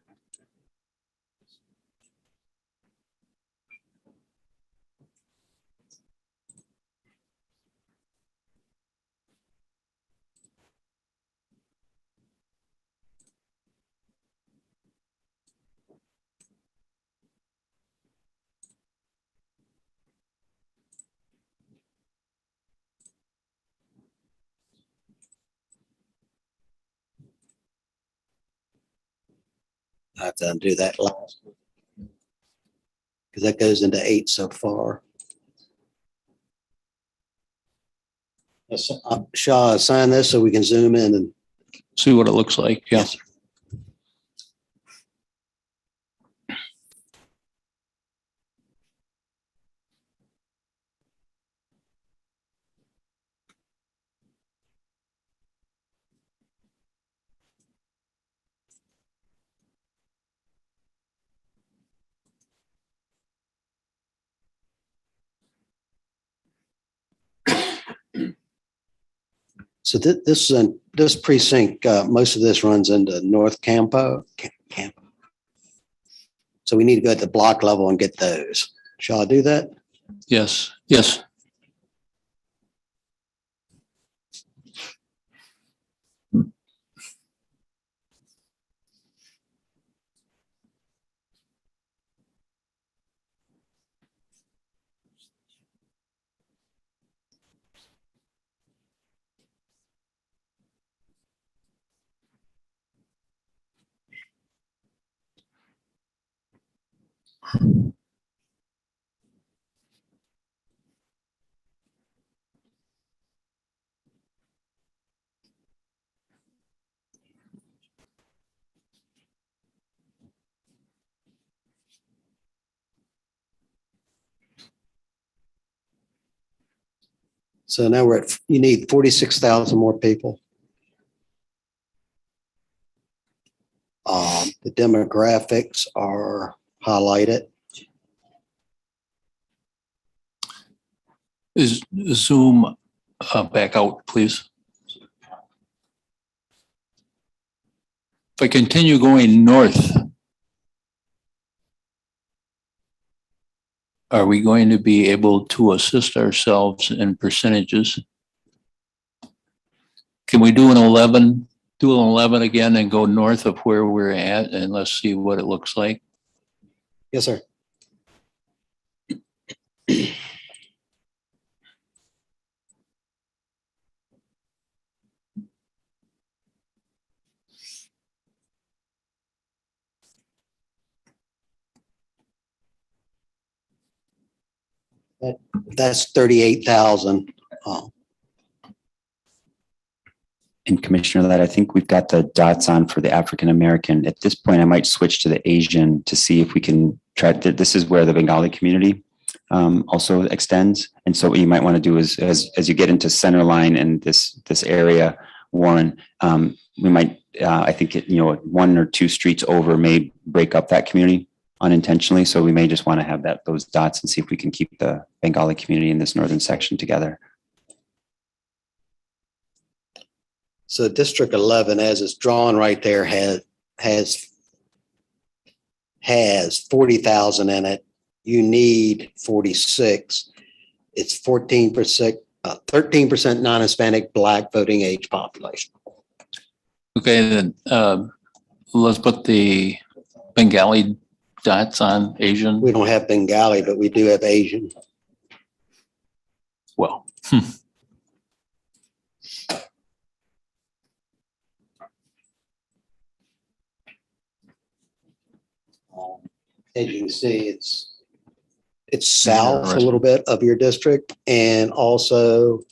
I have to undo that last one. Because that goes into 8 so far. Shaw, sign this so we can zoom in and see what it looks like. Yeah. Yes, sir. So this precinct, most of this runs into North Campo. So we need to go at the block level and get those. Shall I do that? Yes. Yes. So now you need 46,000 more people. The demographics are highlighted. Is zoom back out, please. If I continue going north, are we going to be able to assist ourselves in percentages? Can we do an 11 again and go north of where we're at, and let's see what it looks like? Yes, sir. That's 38,000. And Commissioner, that I think we've got the dots on for the African American. At this point, I might switch to the Asian to see if we can try. This is where the Bengali community also extends. And so what you might want to do is, as you get into center line and this area, Warren, we might, I think, 1 or 2 streets over may break up that community unintentionally. So we may just want to have those dots and see if we can keep the Bengali community in this northern section together. So District 11, as it's drawn right there, has 40,000 in it. You need 46. It's 14%, 13% non-Hispanic Black voting age population. Okay, then let's put the Bengali dots on Asian? We don't have Bengali, but we do have Asian. Well, As you can see, it's south a little bit of your district and also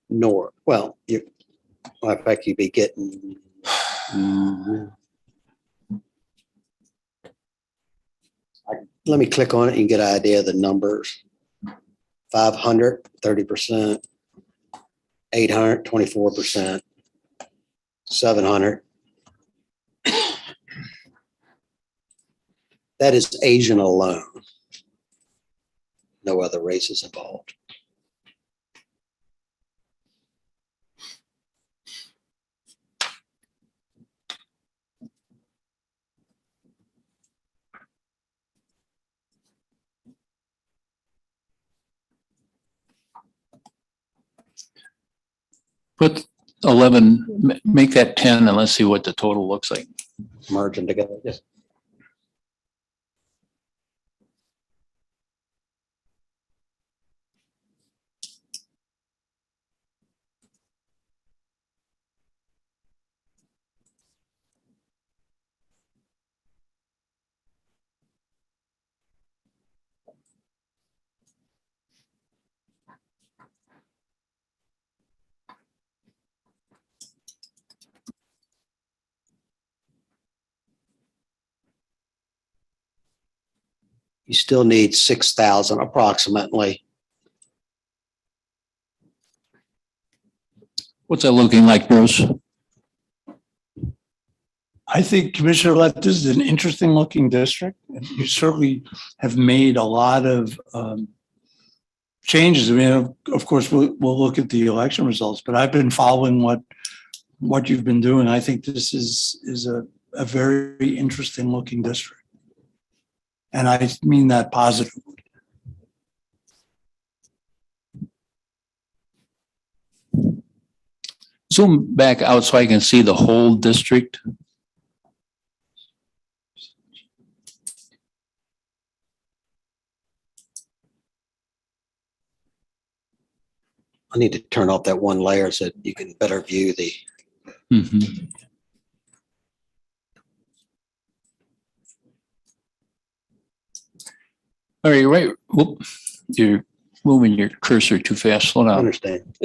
north. Well, in fact, you'd be getting. Let me click on it and get an idea of the numbers. 500, 30%, 800, 24%, 700. That is Asian alone. No other races involved. put 11, make that 10, and let's see what the total looks like. Merge them together. Yes. You still need 6,000 approximately. What's that looking like, Bruce? I think Commissioner Lett, this is an interesting looking district. You certainly have made a lot of changes. I mean, of course, we'll look at the election results, but I've been following what you've been doing. I think this is a very interesting looking district. And I mean that positively. Zoom back out so I can see the whole district. I need to turn off that one layer so you can better view the. Mm-hmm. All right, right. Whoop. You're moving your cursor too fast. Slow down. I understand.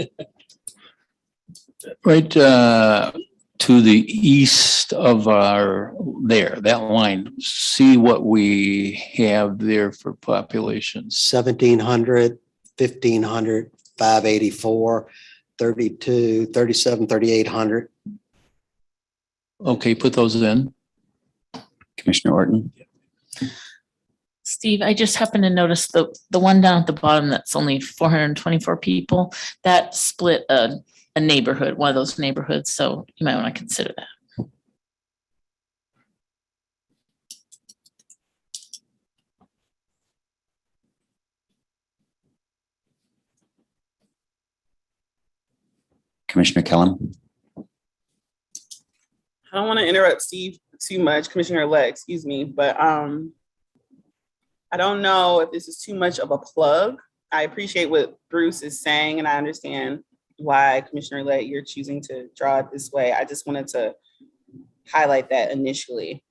Right to the east of that line. See what we have there for population. 1,700, 1,500, 584, 32, 37, 3,800. Okay, put those in. Commissioner Orton. Steve, I just happened to notice the one down at the bottom that's only 424 people, that split a neighborhood, one of those neighborhoods. So you might want to consider that. Commissioner Kellum. I don't want to interrupt Steve too much, Commissioner-elect, excuse me, but I don't know if this is too much of a plug. I appreciate what Bruce is saying, and I understand why, Commissioner-elect, you're choosing to draw it this way. I just wanted to highlight that initially.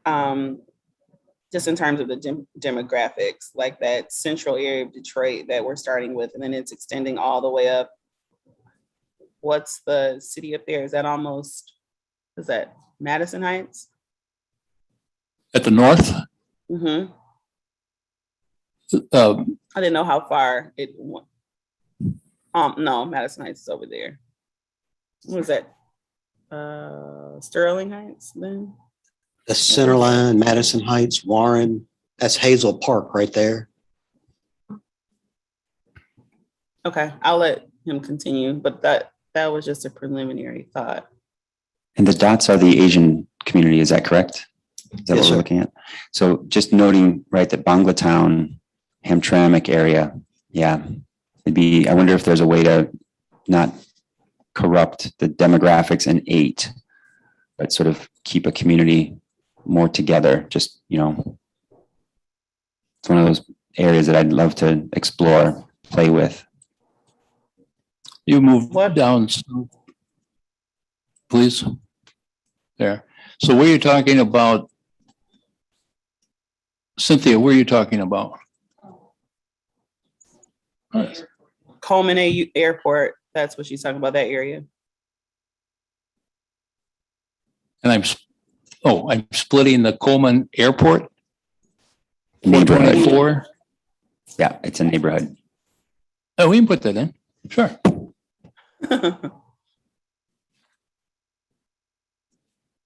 Just in terms of the demographics, like that central area of Detroit that we're starting with, and then it's extending all the way up. What's the city up there? Is that almost, is that Madison Heights? At the north? Mm-hmm. I didn't know how far it went. No, Madison Heights is over there. What is that? Sterling Heights then? The center line, Madison Heights, Warren, that's Hazel Park right there. Okay, I'll let him continue, but that was just a preliminary thought. And the dots are the Asian community, is that correct? Is that Yes, what sir. we're looking at? So just noting, right, that Banglatown, Hamtramck area, yeah. I wonder if there's a way to not corrupt the demographics in 8, but sort of keep a community more together, just, it's one of those areas that I'd love to explore, play with. You move down, please. There. So where you're talking about, Cynthia, where are you talking about? Coleman Airport, that's what she's talking about, that area. And I'm splitting the Coleman Airport? Neighborhood. 424? Yeah, it's a neighborhood. Oh, we can put that in. Sure.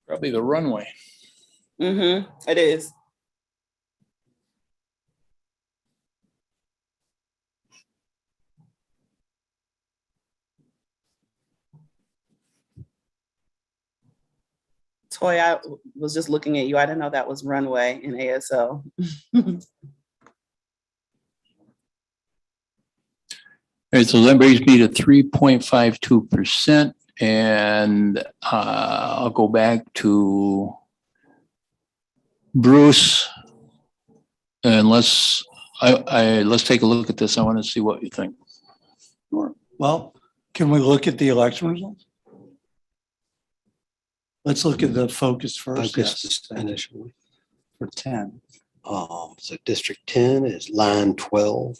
Probably the runway. It is. Toy, I was just looking at you. I didn't know that was runway in ASL. All right, so that brings me to 3.52%. And I'll go back to Bruce. And let's take a look at this. I want to see what you think. Sure. Well, can we look at the election results? Let's look at the focus first. Focus initially. For 10. So District 10 is line 12.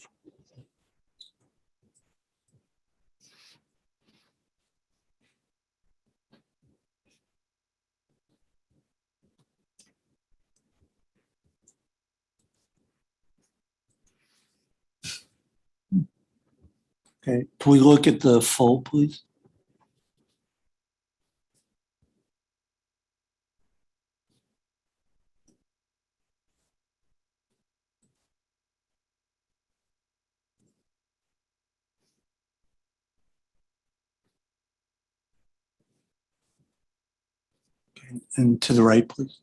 Okay, can we look at the full, please? Okay, and to the right, please.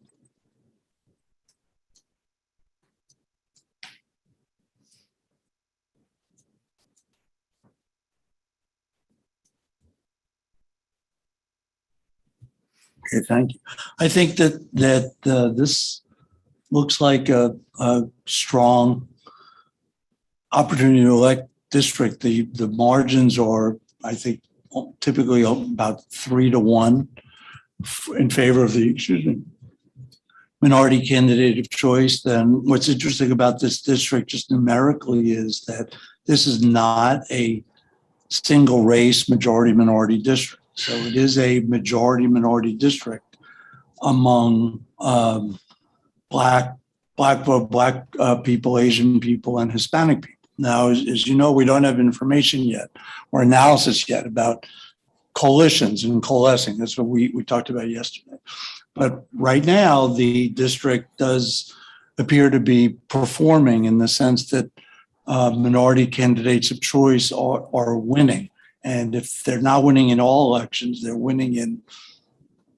Okay, thank you. I think that this looks like a strong opportunity to elect district. The margins are, I think, typically about 3-1 in favor of the minority candidate of choice. Then what's interesting about this district, just numerically, is that this is not a single race majority minority district. So it is a majority minority district among Black people, Asian people, and Hispanic people. Now, as you know, we don't have information yet or analysis yet about coalitions and coalescing. That's what we talked about yesterday. But right now, the district does appear to be performing in the sense that minority candidates of choice are winning. And if they're not winning in all elections, they're winning in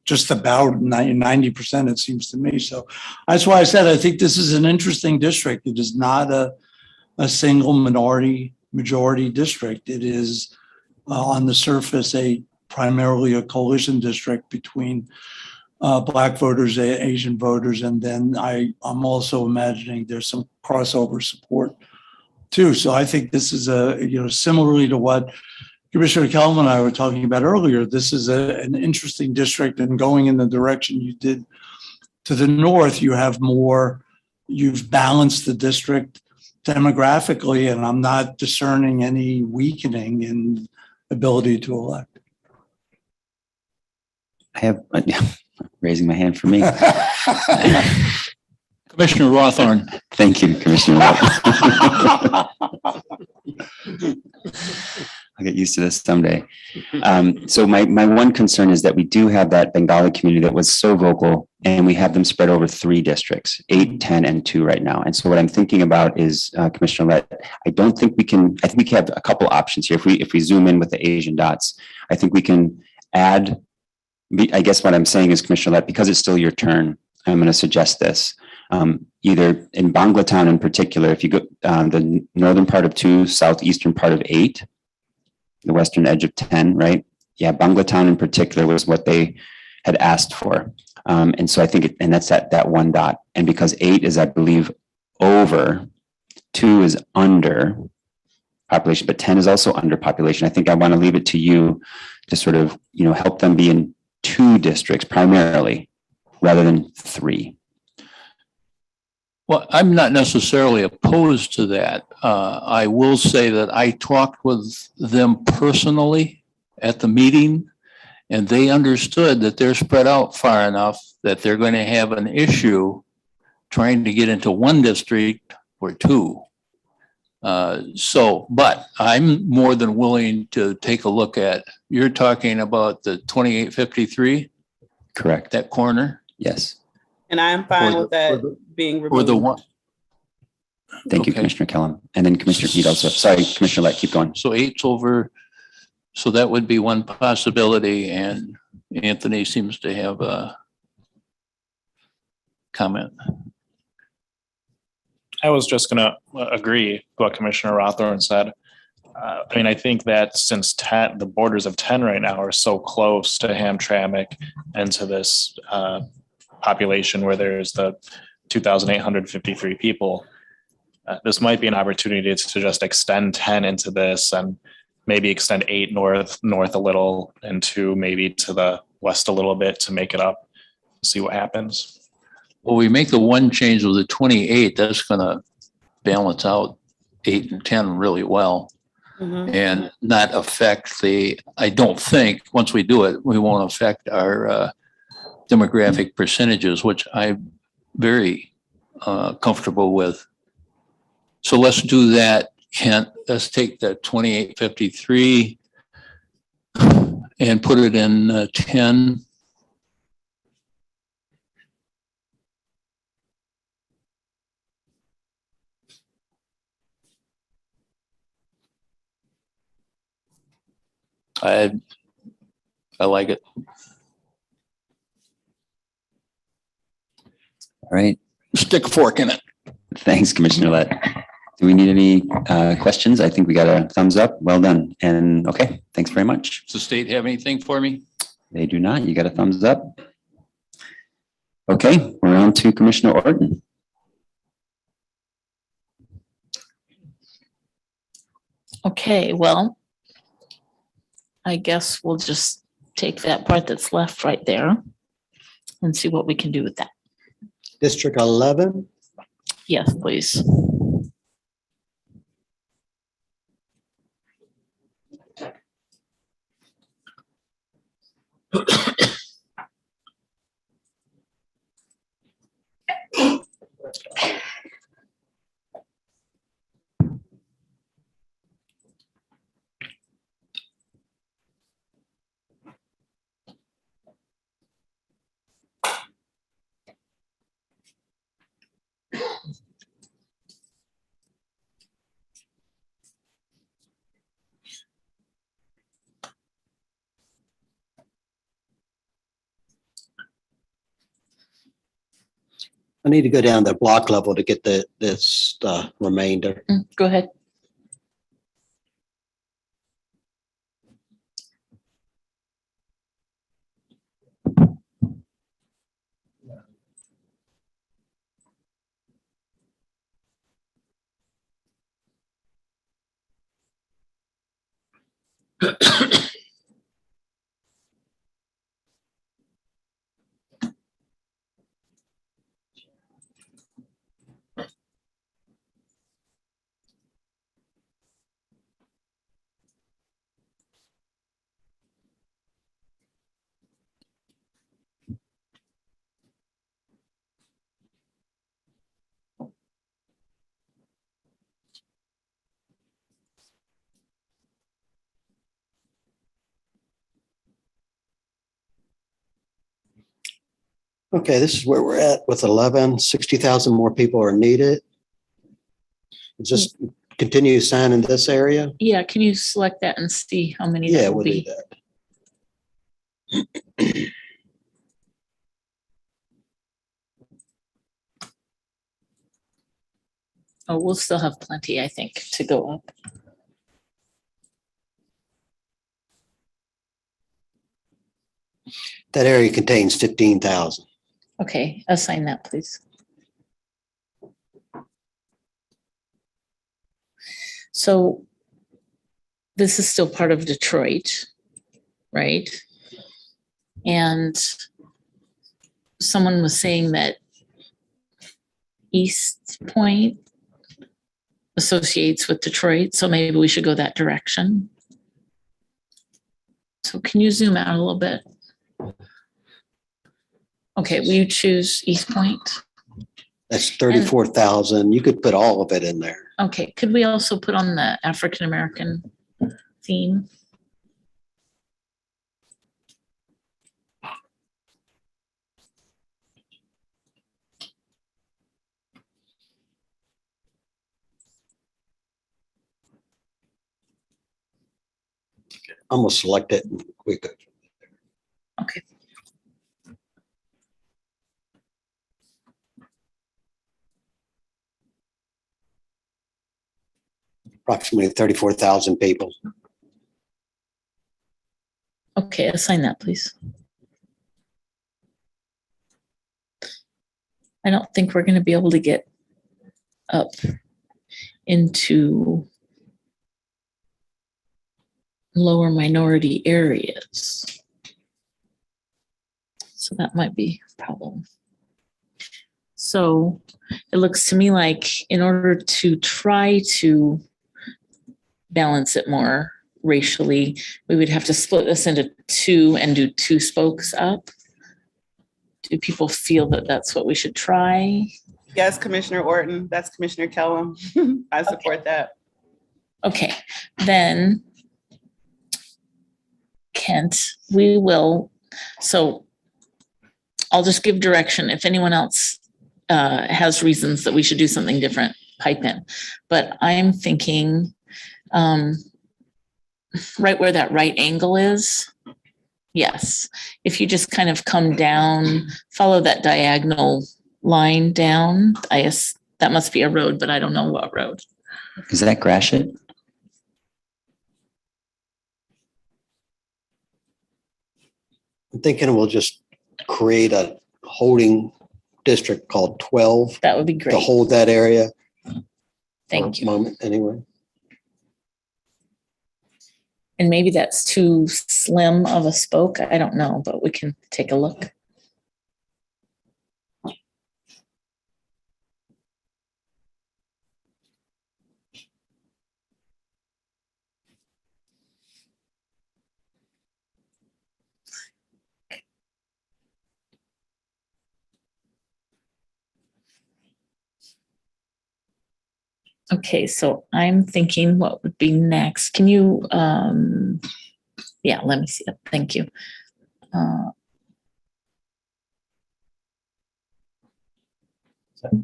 just about 90%, it seems to me. So that's why I said I think this is an interesting district. It is not a single minority majority district. It is on the surface primarily a coalition district between Black voters, Asian voters, and then I'm also imagining there's some crossover support too. So I think this is similarly to what Commissioner Kelman and I were talking about earlier, this is an interesting district, and going in the direction you did to the north, you've balanced the district demographically, and I'm not discerning any weakening in ability to elect. I have, raising my hand for me. Commissioner Rawthorne. Thank you, Commissioner Rawthorne. I'll get used to this someday. So my one concern is that we do have that Bengali community that was so vocal, and we have them spread over 3 districts, 8, 10, and 2 right now. And so what I'm thinking about is, Commissioner Lett, I think we have a couple options here. If we zoom in with the Asian dots, I think we can add, I guess what I'm saying is, Commissioner Lett, because it's still your turn, I'm going to suggest this. Either in Banglatown in particular, if you go the northern part of 2, southeastern part of 8, the western edge of 10, right? Yeah, Banglatown in particular was what they had asked for. And so I think, and that's that one dot. And because 8 is, I believe, over, 2 is under population, but 10 is also under population. I think I want to leave it to you to sort of, help them be in 2 districts primarily, rather than 3. Well, I'm not necessarily opposed to that. I will say that I talked with them personally at the meeting, and they understood that they're spread out far enough that they're going to have an issue trying to get into 1 district or 2. But I'm more than willing to take a look at, you're talking about the 2853? Correct. That corner? Yes. And I'm fine with that being Or removed. the one, Thank you, Okay. Commissioner Kellum. And then Commissioner Pete also, sorry, Commissioner Lett, keep going. so 8's over, so that would be one possibility, and Anthony seems to have a comment. I was just gonna agree with what Commissioner Rothorn said. I think that since the borders of 10 right now are so close to Hamtramck and to this population where there's the 2,853 people, this might be an opportunity to just extend 10 into this and maybe extend 8 north a little and 2 maybe to the west a little bit to make it up, see what happens. Well, we make the one change with the 28, that's gonna balance out 8 and 10 really well and not affect I don't think, once we do it, we won't affect our demographic percentages, which I'm very comfortable with. So let's do that, Kent. Let's take the 2853 and put it in 10. I like it. All right. Stick a fork in it. Thanks, Commissioner Lett. Do we need any questions? I think we got a thumbs up. Well done. And okay, thanks very much. Does the state have anything for me? They do not. You got a thumbs up. Okay, we're on to Commissioner Orton. Okay, well, I guess we'll just take that part that's left right there and see what we can do with that. District 11, Yes, please. I need to go down to block level to get this remainder. Go ahead. Okay, this is where we're at with 11. 60,000 more people are needed. Just continue signing this area. Yeah, can you select that and see how many Yeah, that will we'll do be? that. Oh, we'll still have plenty, I think, to go up. That area contains 15,000. Okay, assign that, please. So this is still part of Detroit, right? And someone was saying that East Point associates with Detroit, so maybe we should go that direction. So can you zoom out a little bit? Okay, will you choose East Point? That's 34,000. You could put all of it in there. Okay, could we also put on the African American theme? I'm gonna select it and we could. Okay. Approximately 34,000 people. Okay, assign that, please. I don't think we're going to be able to get up into lower minority areas. So that might be a problem. So it looks to me like in order to try to balance it more racially, we would have to split this into two and do two spokes up. Do people feel that that's what we should try? Yes, Commissioner Orton. That's Commissioner Kellum. I support that. Okay, then Kent, we will, so I'll just give direction. If anyone else has reasons that we should do something different, pipe in. But I'm thinking right where that right angle is. Yes, if you just kind of come down, follow that diagonal line down. That must be a road, but I don't know what road. Is that Gratiot? I'm thinking we'll just create a holding district called 12. That would be great. To hold that area. Thank you. Moment, anyway. And maybe that's too slim of a spoke. I don't know, but we can take a look. Okay, so I'm thinking what would be next. Can you, yeah, let me see it. Thank you.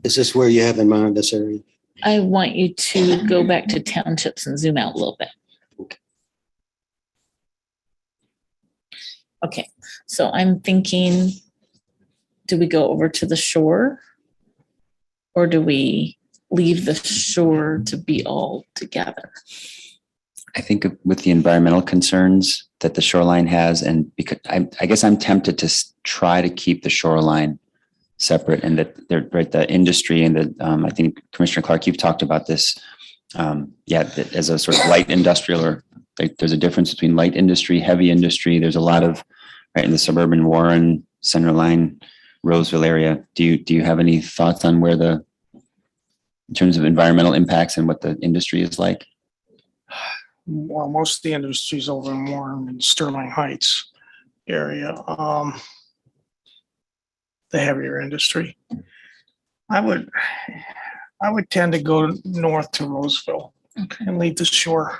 Is this where you have in mind this area? I want you to go back to townships and zoom out a little bit. Okay, so I'm thinking, do we go over to the shore? Or do we leave the shore to be all together? I think with the environmental concerns that the shoreline has, and because I guess I'm tempted to try to keep the shoreline separate, and that they're right, the industry and the I think Commissioner Clark, you've talked about this. That as a sort of light industrial, or like there's a difference between light industry, heavy industry. There's a lot of right in the suburban Warren, Center Line, Roseville area. Do you have any thoughts on where in terms of environmental impacts and what the industry is like? Well, most of the industry's over in Warren and Sterling Heights area. The heavier industry. I would tend to go north to Roseville and leave the shore.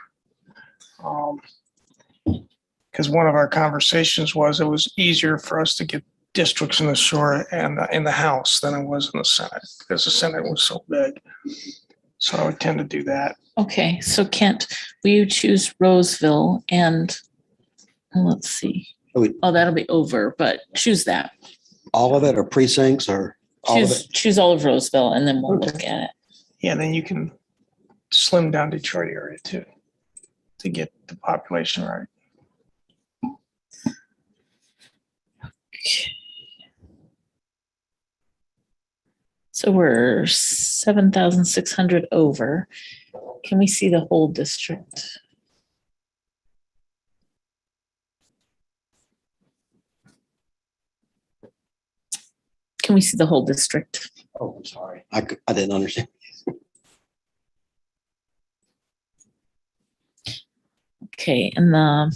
Because one of our conversations was it was easier for us to get districts in the shore and in the House than it was in the Senate, because the Senate was so big. So I would tend to do that. Okay, so Kent, will you choose Roseville and let's see. Oh, that'll be over, but choose that. All of it or precincts or all of it? Choose all of Roseville and then we'll look at it. Yeah, then you can slim down Detroit area too to get the population right. So we're 7,600 over. Can we see the whole district? Can we see the whole district? Oh, I'm sorry. I didn't understand. Okay, and the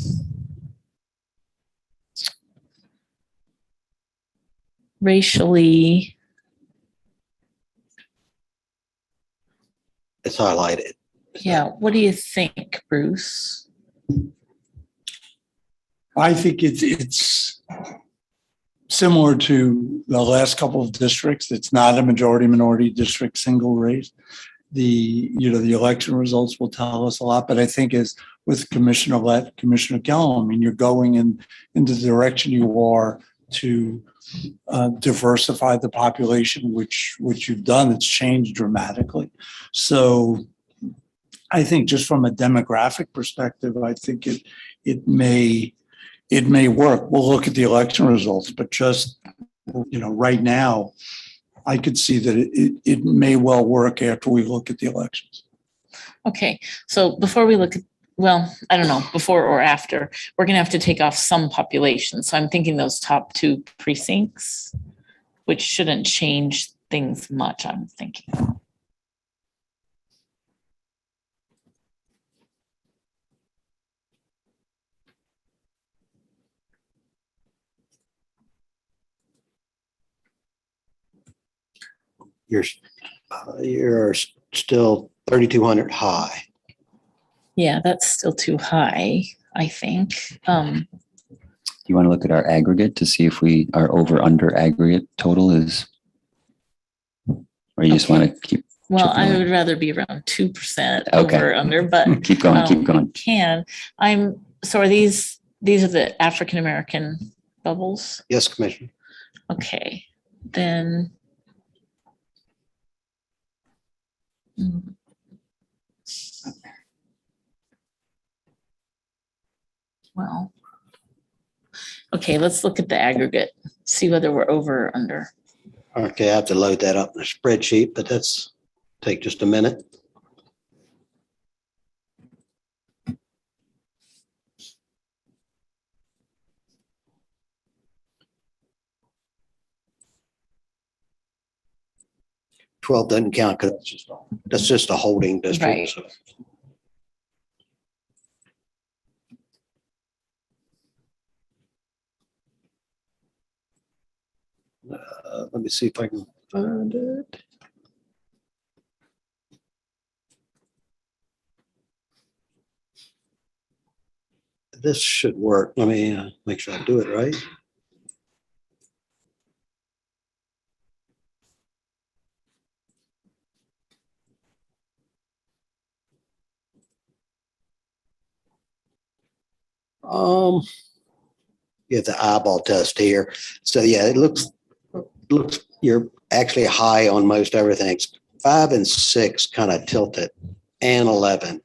racially, It's highlighted. yeah, what do you think, Bruce? I think it's similar to the last couple of districts. It's not a majority minority district, single race. The election results will tell us a lot, but I think as with Commissioner Kellum, I mean, you're going in the direction you are to diversify the population, which you've done. It's changed dramatically. So I think just from a demographic perspective, I think it may work. We'll look at the election results, but just, right now, I could see that it may well work after we look at the elections. Okay, so before we look at, well, I don't know, before or after, we're gonna have to take off some population. So I'm thinking those top 2 precincts, which shouldn't change things much, I'm thinking. You're still 3,200 high. Yeah, that's still too high, I think. Do you want to look at our aggregate to see if we are over under aggregate total is? Or you just want to keep? Well, chipping I away? would rather be around 2% Okay. over under, but Keep going. So are these are the African American bubbles? Yes, Commissioner. Okay, then. Well, okay, let's look at the aggregate, see whether we're over or under. Okay, I have to load that up in a spreadsheet, but that's take just a minute. $12 doesn't count because that's just a holding district. Right. So. Let me see if I can find it. This should work. Let me make sure I do it right. You have the eyeball test here. So yeah, it looks you're actually high on most everything. 5 and 6 kind of tilt it, and 11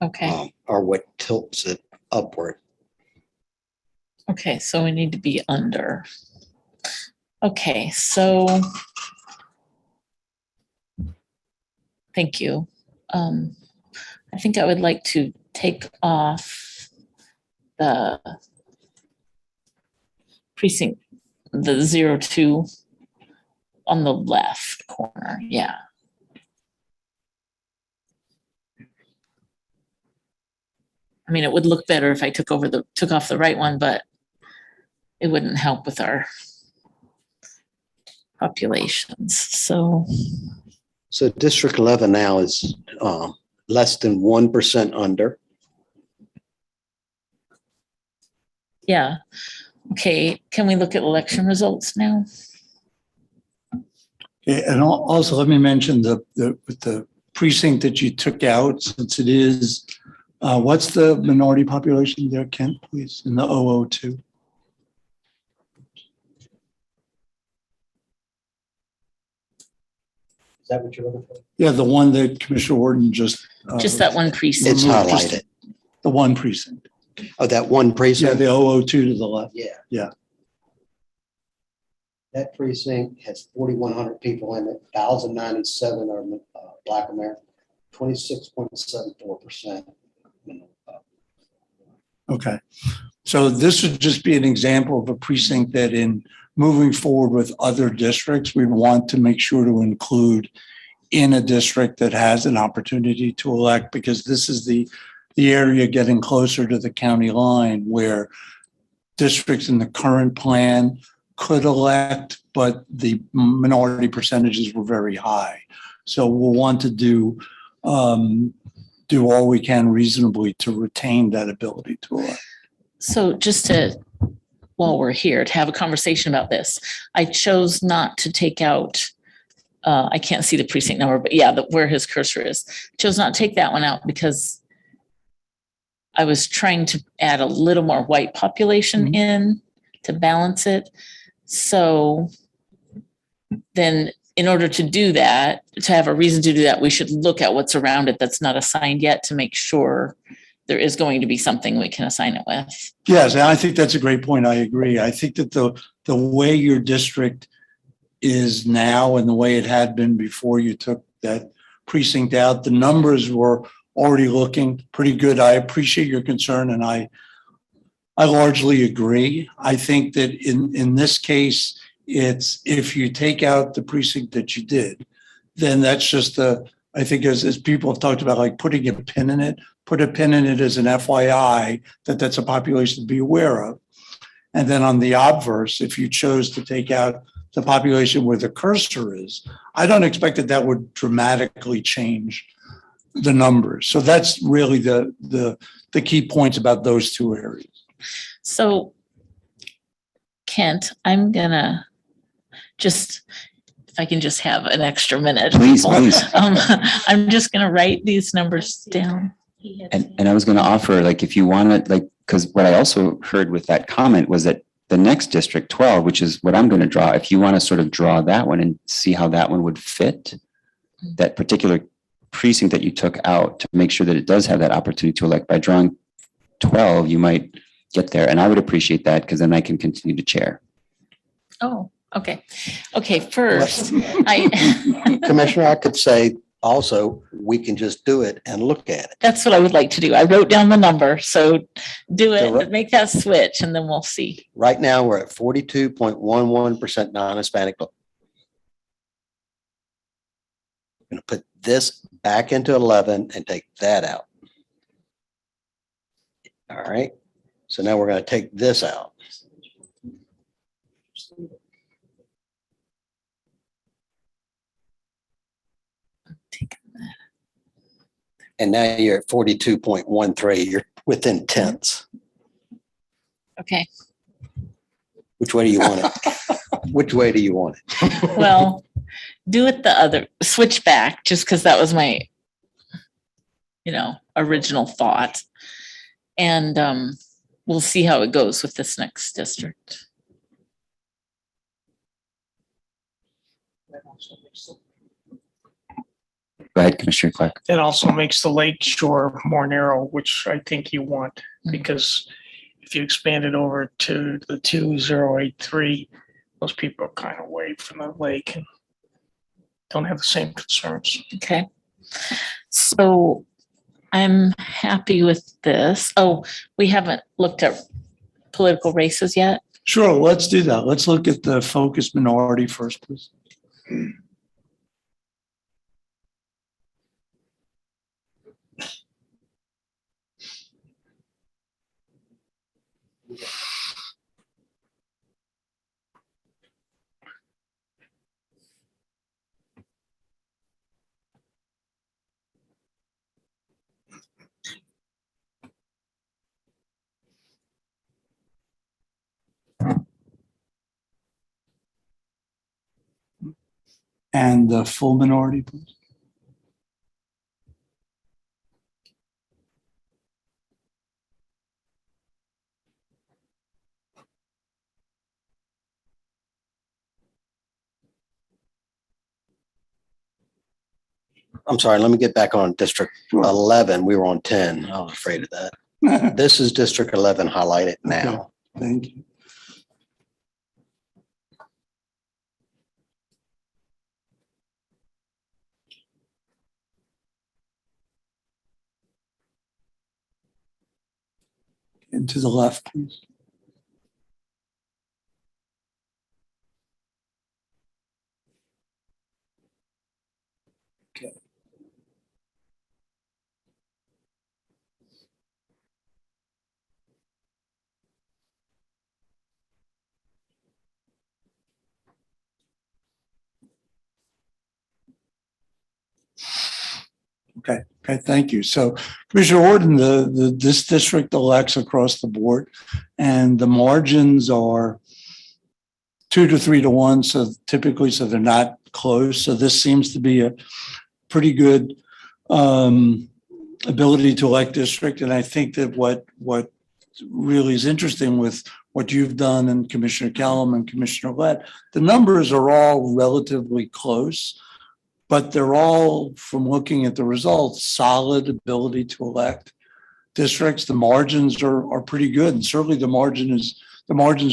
Okay, are what tilts it upward. okay, so we need to be under. Okay, so. Thank you. I think I would like to take off the precinct, the 02 on the left corner. Yeah. I mean, it would look better if I took off the right one, but it wouldn't help with our populations. So District 11 now is less than 1% under. yeah. Okay, can we look at election results now? Okay, and also let me mention the precinct that you took out, since it is, what's the minority population there, Kent, please, in the 002? Is that what you're looking for? Yeah, the one that Commissioner Warden just. Just that one precinct. It's highlighted. The one precinct. Oh, that one precinct? Yeah, the 002 to the left. Yeah. Yeah. That precinct has 4,100 people in it, 1,097 are Black American, 26.74%. Okay. So this would just be an example of a precinct that in moving forward with other districts, we want to make sure to include in a district that has an opportunity to elect, because this is the area getting closer to the county line where districts in the current plan could elect, but the minority percentages were very high. So we'll want to do all we can reasonably to retain that ability to elect. So just to, while we're here, to have a conversation about this, I chose not to take out, I can't see the precinct number, but yeah, where his cursor is. Chose not to take that one out because I was trying to add a little more white population in to balance it. So then in order to do that, to have a reason to do that, we should look at what's around it that's not assigned yet to make sure there is going to be something we can assign it with. Yes, and I think that's a great point. I agree. I think that the way your district is now and the way it had been before you took that precinct out, the numbers were already looking pretty good. I appreciate your concern, and I largely agree. I think that in this case, it's if you take out the precinct that you did, then that's just I think as people have talked about, like putting a pin in it, put a pin in it as an FYI that that's a population to be aware of. And then on the obverse, if you chose to take out the population where the cursor is, I don't expect that would dramatically change the numbers. So that's really the key points about those two areas. So Kent, I'm gonna just, if I can just have an extra minute. Please, please. I'm just gonna write these numbers down. And I was going to offer, like, if you want to, like, because what I also heard with that comment was that the next district 12, which is what I'm going to draw, if you want to sort of draw that one and see how that one would fit, that particular precinct that you took out, to make sure that it does have that opportunity to elect by drawing 12, you might get there. And I would appreciate that, because then I can continue to chair. Oh, okay. Okay, first, Commissioner, I could say also, we can just do it and look at it. That's what I would like to do. I wrote down the number, so do So it, make that switch, and then we'll see. Right now, we're at 42.11% non-Hispanic. I'm going to put this back into 11 and take that out. All right. So now we're going to take this out. And now you're at 42.13. You're within tenths. Okay. Which way do you want it? Which way do you want it? Well, do it the other, switch back, just because that was my, original thought. And we'll see how it goes with this next district. Go ahead, Commissioner Clark. It also makes the lake shore more narrow, which I think you want, because if you expand it over to the 2083, those people are kind of away from the lake and don't have the same concerns. Okay. So I'm happy with this. Oh, we haven't looked at political races yet. Sure, let's do that. Let's look at the focus minority first, please. And the full minority, please. I'm sorry, let me get back on District 11. We were on 10. I was afraid of that. This is District 11 highlighted now. Okay, thank you. And to the left, please. Okay. Okay, thank you. So Commissioner Warden, this district elects across the board and the margins are 2 to 3 to 1. So typically, so they're not close. So this seems to be a pretty good ability to elect district. And I think that what really is interesting with what you've done and Commissioner Callum and Commissioner Lett, the numbers are all relatively close. But they're all, from looking at the results, solid ability to elect districts. The margins are pretty good. And certainly the margins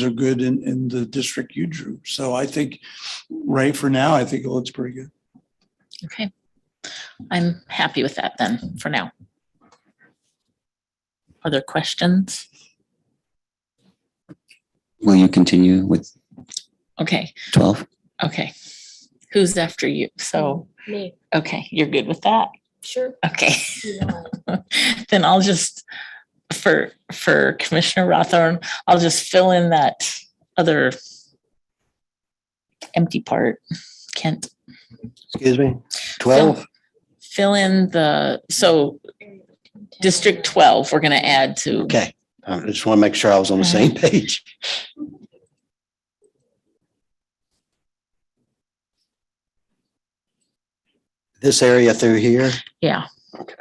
are good in the district you drew. So I think right for now, I think it looks pretty good. Okay. I'm happy with that then for now. Other questions? Will you continue with Okay. 12? Okay. Who's after you? So, Me. okay, you're good with that? Sure. Okay. Then I'll just, for Commissioner Rothorn, I'll just fill in that other empty part. Kent. Excuse me, 12? Fill in so District 12, we're going to add to. Okay, I just want to make sure I was on the same page. This area through here? Yeah. Okay.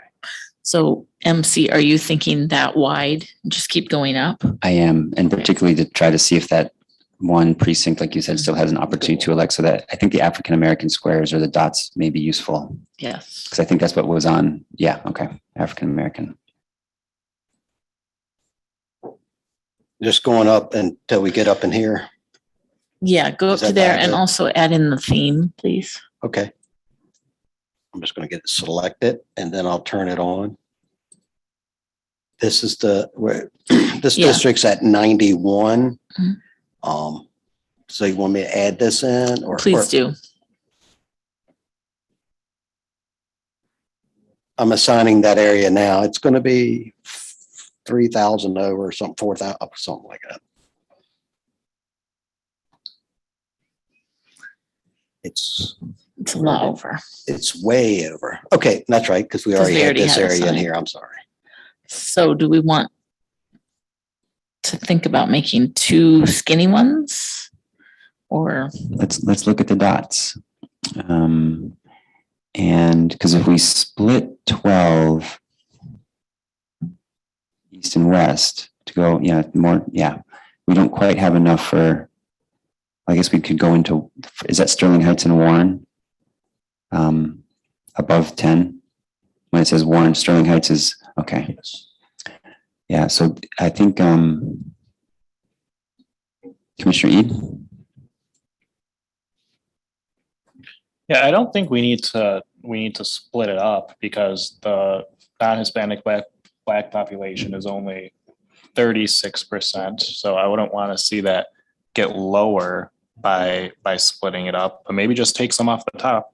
So MC, are you thinking that wide? Just keep going up? I am, and particularly to try to see if that one precinct, like you said, still has an opportunity to elect, so that I think the African-American squares or the dots may be useful. Yes. Because I think that's what was on, yeah, okay, African-American. Just going up until we get up in here? Yeah, go up Is to that there bad? and also add in the theme, please. Okay. I'm just going to get it selected and then I'll turn it on. This is this Yeah. district's at 91. Mhm. So you want me to add this in or? Please do. I'm assigning that area now. It's going to be 3,000 over something, 4,000, something like that. It's a lot over. It's way over. Okay, that's right, because we already had this area in here. I'm sorry. So do we want to think about making 2 skinny ones? Or Let's look at the dots. And because if we split 12 east and west to go, we don't quite have enough for, I guess we could go into, is that Sterling Heights and Warren? Above 10? When it says Warren, Sterling Heights is, okay. Yeah, so I think, Commissioner Ede? Yeah, I don't think we need to split it up because the non-Hispanic black population is only 36%. So I wouldn't want to see that get lower by splitting it up, but maybe just take some off the top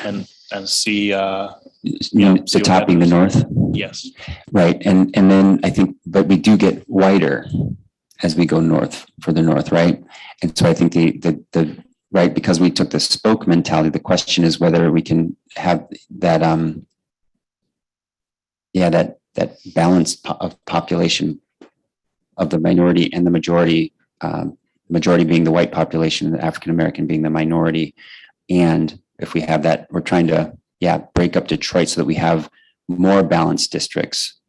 and see. The top being the north? Yes. Right, and then I think, but we do get wider as we go further north, right? And so I think the right, because we took the spoke mentality, the question is whether we can have that, that balance of population of the minority and the majority, majority being the white population, the African-American being the minority. And if we have that, we're trying to, break up Detroit so that we have more balanced districts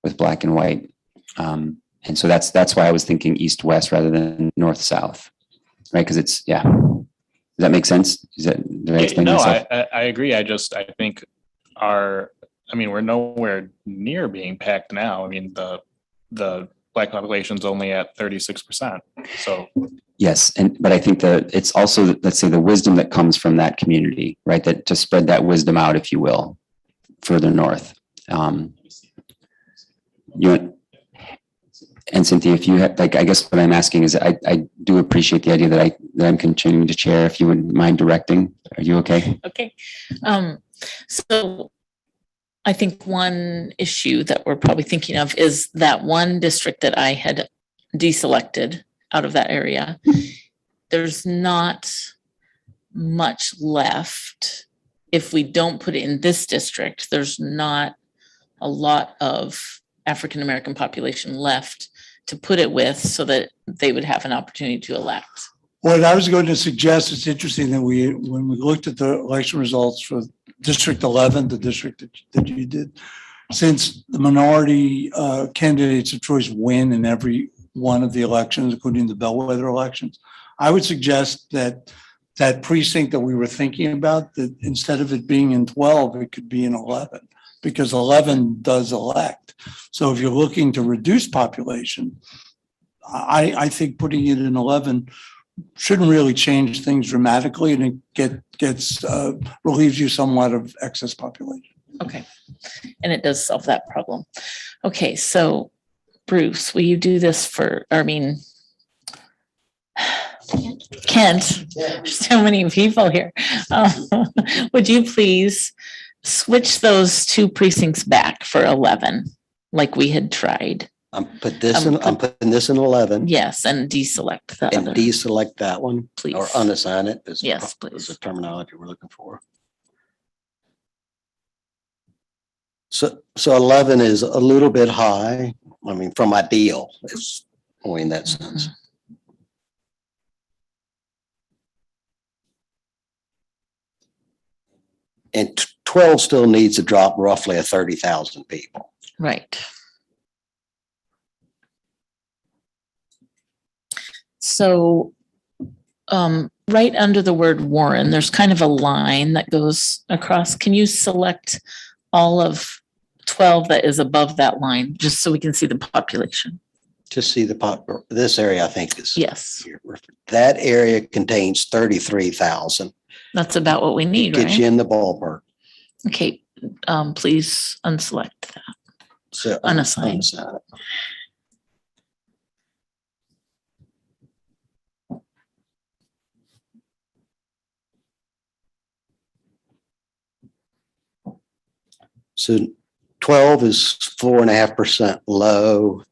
with black and white. And so that's why I was thinking east-west rather than north-south, right? Because it's, does that make sense? Did I explain myself? I agree. I think we're nowhere near being packed now. I mean, the black population is only at 36%. So yes, but I think it's also, let's say, the wisdom that comes from that community, right? That to spread that wisdom out, if you will, further north. And Cynthia, if you have, like, I guess what I'm asking is, I do appreciate the idea that I'm continuing to chair. If you wouldn't mind directing, are you okay? Okay. So I think one issue that we're probably thinking of is that one district that I had deselected out of that area. There's not much left. If we don't put it in this district, there's not a lot of African-American population left to put it with so that they would have an opportunity to elect. What I was going to suggest, it's interesting that when we looked at the election results for District 11, the district that you did, since the minority candidates of choice win in every one of the elections, including the bellwether elections, I would suggest that that precinct that we were thinking about, that instead of it being in 12, it could be in 11, because 11 does elect. So if you're looking to reduce population, I think putting it in 11 shouldn't really change things dramatically, and it gets relieves you somewhat of excess population. Okay. And it does solve that problem. Okay, so Bruce, will you do this for, Kent, there's so many people here. Would you please switch those two precincts back for 11, like we had tried? I'm putting this in 11. Yes, and deselect the And other. deselect that one. Please. Or unassign it. Yes, Is the terminology we're looking for. So 11 is a little bit high. I mean, from ideal, it's only in that sense. And 12 still needs to drop roughly 30,000 people. Right. So right under the word Warren, there's kind of a line that goes across. Can you select all of 12 that is above that line, just so we can see the population? To see the this area, I think is. Yes. That area contains 33,000. That's about what we need, Gets right? you in the ballpark. Okay, please unselect that. So Unassign. unassign it. So 12 is 4.5% low.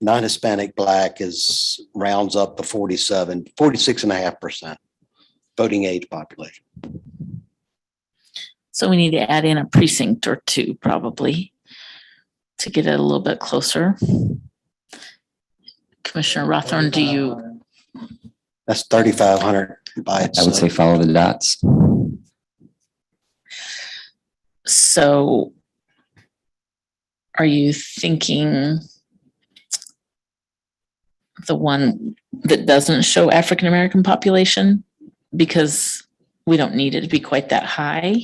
Non-Hispanic Black is rounds up to 46.5% voting age population. So we need to add in a precinct or two probably to get it a little bit closer. Commissioner Rothorn, do you? That's 3,500 by itself. I would say follow the dots. So are you thinking the one that doesn't show African-American population, because we don't need it to be quite that high?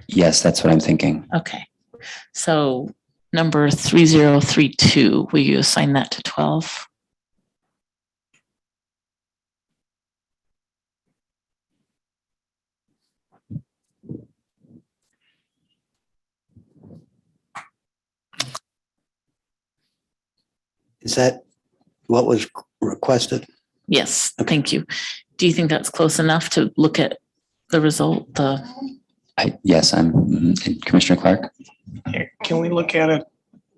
Yes, that's what I'm thinking. Okay. So number 3032, will you assign that to 12? Is that what was requested? Yes, thank you. Do you think that's close enough to look at the result? Yes, Commissioner Clark. Here, can we look at it,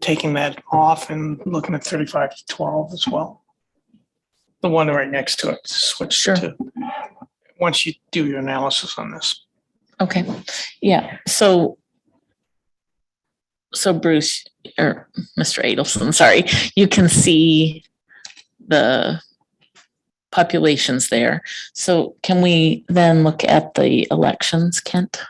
taking that off and looking at 35 to 12 as well? The one right next to it, switch to, once you do your analysis on this. Okay, yeah, so Bruce, or Mr. Adelson, sorry, you can see the populations there. So can we then look at the elections, Kent?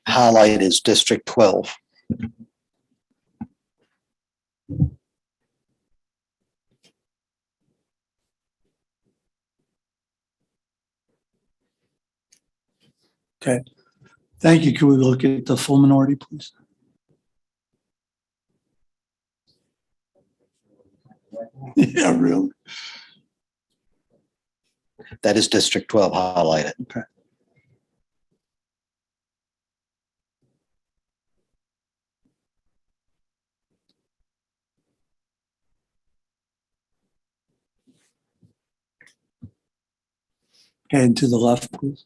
Highlight is District 12. Okay. Thank you. Can we look at the full minority, please? Yeah, really. That is District 12 highlighted. Okay. Okay, and to the left, please.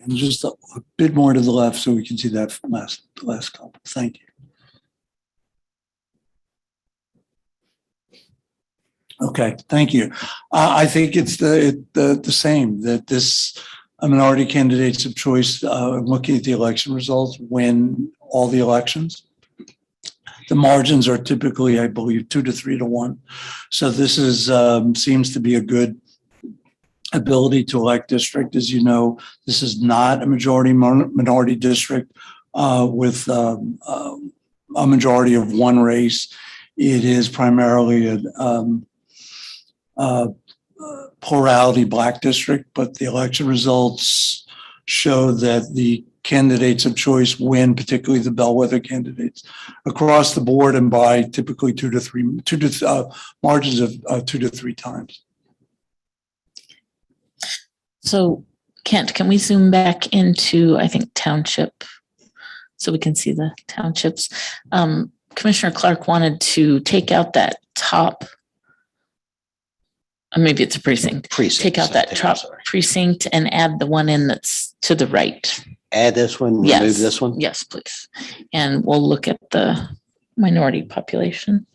And just a bit more to the left so we can see that last couple. Thank you. Okay, thank you. I think it's the same, that this minority candidates of choice, looking at the election results, win all the elections. The margins are typically, I believe, 2 to 3 to 1. So this is seems to be a good ability to elect district. As you know, this is not a majority minority district with a majority of one race. It is primarily a plurality Black district, but the election results show that the candidates of choice win, particularly the bellwether candidates, across the board and by typically margins of 2 to 3 times. So Kent, can we zoom back into, I think, township, so we can see the townships? Commissioner Clark wanted to take out that top, maybe it's a precinct. Take out that top precinct and add the one in that's to the right. Add this one, remove this one? Yes, please. And we'll look at the minority population.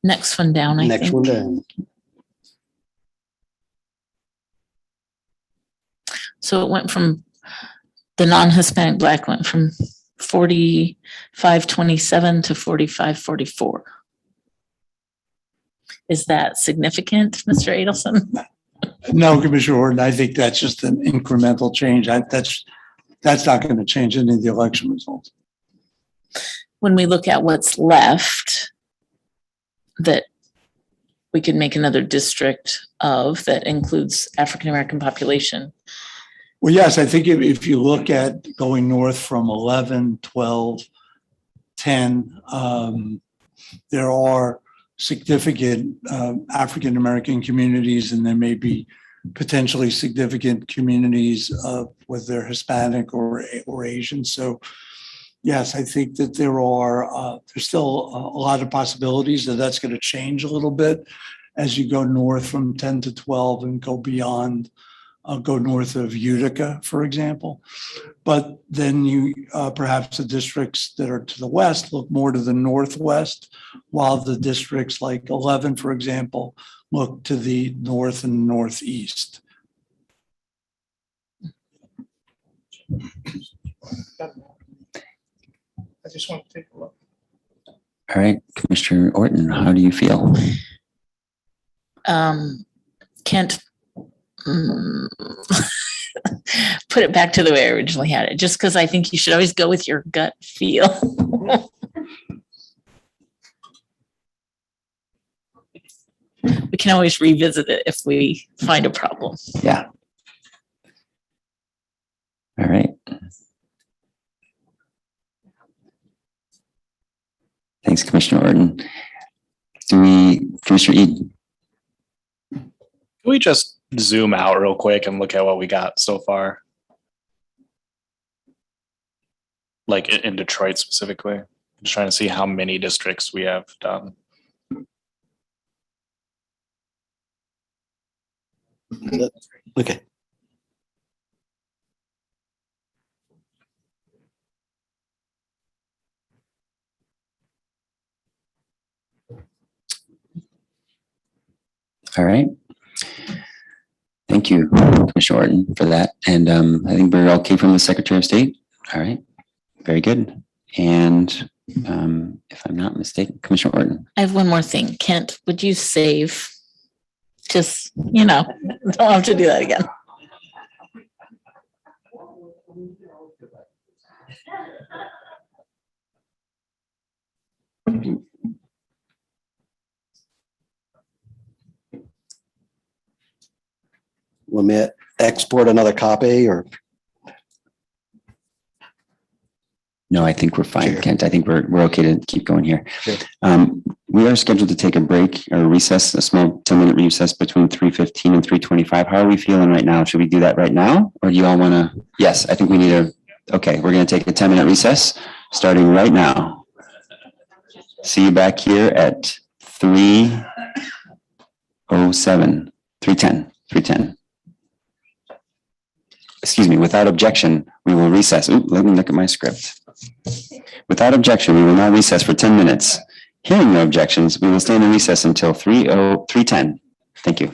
Next one down, I think. Next one down. So it went from, the non-Hispanic Black went from 4527 to 4544. Is that significant, Mr. Adelson? No, Commissioner Horton, I think that's just an incremental change. That's not going to change any of the election results. When we look at what's left, that we could make another district of that includes African-American population. Well, yes, I think if you look at going north from 11, 12, 10, there are significant African-American communities, and there may be potentially significant communities whether they're Hispanic or Asian. So yes, I think that there's still a lot of possibilities that's going to change a little bit as you go north from 10 to 12 and go beyond, go north of Utica, for example. But then you perhaps the districts that are to the west look more to the northwest, while the districts like 11, for example, look to the north and northeast. I just want to take a look. All right, Commissioner Orton, how do you feel? Kent, put it back to the way I originally had it, just because I think you should always go with your gut feel. We can always revisit it if we find a problem. Yeah. All right. Thanks, Commissioner Orton. Commissioner Eden? Can we just zoom out real quick and look at what we got so far? Like in Detroit specifically, just trying to see how many districts we have done. Okay. All right. Thank you, Commissioner Orton, for that. And I think we're okay from the Secretary of State. All right. Very good. And if I'm not mistaken, Commissioner Orton. I have one more thing. Kent, would you save? Just, don't have to do that again. Want me to export another copy or? No, I think we're fine, Sure. Kent. I think we're okay to keep going here. Sure. We are scheduled to take a break or recess, a small 10-minute recess between 3:15 and 3:25. How are we feeling right now? Should we do that right now? Or do you all want to? Yes, I think we need okay, we're going to take a 10-minute recess starting right now. See you back here at 3:07, 3:10. Excuse me, without objection, we will recess. Ooh, let me look at my script. Without objection, we will now recess for 10 minutes. Hearing no objections, we will stand in recess until 3:10. Thank you.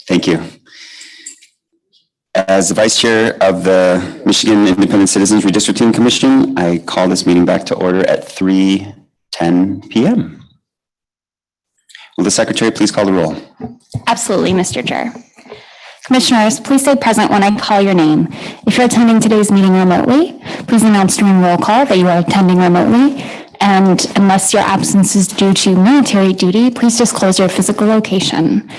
Thank you. As the Vice Chair of the Michigan Independent Citizens Redistricting Commission, I call this meeting back to order at 3:10 PM. Will the Secretary please call the roll? Absolutely, Mr. Chair. Commissioners, please stay present when I call your name. If you're attending today's meeting remotely, please announce during roll call that you are attending remotely. And unless your absence is due to military duty, please disclose your physical location.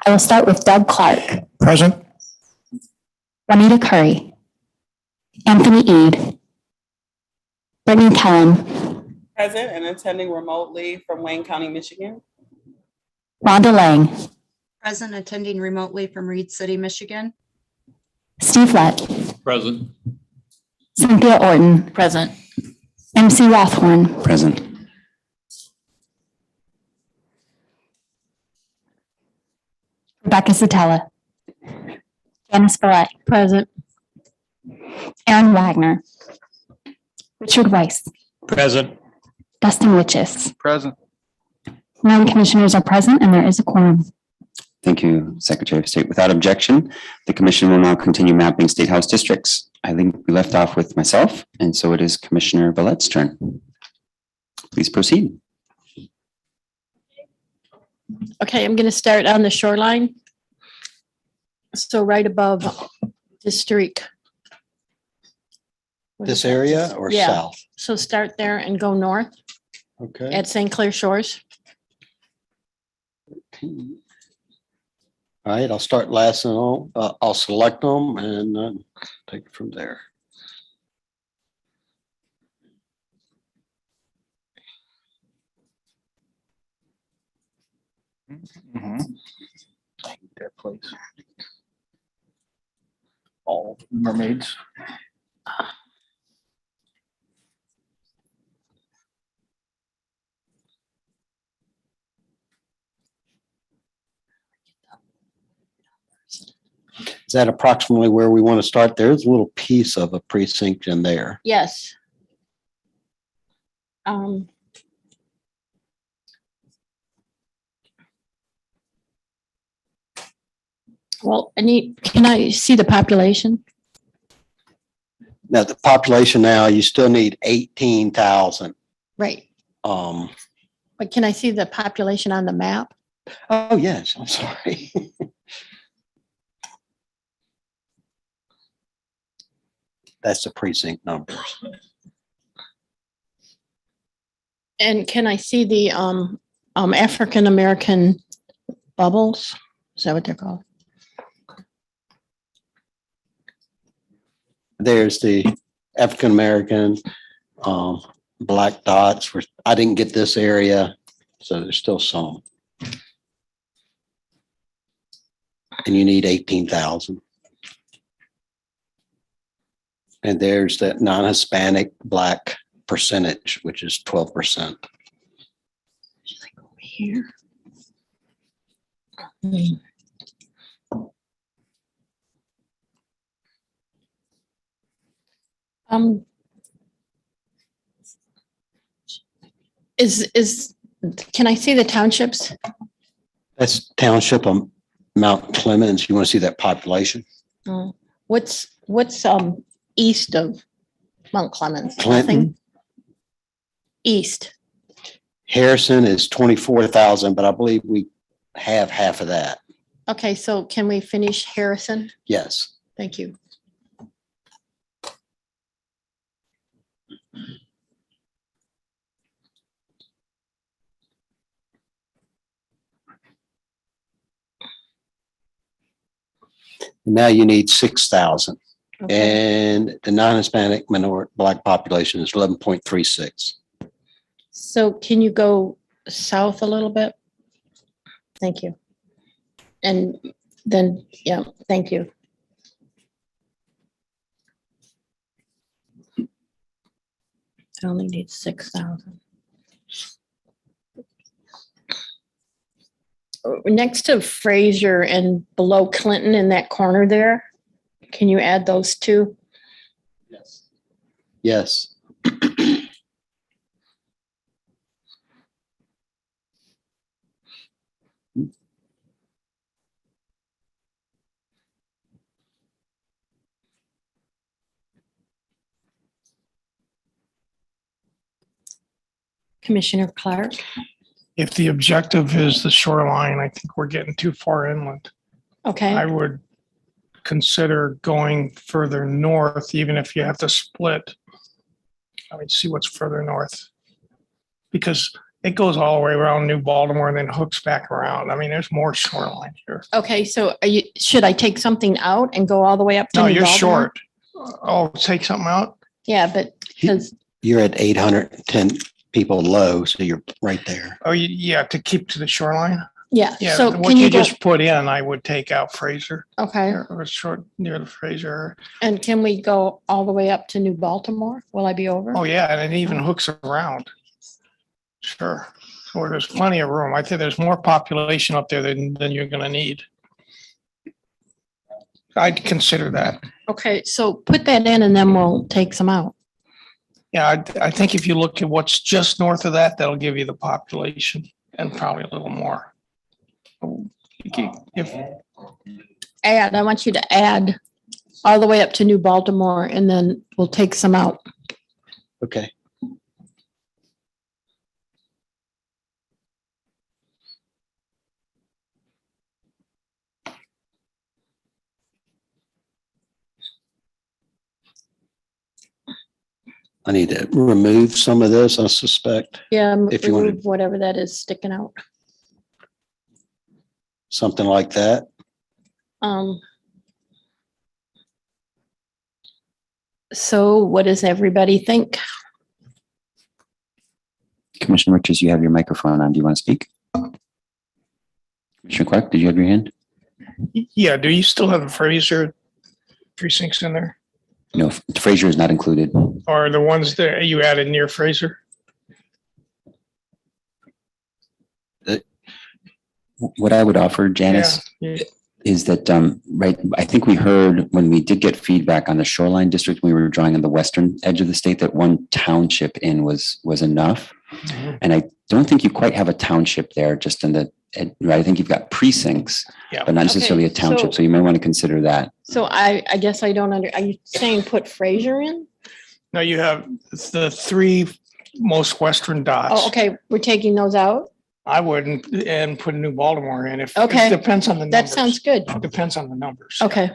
I will start with Doug Clark. Present. Juanita Curry. Anthony Eid. Brittany Kellum. Present and attending remotely from Wayne County, Michigan. Rhonda Lang. Present attending remotely from Reed City, Michigan. Steve Lett. Present. Cynthia Orton. Present. MC Rothhorn. Present. Rebecca Satella. Janice Barrett. Present. Aaron Wagner. Richard Weiss. Present. Dustin Witches. Present. 9 commissioners are present and there is a quorum. Thank you, Secretary of State. Without objection, the commission will now continue mapping state house districts. I think we left off with myself, and so it is Commissioner Vallet's turn. Please proceed. Okay, I'm going to start on the shoreline. So right above the street. This area or Yeah. south? So start there and go north Okay. at St. Clair Shores. All right, I'll start last and I'll select them and take it from there. Mhm. I hate that place. All mermaids. Is that approximately where we want to start? There's a little piece of a precinct in there. Yes. Well, can I see the population? Now, the population now, you still need 18,000. Right. Um, But can I see the population on the map? oh, yes, I'm sorry. That's the precinct numbers. And can I see the African-American bubbles? Is that what they're called? There's the African American, black dots. I didn't get this area, so there's still some. And you need 18,000. And there's that non-Hispanic black percentage, which is 12%. Here. Can I see the townships? That's township of Mount Clemens. You want to see that population? What's east of Mount Clemens? Clinton. Nothing? East. Harrison is 24,000, but I believe we have half of that. Okay, so can we finish Harrison? Yes. Thank you. Now you need 6,000. And the non-Hispanic minority black population is 11.36. So can you go south a little bit? Thank you. And then, yeah, thank you. I only need 6,000. Next to Fraser and below Clinton in that corner there, can you add those two? Yes. Commissioner Clark. If the objective is the shoreline, I think we're getting too far inland. Okay, I would consider going further north, even if you have to split. I mean, see what's further north. Because it goes all the way around New Baltimore and then hooks back around. I mean, there's more shoreline here. okay, so should I take something out and go all the way up to No, New you're Baltimore? short. Oh, take something out? Yeah, but because, You're at 810 people low, so you're right there. Oh, yeah, to keep to the shoreline? yeah, Yeah, so what can you you go, just put in, I would take out Fraser okay, or short near the Fraser. and can we go all the way up to New Baltimore? Will I be over? Oh, yeah, and it even hooks around. Sure. Or there's plenty of room. I think there's more population up there than you're gonna need. I'd consider that. Okay, so put that in and then we'll take some out. Yeah, I think if you look at what's just north of that, that'll give you the population and probably a little more. If, I want you to add all the way up to New Baltimore and then we'll take some out. Okay. I need to remove some of this, I suspect, Yeah, If you wanna- remove whatever that is sticking out. something like that. So what does everybody think? Commissioner Richards, you have your microphone on. Do you want to speak? Commissioner Clark, did you have your hand? yeah, do you still have the Fraser precincts in there? No, Fraser is not included. Or the ones that you added near Fraser? What I would offer, Janice, Yeah. is that, right, I think we heard when we did get feedback on the shoreline district, we were drawing on the western edge of the state, that one township in was enough. Mhm. And I don't think you quite have a township there, just in the, right, I think you've got precincts, Yeah. but not necessarily a Okay, township, so you may want to consider that. So I guess I don't are you saying put Fraser in? No, you have the three most western dots. Oh, okay, we're taking those out? I wouldn't, and put New Baltimore in if, Okay. it depends on the numbers. That sounds good. Depends on the numbers. Okay,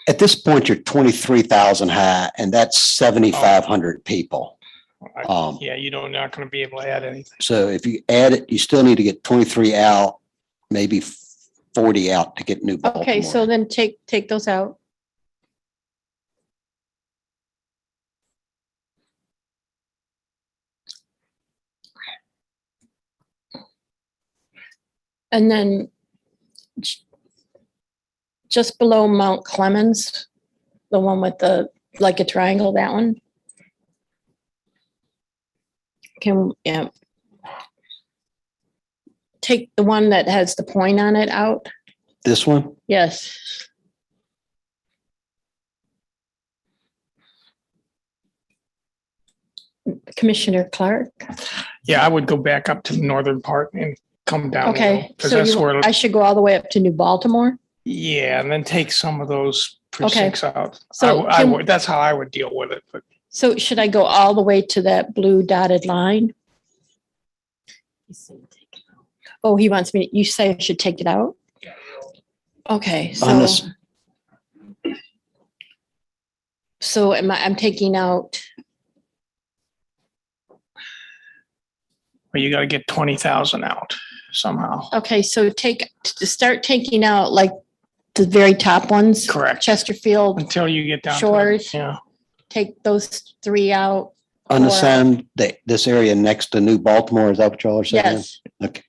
At this point, you're 23,000 high, and that's 7,500 people. Yeah, you don't, not gonna be able to add anything. So if you add it, you still need to get 23 out, maybe 40 out to get New Baltimore. okay, so then take those out. And then just below Mount Clemens, the one with the, like a triangle, that one. Can, yeah. Take the one that has the point on it out. This one? Yes. Commissioner Clark. Yeah, I would go back up to the northern part and come down. Okay, Because so that's where, I should go all the way up to New Baltimore? yeah, and then take some of those precincts out. So I can- would, that's how I would deal with it, but So should I go all the way to that blue dotted line? Oh, he wants me, you say I should take it out? Okay, On so, this- so I'm taking out, you gotta get 20,000 out somehow. okay, so start taking out like the very top ones. Correct. Chesterfield, Until you get down to, Shores. yeah. take those three out. Unassigned, this area next to New Baltimore, is that what y'all are saying? Yes, Okay.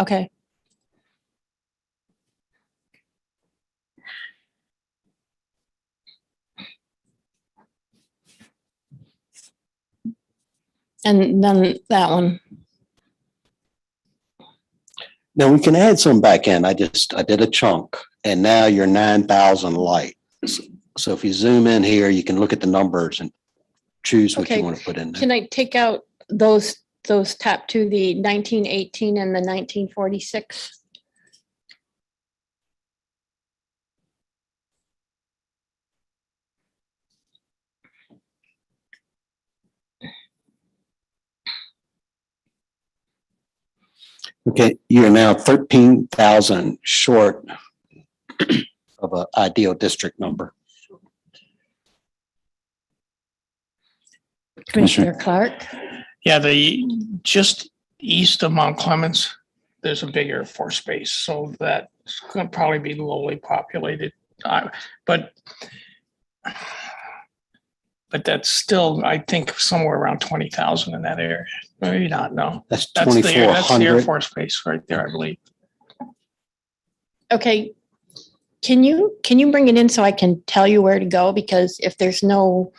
okay. And then that one. Now we can add some back in. I did a chunk, and now you're 9,000 light. So if you zoom in here, you can look at the numbers and choose what Okay, you want to put in there. Can I take out those top two, the 1918 and the 1946? Okay, you're now 13,000 short of an ideal district number. Commissioner Clark? Yeah, just east of Mount Clemens, there's a big Air Force base, so that's going to probably be lowly populated. But that's still, I think, somewhere around 20,000 in that area. Maybe not, no. That's That's the Air 2,400. Force base right there, I believe. Okay. Can you bring it in so I can tell you where to go? Because if there's no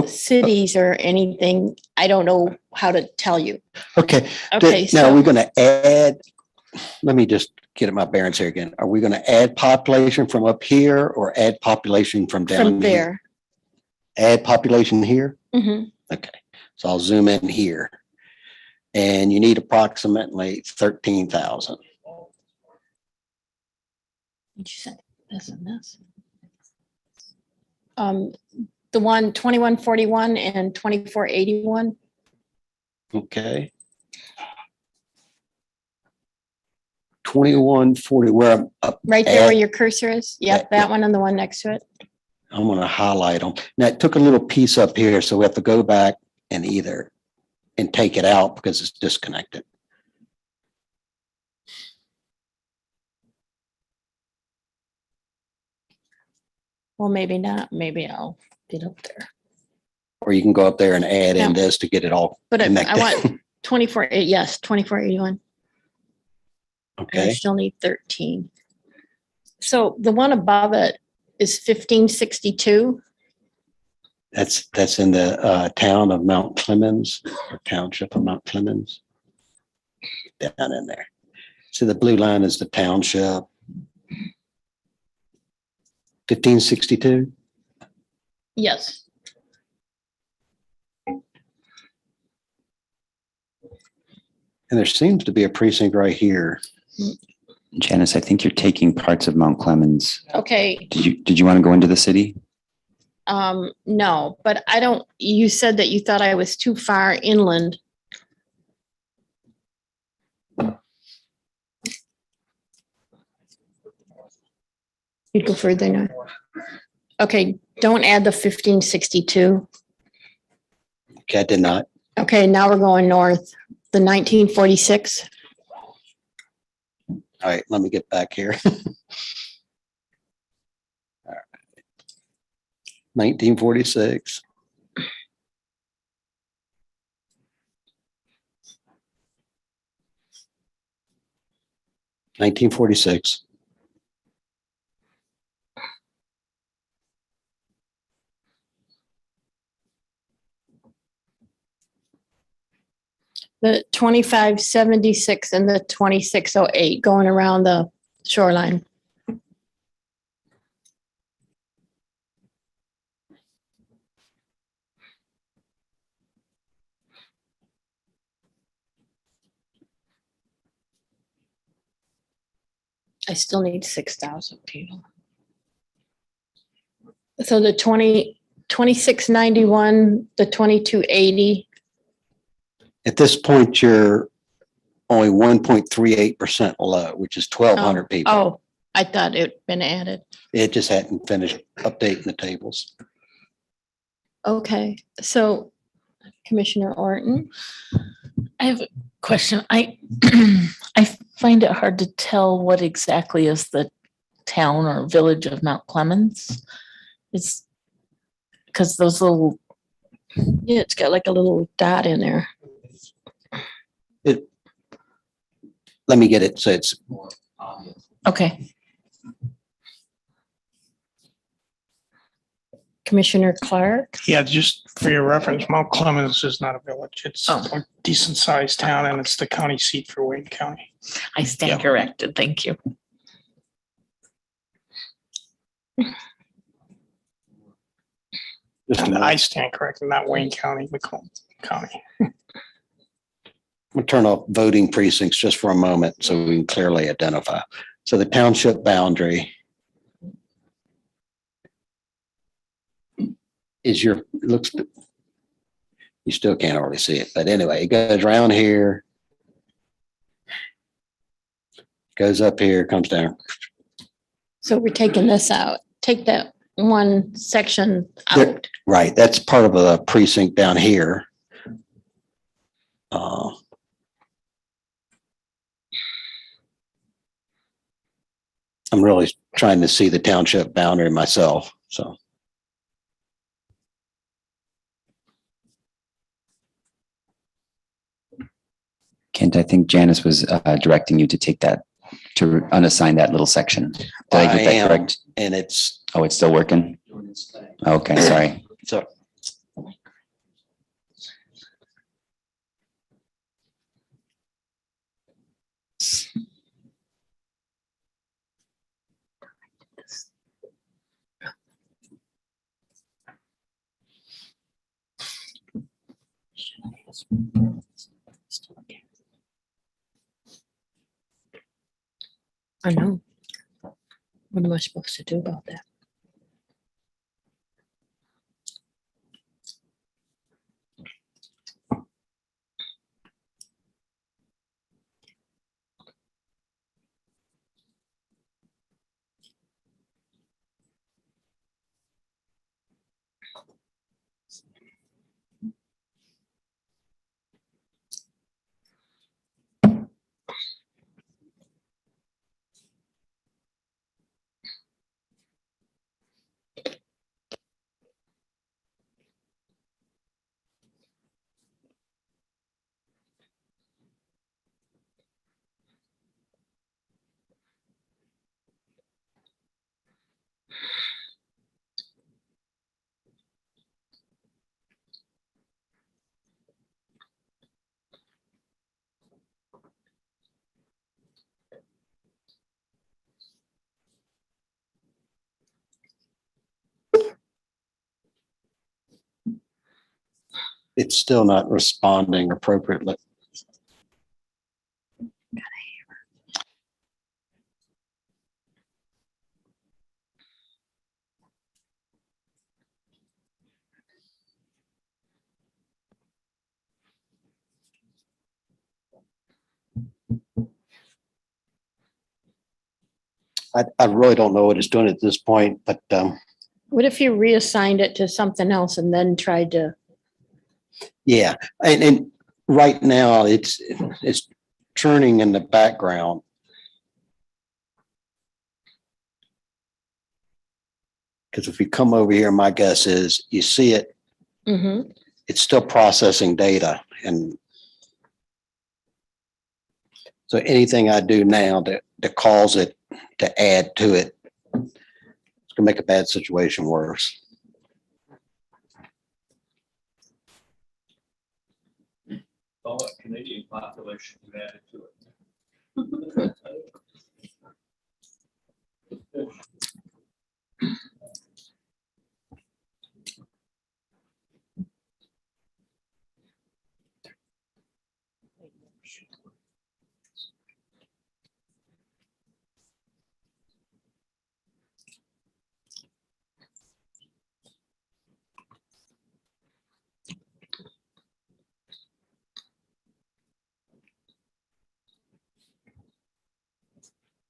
cities or anything, I don't know how to tell you. Okay. Okay, Now so- we're going to add, let me just get at my bearings here again. Are we going to add population from up here or add population from down From here? there. Add population here? Mhm. Okay. So I'll zoom in here. And you need approximately 13,000. What'd you say? This and this. The one 2141 and 2481. Okay. 2140, where I'm up. Right there where your cursor is. Yep, that one and the one next to it. I'm going to highlight them. Now it took a little piece up here, so we have to go back and take it out because it's disconnected. Well, maybe not. Maybe I'll get up there. Or you can go up there and add in Yeah. this to get it all But I connected. want 2481. I Okay. still need 13. So the one above it is 1562. That's in the town of Mount Clemens, or township of Mount Clemens. Down in there. So the blue line is the township. 1562. Yes. And there seems to be a precinct right here. Janice, I think you're taking parts of Mount Clemens. Okay. Did you want to go into the city? No, but I don't, you said that you thought I was too far inland. You'd go further now. Okay, don't add the 1562. Okay, I did not. Okay, now we're going north. The 1946. All right, let me get back here. All right. 1946. $1946. The 2576 and the 2608 going around the shoreline. I still need 6,000 people. So the 2691, the 2280. At this point, you're only 1.38% low, which is 1,200 people. Oh, I thought it'd been added. It just hadn't finished updating the tables. Okay, so Commissioner Orton. I have a question. I find it hard to tell what exactly is the town or village of Mount Clemens. It's because those little, yeah, it's got like a little dot in there. Let me get it so it's okay. Commissioner Clark. Yeah, just for your reference, Mount Clemens is not a village. It's a decent sized town and it's the county seat for Wayne County. I stand corrected. Thank you. And I stand corrected, not Wayne County, Macomb County. I'm gonna turn off voting precincts just for a moment so we can clearly identify. So the township boundary is looks, you still can't hardly see it, but anyway, it goes around here Goes up here, comes down. So we're taking this out. Take that one section There- out. Right, that's part of a precinct down here. I'm really trying to see the township boundary myself, so. Kent, I think Janice was directing you to take that, to unassign that little section. Did I get that am, correct? And it's, Oh, it's still working? Okay, sorry. so. I know. What am I supposed to do about that? It's still not responding appropriately. I really don't know what it's doing at this point, but What if you reassigned it to something else and then tried to? yeah, and right now it's churning in the background. Because if we come over here, my guess is you see it, Mm-hmm. it's still processing data. And so anything I do now that calls it to add to it, it's gonna make a bad situation worse. All that Canadian population added to it.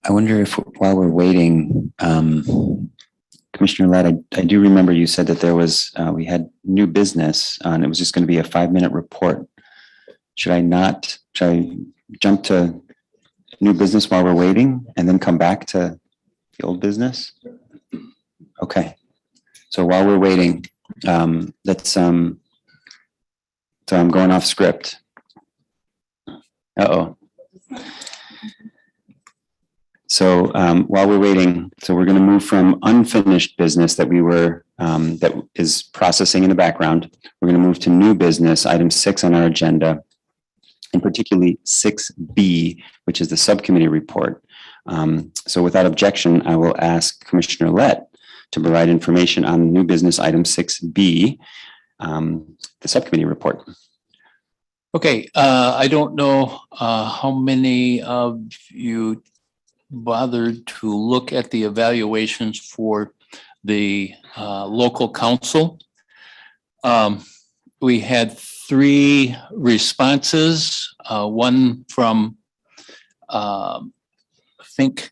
I wonder if, while we're waiting, Commissioner Ladd, I do remember you said that there was, we had new business, and it was just going to be a 5-minute report. Should I jump to new business while we're waiting and then come back to the old business? Okay. So while we're waiting, so I'm going off script. Uh-oh. So while we're waiting, so we're going to move from unfinished business that we were, that is processing in the background. We're going to move to new business, item 6 on our agenda, and particularly 6B, which is the subcommittee report. So without objection, I will ask Commissioner Lett to provide information on new business item 6B, the subcommittee report. Okay, I don't know how many of you bothered to look at the evaluations for the local council. We had 3 responses, one from think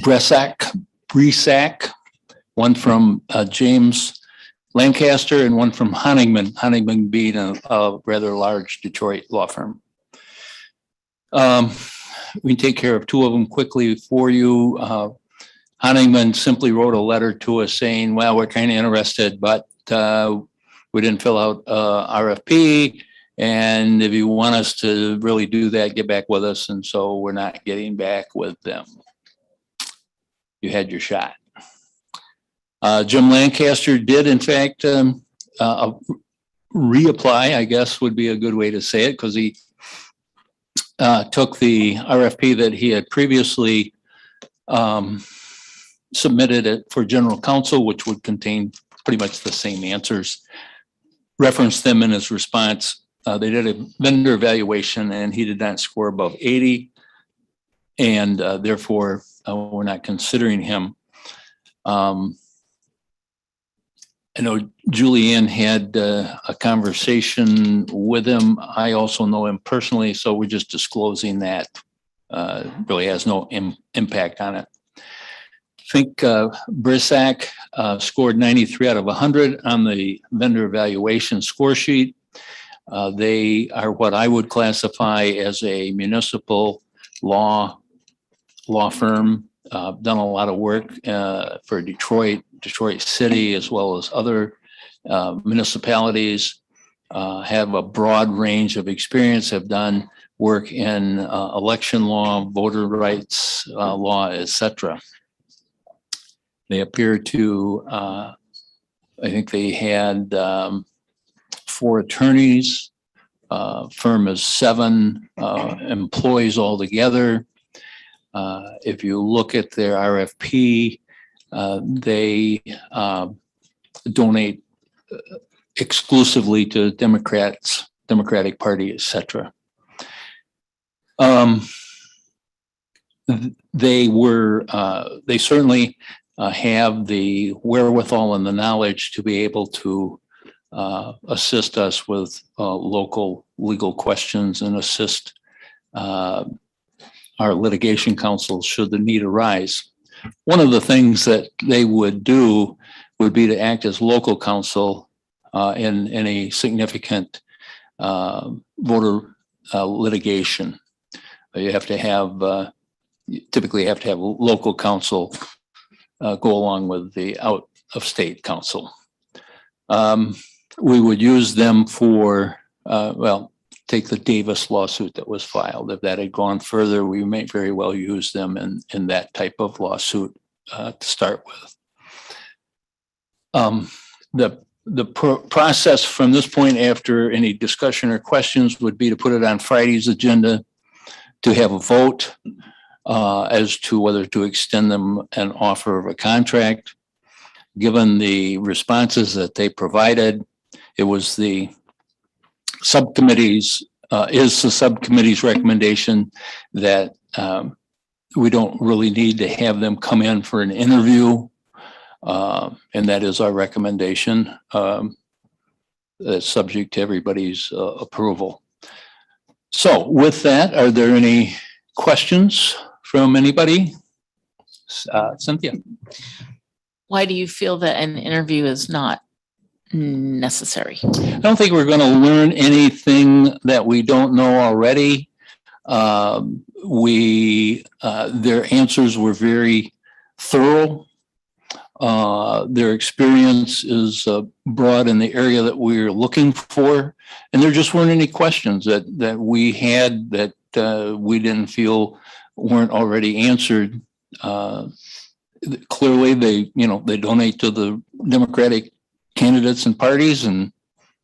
Bresac, one from James Lancaster and one from Honigman being a rather large Detroit law firm. We can take care of two of them quickly for you. Honigman simply wrote a letter to us saying, well, we're kind of interested, but we didn't fill out RFP. And if you want us to really do that, get back with us. And so we're not getting back with them. You had your shot. Jim Lancaster did, in fact, reapply, I guess would be a good way to say it, because he took the RFP that he had previously submitted it for general counsel, which would contain pretty much the same answers, referenced them in his response. They did a vendor evaluation and he did not score above 80. And therefore, we're not considering him. I know Julianne had a conversation with him. I also know him personally, so we're just disclosing that. Really has no impact on it. I think Brisac scored 93 out of 100 on the vendor evaluation score sheet. They are what I would classify as a municipal law firm, done a lot of work for Detroit City, as well as other municipalities, have a broad range of experience, have done work in election law, voter rights law, etc. They appear to, I think they had 4 attorneys, firm is 7 employees altogether. If you look at their RFP, they donate exclusively to Democrats, Democratic Party, etc. They certainly have the wherewithal and the knowledge to be able to assist us with local legal questions and assist our litigation counsel should the need arise. One of the things that they would do would be to act as local counsel in any significant voter litigation. You have to have, typically have to have local counsel go along with the out of state counsel. We would use them for, take the Davis lawsuit that was filed. If that had gone further, we may very well use them in that type of lawsuit to start with. The process from this point after any discussion or questions would be to put it on Friday's agenda to have a vote as to whether to extend them an offer of a contract. Given the responses that they provided, it was the subcommittee's recommendation that we don't really need to have them come in for an interview. And that is our recommendation. That's subject to everybody's approval. So with that, are there any questions from anybody? Cynthia? Why do you feel that an interview is not necessary? I don't think we're going to learn anything that we don't know already. Their answers were very thorough. Their experience is broad in the area that we're looking for. And there just weren't any questions that we had that we didn't feel weren't already answered. Clearly, they donate to the Democratic candidates and parties and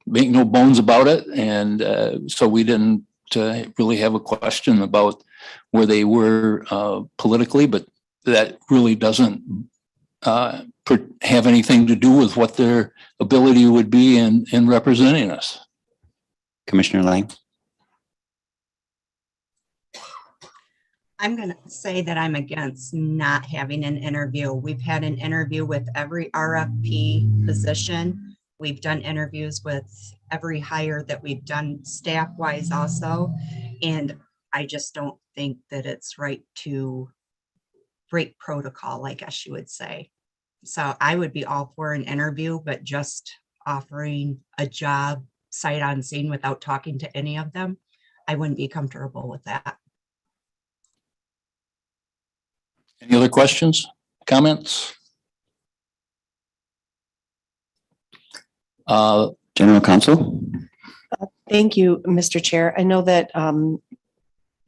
make no bones about it. And so we didn't really have a question about where they were politically, but that really doesn't have anything to do with what their ability would be in representing us. Commissioner Lang? I'm going to say that I'm against not having an interview. We've had an interview with every RFP position We've done interviews with every hire that we've done staff wise also. And I just don't think that it's right to break protocol, I guess you would say. So I would be all for an interview, but just offering a job sight unseen without talking to any of them, I wouldn't be comfortable with that. Any other questions, comments? General Counsel? Thank you, Mr. Chair. I know that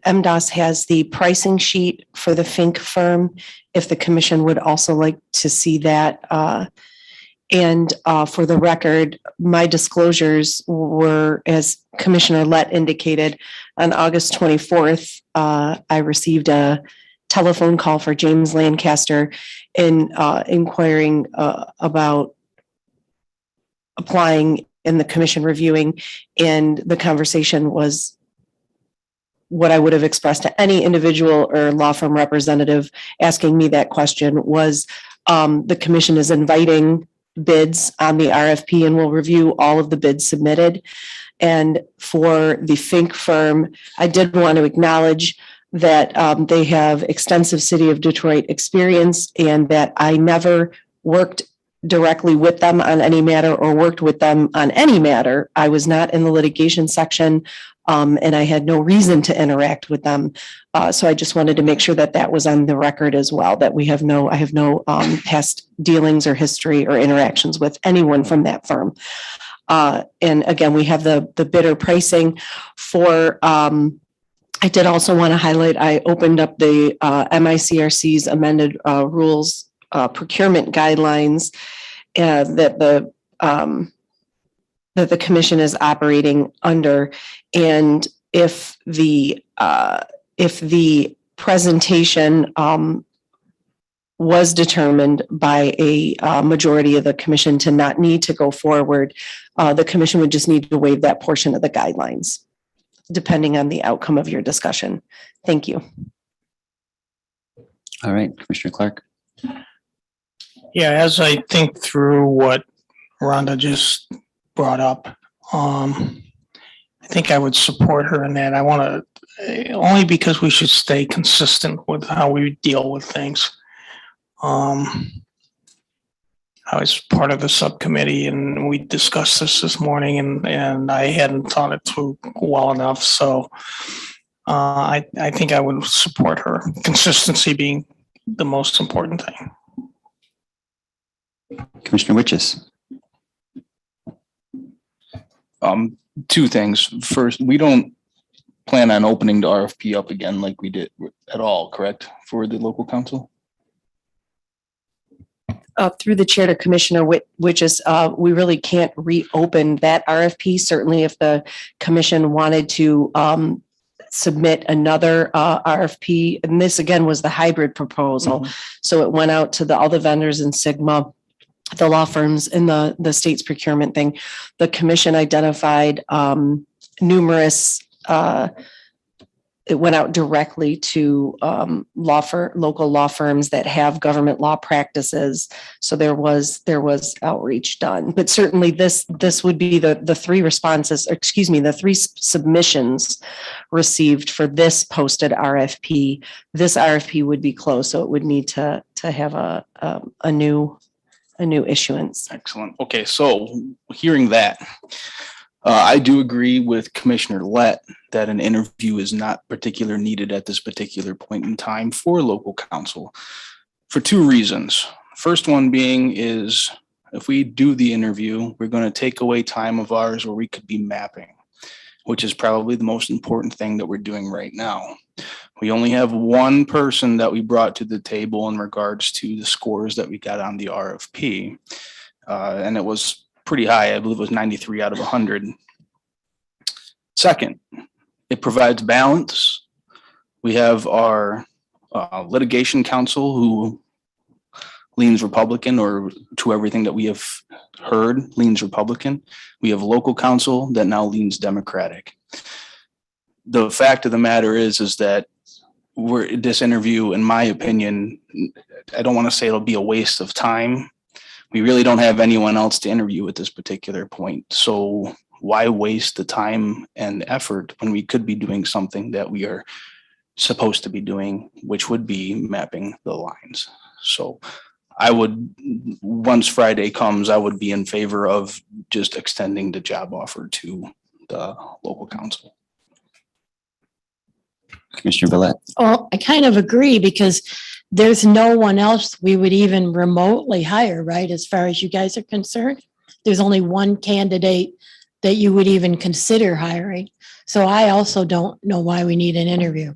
MDOS has the pricing sheet for the Fink firm, if the commission would also like to see that. And for the record, my disclosures were, as Commissioner Lett indicated, on August 24th, I received a telephone call for James Lancaster in inquiring about applying and the commission reviewing, and the conversation was what I would have expressed to any individual or law firm representative asking me that question was, the commission is inviting bids on the RFP and will review all of the bids submitted. And for the Fink firm, I did want to acknowledge that they have extensive City of Detroit experience, and that I never worked directly with them on any matter or worked with them on any matter. I was not in the litigation section, and I had no reason to interact with them. So I just wanted to make sure that that was on the record as well, that I have no past dealings or history or interactions with anyone from that firm. And again, we have the bidder pricing for, I did also want to highlight, I opened up the MICRC's amended rules procurement guidelines that the commission is operating under. And if the presentation was determined by a majority of the commission to not need to go forward, the commission would just need to waive that portion of the guidelines, depending on the outcome of your discussion. Thank you. All right, Commissioner Clark. Yeah, as I think through what Rhonda just brought up, I think I would support her in that. I want to, only because we should stay consistent with how we deal with things. I was part of the subcommittee and we discussed this morning, and I hadn't thought it through well enough. So I think I would support her, consistency being the most important thing. Commissioner Witches. Two things. First, we don't plan on opening the RFP up again like we did at all, correct, for the local council? Through the chair to Commissioner Witches, we really can't reopen that RFP. Certainly if the commission wanted to submit another RFP, and this again was the hybrid proposal. So it went out to all the vendors in Sigma, the law firms in the state's procurement thing. The commission identified numerous, it went out directly to local law firms that have government law practices. So there was outreach done, but certainly this would be the three responses, excuse me, the three submissions received for this posted RFP. This RFP would be closed, so it would need to have a new issuance. Excellent. Okay, so hearing that, I do agree with Commissioner Lett that an interview is not particularly needed at this particular point in time for local council for two reasons. First one being is if we do the interview, we're going to take away time of ours where we could be mapping, which is probably the most important thing that we're doing right now. We only have one person that we brought to the table in regards to the scores that we got on the RFP. And it was pretty high. I believe it was 93 out of 100. Second, it provides balance. We have our litigation counsel who leans Republican, or to everything that we have heard leans Republican. We have local counsel that now leans Democratic. The fact of the matter is that this interview, in my opinion, I don't want to say it'll be a waste of time, we really don't have anyone else to interview at this particular point. So why waste the time and effort when we could be doing something that we are supposed to be doing, which would be mapping the lines. So I would, once Friday comes, I would be in favor of just extending the job offer to the local council. Commissioner Villette. Well, I kind of agree because there's no one else we would even remotely hire, right? As far as you guys are concerned, there's only one candidate that you would even consider hiring. So I also don't know why we need an interview.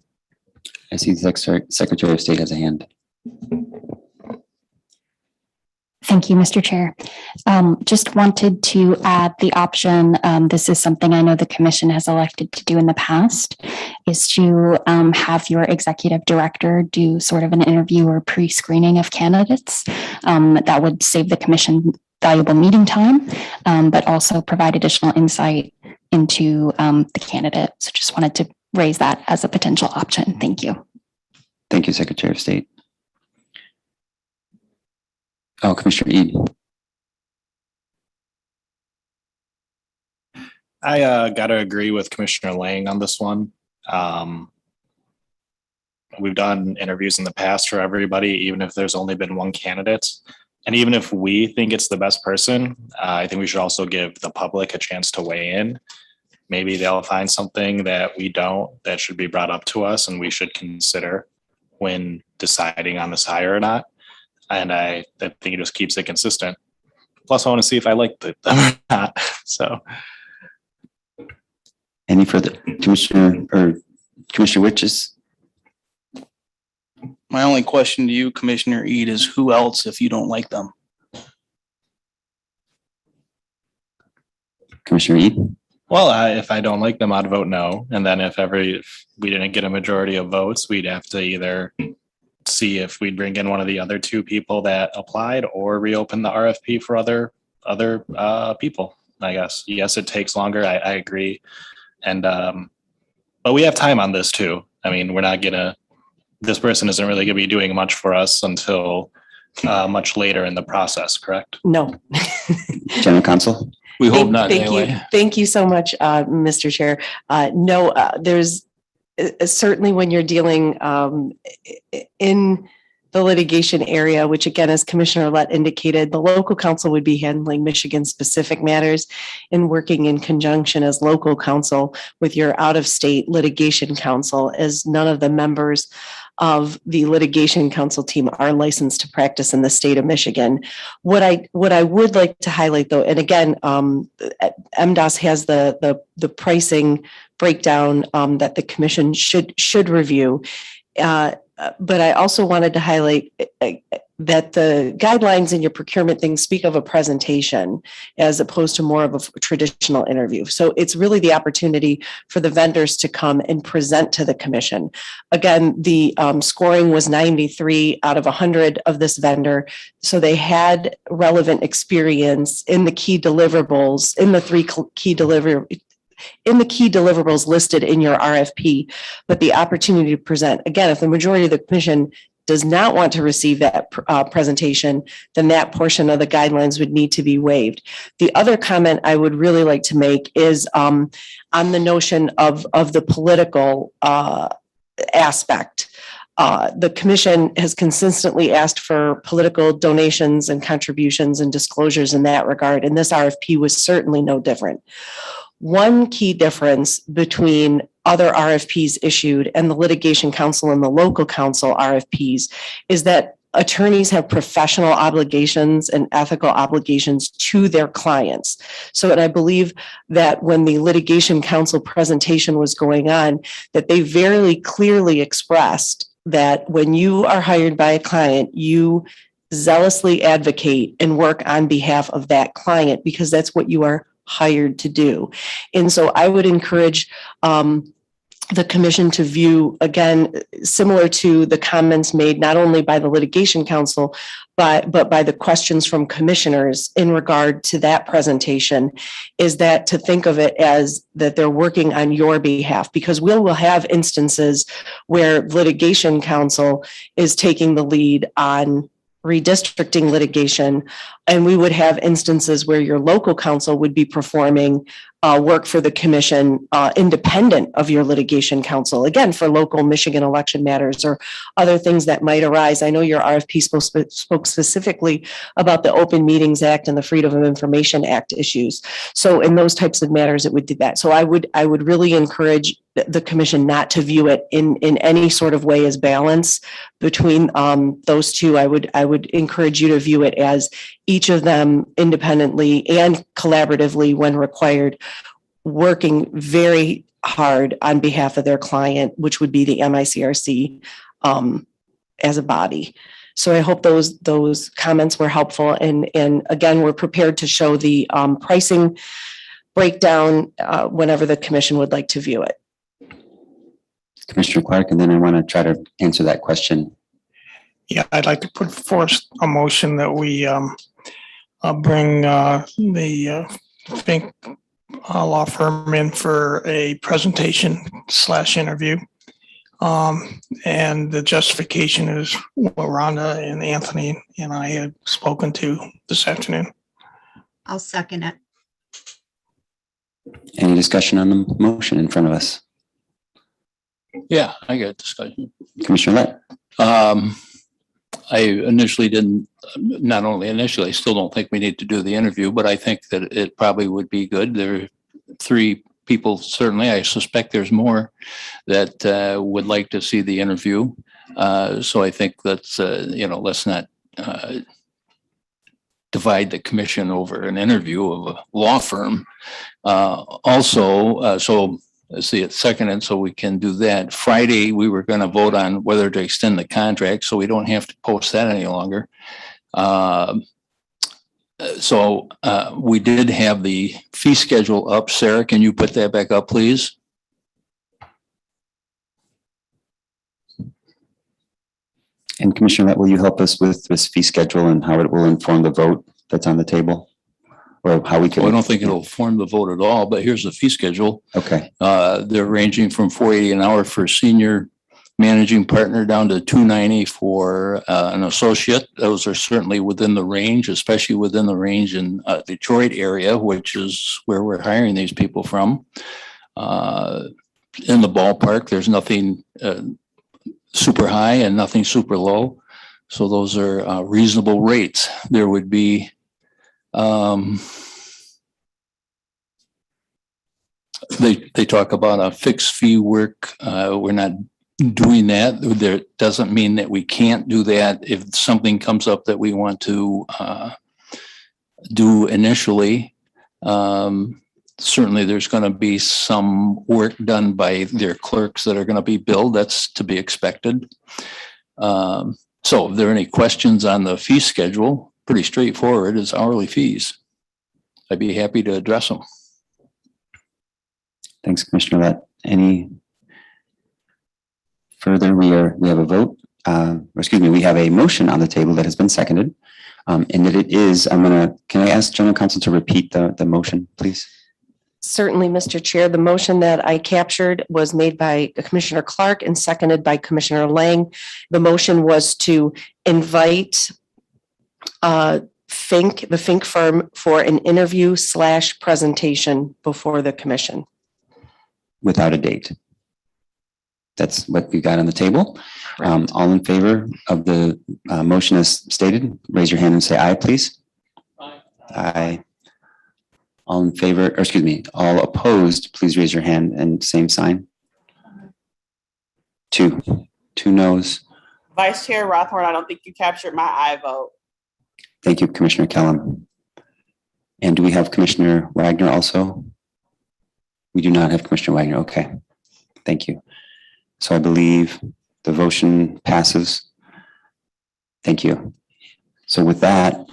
I see the Secretary of State has a hand. Thank you, Mr. Chair. Just wanted to add the option, this is something I know the commission has elected to do in the past, is to have your executive director do sort of an interview or pre-screening of candidates. That would save the commission valuable meeting time, but also provide additional insight into the candidate. So just wanted to raise that as a potential option. Thank you. Thank you, Secretary of State. Oh, Commissioner Ede. I gotta agree with Commissioner Lang on this one. We've done interviews in the past for everybody, even if there's only been one candidate. And even if we think it's the best person, I think we should also give the public a chance to weigh in. Maybe they'll find something that we don't, that should be brought up to us and we should consider when deciding on this hire or not. And I think it just keeps it consistent. Plus, I want to see if I like them or not. So, Any further, Commissioner Witches? My only question to you, Commissioner Ede, is who else if you don't like them? Commissioner Ede? well, if I don't like them, I'd vote no. And then if we didn't get a majority of votes, we'd have to either see if we'd bring in one of the other two people that applied or reopen the RFP for other people, I guess. Yes, it takes longer. I agree. And, but we have time on this too. I mean, this person isn't really gonna be doing much for us until much later in the process, correct? No. General Counsel? We hope not Thank anyway. you. Thank you so much, Mr. Chair. No, there's certainly when you're dealing in the litigation area, which again, as Commissioner Lett indicated, the local counsel would be handling Michigan specific matters and working in conjunction as local counsel with your out-of-state litigation counsel, as none of the members of the litigation counsel team are licensed to practice in the state of Michigan. What I would like to highlight though, and again, MDOS has the pricing breakdown that the commission should review. But I also wanted to highlight that the guidelines in your procurement things speak of a presentation as opposed to more of a traditional interview. So it's really the opportunity for the vendors to come and present to the commission. Again, the scoring was 93 out of 100 of this vendor. So they had relevant experience in the key deliverables, in the key deliverables listed in your RFP, but the opportunity to present. Again, if the majority of the commission does not want to receive that presentation, then that portion of the guidelines would need to be waived. The other comment I would really like to make is on the notion of the political aspect. The commission has consistently asked for political donations and contributions and disclosures in that regard, and this RFP was certainly no different. One key difference between other RFPs issued and the litigation counsel and the local counsel RFPs is that attorneys have professional obligations and ethical obligations to their clients. So, and I believe that when the litigation counsel presentation was going on, that they very clearly expressed that when you are hired by a client, you zealously advocate and work on behalf of that client because that's what you are hired to do. And so I would encourage the commission to view, again, similar to the comments made not only by the litigation counsel, but by the questions from commissioners in regard to that presentation, is that to think of it as that they're working on your behalf, because we will have instances where litigation counsel is taking the lead on redistricting litigation And we would have instances where your local counsel would be performing work for the commission independent of your litigation counsel, again, for local Michigan election matters or other things that might arise. I know your RFP spoke specifically about the Open Meetings Act and the Freedom of Information Act issues. So in those types of matters, it would do that. So I would really encourage the commission not to view it in any sort of way as balance between those two. I would encourage you to view it as each of them independently and collaboratively when required, working very hard on behalf of their client, which would be the MICRC as a body. So I hope those comments were helpful. And again, we're prepared to show the pricing breakdown whenever the commission would like to view it. Commissioner Clark, and then I want to try to answer that question. Yeah, I'd like to put forth a motion that we bring the Fink law firm in for a presentation / interview. And the justification is what Rhonda and Anthony and I had spoken to this afternoon. I'll second it. Any discussion on the motion in front of us? Yeah, I got discussion. Commissioner Lett? I initially didn't, not only initially, I still don't think we need to do the interview, but I think that it probably would be good. There are 3 people, certainly, I suspect there's more that would like to see the interview. So I think that's, let's not divide the commission over an interview of a law firm. So let's see, it's seconded, so we can do that. Friday, we were going to vote on whether to extend the contract, so we don't have to post that any longer. So we did have the fee schedule up. Sarah, can you put that back up, please? And Commissioner Lett, will you help us with this fee schedule and how it will inform the vote that's on the table? Or how we can? Well, I don't think it'll form the vote at all, but here's the fee schedule. Okay. They're ranging from $480 an hour for senior managing partner down to $290 for an associate. Those are certainly within the range, especially within the range in Detroit area, which is where we're hiring these people from. In the ballpark, there's nothing super high and nothing super low. So those are reasonable rates. There would be they talk about a fixed fee work. We're not doing that. There doesn't mean that we can't do that if something comes up that we want to do initially. Certainly there's going to be some work done by their clerks that are going to be billed. That's to be expected. So if there are any questions on the fee schedule, pretty straightforward, is hourly fees. I'd be happy to address them. Thanks, Commissioner Lett. Any further? We have a vote. We have a motion on the table that has been seconded. And that it is, can I ask General Counsel to repeat the motion, please? Certainly, Mr. Chair. The motion that I captured was made by Commissioner Clark and seconded by Commissioner Lang. The motion was to invite the Fink firm for an interview / presentation before the commission. Without a date. That's what we got on the table. All in favor of the motion as stated, raise your hand and say aye, please. Aye. Aye. All in favor, all opposed, please raise your hand and same sign. 2 noes. Vice Chair Rothhorn, I don't think you captured my aye vote. Thank you, Commissioner Kellum. And do we have Commissioner Wagner also? We do not have Commissioner Wagner. Okay. Thank you. So I believe the motion passes. Thank you. So with that,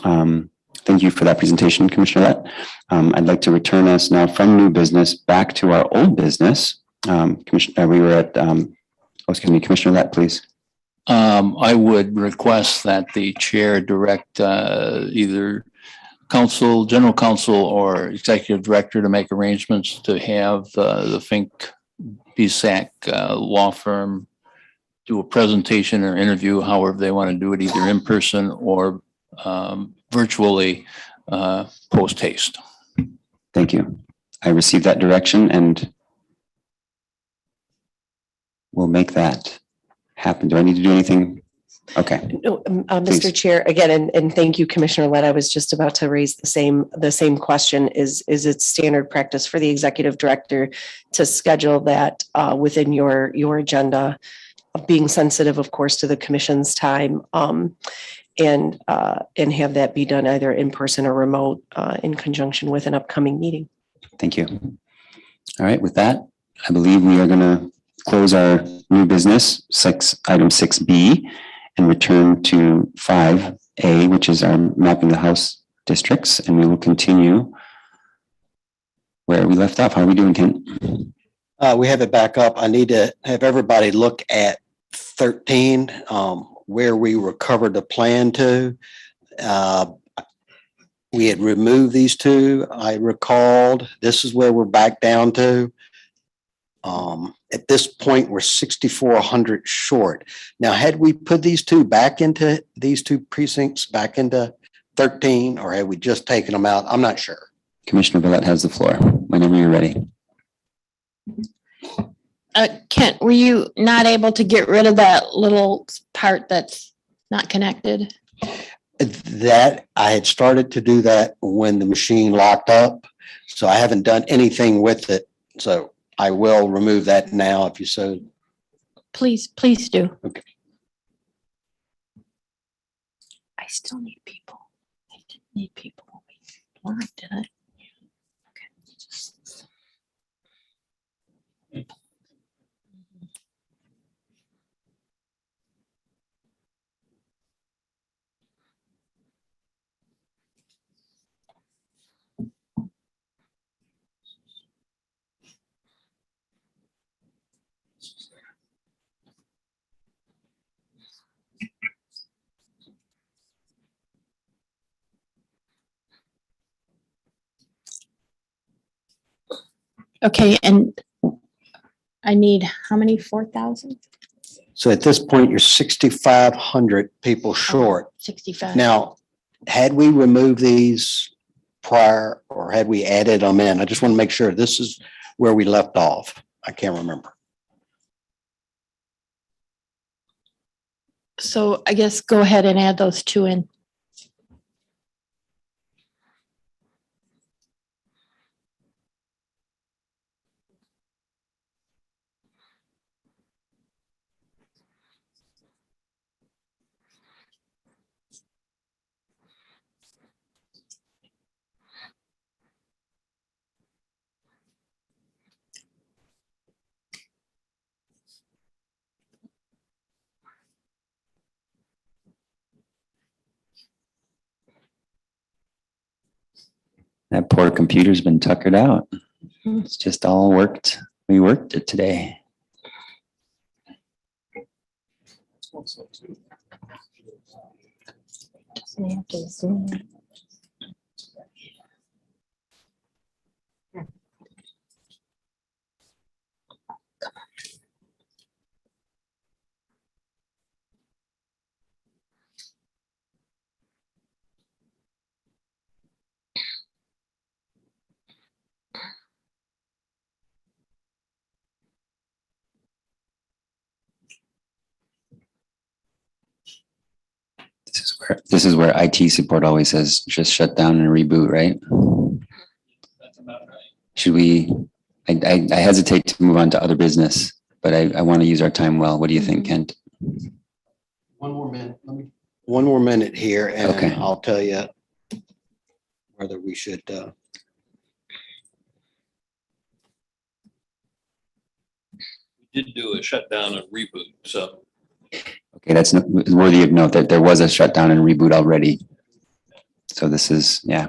thank you for that presentation, Commissioner Lett. I'd like to return us now from new business back to our old business. Commissioner, we were at, Commissioner Lett, please. I would request that the chair direct either general counsel or executive director to make arrangements to have the Fink BSAC law firm do a presentation or interview, however they want to do it, either in person or virtually post haste. Thank you. I received that direction and we'll make that happen. Do I need to do anything? Okay. No, Please. Mr. Chair, again, and thank you, Commissioner Lett. I was just about to raise the same question. Is it standard practice for the executive director to schedule that within your agenda, being sensitive, of course, to the commission's time, and have that be done either in person or remote in conjunction with an upcoming meeting? Thank you. All right, with that, I believe we are going to close our new business, item 6B, and return to 5A, which is our mapping the house districts, and we will continue where we left off. How are we doing, Kent? We have it back up. I need to have everybody look at 13, where we recovered the plan to. We had removed these two. I recalled, this is where we're back down to. At this point, we're 6,400 short. Now, had we put these two precincts back into 13, or had we just taken them out? I'm not sure. Commissioner Villette has the floor whenever you're ready. Kent, were you not able to get rid of that little part that's not connected? That I had started to do that when the machine locked up. So I haven't done anything with it. So I will remove that now if you so. Please do. Okay. I still need people. I didn't need people when we locked it. Okay. Okay, and I need how many? 4,000? So at this point, you're 6,500 people short. 65. Now, had we removed these prior or had we added them in? I just want to make sure this is where we left off. I can't remember. So I guess go ahead and add those two in. That poor computer's been tuckered out. It's just all worked. We worked it today. Doesn't have to zoom in. This is where IT support always says, just shut down and reboot, right? Should we, I hesitate to move on to other business, but I want to use our time well. What do you think, Kent? One more minute. One more minute here and Okay. I'll tell you whether we should. We did do a shutdown and reboot, so. Okay, that's worthy of note that there was a shutdown and reboot already. So this is, yeah.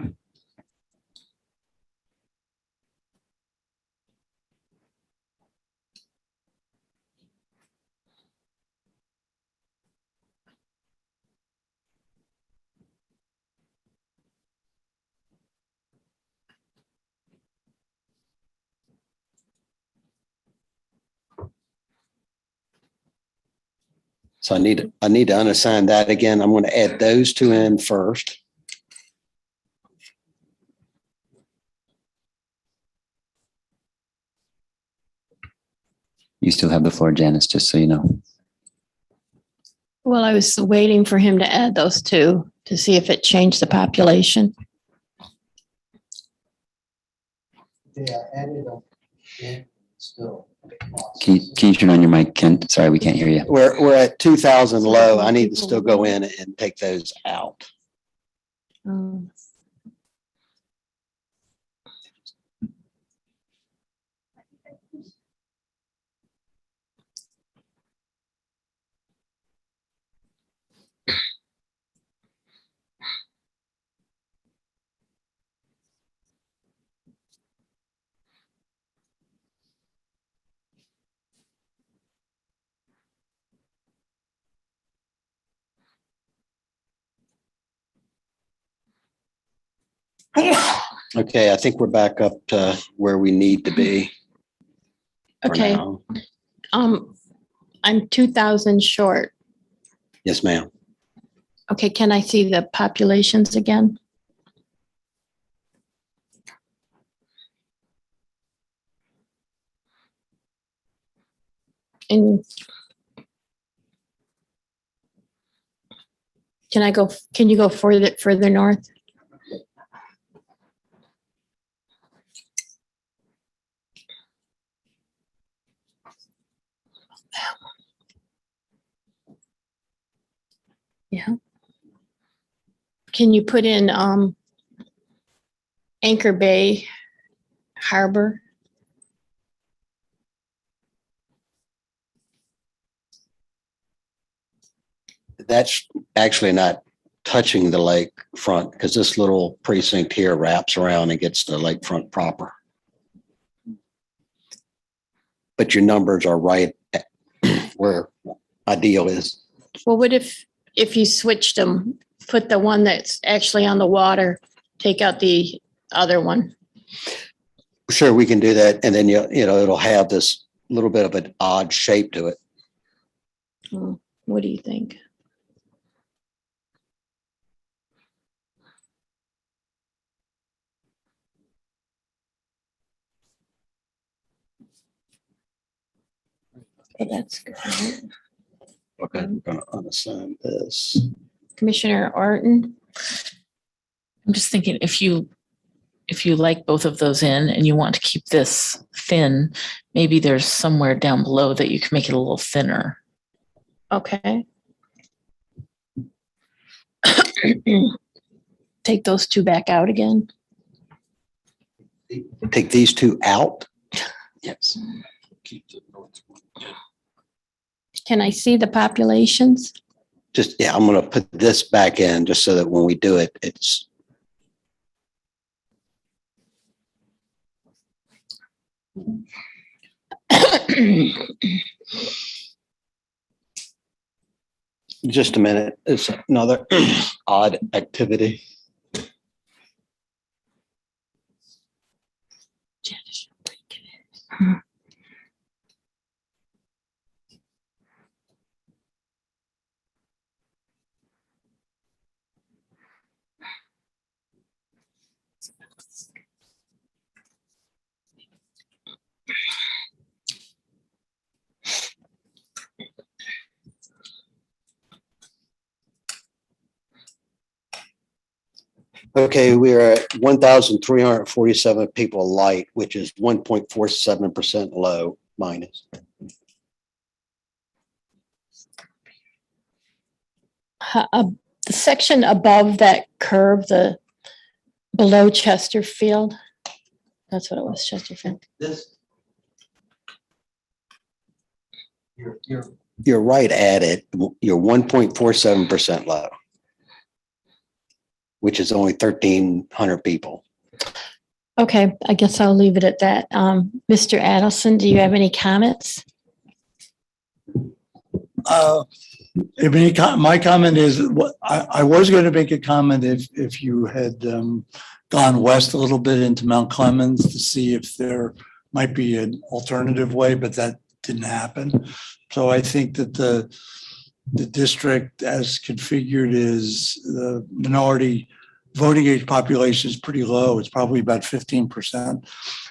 So I need to unassign that again. I'm going to add those two in first. You still have the floor, Janice, just so you know. Well, I was waiting for him to add those two to see if it changed the population. Yeah, added them. Yeah, still. Can you turn on your mic, Kent? Sorry, we can't hear you. We're at 2,000 low. I need to still go in and take those out. Okay, I think we're back up to where we need to be. for Okay. now. I'm 2,000 short. Yes, ma'am. Okay, can I see the populations again? And can you go further north? Yeah. Can you put in Anchor Bay Harbor? That's actually not touching the lake front because this little precinct here wraps around and gets the lakefront proper. But your numbers are right at where ideal is. Well, what if you switched them, put the one that's actually on the water, take out the other one? Sure, we can do that. And then, it'll have this little bit of an odd shape to it. What do you think? Okay, that's good. Okay, I'm going to unassign this. Commissioner Orton? I'm just thinking if you like both of those in and you want to keep this thin, maybe there's somewhere down below that you can make it a little thinner. Okay. Take those two back out again. Take these two out. Yes. Can I see the populations? I'm going to put this back in just so that when we do it, it's. Just a minute. It's another odd activity. Okay, we are at 1,347 people light, which is 1.47% low minus. The section above that curve, the below Chesterfield. That's what it was, Chesterfield. This. You're right at it. You're 1.47% low, which is only 1,300 people. Okay, I guess I'll leave it at that. Mr. Adelson, do you have any comments? My comment is I was going to make a comment if you had gone west a little bit into Mount Clemens to see if there might be an alternative way, but that didn't happen. So I think that the district as configured is the minority voting age population is pretty low. It's probably about 15%.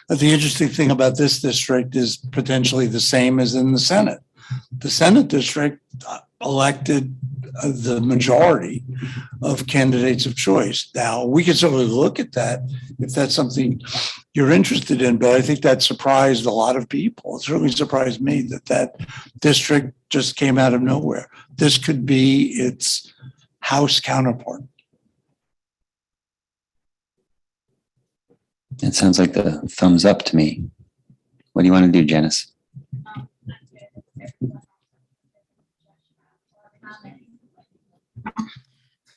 The interesting thing about this district is potentially the same as in the Senate. The Senate district elected the majority of candidates of choice. Now, we can certainly look at that if that's something you're interested in, but I think that surprised a lot of people. It certainly surprised me that that district just came out of nowhere. This could be its House counterpart. It sounds like the thumbs up to me. What do you want to do, Janice?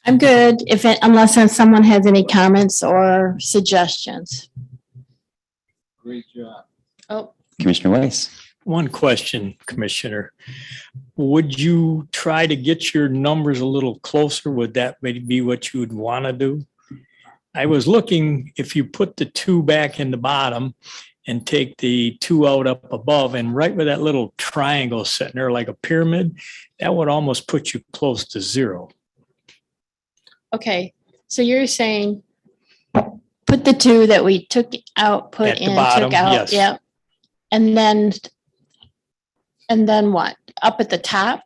I'm good unless someone has any comments or suggestions. Great job. Oh, Commissioner Weiss. One question, Commissioner. Would you try to get your numbers a little closer? Would that maybe be what you would want to do? I was looking, if you put the 2 back in the bottom and take the 2 out up above and right where that little triangle sitting there like a pyramid, that would almost put you close to 0. okay. So you're saying put the 2 that we took out, put At the in, bottom, took out. yes. Yeah. And then what? Up at the top,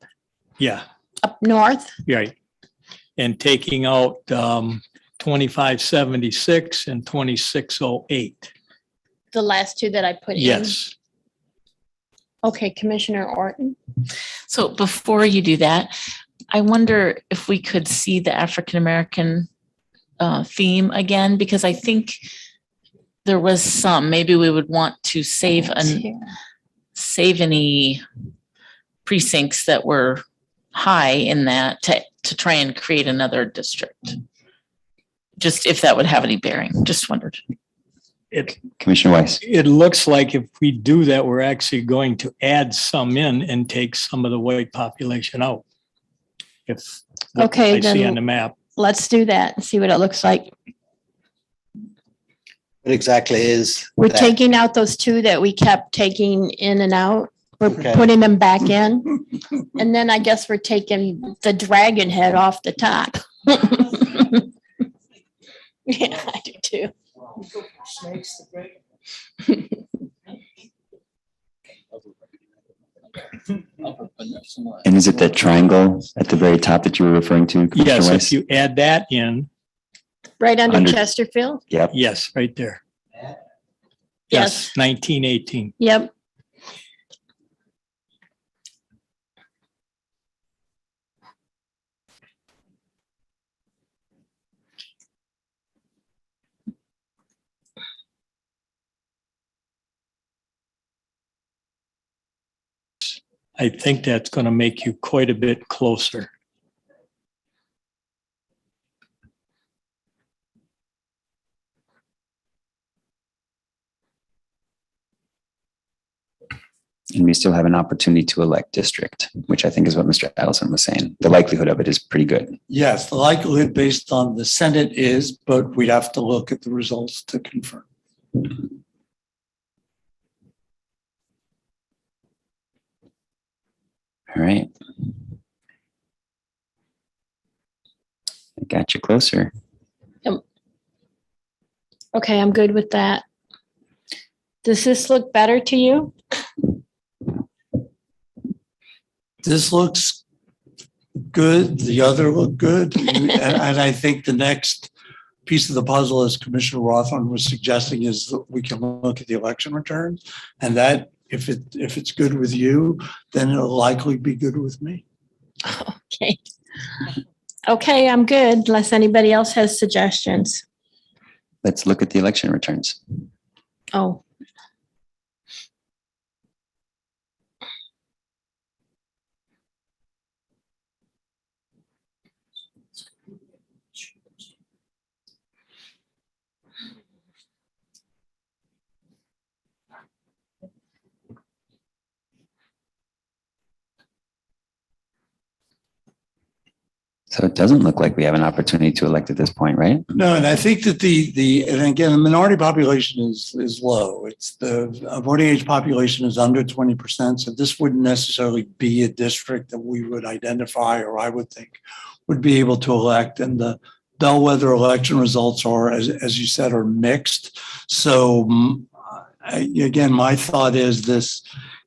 Yeah, up north? right. And taking out 2576 and 2608. The last 2 that I put in? Yes. Okay, Commissioner Orton. So before you do that, I wonder if we could see the African-American theme again, because I think there was some, maybe we would want to save any precincts that were high in that to try and create another district. Just if that would have any bearing, just wondered. Commissioner Weiss. It looks like if we do that, we're actually going to add some in and take some of the white population out. If what Okay, I see then on the map. let's do that and see what it looks like. What exactly is We're that? taking out those 2 that we kept taking in and out. We're Okay. putting them back in. And then I guess we're taking the dragon head off the top. Yeah, I do too. And is it that triangle at the very top that you were referring to, Commissioner Yes, Weiss? if you add that in, Right under Under- Chesterfield? Yep. yes, right there. Yes. 1918. Yep. I think that's going to make you quite a bit closer. And we still have an opportunity to elect district, which I think is what Mr. Adelson was saying. The likelihood of it is pretty good. Yes, the likelihood based on the Senate is, but we'd have to look at the results to confirm. All right. I got you closer. Okay, I'm good with that. Does this look better to you? This looks good. The other look good. And I think the next piece of the puzzle, as Commissioner Rothman was suggesting, is that we can look at the election returns. And that, if it's good with you, then it'll likely be good with me. Okay. Okay, I'm good unless anybody else has suggestions. Let's look at the election returns. Oh. So it doesn't look like we have an opportunity to elect at this point, right? No, and I think that and again, the minority population is low. It's the voting age population is under 20%. So this wouldn't necessarily be a district that we would identify, or I would think would be able to elect. And the bellwether election results are, as you said, are mixed. So again, my thought is this,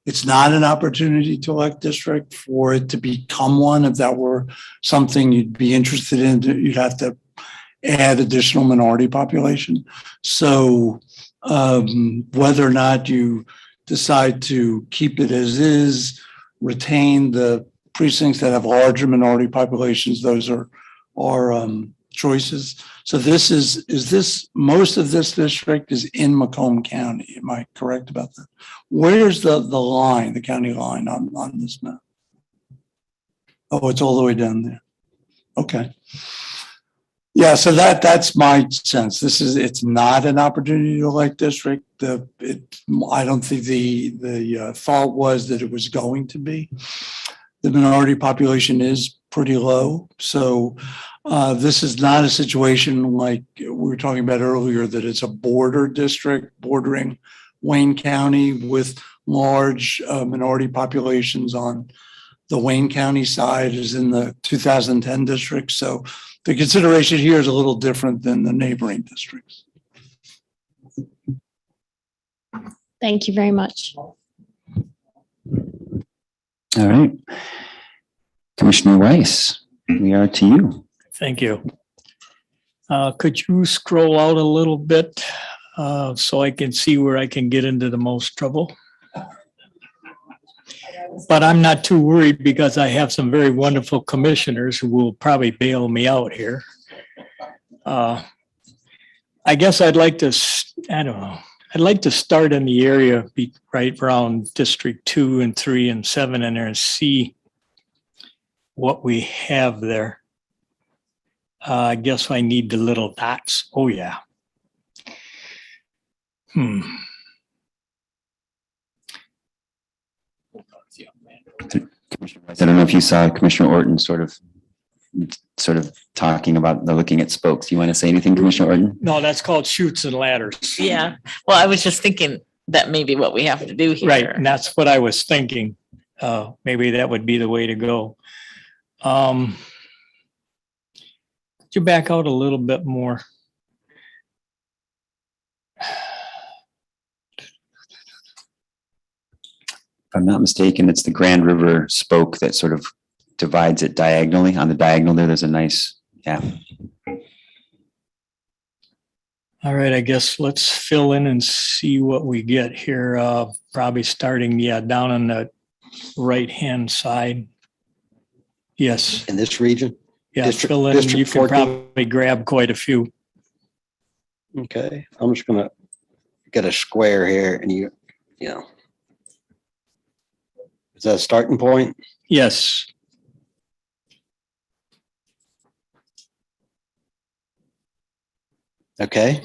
it's not an opportunity to elect district for it to become one. If that were something you'd be interested in, you'd have to add additional minority population. So whether or not you decide to keep it as is, retain the precincts that have larger minority populations, those are choices. So this is most of this district is in Macomb County. Am I correct about that? Where's the line, the county line on this map? Oh, it's all the way down there. Okay. Yeah, so that's my sense. It's not an opportunity to elect district. I don't think the thought was that it was going to be. The minority population is pretty low. So this is not a situation like we were talking about earlier, that it's a border district bordering Wayne County with large minority populations on the Wayne County side is in the 2010 district. So the consideration here is a little different than the neighboring districts. Thank you very much. All right. Commissioner Weiss, we are to you. Thank you. Could you scroll out a little bit so I can see where I can get into the most trouble? But I'm not too worried because I have some very wonderful commissioners who will probably bail me out here. I guess I'd like to, I don't know, I'd like to start in the area right around District 2 and 3 and 7 in there and see what we have there. I guess I need the little dots. Oh, yeah. I don't know if you saw Commissioner Orton sort of talking about looking at spokes. You want to say anything, Commissioner Orton? No, that's called chutes and ladders. Yeah. Well, I was just thinking that may be what we have to do here. Right, and that's what I was thinking. Maybe that would be the way to go. Could you back out a little bit more? If I'm not mistaken, it's the Grand River spoke that sort of divides it diagonally. On the diagonal there's a nice, yeah. All right, I guess let's fill in and see what we get here. Probably starting, down on the right-hand side. Yes. In this region? Yeah, fill in. You can 14? probably grab quite a few. Okay, I'm just gonna get a square here and you know. Is that a starting point? Yes. Okay. It's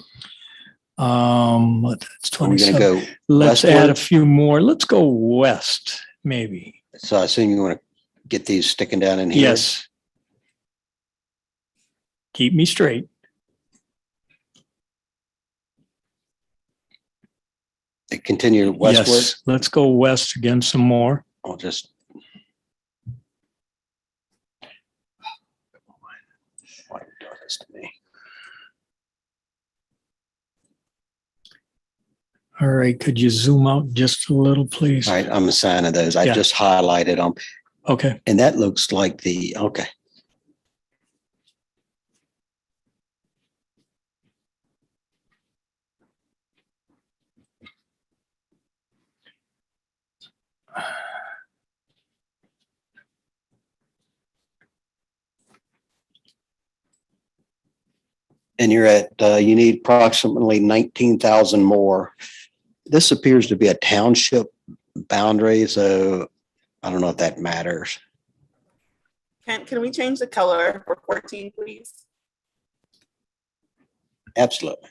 Are we gonna 27. go Let's westward? add a few more. Let's go west, maybe. So I assume you want to get these sticking down in here? Yes. Keep me straight. They continue westward? Yes, let's go west again some more. I'll just. Why you do this to me? All right, could you zoom out just a little, please? All right, I'm a fan of those. I Yeah. just highlighted them. Okay. And that looks like okay. And you're at, you need approximately 19,000 more. This appears to be a township boundary, so I don't know if that matters. Can we change the color for 14, please? Absolutely.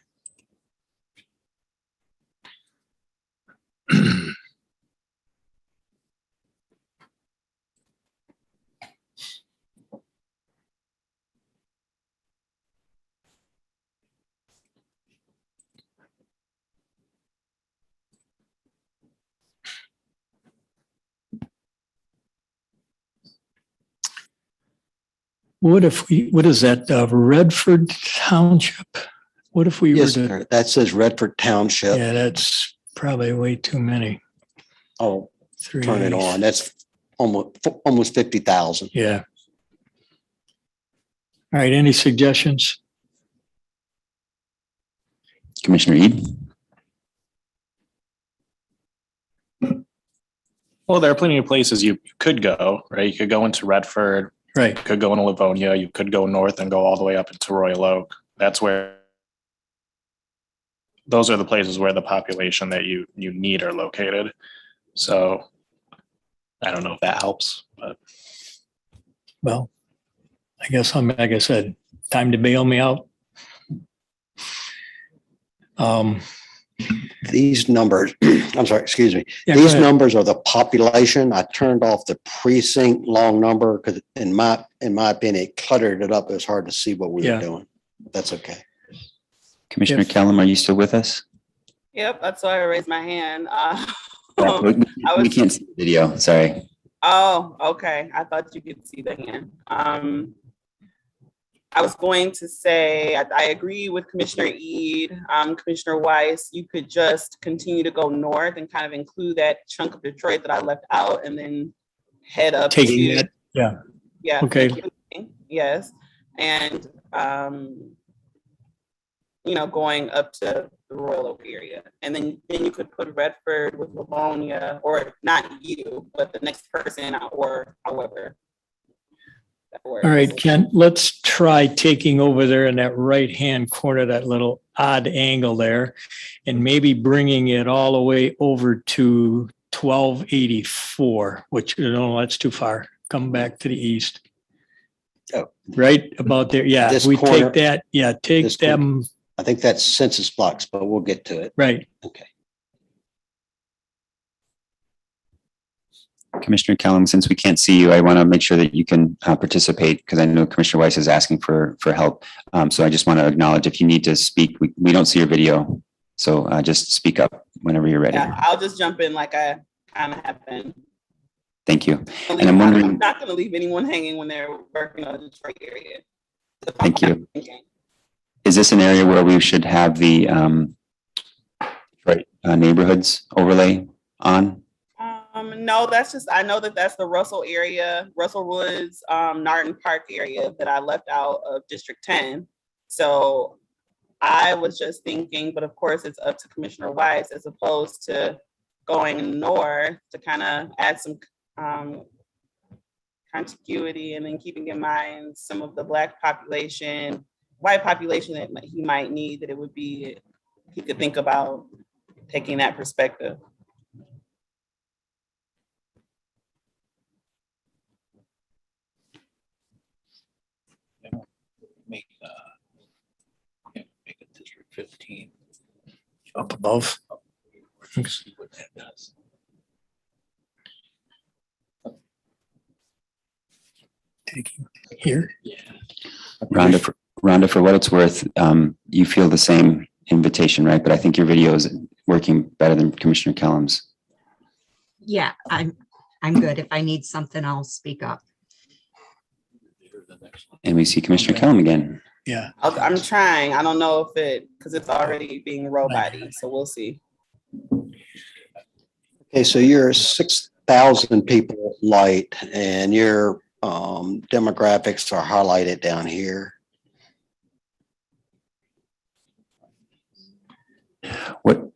What is that, Redford Township? What if we were Yes, to? sir. That says Redford Township. Yeah, that's Probably way too many. Oh, Three. turn it on. That's almost 50,000. Yeah. All right, any suggestions? Commissioner Ede? Well, there are plenty of places you could go, right? You could go into Redford, Right. you could go into Livonia, you could go north and go all the way up into Royal Oak. Those are the places where the population that you need are located. So I don't know if that helps, but. Well, I guess like I said, time to bail me out. These numbers, I'm sorry, excuse me. Yeah, go These ahead. numbers are the population. I turned off the precinct long number because in my opinion, it cluttered it up. It was hard to see what we Yeah. were doing. That's okay. Commissioner Kellum, are you still with us? Yep, that's why I raised my hand. We can't see the video, sorry. Oh, okay. I thought you could see the hand. I was going to say, I agree with Commissioner Ede, Commissioner Weiss, you could just continue to go north and kind of include that chunk of Detroit that I left out and then head up Taking to. that, yeah. Yeah. Okay. Yes. And, going up to the Royal Oak area. And then you could put Redford with Livonia, or not you, but the next person, or however. All right, Kent, let's try taking over there in that right-hand corner, that little odd angle there, and maybe bringing it all the way over to 1284, which, that's too far. Come back to the east. Oh. Right about there. Yeah, This we corner- take that. Yeah, take this corner. them. I think that's census blocks, but we'll get to it. Right. Okay. Commissioner Kellum, since we can't see you, I want to make sure that you can participate because I know Commissioner Weiss is asking for help. So I just want to acknowledge if you need to speak, we don't see your video. So just speak up whenever you're ready. Yeah, I'll just jump in like I kind of have been. Thank you. And I'm wondering. I'm not going to leave anyone hanging when they're working on the Detroit area. Thank you. Is this an area where we should have the neighborhoods overlay on? No, that's just, I know that's the Russell area, Russell Woods, Narton Park area that I left out of District 10. So I was just thinking, but of course it's up to Commissioner Weiss as opposed to going north to kind of add some contiguity and then keeping in mind some of the Black population, white population that he might need, that it would be, he could think about taking that perspective. Make it District 15. Up above. See what that does. Taking here. Yeah. Rhonda, for what it's worth, you feel the same invitation, right? But I think your video is working better than Commissioner Kellum's. Yeah, I'm good. If I need something, I'll speak up. And we see Commissioner Kellum again. Yeah. I'm trying. I don't know if because it's already being roboty, so we'll see. Okay, so you're 6,000 people light and your demographics are highlighted down here. What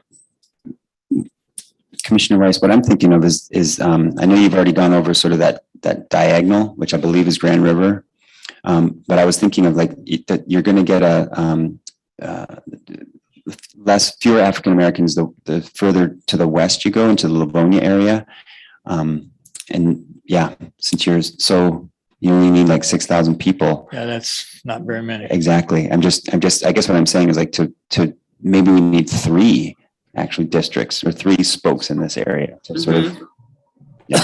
Commissioner Rice, what I'm thinking of is I know you've already gone over sort of that diagonal, which I believe is Grand River. But I was thinking of like that you're going to get fewer African Americans the further to the west you go into the Livonia area. And yeah, since you only need like 6,000 people. Yeah, that's not very many. Exactly. I guess what I'm saying is like to maybe we need 3 actually districts or 3 spokes in this area. So sort of, yeah.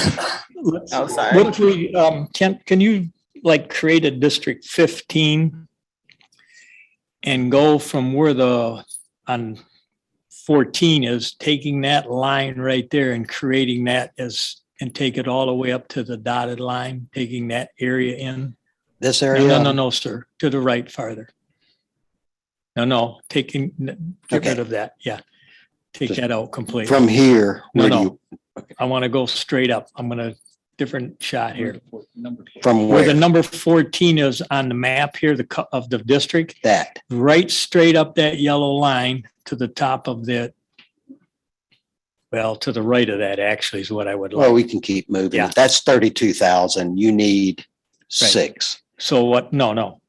Oh, sorry. What if we, can you like create a District 15 and go from where on 14 is, taking that line right there and creating that and take it all the way up to the dotted line, taking that area in? This area? No, sir. To the right farther. No, get rid of that. Yeah. Take that out completely. From here, No, where do no. you, I want to go straight up. I'm gonna, different shot here. from Where the where? number 14 is on the map here, of the district, That, right straight up that yellow line to the top of the, well, to the right of that actually is what I would well, we like. can keep moving. Yeah. That's 32,000. You need 6. So what, no.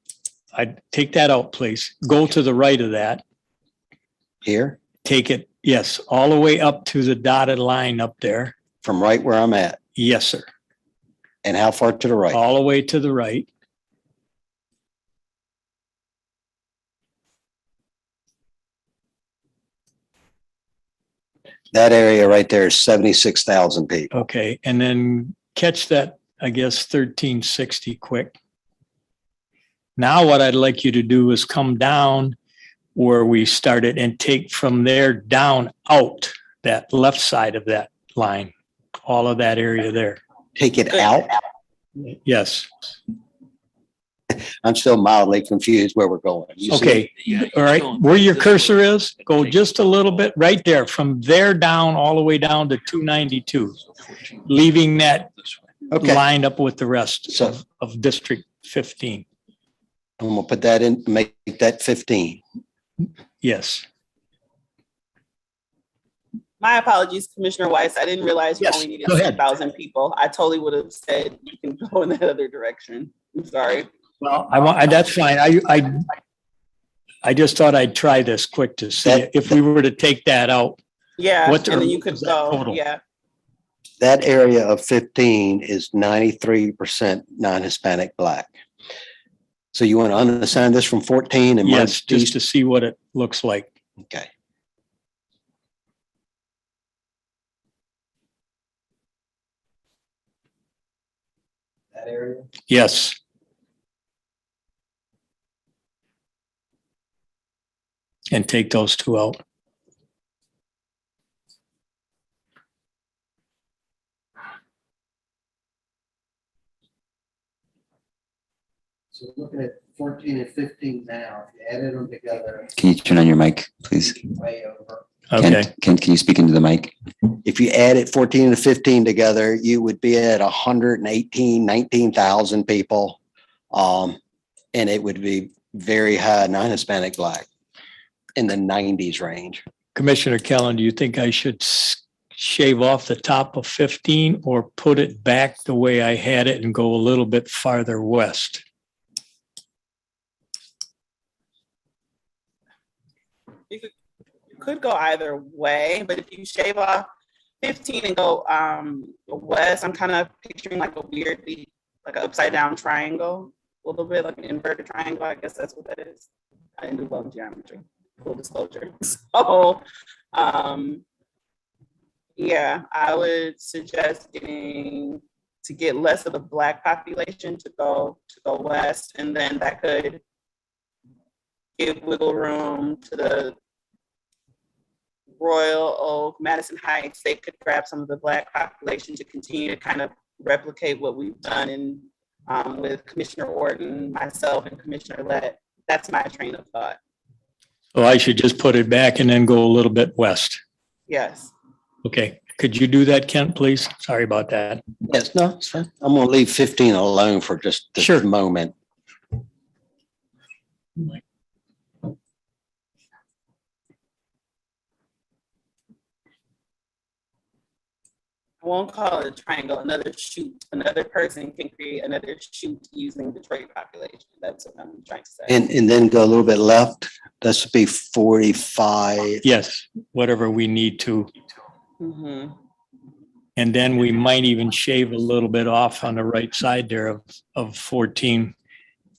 I take that out, please. Go to the right of that. Here, Take it, yes, all the way up to the dotted line up there. from right where I'm at. Yes, sir. And how far to the right? All the way to the right. That area right there is 76,000 people. Okay, and then catch that, I guess, 1360 quick. Now what I'd like you to do is come down where we started and take from there down out that left side of that line, all of that area there. Take it out? Yes. I'm still mildly confused where we're going. You see- Okay, all right, where your cursor is, go just a little bit right there, from there down, all the way down to 292, leaving that Okay. lined up with the rest So- of District 15. I'm gonna put that in, make that 15. Yes. My apologies, Commissioner Weiss. I didn't realize you Yes, only needed go ahead. 10,000 people. I totally would have said you can go in that other direction. I'm sorry. Well, that's fine. I just thought I'd try this quick to see if we were to take that out. Yeah, What and then you could is that go, total? yeah. That area of 15 is 93% non-Hispanic Black. So you want to unassign this from 14 and Yes, merge just these? to see what it looks like. Okay. That area? Yes. And take those two out. So looking at 14 and 15 now, if you added them together. Can you turn on your mic, please? Way over. Okay. Can you speak into the mic? If you added 14 and 15 together, you would be at 118, 19,000 people. And it would be very high non-Hispanic Black in the 90s range. Commissioner Kellen, do you think I should shave off the top of 15 or put it back the way I had it and go a little bit farther west? You could go either way, but if you shave off 15 and go west, I'm kind of picturing like a weird, like an upside down triangle, a little bit like an inverted triangle. I guess that's what that is. I didn't do well in geometry, full disclosure. So, yeah, I would suggest to get less of the Black population to go west, and then that could give wiggle room to the Royal Oak, Madison Heights. They could grab some of the Black population to continue to kind of replicate what we've done in with Commissioner Orton, myself, and Commissioner Lett. That's my train of thought. So I should just put it back and then go a little bit west. Yes. Okay. Could you do that, Kent, please? Sorry about that. Yes, no, it's fine. I'm going to leave 15 alone for just this moment. I won't call it a triangle, another shoot. Another person can create another shoot using Detroit population. That's what I'm trying to say. And then go a little bit left. This would be 45. Yes, whatever we need to. Mm-hmm. And then we might even shave a little bit off on the right side there of 14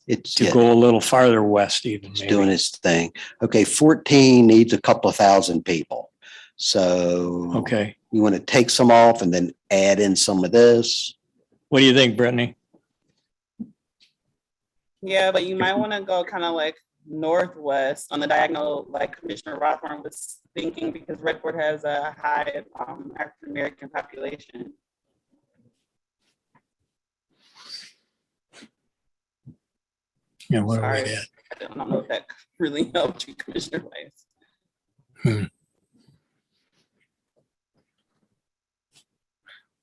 to go a little farther west even. It's doing its thing. Okay, 14 needs a couple of thousand people. So okay, you want to take some off and then add in some of this. What do you think, Brittany? Yeah, but you might want to go kind of like northwest on the diagonal, like Commissioner Rothorn was thinking, because Redford has a high African American population. Yeah, what are Sorry, we at? I don't know if that really helped you, Commissioner Weiss.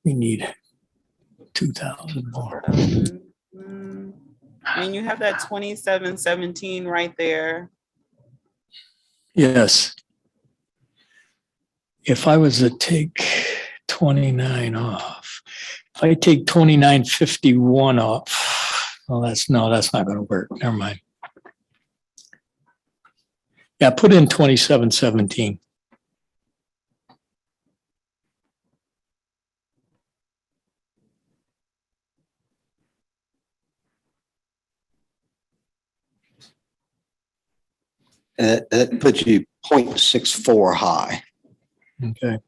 We need 2,000 more. I mean, you have that 2717 right there. Yes. If I was to take 29 off, if I take 2951 off, well, that's not going to work. Never mind. Yeah, put in 2717. And that puts you 0.64 high. Okay.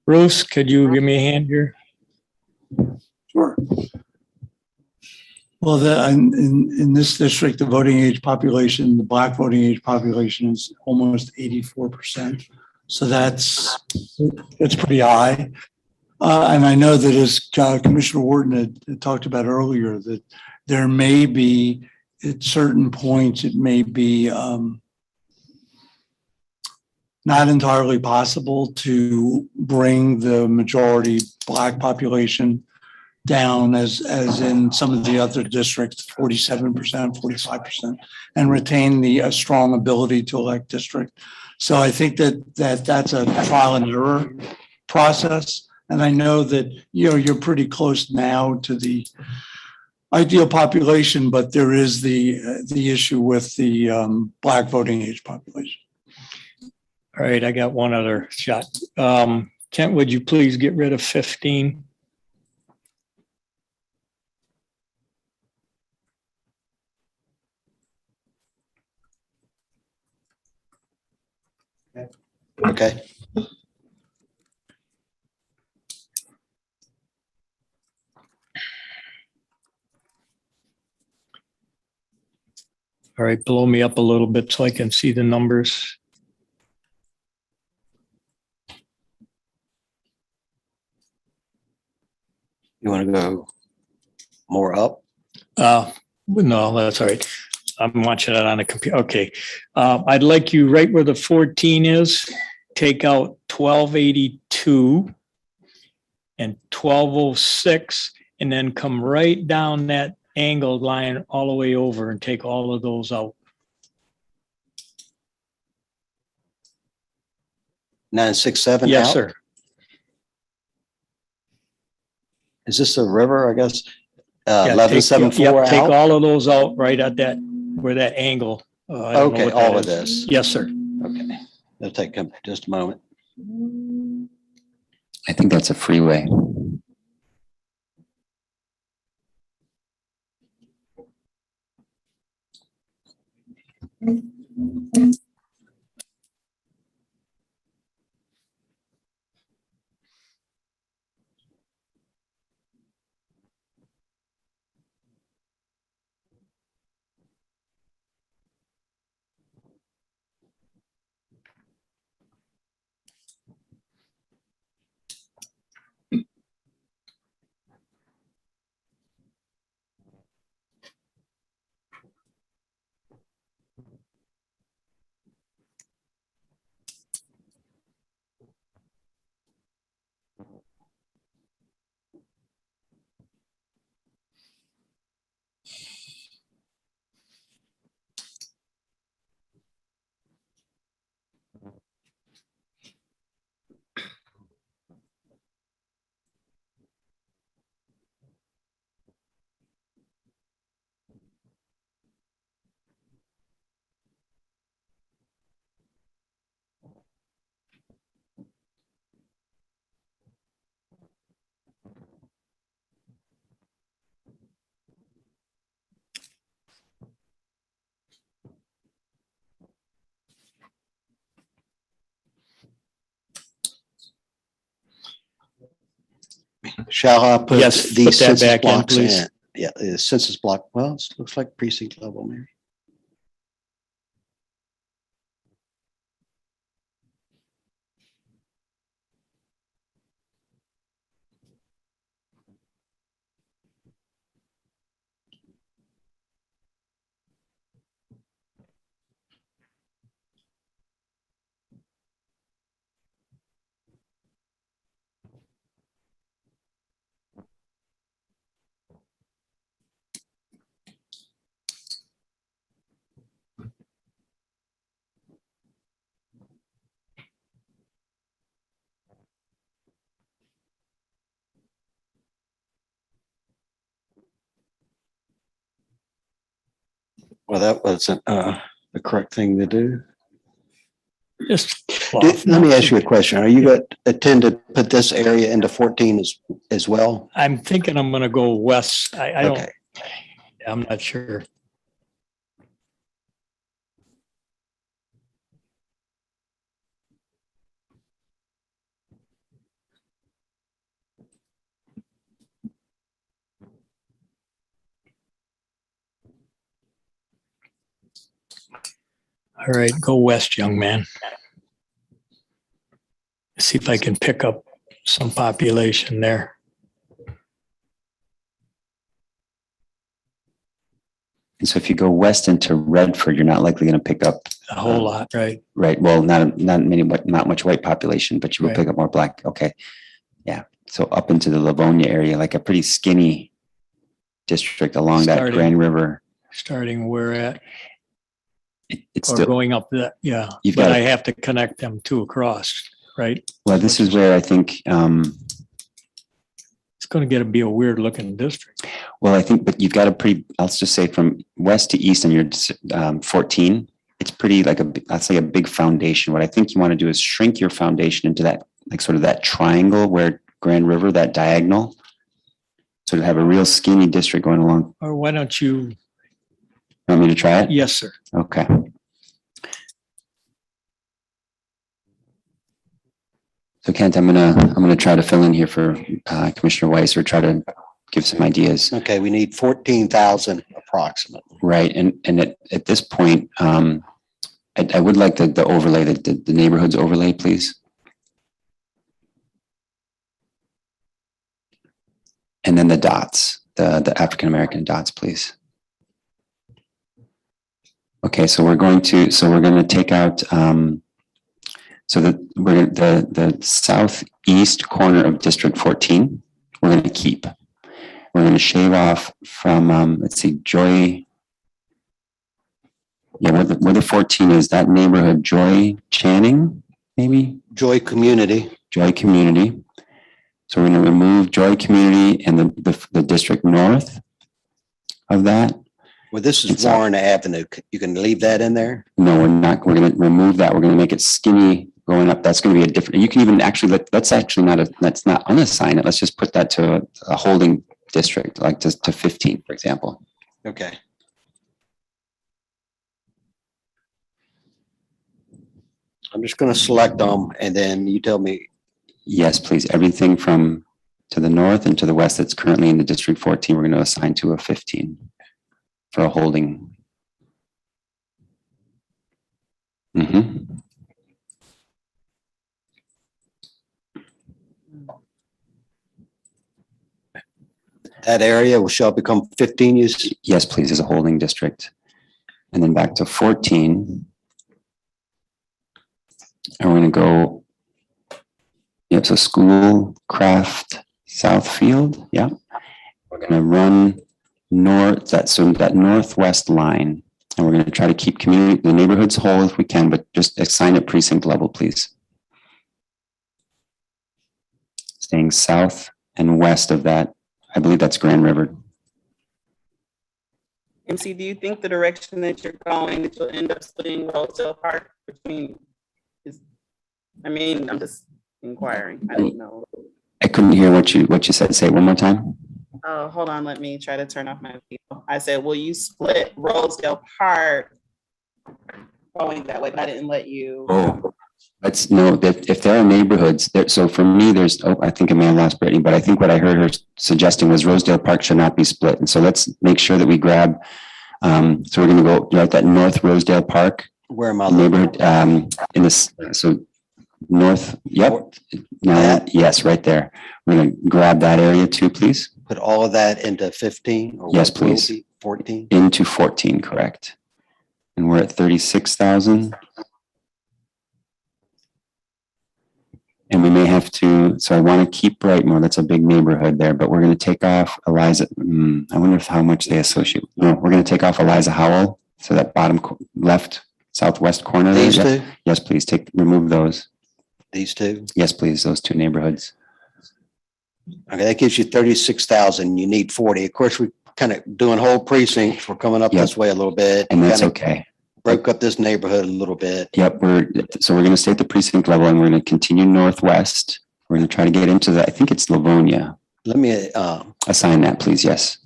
Bruce, could you give me a hand here? Sure. Well, in this district, the voting age population, the Black voting age population is almost 84%. So that's pretty high. And I know that as Commissioner Wharton had talked about earlier, that there may be, at certain points, it may be not entirely possible to bring the majority Black population down as in some of the other districts, 47%, 45%, and retain the strong ability to elect district. So I think that's a trial and error process. And I know that, you're pretty close now to the ideal population, but there is the issue with the Black voting age population. All right, I got one other shot. Kent, would you please get rid of 15? Okay. All right, blow me up a little bit so I can see the numbers. You want to go more up? No, that's all right. I'm watching it on a computer. Okay. I'd like you right where the 14 is, take out 1282 and 1206, and then come right down that angled line all the way over and take all of those out. 967 Yes, out? sir. Is this a river, I guess? Yeah, 1174 take out? all of those out right at that, where that angle. I don't know Okay, what that all of is. this. Yes, sir. Okay, it'll take just a moment. I think that's a freeway. Shall I put Yes, these put that census back in, blocks please. in? Yeah, the census block, well, it looks like precinct level, maybe. Well, that wasn't the correct thing to do. Just Let me ask you a question. Are you going to intend to put this area into 14 as well? I'm thinking I'm gonna go west. I don't, Okay. I'm not sure. All right, go west, young man. See if I can pick up some population there. And so if you go west into Redford, you're not likely going to pick up A whole lot, right? right. Well, not many, but not much white population, but you will Right. pick up more black. Okay. Yeah. So up into the Livonia area, like a pretty skinny district along that Starting- Grand River. Starting where at, It's or still, going up that, yeah. You've But got I it. have to connect them two across, right? well, this is where I think, It's gonna be a weird looking district. well, I think, but you've got a pretty, I'll just say from west to east and you're 14, it's pretty like I'd say a big foundation. What I think you want to do is shrink your foundation into that, like sort of that triangle where Grand River, that diagonal. So to have a real skinny district going along. Or why don't you, Want me to try it? yes, sir. Okay. So Kent, I'm gonna try to fill in here for Commissioner Weiss or try to give some ideas. Okay, we need 14,000 approximately. Right, and at this point, I would like the overlay, the neighborhoods overlay, please. And then the dots, the African-American dots, please. Okay, so we're going to take out, so the southeast corner of District 14, we're going to keep. We're going to shave off from, let's see, Joy. Yeah, where the 14 is, that neighborhood, Joy Channing, maybe? Joy Community. Joy Community. So we're going to remove Joy Community and the district north of that. Well, this is Warren Avenue. You can leave that in there? No, we're not. We're going to remove that. We're going to make it skinny going up. That's going to be a different, you can even actually, let's not unassign it. Let's just put that to a holding district, like to 15, for example. Okay. I'm just going to select them and then you tell me. Yes, please. Everything from to the north and to the west that's currently in the District 14, we're going to assign to a 15 for a holding. That area shall become 15 use? Yes, please, as a holding district. And then back to 14. And we're going to go, yep, so school, craft, Southfield, yeah. We're going to run north, that northwest line. And we're going to try to keep the neighborhoods whole if we can, but just assign it precinct level, please. Staying south and west of that, I believe that's Grand River. MC, do you think the direction that you're going, that you'll end up splitting Rosedale Park between, I'm just inquiring. I don't know. I couldn't hear what you said. Say it one more time. Oh, hold on. Let me try to turn off my video. I said, will you split Rosedale Park going that way? But I didn't let you. Oh, let's know that if there are neighborhoods there. So for me, I think I may have lost Brittany, but I think what I heard her suggesting was Rosedale Park should not be split. And so let's make sure that we grab, so we're going to go right that North Rosedale Park. Where am I? Neighborhood, in this, so north, yep. Now, yes, right there. We're going to grab that area too, please. Put all of that into 15? Or Yes, what will please. be 14? Into 14, correct. And we're at 36,000. And we may have to, so I want to keep Brightmoor. That's a big neighborhood there, but we're going to take off Eliza. I wonder how much they associate. No, we're going to take off Eliza Howell. So that bottom left, southwest corner. These there. two? Yes, please remove those. These two? Yes, please. Those two neighborhoods. Okay, that gives you 36,000. You need 40. Of course, we kind of doing whole precincts. We're coming up Yep. this way a little bit. And that's kinda okay. Broke up this neighborhood a little bit. Yep, so we're gonna stay at the precinct level and we're gonna continue northwest. We're gonna try to get into I think it's Livonia. Let me, Assign that, please, yes.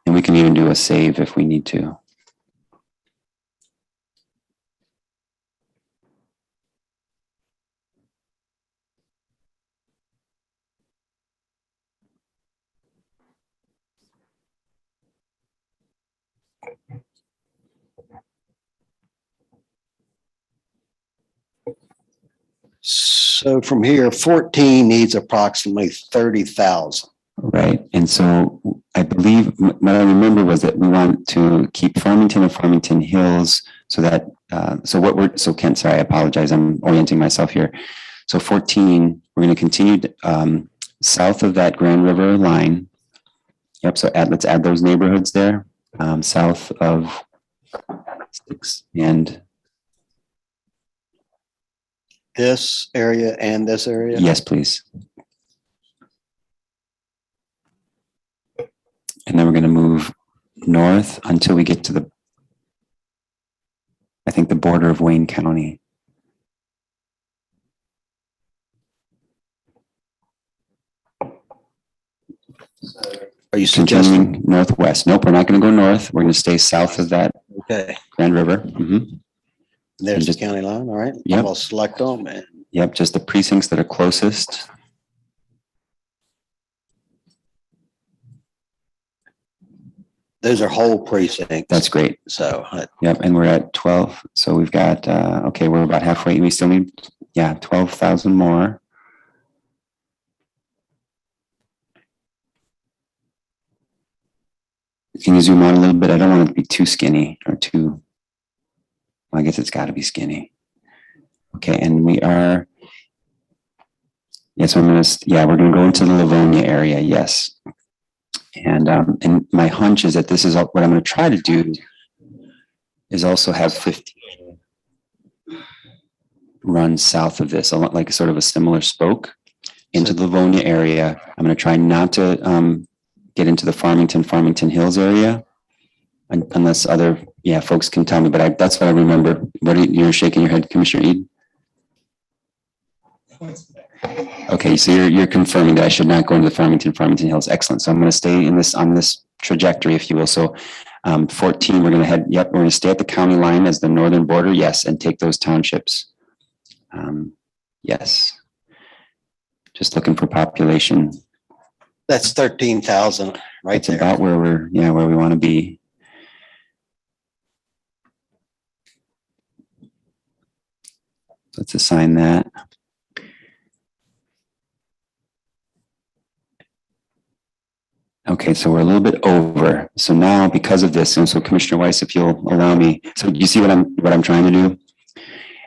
And we can even do a save if we need to. so from here, 14 needs approximately 30,000. Right, and so I believe, what I remember was that we want to keep Farmington and Farmington Hills so that, so Kent, sorry, I apologize, I'm orienting myself here. So 14, we're gonna continue south of that Grand River line. Yep, so let's add those neighborhoods there, south of 6 and. This area and this area? Yes, please. And then we're going to move north until we get to I think the border of Wayne County. Are you continuing northwest? Nope, we're not going to go north. We're going to stay south of that Okay. Grand River. Mhm. There's just- the county line, all right? Yep. I'm gonna select them and Yep, just the precincts that are closest. those are whole precincts. That's great. So, Yep, and we're at 12. So we've got, okay, we're about halfway. We still need, 12,000 more. Can you zoom out a little bit? I don't want it to be too skinny or too, well, I guess it's got to be skinny. Okay, and we are, yes, we're going to go into the Livonia area, yes. And my hunch is that this is what I'm going to try to do is also have 15 run south of this, like sort of a similar spoke into the Livonia area. I'm going to try not to get into the Farmington Hills area unless other, folks can tell me, but that's what I remember. You're shaking your head, Commissioner Ede? Okay, so you're confirming that I should not go into the Farmington Hills. Excellent. So I'm going to stay on this trajectory, if you will. So 14, we're going to we're going to stay at the county line as the northern border, yes, and take those townships. Yes. Just looking for population. that's 13,000 right It's there. about where where we want to be. Let's assign that. Okay, so we're a little bit over. So now because of this, and so Commissioner Weiss, if you'll allow me, so you see what I'm trying to do?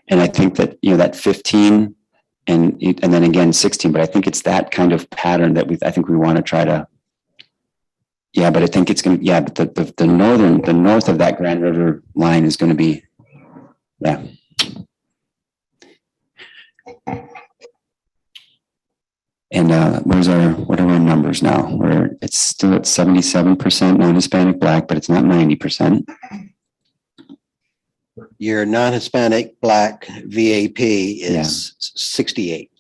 And I think that, that 15 and then again 16, but I think it's that kind of pattern that I think we want to try to, but I think it's going to, but the north of that Grand River line is going to be, And what are our numbers now? It's still at 77% non-Hispanic Black, but it's not 90%. Your non-Hispanic Black VAP is 68.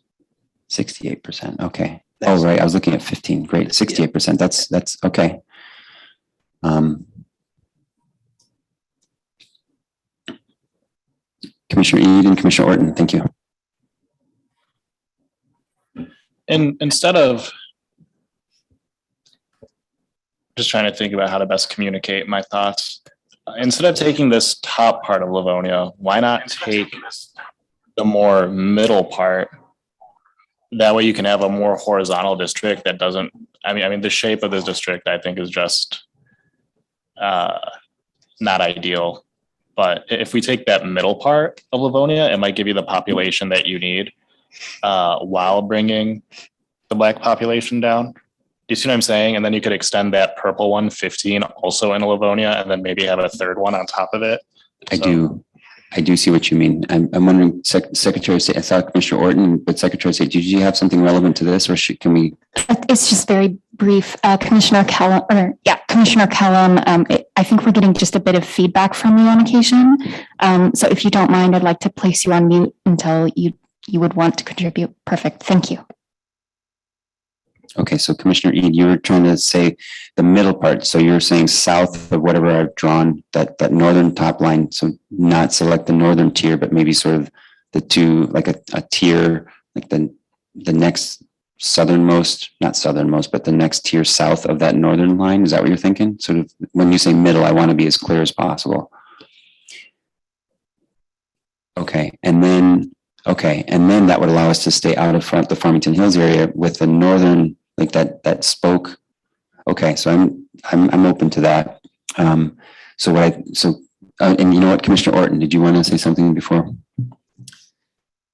68%. Okay. Oh, right. I was looking at 15. Great. 68%. That's okay. Commissioner Ede and Commissioner Orton, thank you. And instead of just trying to think about how to best communicate my thoughts, instead of taking this top part of Livonia, why not take the more middle part? That way you can have a more horizontal district that doesn't, I mean, the shape of this district, I think, is just not ideal. But if we take that middle part of Livonia, it might give you the population that you need while bringing the Black population down. Do you see what I'm saying? And then you could extend that purple one, 15, also in Livonia, and then maybe have a third one on top of it. I do. I do see what you mean. I'm wondering, Secretary of State, I saw Commissioner Orton, but Secretary of State, did you have something relevant to this, or can we? It's just very brief. Commissioner Kellum, I think we're getting just a bit of feedback from you on occasion. So if you don't mind, I'd like to place you on mute until you would want to contribute. Perfect. Thank you. Okay, so Commissioner Ede, you were trying to say the middle part. So you're saying south of whatever I've drawn, that northern top line. So not select the northern tier, but maybe sort of the two, like a tier, like the next southernmost, not southernmost, but the next tier south of that northern line. Is that what you're thinking? Sort of when you say middle, I want to be as clear as possible. Okay, and then that would allow us to stay out of front the Farmington Hills area with the northern, like that spoke. Okay, so I'm open to that. And you know what, Commissioner Orton, did you want to say something before?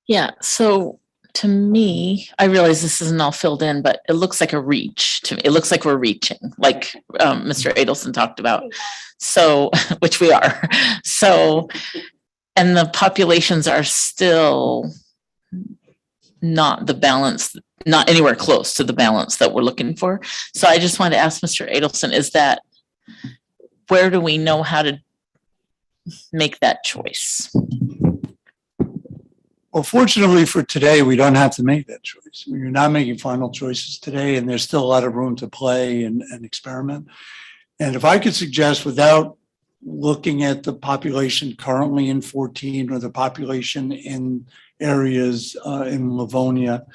Yeah, so to me, I realize this isn't all filled in, but it looks like a reach to me. It looks like we're reaching, like Mr. Adelson talked about. So, which we are. So, and the populations are still not the balance, not anywhere close to the balance that we're looking for. So I just wanted to ask Mr. Adelson, is that, where do we know how to make that choice? Well, fortunately for today, we don't have to make that choice. You're not making final choices today, and there's still a lot of room to play and experiment. And if I could suggest, without looking at the population currently in 14 or the population in areas in Livonia,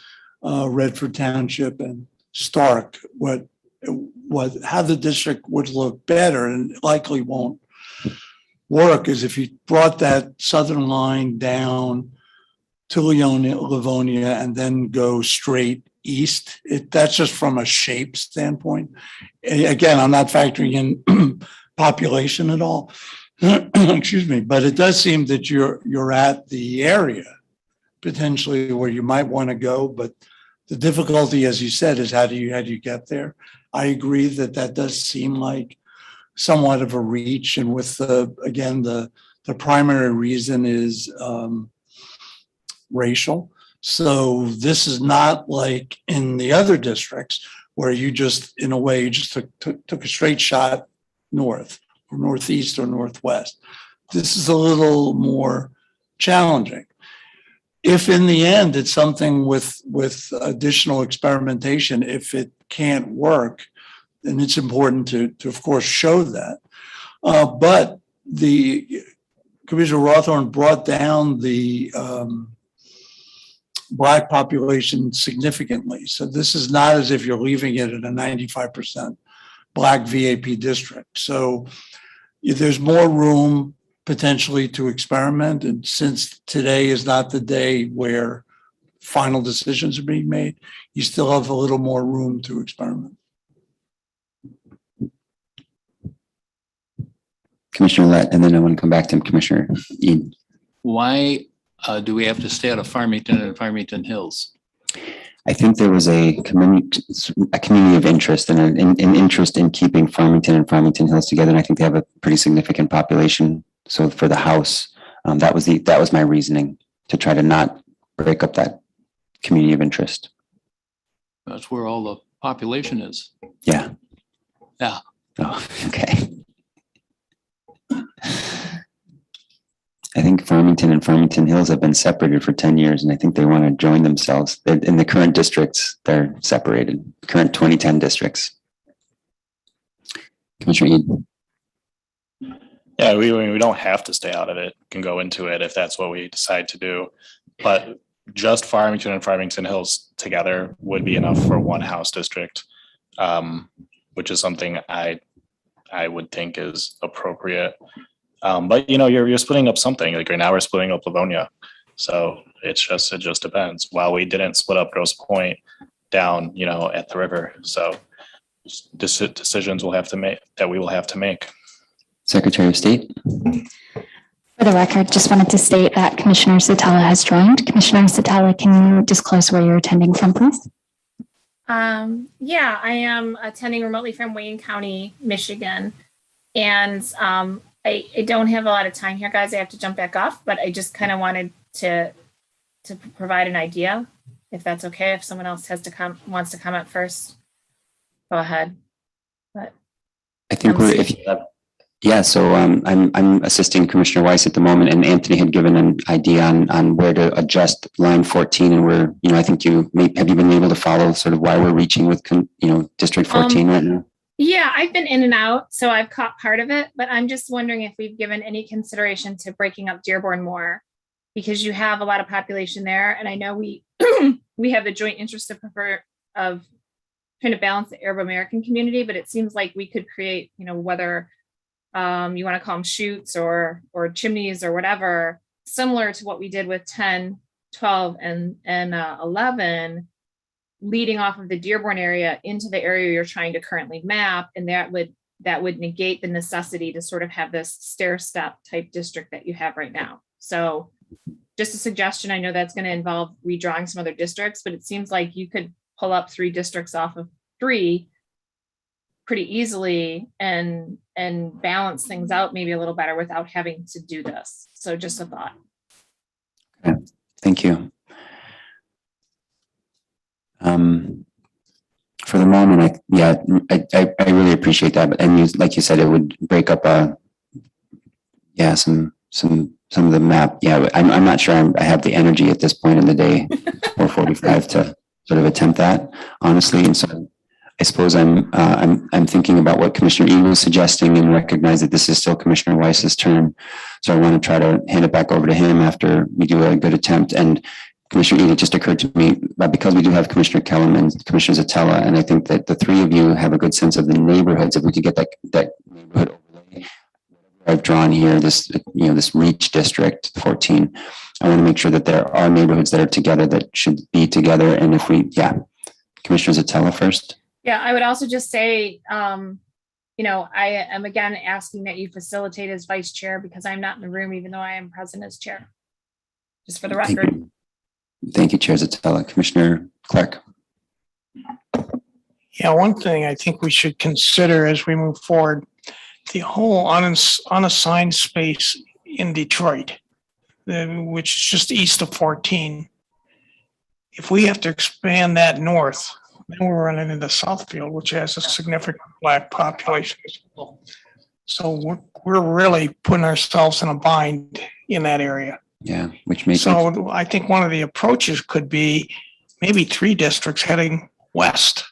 Redford Township, and Stark, how the district would look better, and likely won't work, is if you brought that southern line down to Livonia and then go straight east. That's just from a shape standpoint. Again, I'm not factoring in population at all. Excuse me, but it does seem that you're at the area potentially where you might want to go. But the difficulty, as you said, is how do you get there? I agree that does seem like somewhat of a reach, and with the primary reason is racial. So this is not like in the other districts where you just, in a way, you just took a straight shot north or northeast or northwest. This is a little more challenging. If in the end it's something with additional experimentation, if it can't work, then it's important to of course show that. But the Commissioner Rawthorne brought down the Black population significantly. So this is not as if you're leaving it at a 95% Black VAP district. So there's more room potentially to experiment. And since today is not the day where final decisions are being made, you still have a little more room to experiment. Commissioner Lett, and then I want to come back to Commissioner Ede. Why do we have to stay out of Farmington and Farmington Hills? I think there was a community of interest and an interest in keeping Farmington and Farmington Hills together. And I think they have a pretty significant population. So for the House, that was my reasoning, to try to not break up that community of interest. That's where all the population is. Yeah. Yeah. Oh, okay. I think Farmington and Farmington Hills have been separated for 10 years, and I think they want to join themselves. In the current districts, they're separated, current 2010 districts. Commissioner Ede. Yeah, we don't have to stay out of it. We can go into it if that's what we decide to do. But just Farmington and Farmington Hills together would be enough for one House district, which is something I would think is appropriate. But you're splitting up something. Like right now we're splitting up Livonia. So it just depends. While we didn't split up Grosse Pointe down, at the river. So decisions we will have to make. Secretary of State. For the record, just wanted to state that Commissioner Satella has joined. Commissioner Satella, can you disclose where you're attending from, please? Yeah, I am attending remotely from Wayne County, Michigan. And I don't have a lot of time here, guys. I have to jump back off, but I just kind of wanted to provide an idea, if that's okay. If someone else wants to comment first, go ahead. But I think we're, if you have, yeah, so I'm assisting Commissioner Weiss at the moment, and Anthony had given an idea on where to adjust line 14, and we're, I think have you been able to follow sort of why we're reaching with, District 14 right now? Yeah, I've been in and out, so I've caught part of it, but I'm just wondering if we've given any consideration to breaking up Dearborn more, because you have a lot of population there, and I know we we have the joint interest of trying to balance the Arab American community, but it seems like we could create, whether you want to call them chutes or chimneys or whatever, similar to what we did with 10, 12, and 11, leading off of the Dearborn area into the area you're trying to currently map, and that would negate the necessity to sort of have this stair step type district that you have right now. So just a suggestion. I know that's going to involve redrawing some other districts, but it seems like you could pull up 3 districts off of 3 pretty easily and balance things out maybe a little better without having to do this. So just a thought. Okay, thank you. For the moment, I really appreciate that. And like you said, it would break up some of the map. Yeah, I'm not sure I have the energy at this point in the day, 4:45, to sort of attempt that, honestly. And so I suppose I'm thinking about what Commissioner E was suggesting, and recognize that this is still Commissioner Weiss's turn. So I want to try to hand it back over to him after we do a good attempt. And Commissioner E, it just occurred to me, because we do have Commissioner Kellum and Commissioner Zatella, and I think that the 3 of you have a good sense of the neighborhoods. If we could get that neighborhood overlay I've drawn here, this reach district 14, I want to make sure that there are neighborhoods that are together, that should be together. And if Commissioner Zatella first. Yeah, I would also just say, I am again asking that you facilitate as vice chair, because I'm not in the room, even though I am present as chair. Just for the record. Thank you, Chair Zatella. Commissioner Clark. Yeah, one thing I think we should consider as we move forward, the whole unassigned space in Detroit, which is just east of 14. If we have to expand that north, then we're running into Southfield, which has a significant Black population as well. So we're really putting ourselves in a bind in that area. Yeah, which makes so I think one of the approaches could be maybe 3 districts heading west,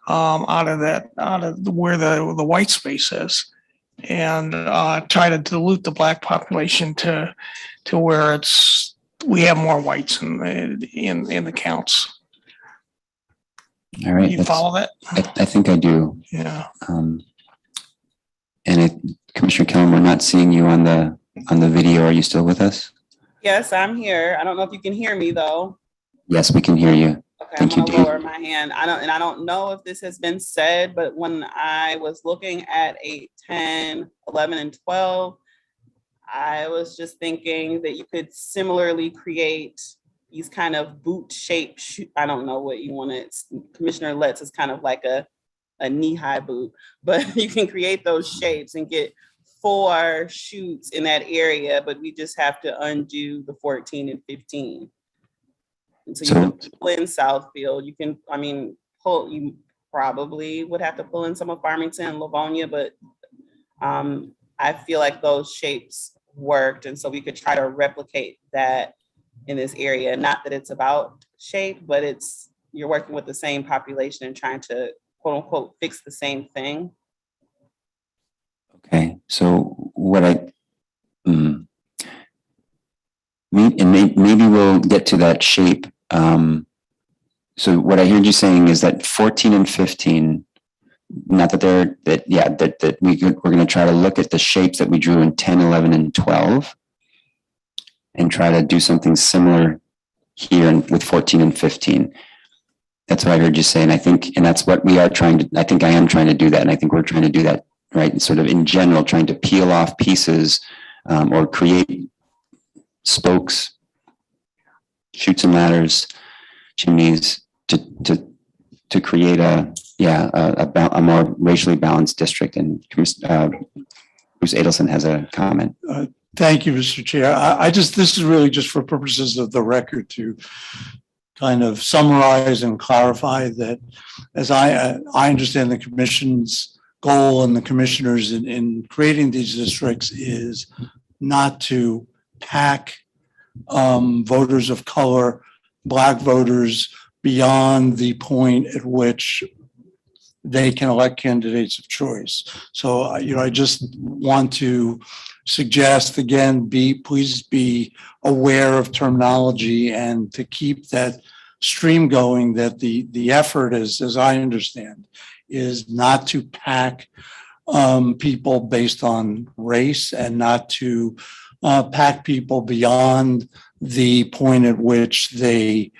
out of where the white space is, and try to dilute the Black population to where we have more whites in the counts. All right. You follow that? I think I do. Yeah. Commissioner Kellum, we're not seeing you on the video. Are you still with us? Yes, I'm here. I don't know if you can hear me though. Yes, we can hear you. Okay, I'm gonna lower my hand. I don't know if this has been said, but when I was looking at 8, 10, 11, and 12, I was just thinking that you could similarly create these kind of boot shaped I don't know what you want it. Commissioner Letts is kind of like a knee-high boot, but you can create those shapes and get 4 chutes in that area, but we just have to undo the 14 and 15. And so you can pull in Southfield. You can, you probably would have to pull in some of Farmington and Livonia, but I feel like those shapes worked. And so we could try to replicate that in this area. Not that it's about shape, but you're working with the same population and trying to quote unquote fix the same thing. Okay, so maybe we'll get to that shape. So what I heard you saying is that 14 and 15, not that we're going to try to look at the shapes that we drew in 10, 11, and 12 and try to do something similar here with 14 and 15. That's what I heard you say. And that's what we are trying to, I think I am trying to do that. And I think we're trying to do that, right? And sort of in general, trying to peel off pieces or create spokes, chutes and ladders, chimneys to create a more racially balanced district. And Bruce Adelson has a comment. Thank you, Mr. Chair. This is really just for purposes of the record to kind of summarize and clarify that as I understand the commission's goal and the commissioners in creating these districts is not to pack voters of color, Black voters beyond the point at which they can elect candidates of choice. So, I just want to suggest again, please be aware of terminology and to keep that stream going, that the effort is, as I understand, is not to pack people based on race and not to pack people beyond the point at which they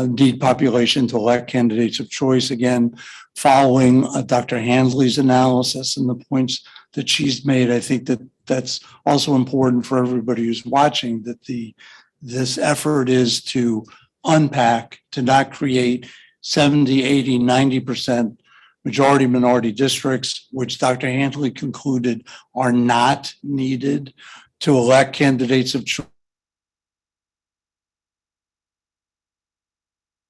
need population to elect candidates of choice. Again, following Dr. Hansley's analysis and the points that she's made, I think that's also important for everybody who's watching, that this effort is to unpack, to not create 70, 80, 90% majority minority districts, which Dr. Hansley concluded are not needed to elect candidates of choice.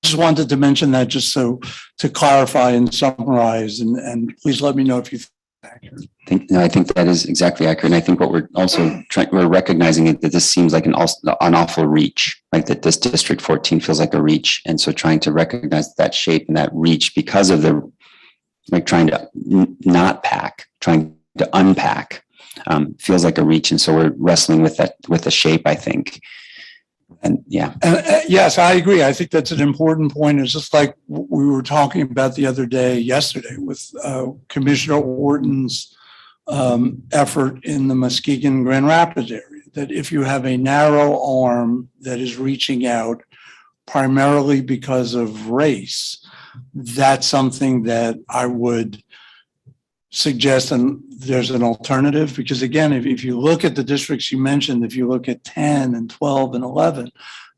Just wanted to mention that just so to clarify and summarize, and please let me know if you think that's accurate. I think that is exactly accurate. And I think what we're also we're recognizing it that this seems like an awful reach, like that this District 14 feels like a reach. And so trying to recognize that shape and that reach because of the, like trying to not pack, trying to unpack feels like a reach. And so we're wrestling with that, with the shape, I think. And yeah. Yes, I agree. I think that's an important point. It's just like we were talking about the other day, yesterday, with Commissioner Orton's effort in the Muskegon Grand Rapids area, that if you have a narrow arm that is reaching out primarily because of race, that's something that I would suggest, and there's an alternative, because again, if you look at the districts you mentioned, if you look at 10 and 12 and 11,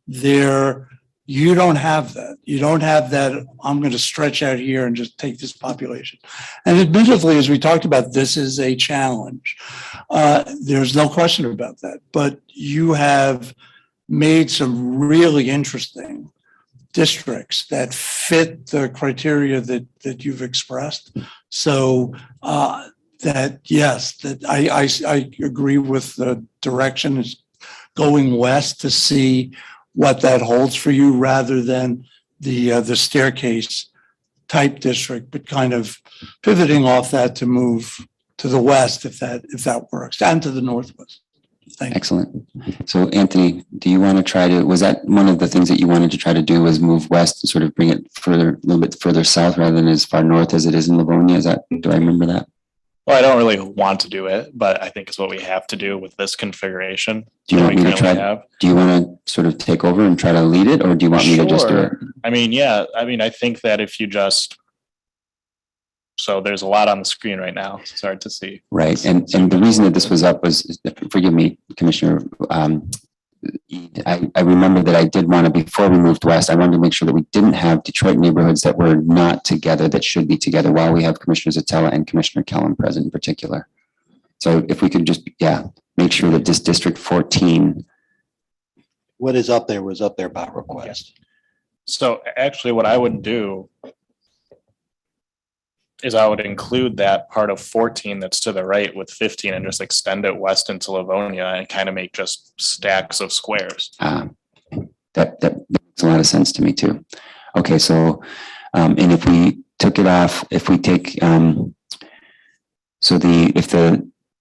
there, you don't have that. You don't have that, I'm going to stretch out here and just take this population. And admittedly, as we talked about, this is a challenge. There's no question about that. But you have made some really interesting districts that fit the criteria that you've expressed. So that, yes, that I agree with the direction is going west to see what that holds for you rather than the staircase type district, but kind of pivoting off that to move to the west if that works, and to the northwest. Excellent. So Anthony, do you want to try to, was that one of the things that you wanted to try to do, was move west and sort of bring it further, a little bit further south rather than as far north as it is in Livonia? Do I remember that? Well, I don't really want to do it, but I think it's what we have to do with this configuration. Do you want me to try? Do you want to sort of take over and try to lead it, or do you want me to just do it? I mean, yeah. I mean, I think that if you just, so there's a lot on the screen right now. It's hard to see. Right. And the reason that this was up was, forgive me, Commissioner, I remember that I did want to, before we moved west, I wanted to make sure that we didn't have Detroit neighborhoods that were not together, that should be together, while we have Commissioner Zatella and Commissioner Kellum present in particular. So if we could just, make sure that this District 14. What is up there was up there by request. So actually what I would do is I would include that part of 14 that's to the right with 15 and just extend it west into Livonia and kind of make just stacks of squares. That makes a lot of sense to me too. Okay, so and if we took it off, if we take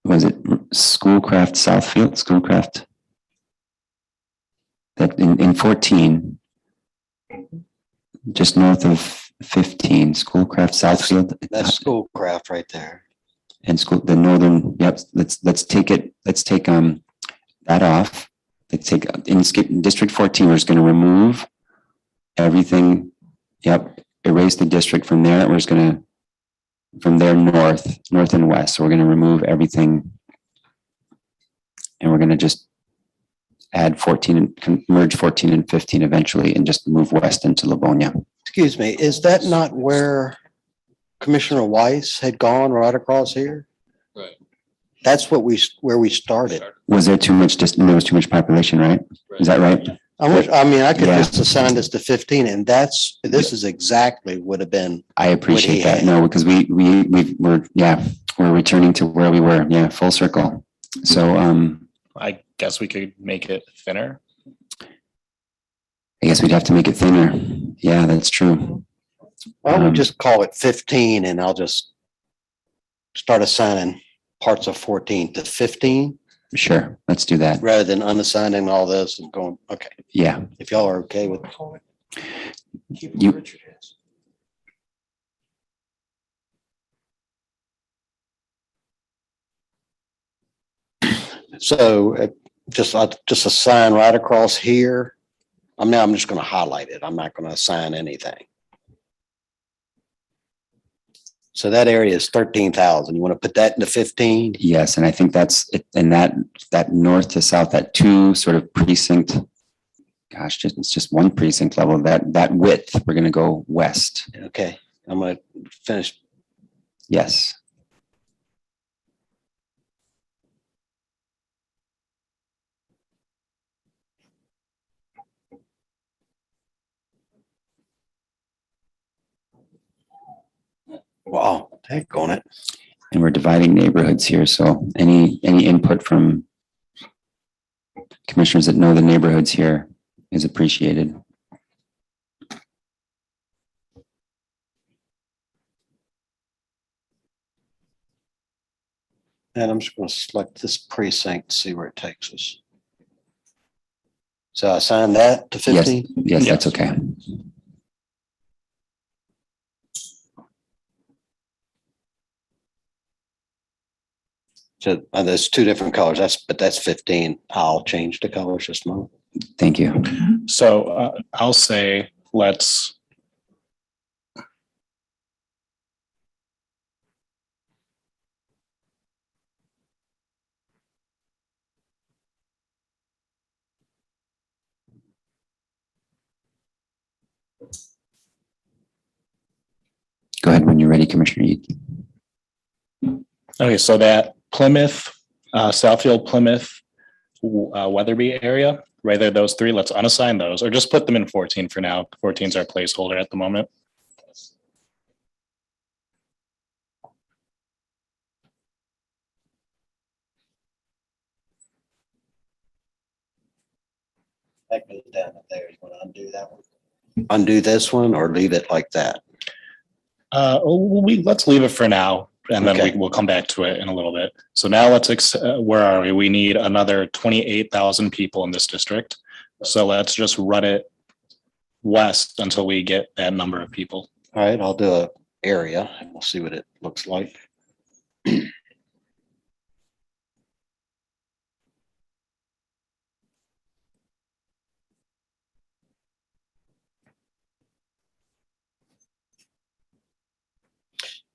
was it Schoolcraft Southfield, Schoolcraft, that in 14, just north of 15, Schoolcraft Southfield. That's Schoolcraft right there. And the northern, yep, let's take that off. Let's take in District 14, we're just going to remove everything. Yep, erase the district from there. We're just going to, from there north and west. So we're going to remove everything, and we're going to just add 14 and merge 14 and 15 eventually, and just move west into Livonia. Excuse me, is that not where Commissioner Weiss had gone, right across here? Right. That's where we started. Was there too much, there was too much population, right? Is that right? I mean, I could Yeah. just assign this to 15 and this is exactly would have been. I appreciate that. had. No, because we're returning to where we were. Yeah, full circle. So, I guess we could make it thinner. I guess we'd have to make it thinner. Yeah, that's true. Why don't we just call it 15 and I'll just start assigning parts of 14 to 15 Sure, let's do that. rather than unassigning all this and going, okay, Yeah, if y'all are okay with. you, So just assign right across here. I'm just going to highlight it. I'm not going to assign anything. So that area is 13,000. You want to put that into 15? yes, and I think that's it. And that north to south, that two sort of precinct. Gosh, it's just one precinct level. That width, we're going to go west. Okay, I'm going to finish. Yes. Wow, heck on it. And we're dividing neighborhoods here. So any input from commissioners that know the neighborhoods here is appreciated. And I'm just going to select this precinct, see where it takes us. So assign that to 15? Yes, that's okay. So there's two different colors. That's 15. I'll change the colors just a moment. Thank you. So I'll say let's. Go ahead when you're ready, Commissioner Eid. Okay, so that Plymouth, Southfield, Plymouth, Weatherby area, right there, those three, let's unassign those or just put them in 14 for now. 14 is our placeholder at the moment. That goes down there. You want to undo that one? Undo this one or leave it like that? Let's leave it for now, and then Okay. we'll come back to it in a little bit. So now where are we? We need another 28,000 people in this district. So let's just run it west until we get that number of people. All right, I'll do a area and we'll see what it looks like.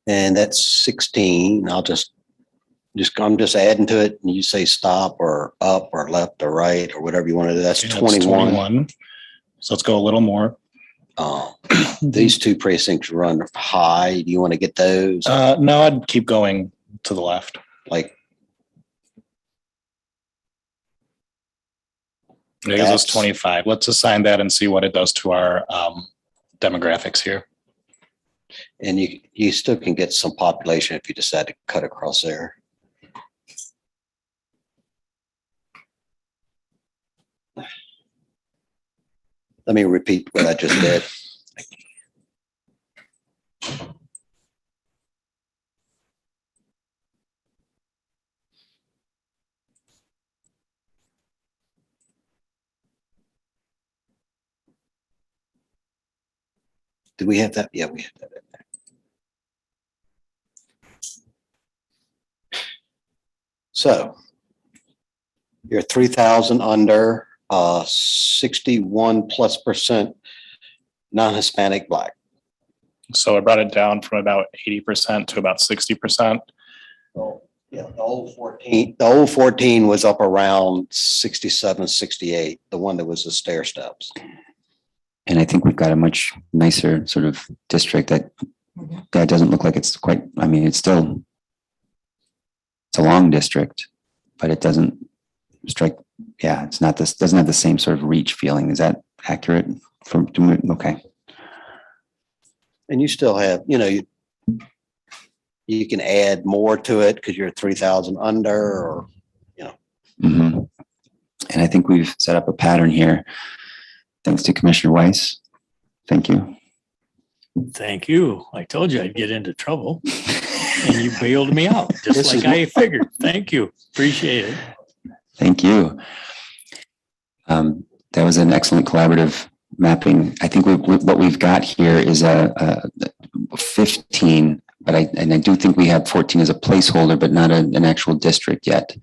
And that's 16. I'm just adding to it and you say stop or up or left or right or whatever you want to do. That's Okay, 21. So let's go a little more. These two precincts run high. Do you want to get those? No, I'd keep going to the left. Like I guess it's 25. Let's assign that and see what it does to our demographics here. and you still can get some population if you decide to cut across there. Let me repeat what I just did. Do we have that? Yeah, we have that in there. So you're 3,000 under, 61+% non-Hispanic Black. So I brought it down from about 80% to about 60%. Oh, yeah, the old 14 was up around 67, 68, the one that was the stair steps. And I think we've got a much nicer sort of district that doesn't look like it's quite, I mean, it's still It's a long district, but it doesn't strike, yeah, it's not this, doesn't have the same sort of reach feeling. Is that accurate? Okay. And you still have, you can add more to it because you're 3,000 under or, Mhm. And I think we've set up a pattern here. Thanks to Commissioner Weiss. Thank you. Thank you. I told you I'd get into trouble and you bailed me out, just like I figured. Thank you. Appreciate it. Thank you. That was an excellent collaborative mapping. I think what we've got here is a 15, but I do think we have 14 as a placeholder, but not an actual district yet.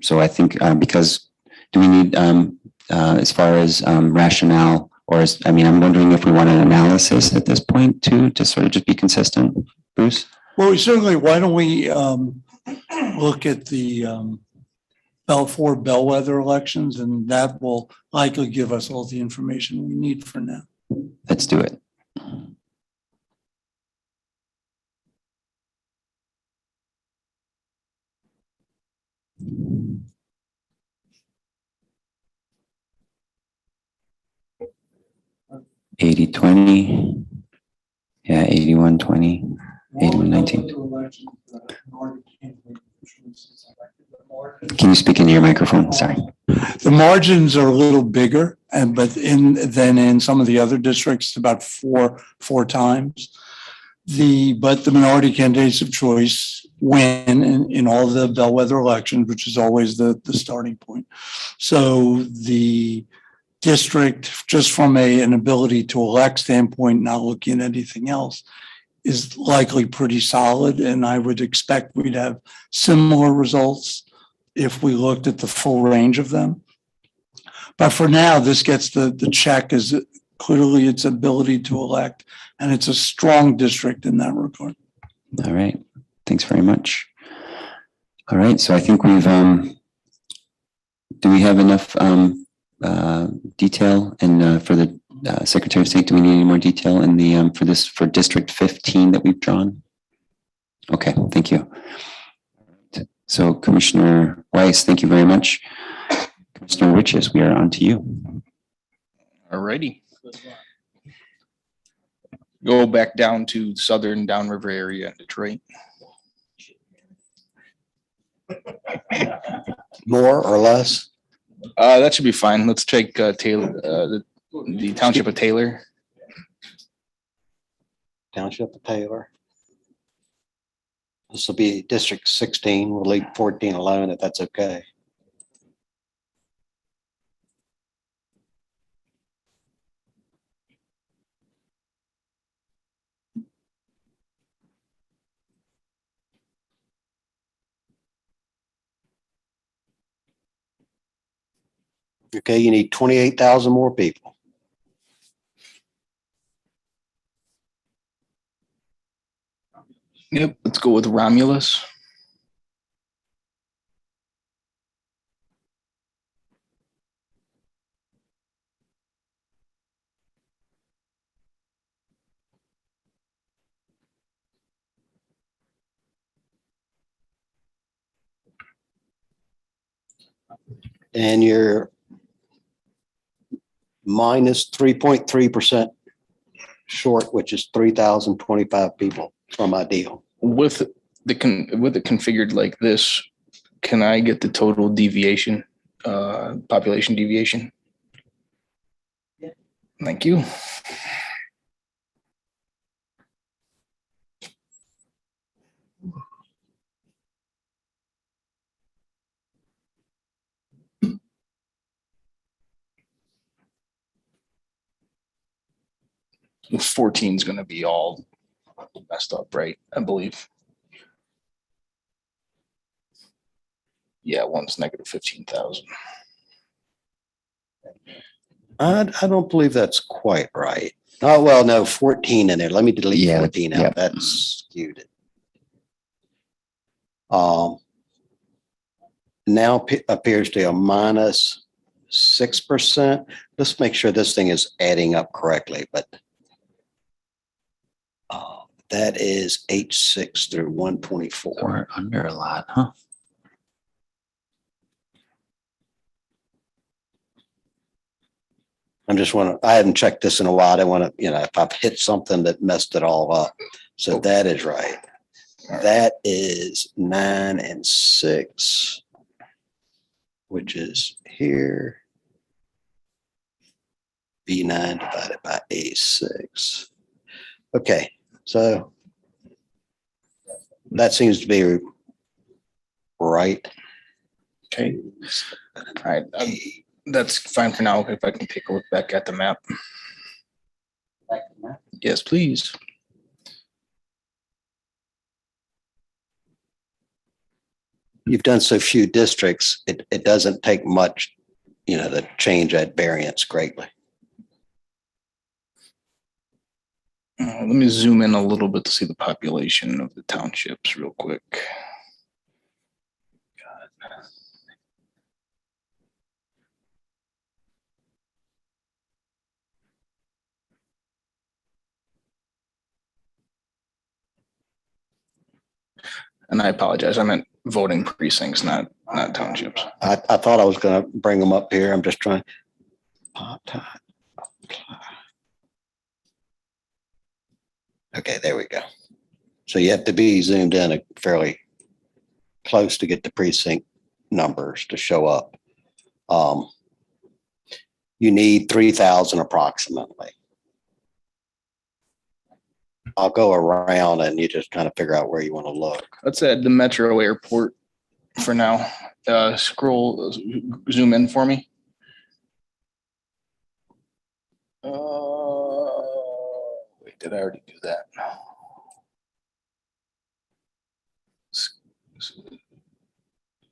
So I think because do we need, as far as rationale, or I'm wondering if we want an analysis at this point too, to sort of just be consistent, Bruce? Well, we certainly, why don't we look at the four bellwether elections, and that will likely give us all the information we need for now. Let's do it. $80-20. Yeah, 81-20, 81-19. Can you speak into your microphone? Sorry. The margins are a little bigger, than in some of the other districts, about four times. But the minority candidates of choice win in all the bellwether elections, which is always the starting point. So the district, just from an ability to elect standpoint, not looking at anything else, is likely pretty solid. And I would expect we'd have similar results if we looked at the full range of them. But for now, this gets the check is clearly its ability to elect, and it's a strong district in that regard. All right. Thanks very much. All right. So I think we've, do we have enough detail for the Secretary of State? Do we need any more detail in the for District 15 that we've drawn? Okay, thank you. So Commissioner Weiss, thank you very much. Commissioner Riches, we are on to you. All righty. Go back down to southern downriver area in Detroit. more or less? That should be fine. Let's take Taylor, the township of Taylor. Township of Taylor. This will be District 16. We'll leave 14 alone if that's okay. Okay, you need 28,000 more people. Yep, let's go with Romulus. And you're minus 3.3% short, which is 3,025 people from ideal. With the configured like this, can I get the total deviation, population deviation? Yeah. Thank you. The 14 is going to be all messed up, right? I believe. Yeah, one's negative 15,000. I don't believe that's quite right. Oh, well, no, 14 in there. Let me delete 14 out. Yep. That's skewed it. Now appears to be a minus 6%. Let's make sure this thing is adding up correctly, but That is H6 through 124. We're under a lot, huh? I haven't checked this in a while. I don't want to, if I've hit something that messed it all up. So that is right. That is 9 and 6, which is here. B9 divided by A6. Okay, so that seems to be right. Okay. All right. That's fine for now. If I can take a look back at the map. Yes, please. You've done so few districts, it doesn't take much, to change that variance greatly. Let me zoom in a little bit to see the population of the townships real quick. And I apologize. I meant voting precincts, not townships. I thought I was going to bring them up here. I'm just trying. Okay, there we go. So you have to be zoomed in fairly close to get the precinct numbers to show up. You need 3,000 approximately. I'll go around and you just kind of figure out where you want to look. Let's add the Metro Airport for now. Zoom in for me. Wait, did I already do that?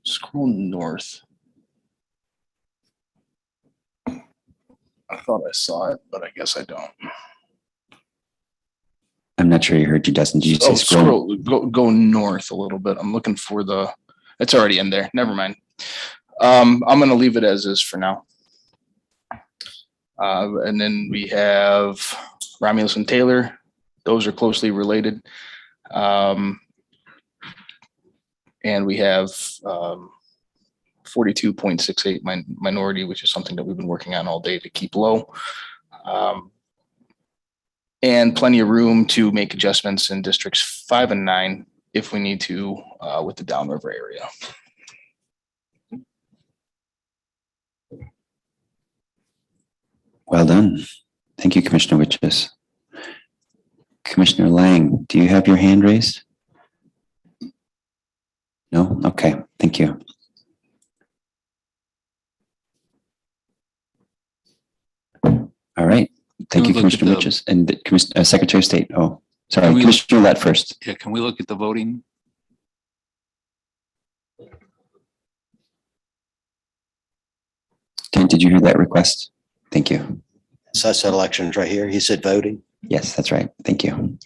Scroll north. I thought I saw it, but I guess I don't. I'm not sure you heard you, Dustin. Did you say scroll? Go north a little bit. I'm looking for it's already in there. Never mind. I'm going to leave it as is for now. And then we have Romulus and Taylor. Those are closely related. And we have 42.68 minority, which is something that we've been working on all day to keep low. And plenty of room to make adjustments in districts 5 and 9 if we need to with the downriver area. Well done. Thank you, Commissioner Witches. Commissioner Lang, do you have your hand raised? No? Okay, thank you. All right. Thank you, Commissioner Witches and Secretary of State. Oh, sorry, Commissioner Lett first. Yeah, can we look at the voting? Kent, did you hear that request? Thank you. So I said elections right here. He said voting. Yes, that's right. Thank you.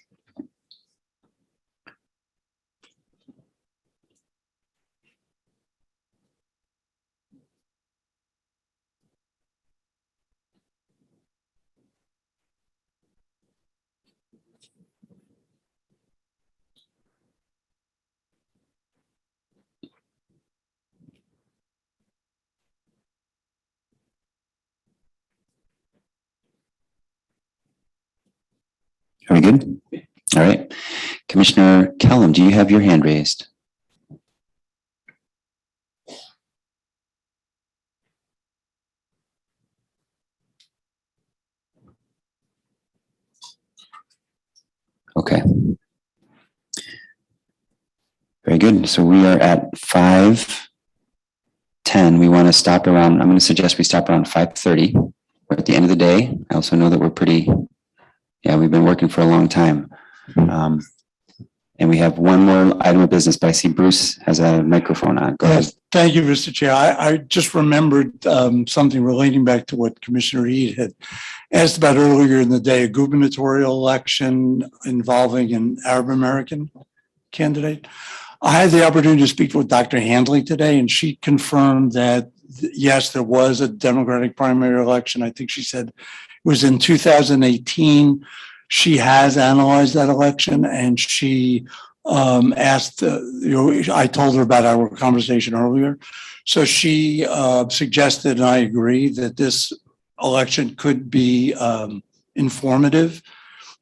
Are we good? All right. Commissioner Kellum, do you have your hand raised? Okay. Very good. So we are at 5:10. We want to stop around, I'm going to suggest we stop around 5:30. We're at the end of the day. I also know that we've been working for a long time. And we have one more item of business, but I see Bruce has a microphone on. Go ahead. Yes, thank you, Mr. Chair. I just remembered something relating back to what Commissioner Reed had asked about earlier in the day, a gubernatorial election involving an Arab American candidate. I had the opportunity to speak with Dr. Handley today, and she confirmed that, yes, there was a Democratic primary election. I think she said it was in 2018. She has analyzed that election, and she asked, I told her about our conversation earlier. So she suggested, and I agree, that this election could be informative.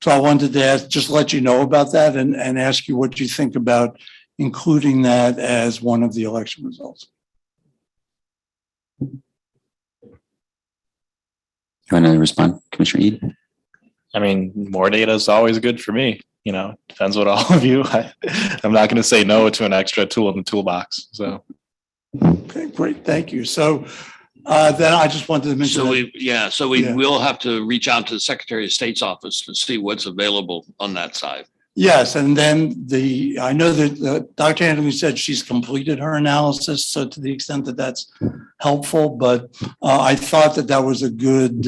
So I wanted to ask, just let you know about that and ask you what you think about including that as one of the election results. You want to respond, Commissioner Ede? I mean, more data is always good for me. You know, depends what all of you. I'm not going to say no to an extra tool in the toolbox. So, okay, great, thank you. So then I just wanted to mention. So we will have to reach out to the Secretary of State's office to see what's available on that side. Yes, and then I know that Dr. Anthony said she's completed her analysis, so to the extent that that's helpful, but I thought that was a good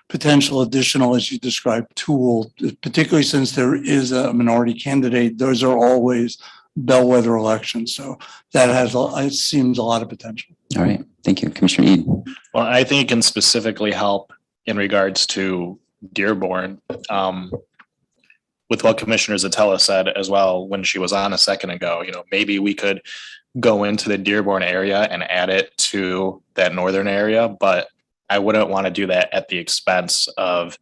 potential additional, as you described, tool, particularly since there is a minority candidate. Those are always bellwether elections, so that it seems a lot of potential. All right, thank you, Commissioner Ede. well, I think it can specifically help in regards to Dearborn. With what Commissioner Zatella said as well when she was on a second ago, you know, maybe we could go into the Dearborn area and add it to that northern area, but I wouldn't want to do that at the expense of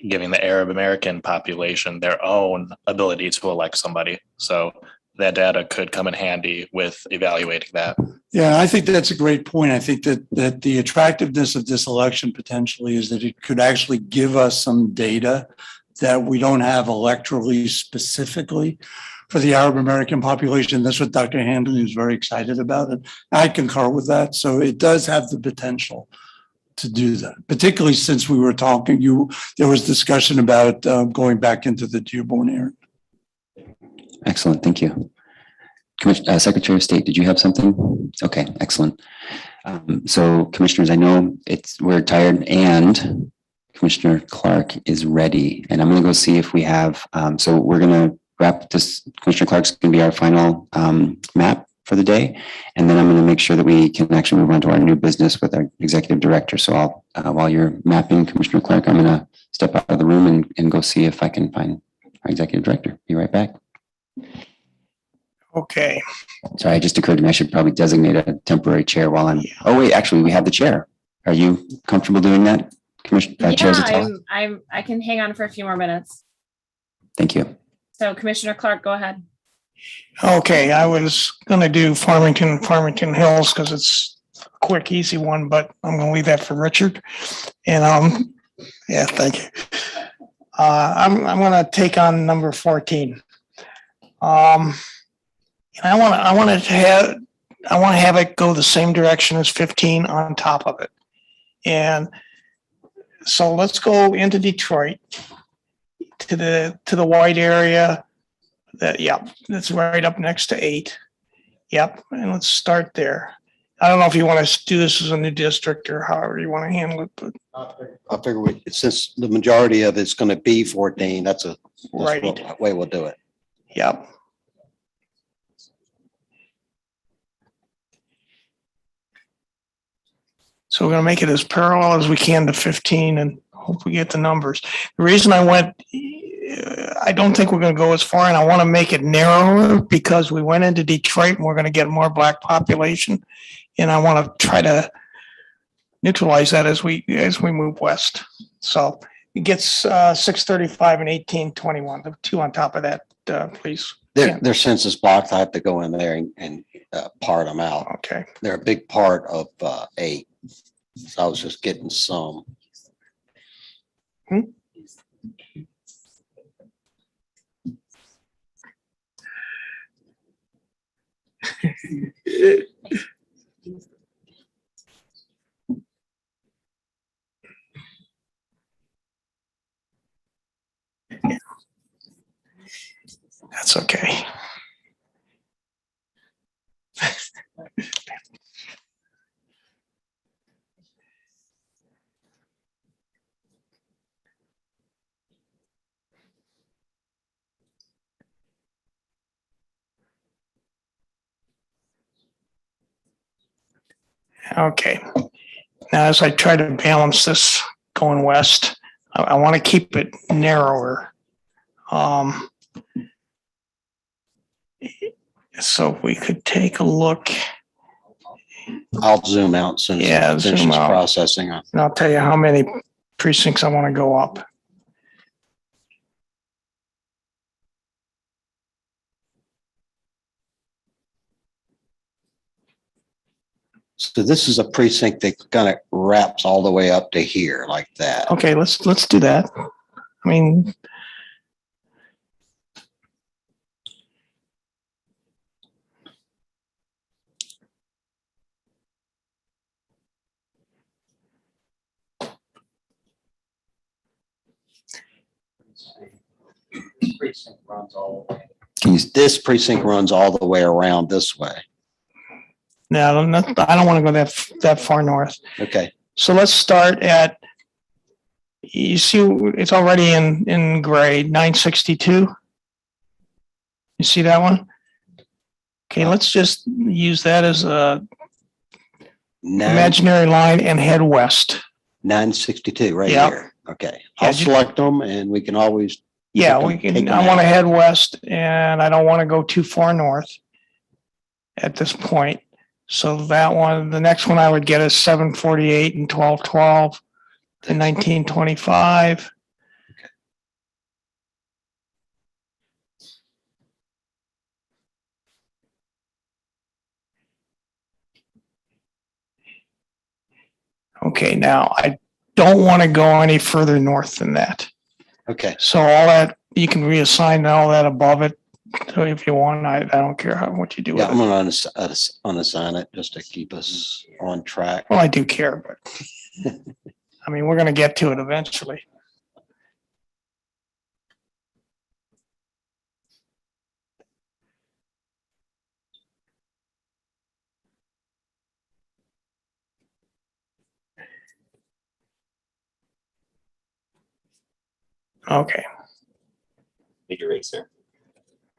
giving the Arab American population their own ability to elect somebody. So that data could come in handy with evaluating that. Yeah, I think that's a great point. I think that the attractiveness of this election potentially is that it could actually give us some data that we don't have electorally specifically for the Arab American population. That's what Dr. Handley was very excited about. And I concur with that. So it does have the potential to do that, particularly since we were talking, there was discussion about going back into the Dearborn area. Excellent, thank you. Secretary of State, did you have something? Okay, excellent. So commissioners, I know we're tired and Commissioner Clark is ready, and I'm going to go see if we have, so we're going to wrap this. Commissioner Clark's going to be our final map for the day. And then I'm going to make sure that we can actually move on to our new business with our executive director. So I'll, while you're mapping, Commissioner Clark, I'm going to step out of the room and go see if I can find our executive director. Be right back. Okay. Sorry, it just occurred to me I should probably designate a temporary chair while I'm, oh wait, actually we have the chair. Are you comfortable doing that? Commissioner, Chair Zatella? I can hang on for a few more minutes. Thank you. So Commissioner Clark, go ahead. Okay, I was going to do Farmington Hills because it's a quick, easy one, but I'm going to leave that for Richard. And yeah, thank you. I'm going to take on number 14. And I want to have it go the same direction as 15 on top of it. And so let's go into Detroit to the white area. That's right up next to 8. Yep, and let's start there. I don't know if you want to do this as a new district or however you want to handle it, but I figure since the majority of it's going to be 14, that's right the way we'll do it. Yep. So we're going to make it as parallel as we can to 15 and hope we get the numbers. The reason I don't think we're going to go as far, and I want to make it narrower because we went into Detroit and we're going to get more Black population. And I want to try to neutralize that as we move west. So it gets 635 and 1821, the two on top of that, please. Their census blocks, I have to go in there and part them out. Okay. They're a big part of 8. So I was just getting some. That's okay. Okay. Now, as I try to balance this going west, I want to keep it narrower. So if we could take a look, I'll zoom out as soon Yeah, as it zoom finishes out. processing. and I'll tell you how many precincts I want to go up. So this is a precinct that kind of wraps all the way up to here like that. Okay, let's do that. I mean, This precinct runs all the way around this way. no, I don't want to go that far north. Okay. So let's start at, you see, it's already in gray, 962. You see that one? Okay, let's just use that as a imaginary line and head west. 962 right Yep. here. Okay. Yeah, I'll select them and we can always. Yeah, pick we 'em- can, take 'em I want to out. head west and I don't want to go too far north at this point. So that one, the next one I would get is 748 and 1212 and 1925. Okay, now I don't want to go any further north than that. Okay. So all that, you can reassign all that above it. So if you want, I don't care what you do Yeah, with I'm it. going to unassign it just to keep us on track. Well, I do care, but I mean, we're going to get to it eventually. Okay. Big eraser.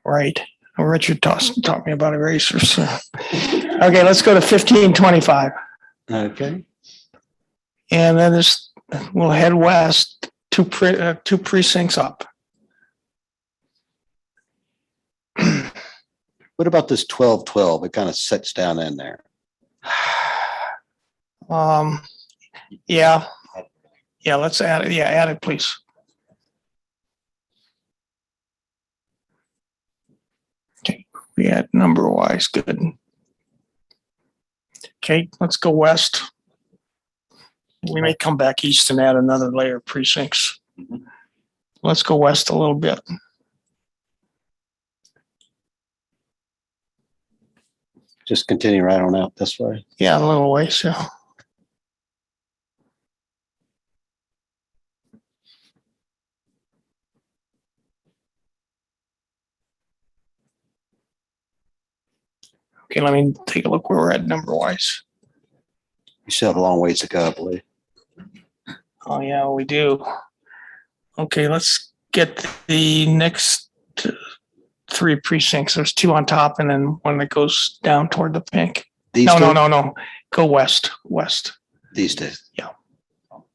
Right. Richard taught me about erasers. Okay, let's go to 1525. Okay. And then we'll head west, two precincts up. What about this 1212? It kind of sits down in there. Yeah. Yeah, let's add it. Yeah, add it, please. Okay, we had number wise, good. Okay, let's go west. We may come back east and add another layer of precincts. Let's go west a little bit. Just continue right on out this way. Yeah, a little ways, yeah. Okay, let me take a look where we're at number wise. You still have a long ways to go, I believe. Oh, yeah, we do. Okay, let's get the next three precincts. There's two on top and then one that goes down toward the pink. These No, two? no. Go west. These two? Yeah.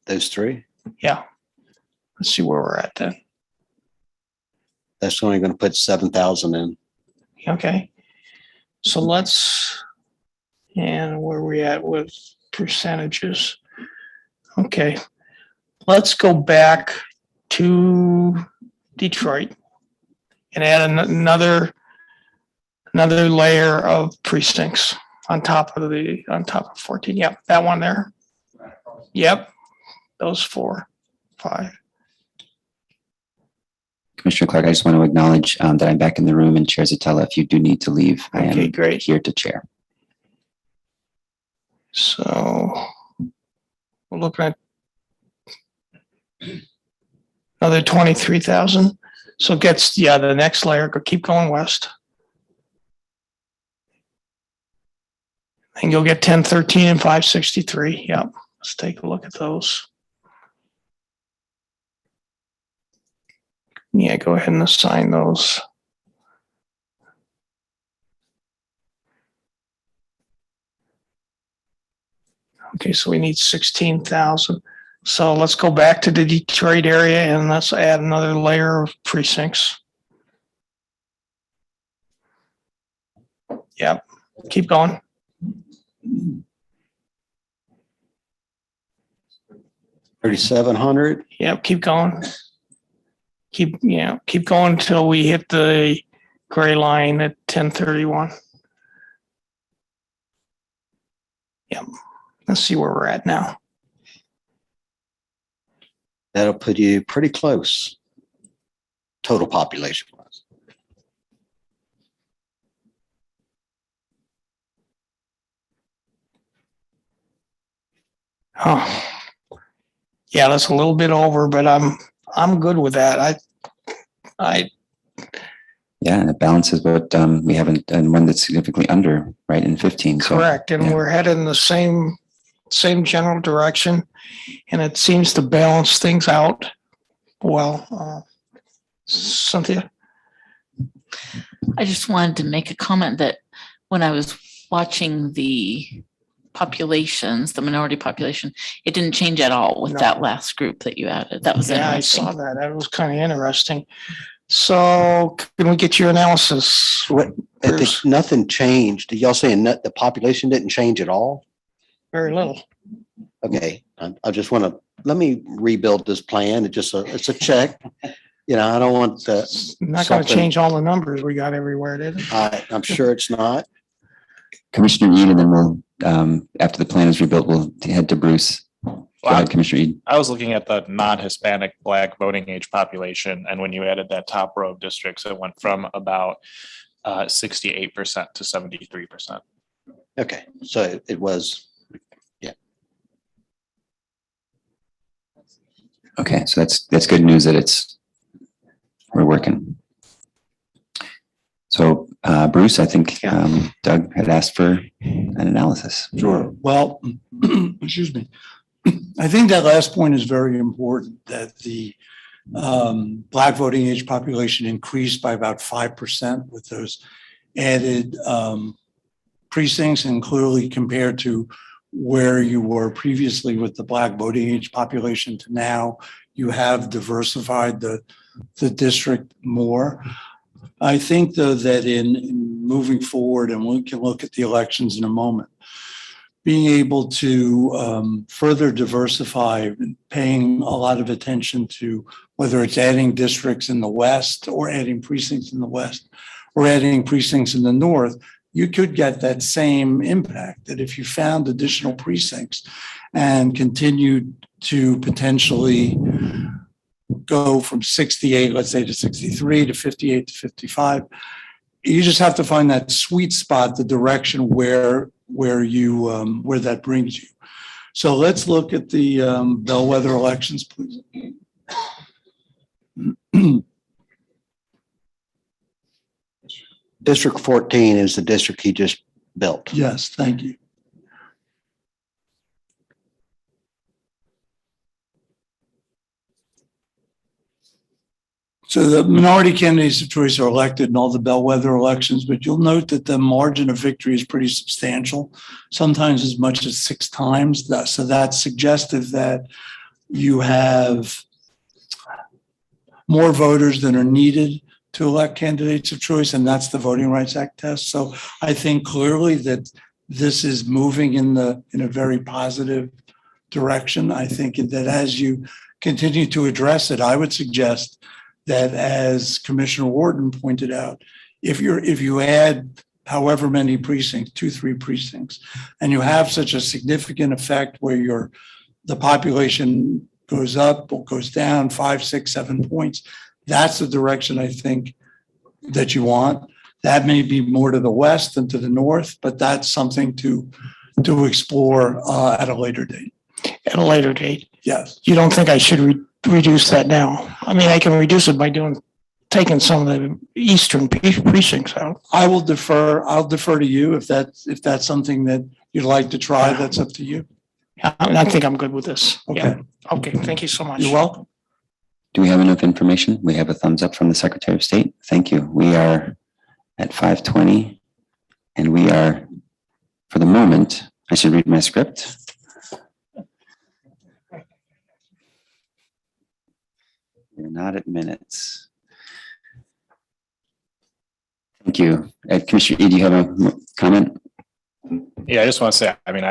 Those three? Yeah. Let's see where we're at then. That's only going to put 7,000 in. Okay. So and where we at with percentages? Okay. Let's go back to Detroit and add another layer of precincts on top of 14. Yep, that one there. Yep, those 4, 5. Commissioner Clark, I just want to acknowledge that I'm back in the room, and Chair Zatella, if you do need to leave, I am great. here to chair. So we're looking at another 23,000. So it gets, the next layer, keep going west. And you'll get 1013 and 563. Yep. Let's take a look at those. Yeah, go ahead and assign those. Okay, so we need 16,000. So let's go back to the Detroit area and let's add another layer of precincts. Yep, keep going. $3,700. Yep, keep going. Keep going until we hit the gray line at 1031. Yep, let's see where we're at now. That'll put you pretty close. Total population wise. Oh, yeah, that's a little bit over, but I'm good with that. Yeah, and it balances what we haven't done, one that's significantly under, right, in 15. So, correct, and yeah. we're headed in the same general direction, and it seems to balance things out well. Cynthia? I just wanted to make a comment that when I was watching the populations, the minority population, it didn't change at all with No. that last group that you added. That was Yeah, I interesting. saw that. That was kind of interesting. So can we get your analysis? What, I think Bruce? nothing changed. Y'all saying that the population didn't change at all? Very little. Okay, I just want to, let me rebuild this plan. It's a check. You know, I don't want to. Not going to change all the numbers we got everywhere, did it? I'm sure it's not. Commissioner Ede, and then we'll, after the plan is rebuilt, we'll head to Bruce. Go ahead, Commissioner Ede. I was looking at the non-Hispanic Black voting age population, and when you added that top row of districts, it went from about 68% to 73%. Okay, so it was, yeah. Okay, so that's good news that we're working. So Bruce, I think Doug had asked for an analysis. Sure. Well, excuse me. I think that last point is very important, that the Black voting age population increased by about 5% with those added precincts, and clearly compared to where you were previously with the Black voting age population to now, you have diversified the district more. I think, though, that in moving forward, and we can look at the elections in a moment, being able to further diversify, paying a lot of attention to whether it's adding districts in the west or adding precincts in the west or adding precincts in the north, you could get that same impact, that if you found additional precincts and continued to potentially go from 68, let's say, to 63, to 58, to 55, you just have to find that sweet spot, the direction where that brings you. So let's look at the bellwether elections, please. District 14 is the district he just built. Yes, thank you. So the minority candidates of choice are elected in all the bellwether elections, but you'll note that the margin of victory is pretty substantial, sometimes as much as 6 times. So that's suggestive that you have more voters than are needed to elect candidates of choice, and that's the Voting Rights Act test. So I think clearly that this is moving in a very positive direction. I think that as you continue to address it, I would suggest that, as Commissioner Wharton pointed out, if you add however many precincts, 2-3 precincts, and you have such a significant effect where the population goes up or goes down 5, 6, 7 points, that's the direction I think that you want. That may be more to the west than to the north, but that's something to explore at a later date. At a later date? Yes. You don't think I should reduce that now? I mean, I can reduce it by taking some of the eastern precincts out. I'll defer to you if that's something that you'd like to try. That's up to you. I think I'm good with this. Okay. Yeah. Okay, thank you so much. You're welcome. Do we have enough information? We have a thumbs up from the Secretary of State. Thank you. We are at 5:20, and we are, for the moment, I should read my script. We're not at minutes. Thank you. Commissioner E, do you have a comment? Yeah, I just want to say, I mean,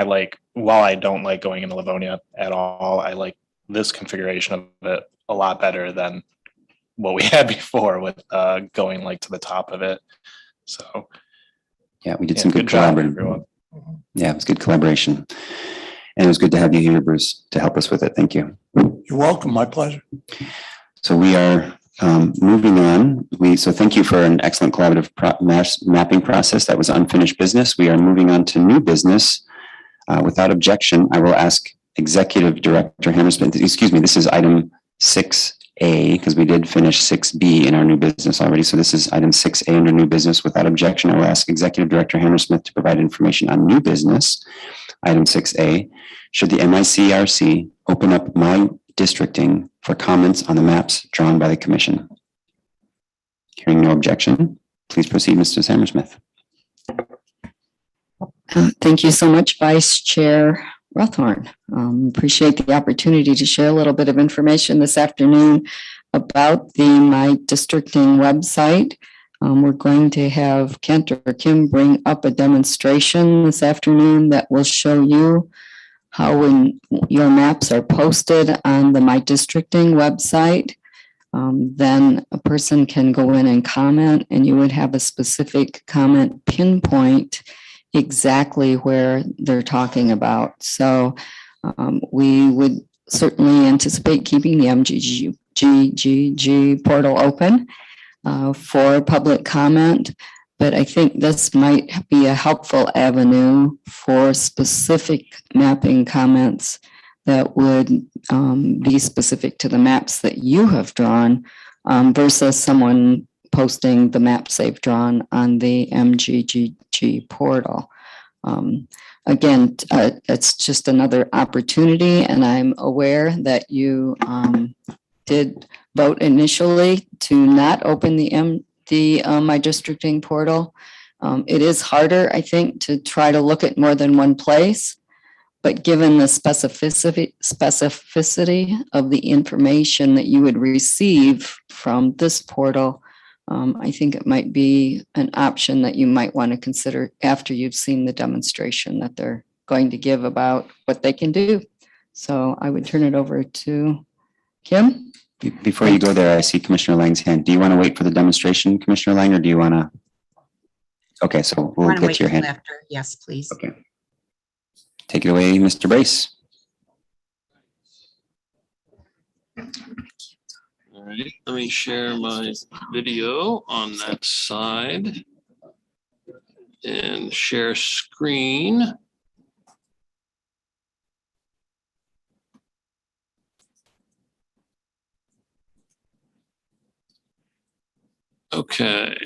while I don't like going into Livonia at all, I like this configuration of it a lot better than what we had before with going like to the top of it. So Yeah, we did some good job, collaborative. everyone. Yeah, it was good collaboration. And it was good to have you here, Bruce, to help us with it. Thank you. You're welcome. My pleasure. So we are moving on. So thank you for an excellent collaborative mapping process. That was unfinished business. We are moving on to new business. Without objection, I will ask Executive Director Hammersmith, excuse me, this is item 6A, because we did finish 6B in our new business already. So this is item 6A under new business. Without objection, I will ask Executive Director Hammersmith to provide information on new business. Item 6A, should the MICRC open up my districting for comments on the maps drawn by the commission? Hearing no objection, please proceed, Mr. Hammersmith. Thank you so much, Vice Chair Rothorn. Appreciate the opportunity to share a little bit of information this afternoon about the My Districting website. We're going to have Kent or Kim bring up a demonstration this afternoon that will show you how when your maps are posted on the My Districting website, then a person can go in and comment, and you would have a specific comment pinpoint exactly where they're talking about. So we would certainly anticipate keeping the MGGG portal open for public comment, but I think this might be a helpful avenue for specific mapping comments that would be specific to the maps that you have drawn versus someone posting the maps they've drawn on the MGGG portal. Again, it's just another opportunity, and I'm aware that you did vote initially to not open the My Districting portal. It is harder, I think, to try to look at more than one place, but given the specificity of the information that you would receive from this portal, I think it might be an option that you might want to consider after you've seen the demonstration that they're going to give about what they can do. So I would turn it over to Kim. Before you go there, I see Commissioner Lang's hand. Do you want to wait for the demonstration, Commissioner Lang, or do you want to? Okay, so we'll Want to get wait to your till hand. after? Yes, please. Okay. Take it away, Mr. Brace. All right, let me share my video on that side and share screen. Okay.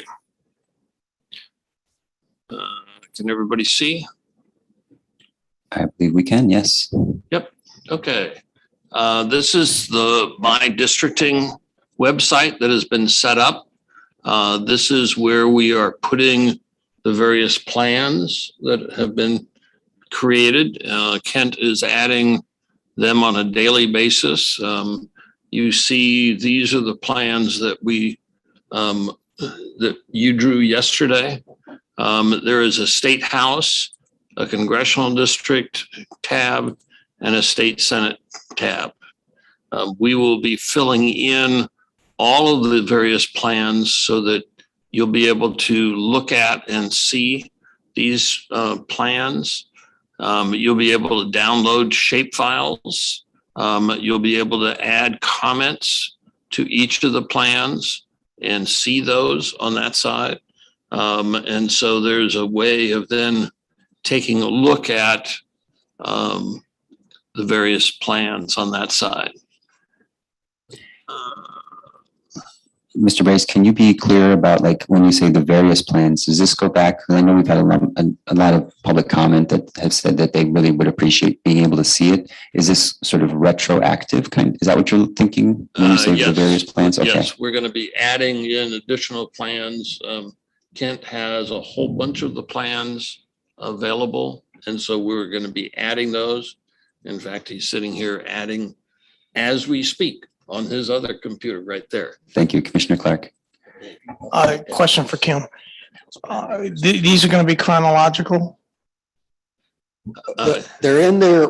Can everybody see? I believe we can, yes. Yep. Okay. This is the My Districting website that has been set up. This is where we are putting the various plans that have been created. Kent is adding them on a daily basis. You see, these are the plans that that you drew yesterday. There is a state house, a congressional district tab, and a state senate tab. We will be filling in all of the various plans so that you'll be able to look at and see these plans. You'll be able to download shape files. You'll be able to add comments to each of the plans and see those on that side. And so there's a way of then taking a look at the various plans on that side. Mr. Brace, can you be clear about, like, when you say the various plans, does this go back? I know we've had a lot of public comment that have said that they really would appreciate being able to see it. Is this sort of retroactive kind? Is that what you're thinking when you say the various plans? Okay. Yes, we're going to be adding in additional plans. Kent has a whole bunch of the plans available, and so we're going to be adding those. In fact, he's sitting here adding as we speak on his other computer right there. Thank you, Commissioner Clark. Question for Kim. These are going to be chronological? They're in there.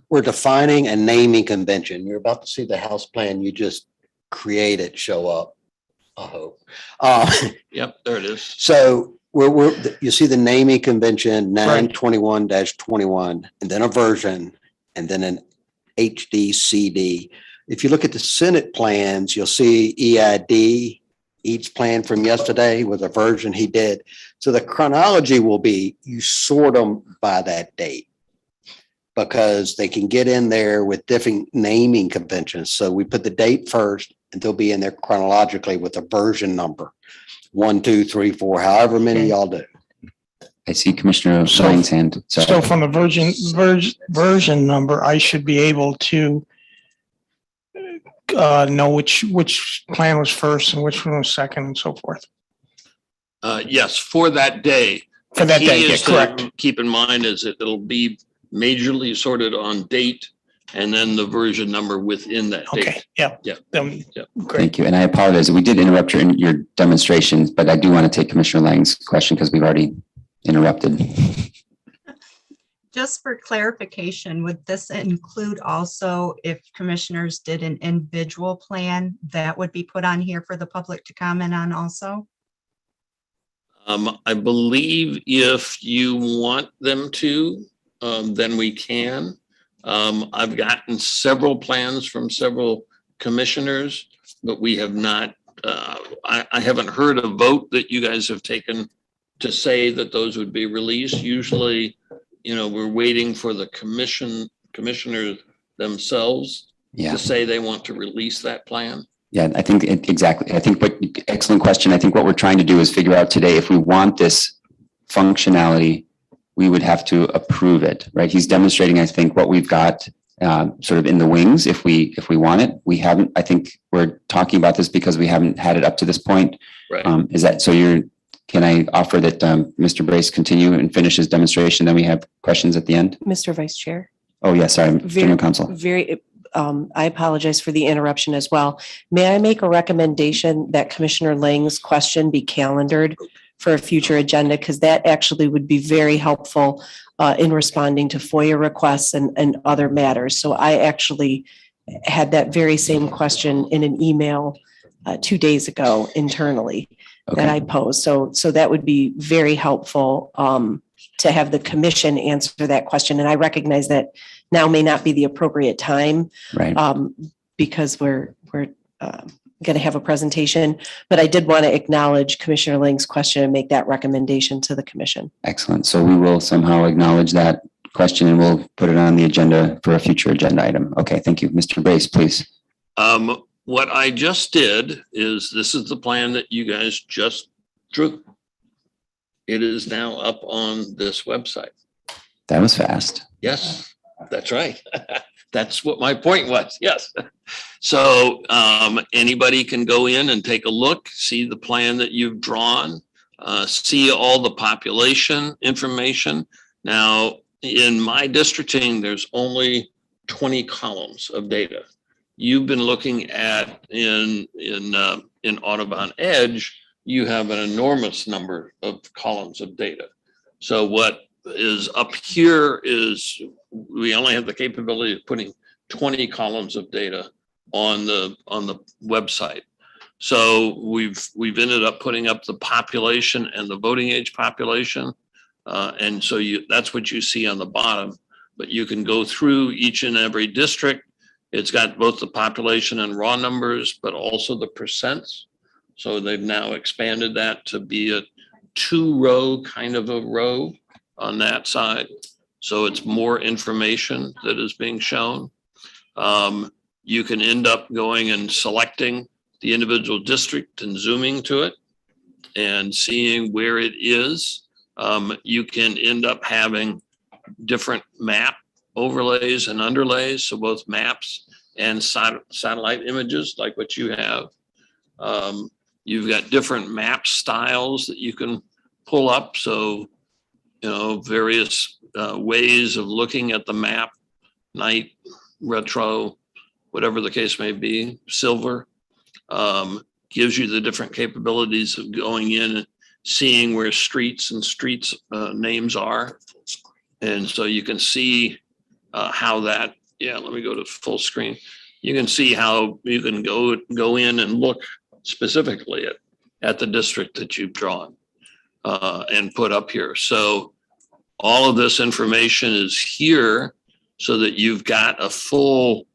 We're defining a naming convention. You're about to see the house plan you just created show up, I hope. Yep, there it is. So you see the naming convention 921-21, and then a version, and then an HD CD. If you look at the Senate plans, you'll see EID. Each plan from yesterday was a version he did. So the chronology will be you sort them by that date because they can get in there with different naming conventions. So we put the date first and they'll be in there chronologically with a version number. 1, 2, 3, 4, however many y'all do. I see Commissioner Lang's hand. Sorry. So from the version number, I should be able to know which plan was first and which one was second and so forth. Yes, for that day. For that The key day, yeah, is to correct. Keep in mind is that it'll be majorly sorted on date and then the version number within that date. Okay, yeah. Yeah. Great. Thank you. And I apologize. We did interrupt your demonstrations, but I do want to take Commissioner Lang's question because we've already interrupted. Just for clarification, would this include also if commissioners did an individual plan that would be put on here for the public to comment on also? I believe if you want them to, then we can. I've gotten several plans from several commissioners, but we have not, I haven't heard a vote that you guys have taken to say that those would be released. Usually, we're waiting for the commissioners themselves to say they want to release that plan. Yeah, I think exactly. I think excellent question. I think what we're trying to do is figure out today, if we want this functionality, we would have to approve it, right? He's demonstrating, I think, what we've got sort of in the wings if we want it. We haven't, I think we're talking about this because we haven't had it up to this point. Right. Is that, so can I offer that Mr. Brace continue and finish his demonstration? Then we have questions at the end. Mr. Vice Chair. Oh, yes, sorry, General Counsel. I apologize for the interruption as well. May I make a recommendation that Commissioner Lang's question be calendared for a future agenda? Because that actually would be very helpful in responding to FOIA requests and other matters. So I actually had that very same question in an email 2 days ago internally that I posed. So that would be very helpful to have the commission answer that question. And I recognize that now may not be the appropriate time, right? Because we're going to have a presentation, but I did want to acknowledge Commissioner Lang's question and make that recommendation to the commission. Excellent. So we will somehow acknowledge that question and we'll put it on the agenda for a future agenda item. Okay, thank you. Mr. Brace, please. What I just did is this is the plan that you guys just drew. It is now up on this website. That was fast. Yes, that's right. That's what my point was. Yes. So anybody can go in and take a look, see the plan that you've drawn, see all the population information. Now, in my districting, there's only 20 columns of data. You've been looking at in Audubon Edge, you have an enormous number of columns of data. So what is up here is we only have the capability of putting 20 columns of data on the website. So we've ended up putting up the population and the voting age population. And so that's what you see on the bottom, but you can go through each and every district. It's got both the population and raw numbers, but also the percents. So they've now expanded that to be a 2-row kind of a row on that side. So it's more information that is being shown. You can end up going and selecting the individual district and zooming to it and seeing where it is. You can end up having different map overlays and underlays. So both maps and satellite images like what you have. You've got different map styles that you can pull up. So, various ways of looking at the map, night, retro, whatever the case may be, silver, gives you the different capabilities of going in and seeing where streets and streets names are. And so you can see how that, yeah, let me go to full screen. You can see how you can go in and look specifically at the district that you've drawn and put up here. So all of this information is here so that you've got a full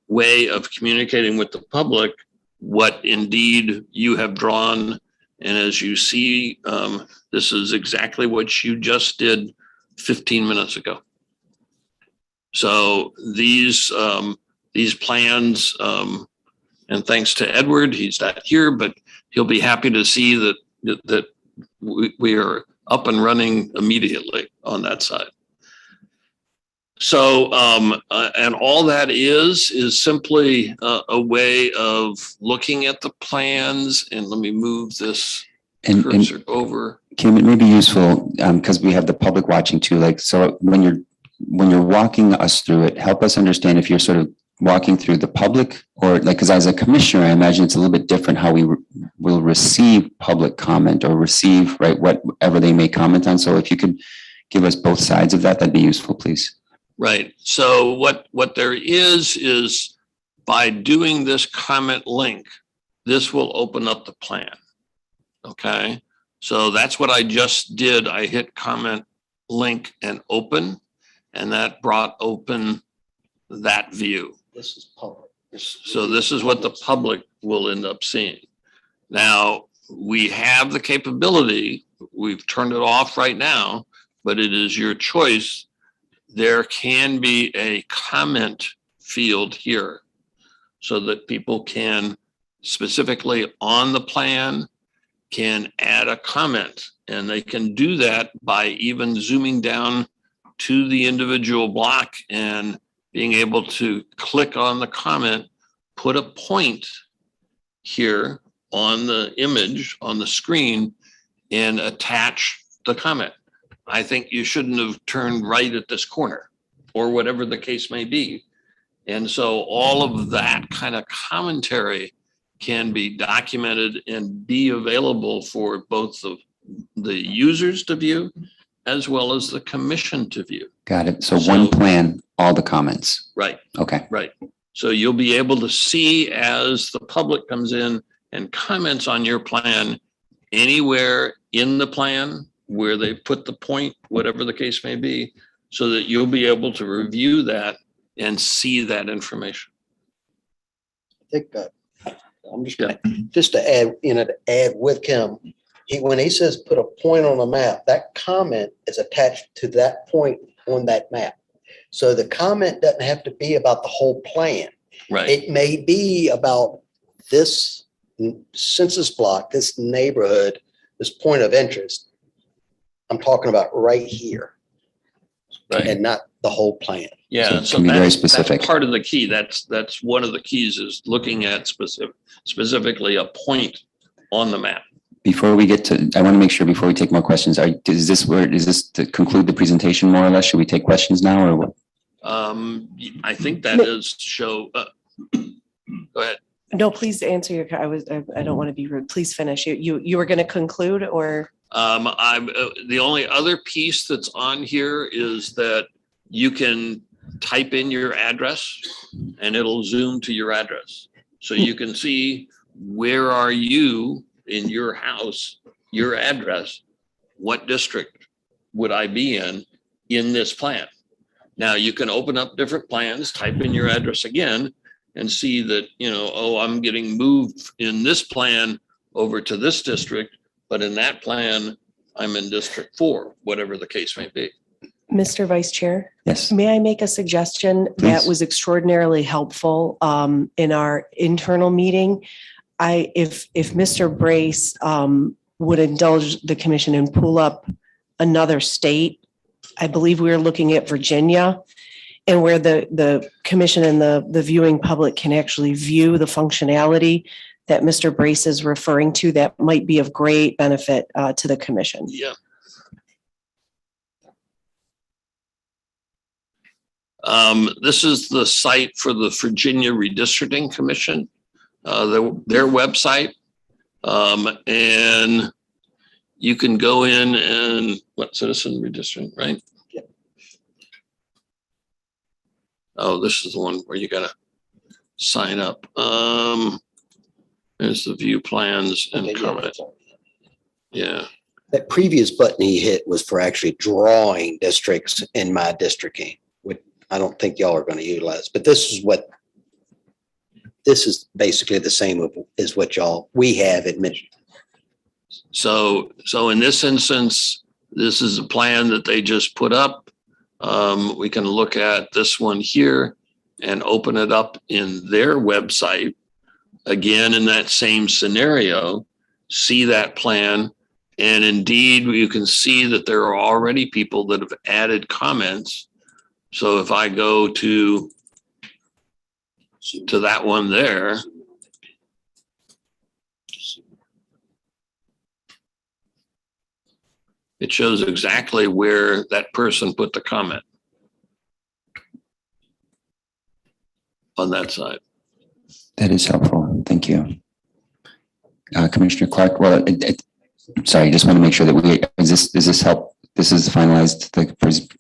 way of communicating with the public what indeed you have drawn. And as you see, this is exactly what you just did 15 minutes ago. So these plans, and thanks to Edward, he's not here, but he'll be happy to see that we are up and running immediately on that side. So, and all that is simply a way of looking at the plans. And let me move this cursor over. Kim, it may be useful, because we have the public watching too, like, so when you're walking us through it, help us understand if you're sort of walking through the public or like, because as a commissioner, I imagine it's a little bit different how we will receive public comment or receive, right, whatever they may comment on. So if you could give us both sides of that, that'd be useful, please. Right. So what there is by doing this comment link, this will open up the plan. Okay. So that's what I just did. I hit comment link and open, and that brought open that view. This is public. So this is what the public will end up seeing. Now, we have the capability, we've turned it off right now, but it is your choice. There can be a comment field here so that people can specifically on the plan can add a comment, and they can do that by even zooming down to the individual block and being able to click on the comment, put a point here on the image on the screen and attach the comment. I think you shouldn't have turned right at this corner or whatever the case may be. And so all of that kind of commentary can be documented and be available for both the users to view as well as the commission to view. Got it. So one plan, all the comments. Right. Okay. Right. So you'll be able to see as the public comes in and comments on your plan anywhere in the plan where they put the point, whatever the case may be, so that you'll be able to review that and see that information. I think I'm just gonna, just to add, to add with Kim, when he says put a point on the map, that comment is attached to that point on that map. So the comment doesn't have to be about the whole plan. Right. It may be about this census block, this neighborhood, this point of interest. I'm talking about right here. Right. And not the whole plan. Yeah, So be very specific. That's part of the key. That's one of the keys is looking at specifically a point on the map. Before we get to, I want to make sure before we take more questions, is this to conclude the presentation more or less? Should we take questions now or what? I think that is show. Go ahead. No, please answer your, I don't want to be rude. Please finish. You were going to conclude or? I'm the only other piece that's on here is that you can type in your address and it'll zoom to your address. So you can see where are you in your house, your address, what district would I be in this plan? Now you can open up different plans, type in your address again and see that, oh, I'm getting moved in this plan over to this district, but in that plan, I'm in District 4, whatever the case may be. Mr. Vice Chair? Yes. May I make a suggestion that was extraordinarily helpful in our internal meeting? If Mr. Brace would indulge the commission and pull up another state, I believe we were looking at Virginia, and where the commission and the viewing public can actually view the functionality that Mr. Brace is referring to, that might be of great benefit to the commission. Yeah. This is the site for the Virginia Redistricting Commission, their website. And you can go in and citizen redistricting, right? Yeah. Oh, this is the one where you gotta sign up. There's the view plans and comment. Yeah. That previous button he hit was for actually drawing districts in my districting, which I don't think y'all are going to utilize, but this is basically the same as what we have admitted. So in this instance, this is a plan that they just put up. We can look at this one here and open it up in their website. Again, in that same scenario, see that plan. And indeed, you can see that there are already people that have added comments. So if I go to that one there, it shows exactly where that person put the comment on that side. That is helpful. Thank you. Commissioner Clark, well, sorry, just want to make sure that does this help? This is finalized, the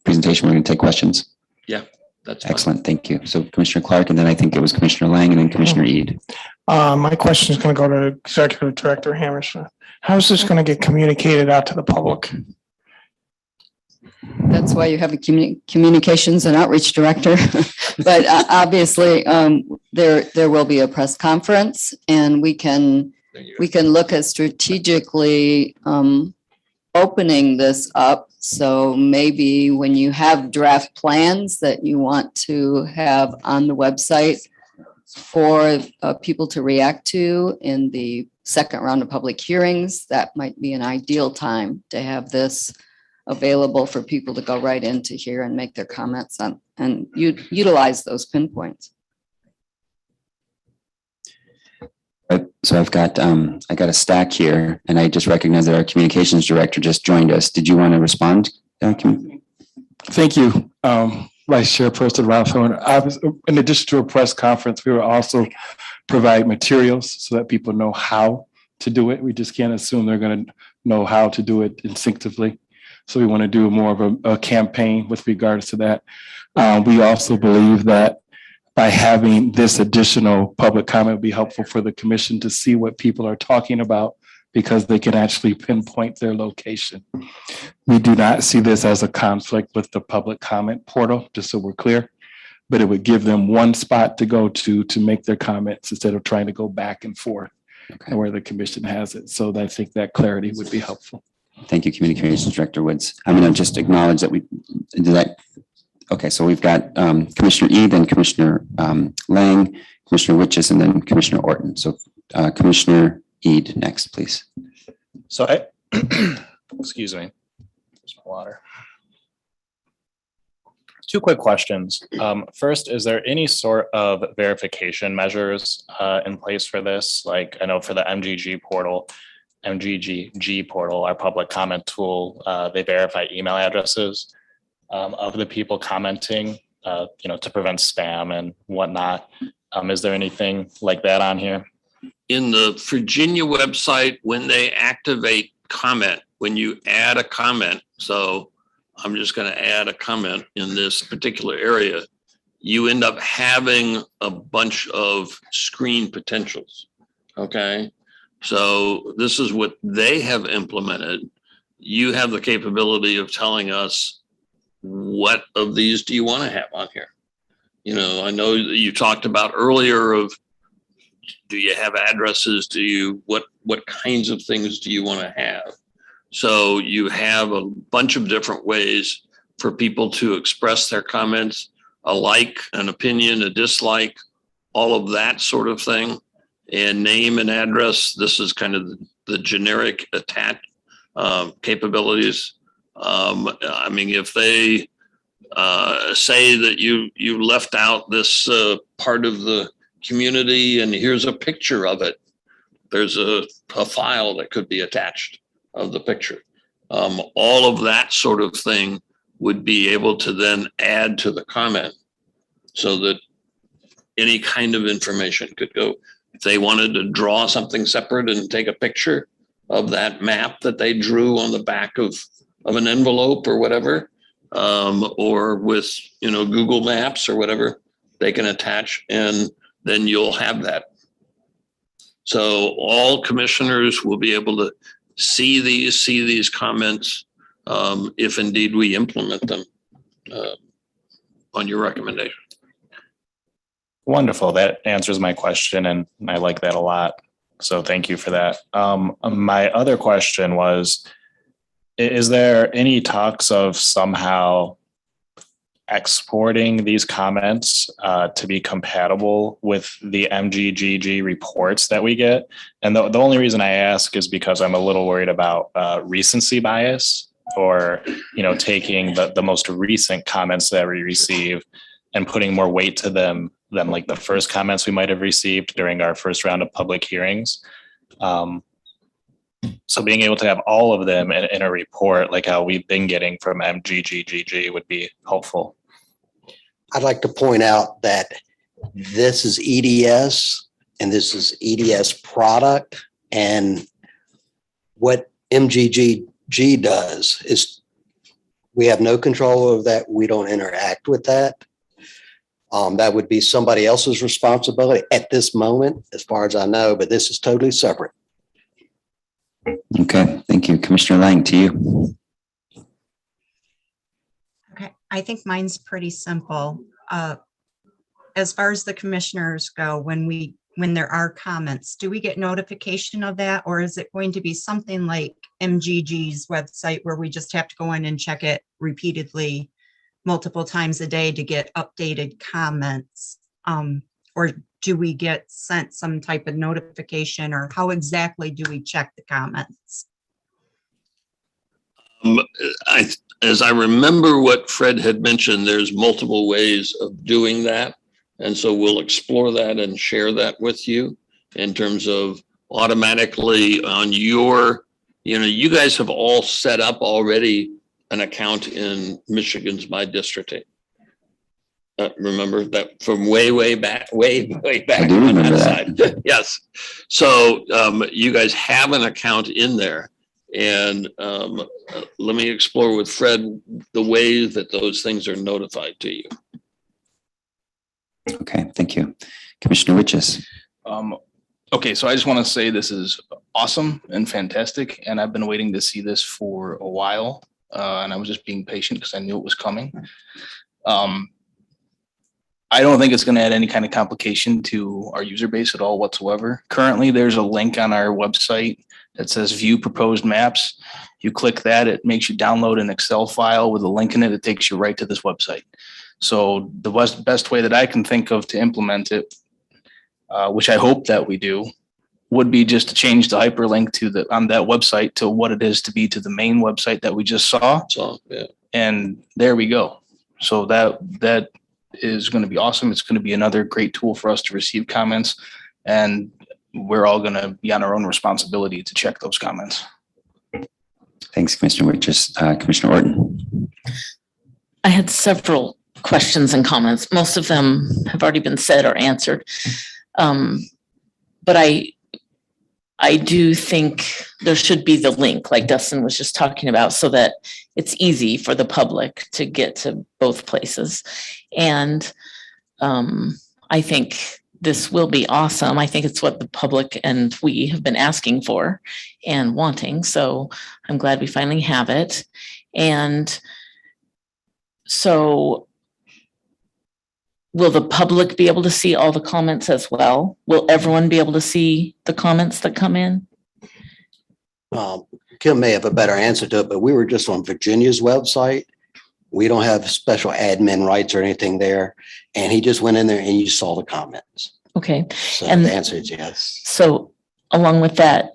presentation. We're going to take questions. Yeah, that's fine. Excellent. Thank you. So Commissioner Clark, and then I think it was Commissioner Lang and then Commissioner Eid. My question is going to go to Executive Director Hammersmith. How is this going to get communicated out to the public? That's why you have a communications and outreach director. But obviously, there will be a press conference, and we can look at strategically opening this up. So maybe when you have draft plans that you want to have on the website for people to react to in the second round of public hearings, that might be an ideal time to have this available for people to go right into here and make their comments on and utilize those pinpoints. So I've got I got a stack here, and I just recognize that our communications director just joined us. Did you want to respond? Thank you, Vice Chairperson Rothhorn. In addition to a press conference, we will also provide materials so that people know how to do it. We just can't assume they're going to know how to do it instinctively. So we want to do more of a campaign with regards to that. We also believe that by having this additional public comment would be helpful for the commission to see what people are talking about, because they can actually pinpoint their location. We do not see this as a conflict with the public comment portal, just so we're clear, but it would give them one spot to go to make their comments instead of trying to go back and forth where the commission has it. So I think that clarity would be helpful. Thank you, Communications Director Woods. I'm going to just acknowledge that we did that. Okay, so we've got Commissioner E, then Commissioner Lang, Commissioner Witches, and then Commissioner Orton. So Commissioner Eid next, please. So excuse me, just water. Two quick questions. First, is there any sort of verification measures in place for this? Like I know for the MGG portal, our public comment tool, they verify email addresses of the people commenting, to prevent spam and whatnot. Is there anything like that on here? In the Virginia website, when they activate comment, when you add a comment, so I'm just going to add a comment in this particular area, you end up having a bunch of screen potentials. Okay. So this is what they have implemented. You have the capability of telling us what of these do you want to have on here? I know you talked about earlier of, do you have addresses? What kinds of things do you want to have? So you have a bunch of different ways for people to express their comments, a like, an opinion, a dislike, all of that sort of thing. And name and address, this is kind of the generic attach capabilities. I mean, if they say that you left out this part of the community and here's a picture of it, there's a file that could be attached of the picture. All of that sort of thing would be able to then add to the comment so that any kind of information could go. If they wanted to draw something separate and take a picture of that map that they drew on the back of an envelope or whatever, or with, Google Maps or whatever, they can attach, and then you'll have that. So all commissioners will be able to see these comments, if indeed we implement them on your recommendation. Wonderful. That answers my question, and I like that a lot. So thank you for that. My other question was, is there any talks of somehow exporting these comments to be compatible with the MGGG reports that we get? And the only reason I ask is because I'm a little worried about recency bias, or taking the most recent comments that we receive and putting more weight to them than like the first comments we might have received during our first round of public hearings. So being able to have all of them in a report, like how we've been getting from MGGG, would be helpful. I'd like to point out that this is EDS and this is EDS product. And what MGGG does is we have no control over that. We don't interact with that. That would be somebody else's responsibility at this moment, as far as I know, but this is totally separate. Okay, thank you. Commissioner Lang, to you. Okay, I think mine's pretty simple. As far as the commissioners go, when there are comments, do we get notification of that? Or is it going to be something like MGG's website where we just have to go in and check it repeatedly multiple times a day to get updated comments? Or do we get sent some type of notification, or how exactly do we check the comments? As I remember what Fred had mentioned, there's multiple ways of doing that. And so we'll explore that and share that with you in terms of automatically on your, you guys have all set up already an account in Michigan's My Districting. Remember that from way back. I do remember that. Yes. So you guys have an account in there, and let me explore with Fred the ways that those things are notified to you. Okay, thank you. Commissioner Riches. Okay, so I just want to say this is awesome and fantastic, and I've been waiting to see this for a while, and I was just being patient because I knew it was coming. I don't think it's going to add any kind of complication to our user base at all whatsoever. Currently, there's a link on our website that says view proposed maps. You click that, it makes you download an Excel file with a link in it. It takes you right to this website. So the best way that I can think of to implement it, which I hope that we do, would be just to change the hyperlink to on that website to what it is to be to the main website that we just saw. Yeah. And there we go. So that is going to be awesome. It's going to be another great tool for us to receive comments, and we're all going to be on our own responsibility to check those comments. Thanks, Commissioner Riches. Commissioner Orton. I had several questions and comments. Most of them have already been said or answered. But I do think there should be the link, like Dustin was just talking about, so that it's easy for the public to get to both places. And I think this will be awesome. I think it's what the public and we have been asking for and wanting. So I'm glad we finally have it. And so will the public be able to see all the comments as well? Will everyone be able to see the comments that come in? Kim may have a better answer to it, but we were just on Virginia's website. We don't have special admin rights or anything there. And he just went in there and you saw the comments. Okay. So And the answer is yes. So along with that,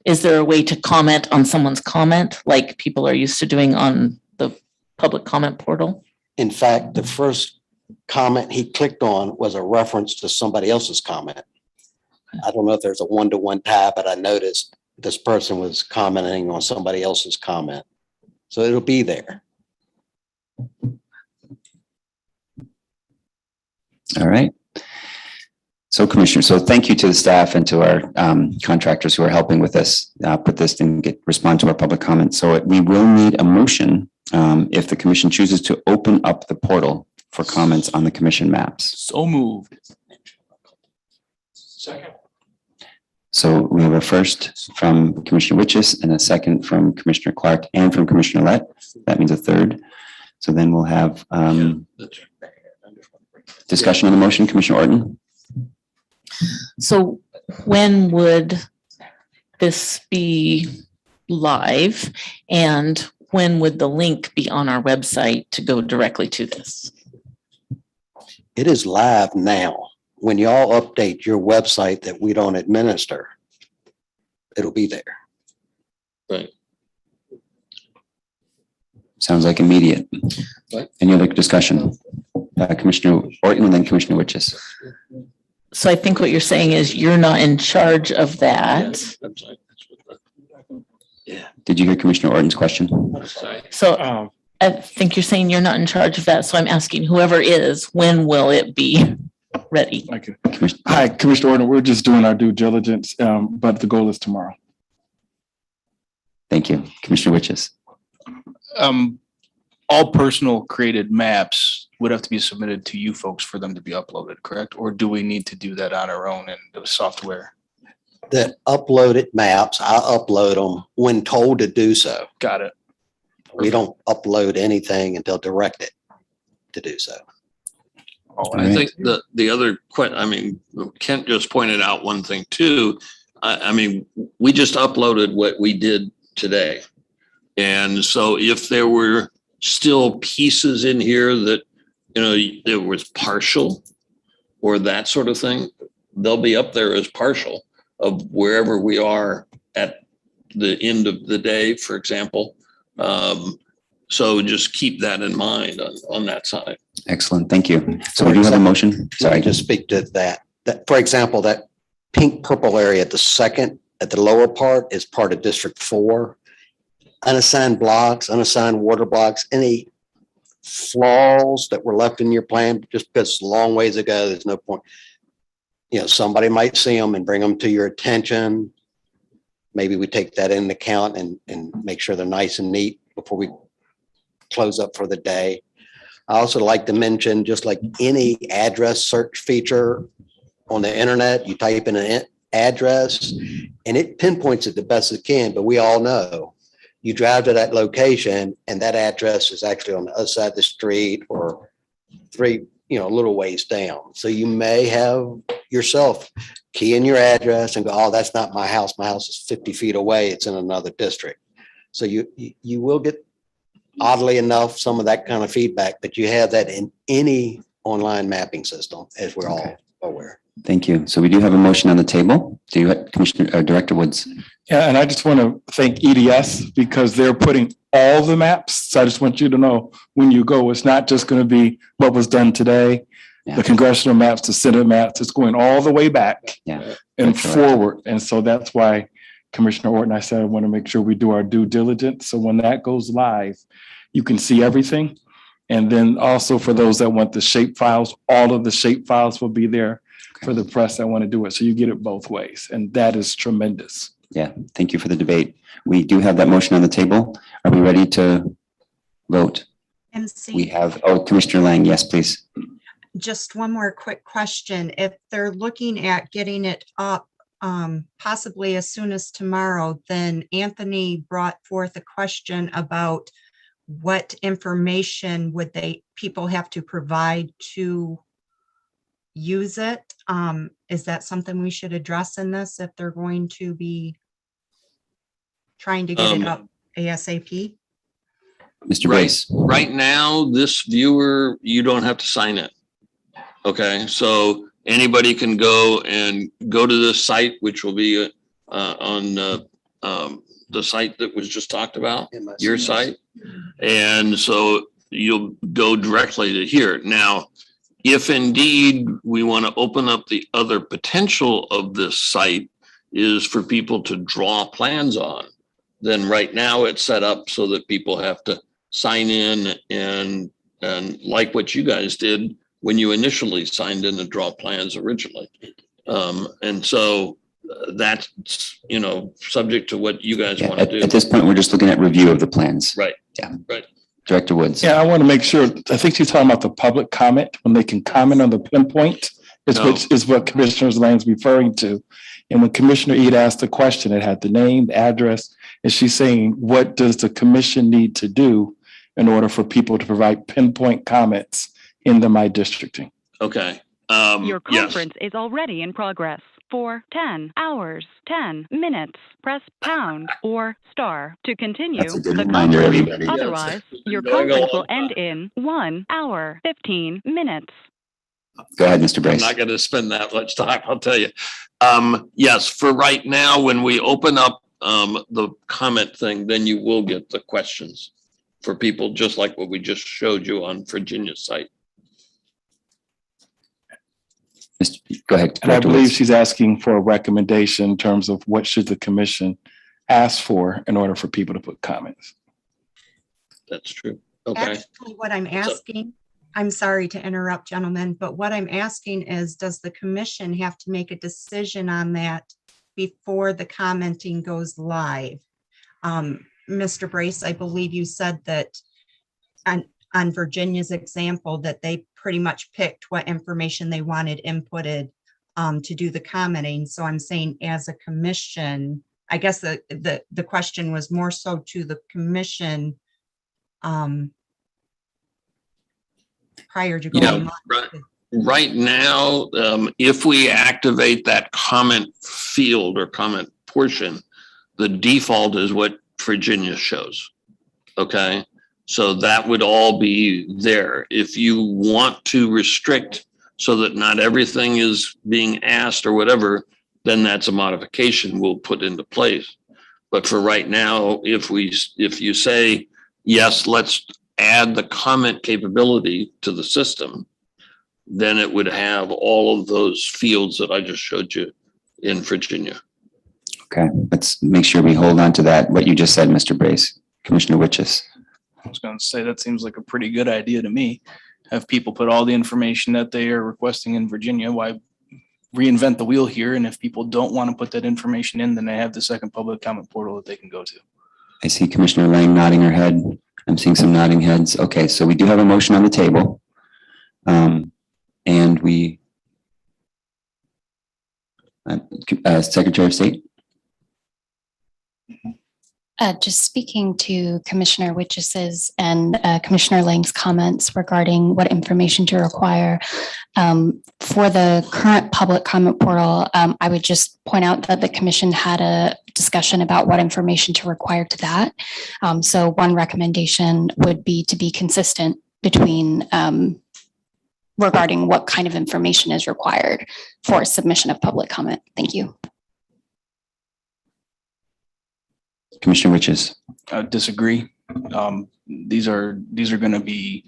is there a way to comment on someone's comment like people are used to doing on the public comment portal? In fact, the first comment he clicked on was a reference to somebody else's comment. I don't know if there's a one-to-one tie, but I noticed this person was commenting on somebody else's comment. So it'll be there. All right. So Commissioner, so thank you to the staff and to our contractors who are helping with this, put this and respond to our public comments. So we will need a motion if the commission chooses to open up the portal for comments on the commission maps. So moved. Second. So we have a first from Commissioner Witches and a second from Commissioner Clark and from Commissioner Lett. That means a third. So then we'll have discussion on the motion. Commissioner Orton. So when would this be live? And when would the link be on our website to go directly to this? It is live now. When y'all update your website that we don't administer, it'll be there. Right. Sounds like immediate. Right. Any other discussion? Commissioner Orton and then Commissioner Witches. So I think what you're saying is you're not in charge of that. Yeah. Did you hear Commissioner Orton's question? So I think you're saying you're not in charge of that. So I'm asking whoever is, when will it be ready? Okay. Hi, Commissioner Orton. We're just doing our due diligence, but the goal is tomorrow. Thank you. Commissioner Witches. All personal created maps would have to be submitted to you folks for them to be uploaded, correct? Or do we need to do that on our own in the software? The uploaded maps, I upload them when told to do so. Got it. We don't upload anything until directed to do so. I think the other I mean, Kent just pointed out one thing too. I mean, we just uploaded what we did today. And so if there were still pieces in here that, you know, there was partial or that sort of thing, they'll be up there as partial of wherever we are at the end of the day, for example. So just keep that in mind on that side. Excellent. Thank you. So we do have a motion. Sorry. Just speak to that. For example, that pink purple area at the lower part is part of District 4. Unassigned blocks, unassigned water blocks, any flaws that were left in your plan, just because it's a long ways ago, there's no point. You know, somebody might see them and bring them to your attention. Maybe we take that into account and make sure they're nice and neat before we close up for the day. I also like to mention, just like any address search feature on the internet, you type in an address and it pinpoints it the best it can, but we all know you drive to that location and that address is actually on the other side of the street or three, you know, little ways down. So you may have yourself key in your address and go, oh, that's not my house. My house is 50 feet away. It's in another district. So you will get, oddly enough, some of that kind of feedback, but you have that in any online mapping system, as we're all aware. Thank you. So we do have a motion on the table. Do you, Commissioner Director Woods? Yeah, and I just want to thank EDS because they're putting all the maps. So I just want you to know when you go, it's not just going to be what was done today, the congressional maps, the Senate maps. It's going all the way back and forward. And so that's why Commissioner Orton, I said, I want to make sure we do our due diligence. So when that goes live, you can see everything. And then also for those that want the shape files, all of the shape files will be there for the press that want to do it. So you get it both ways. And that is tremendous. Yeah, thank you for the debate. We do have that motion on the table. Are we ready to vote? We have, Commissioner Lang, yes, please. Just one more quick question. If they're looking at getting it up possibly as soon as tomorrow, then Anthony brought forth a question about what information would people have to provide to use it. Is that something we should address in this if they're going to be trying to get it up ASAP? Mr. Brace. Right now, this viewer, you don't have to sign it. Okay, so anybody can go to this site, which will be on the site that was just talked about, your site. And so you'll go directly to here. Now, if indeed we want to open up the other potential of this site is for people to draw plans on, then right now it's set up so that people have to sign in and like what you guys did, when you initially signed in the draw plans originally. And so that's, subject to what you guys Yeah, want to do. at this point, we're just looking at review of the plans. Right. Yeah. Right. Director Woods. Yeah, I want to make sure, I think she's talking about the public comment, when they can comment on the pinpoint, which is what Commissioner Lang's referring to. And when Commissioner Ede asked the question, it had the name, the address, and she's saying, what does the commission need to do in order for people to provide pinpoint comments in the My Districting? Okay. Your conference is already in progress. For 10 hours, 10 minutes, press pound or star to continue That's a good the reminder, conference. everybody. Otherwise, your Going a conference will long end in 1 hour, 15 minutes. Go ahead, Mr. I'm Brace. not going to spend that much time, I'll tell you. Yes, for right now, when we open up the comment thing, then you will get the questions for people, just like what we just showed you on Virginia's site. Go ahead. And I Director believe Woods. she's asking for a recommendation in terms of what should the commission ask for in order for people to put comments. That's true. Okay. Actually, what I'm asking, I'm sorry to interrupt, gentlemen, but what I'm asking is, does the commission have to make a decision on that before the commenting goes live? Mr. Brace, I believe you said that on Virginia's example, that they pretty much picked what information they wanted inputted to do the commenting. So I'm saying, as a commission, I guess the question was more so to the commission prior to going live. Right now, if we activate that comment field or comment portion, the default is what Virginia shows. Okay. So that would all be there. If you want to restrict so that not everything is being asked or whatever, then that's a modification we'll put into place. But for right now, if you say, yes, let's add the comment capability to the system, then it would have all of those fields that I just showed you in Virginia. Okay, let's make sure we hold on to that, what you just said, Mr. Brace. Commissioner Witches. I was going to say, that seems like a pretty good idea to me. Have people put all the information that they are requesting in Virginia. Why reinvent the wheel here? And if people don't want to put that information in, then they have the second public comment portal that they can go to. I see Commissioner Lang nodding her head. I'm seeing some nodding heads. Okay, so we do have a motion on the table. And we, Secretary of State. Just speaking to Commissioner Witches's and Commissioner Lang's comments regarding what information to require. For the current public comment portal, I would just point out that the commission had a discussion about what information to require to that. So one recommendation would be to be consistent between regarding what kind of information is required for submission of public comment. Thank you. Commissioner Witches. Disagree. These are going to be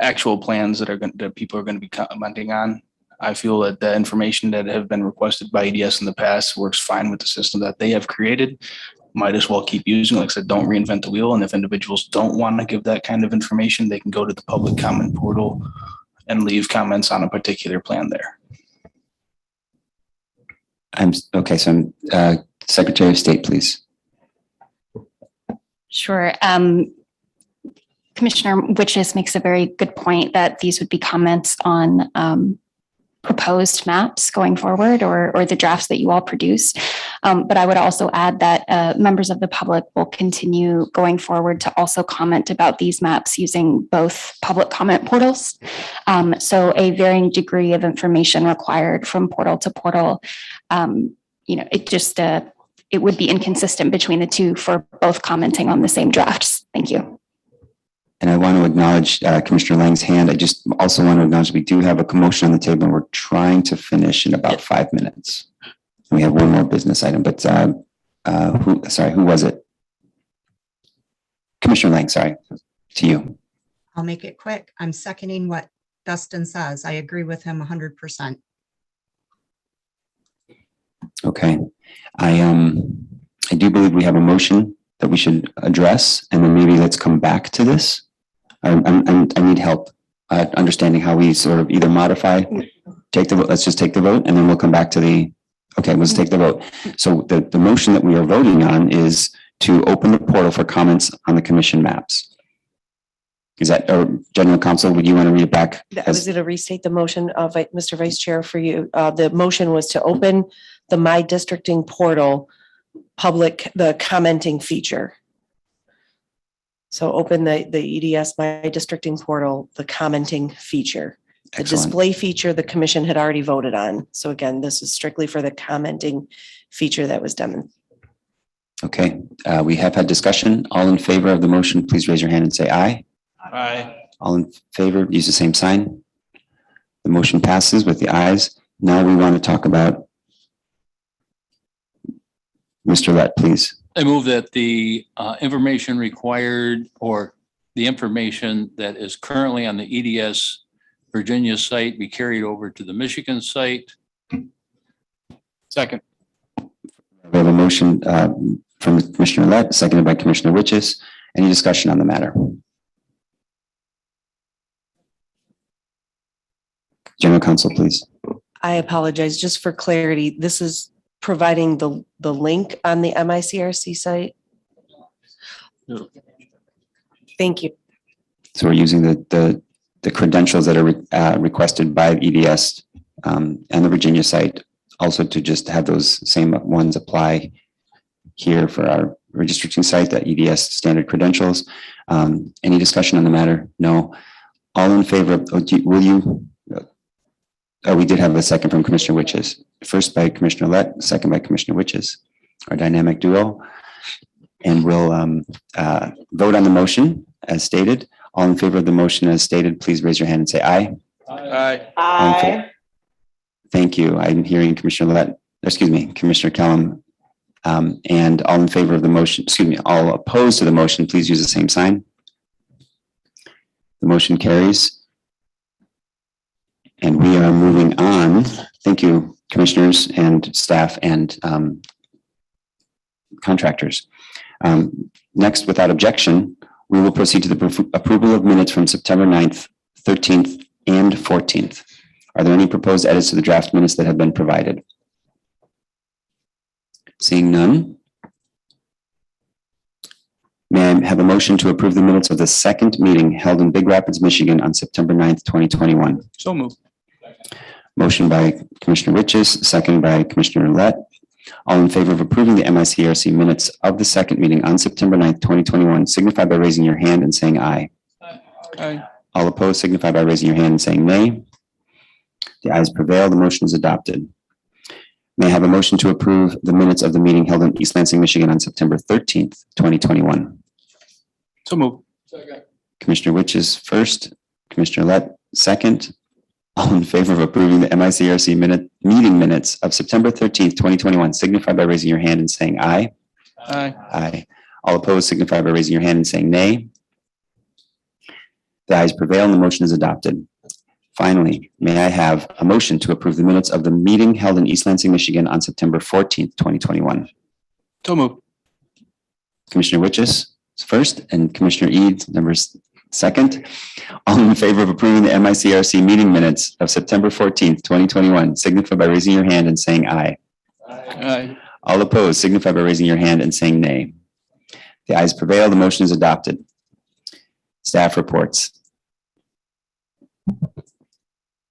actual plans that people are going to be commenting on. I feel that the information that have been requested by EDS in the past works fine with the system that they have created. Might as well keep using. Like I said, don't reinvent the wheel. And if individuals don't want to give that kind of information, they can go to the public comment portal and leave comments on a particular plan there. Okay, so I'm Secretary of State, please. Sure. Commissioner Witches makes a very good point that these would be comments on proposed maps going forward or the drafts that you all produce. But I would also add that members of the public will continue going forward to also comment about these maps using both public comment portals. So a varying degree of information required from portal to portal. It would be inconsistent between the two for both commenting on the same drafts. Thank you. And I want to acknowledge Commissioner Lang's hand. I just also want to acknowledge we do have a motion on the table and we're trying to finish in about 5 minutes. We have one more business item, but who was it? Commissioner Lang, sorry, to you. I'll make it quick. I'm seconding what Dustin says. I agree with him 100%. Okay. I do believe we have a motion that we should address, and then maybe let's come back to this. I need help understanding how we sort of either modify, take the vote, let's just take the vote and then we'll come back to okay, let's take the vote. So the motion that we are voting on is to open the portal for comments on the commission maps. Is that, or General Counsel, would you want to read it back? I was going to restate the motion of Mr. Vice Chair for you. The motion was to open the My Districting portal the commenting feature. So open the EDS My Districting portal, the commenting feature. The Excellent. display feature the commission had already voted on. So again, this is strictly for the commenting feature that was done. Okay, we have had discussion. All in favor of the motion, please raise your hand and say aye. Aye. All in favor, use the same sign. The motion passes with the ayes. Now we want to talk about Mr. Lett, please. I move that the information required or the information that is currently on the EDS Virginia site be carried over to the Michigan site. Second. We have a motion from Commissioner Lett, seconded by Commissioner Witches. Any discussion on the matter? General Counsel, please. I apologize, just for clarity, this is providing the link on the MICRC site. Thank you. So we're using the credentials that are requested by EDS and the Virginia site, also to just have those same ones apply here for our redistricting site, the EDS standard credentials. Any discussion on the matter? No. All in favor of, will you? Oh, we did have a second from Commissioner Witches. First by Commissioner Lett, second by Commissioner Witches, our dynamic duo. And we'll vote on the motion as stated. All in favor of the motion as stated, please raise your hand and say aye. Aye. Aye. Thank you. I'm hearing Commissioner Lett, excuse me, Commissioner Kellum. And all in favor of the motion, excuse me, all opposed to the motion, please use the same sign. The motion carries. And we are moving on. Thank you, commissioners and staff and contractors. Next, without objection, we will proceed to the approval of minutes from September 9th, 13th, and 14th. Are there any proposed edits to the draft minutes that have been provided? Seeing none. May I have a motion to approve the minutes of the second meeting held in Big Rapids, Michigan on September 9th, 2021? So moved. Motion by Commissioner Witches, second by Commissioner Lett. All in favor of approving the MICRC minutes of the second meeting on September 9th, 2021, signify by raising your hand and saying aye. Aye. All opposed, signify by raising your hand and saying nay. The ayes prevail. The motion is adopted. May I have a motion to approve the minutes of the meeting held in East Lansing, Michigan on September 13th, 2021? So moved. Commissioner Witches first, Commissioner Lett second. All in favor of approving the MICRC meeting minutes of September 13th, 2021, signify by raising your hand and saying aye. Aye. Aye. All opposed, signify by raising your hand and saying nay. The ayes prevail and the motion is adopted. Finally, may I have a motion to approve the minutes of the meeting held in East Lansing, Michigan on September 14th, 2021? So moved. Commissioner Witches is first and Commissioner Eads, numbers second. All in favor of approving the MICRC meeting minutes of September 14th, 2021, signify by raising your hand and saying aye. Aye. All opposed, signify by raising your hand and saying nay. The ayes prevail. The motion is adopted. Staff reports.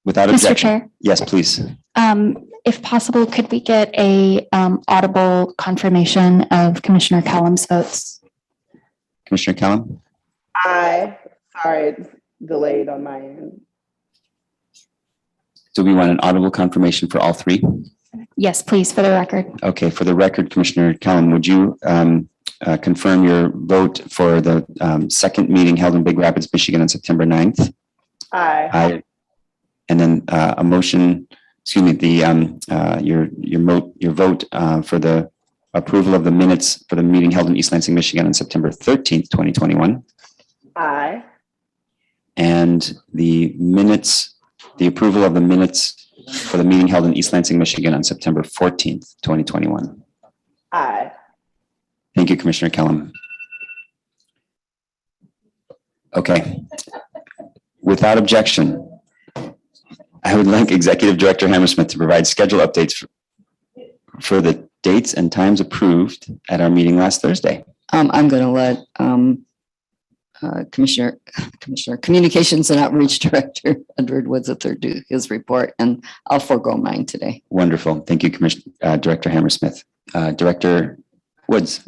Without Mr. objection. Chair, Yes, please. if possible, could we get a audible confirmation of Commissioner Callum's votes? Commissioner Kellum? Aye. Sorry, it's delayed on my end. Do we want an audible confirmation for all three? Yes, please, for the record. Okay, for the record, Commissioner Kellum, would you confirm your vote for the second meeting held in Big Rapids, Michigan on September 9th? Aye. Aye. And then a motion, excuse me, your vote for the approval of the minutes for the meeting held in East Lansing, Michigan on September 13th, 2021. Aye. And the minutes, the approval of the minutes for the meeting held in East Lansing, Michigan on September 14th, 2021. Aye. Thank you, Commissioner Kellum. Okay. Without objection, I would like Executive Director Hammersmith to provide schedule updates for the dates and times approved at our meeting last Thursday. I'm going to let Commissioner Communications and Outreach Director Edward Woods III do his report, and I'll forego mine today. Wonderful. Thank you, Director Hammersmith. Director Woods.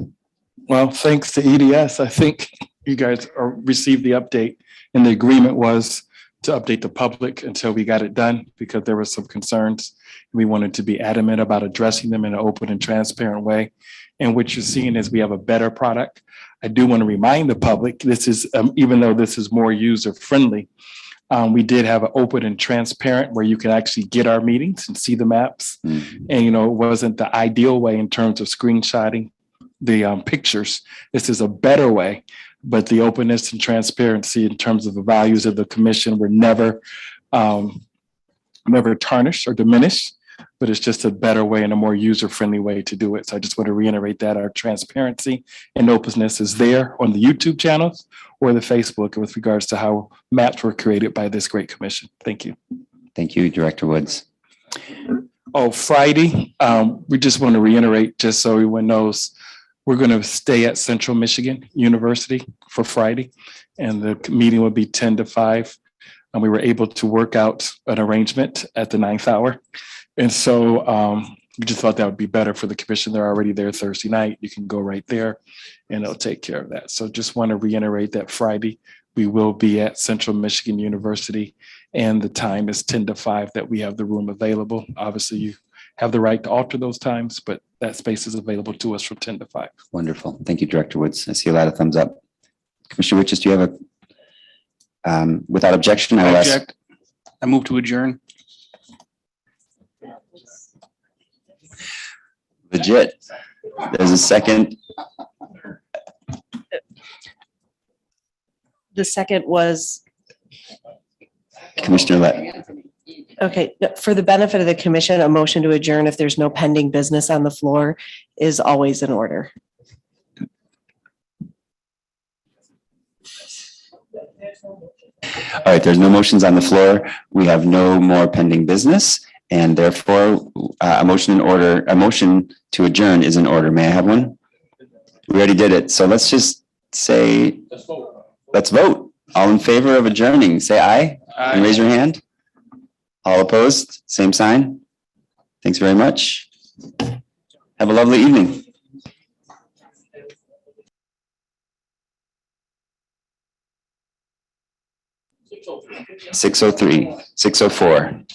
Well, thanks to EDS, I think you guys received the update, and the agreement was to update the public until we got it done because there were some concerns. We wanted to be adamant about addressing them in an open and transparent way. And what you're seeing is we have a better product. I do want to remind the public, this is, even though this is more user friendly, we did have an open and transparent where you can actually get our meetings and see the maps. And, it wasn't the ideal way in terms of screenshotting the pictures. This is a better way, but the openness and transparency in terms of the values of the commission were never tarnished or diminished, but it's just a better way and a more user-friendly way to do it. So I just want to reiterate that our transparency and openness is there on the YouTube channels or the Facebook with regards to how maps were created by this great commission. Thank you. Thank you, Director Woods. Oh, Friday, we just want to reiterate, just so everyone knows, we're going to stay at Central Michigan University for Friday, and the meeting will be 10 to 5. And we were able to work out an arrangement at the 9th hour. And so we just thought that would be better for the commission. They're already there Thursday night. You can go right there and it'll take care of that. So just want to reiterate that Friday, we will be at Central Michigan University, and the time is 10 to 5 that we have the room available. Obviously, you have the right to alter those times, but that space is available to us from 10 to 5. Wonderful. Thank you, Director Woods. I see a lot of thumbs up. Commissioner Witches, do you have without objection? I will ask. I move to adjourn. Legit. There's a second. The second was, Commissioner Lett. okay, for the benefit of the commission, a motion to adjourn if there's no pending business on the floor is always in order. All right, there's no motions on the floor. We have no more pending business, and therefore a motion to adjourn is in order. May I have one? We already did it. So let's just say, let's vote. All in favor of adjourning, say aye. Aye. And raise your hand. All opposed, same sign. Thanks very much. Have a lovely evening. 6:03, 6:04.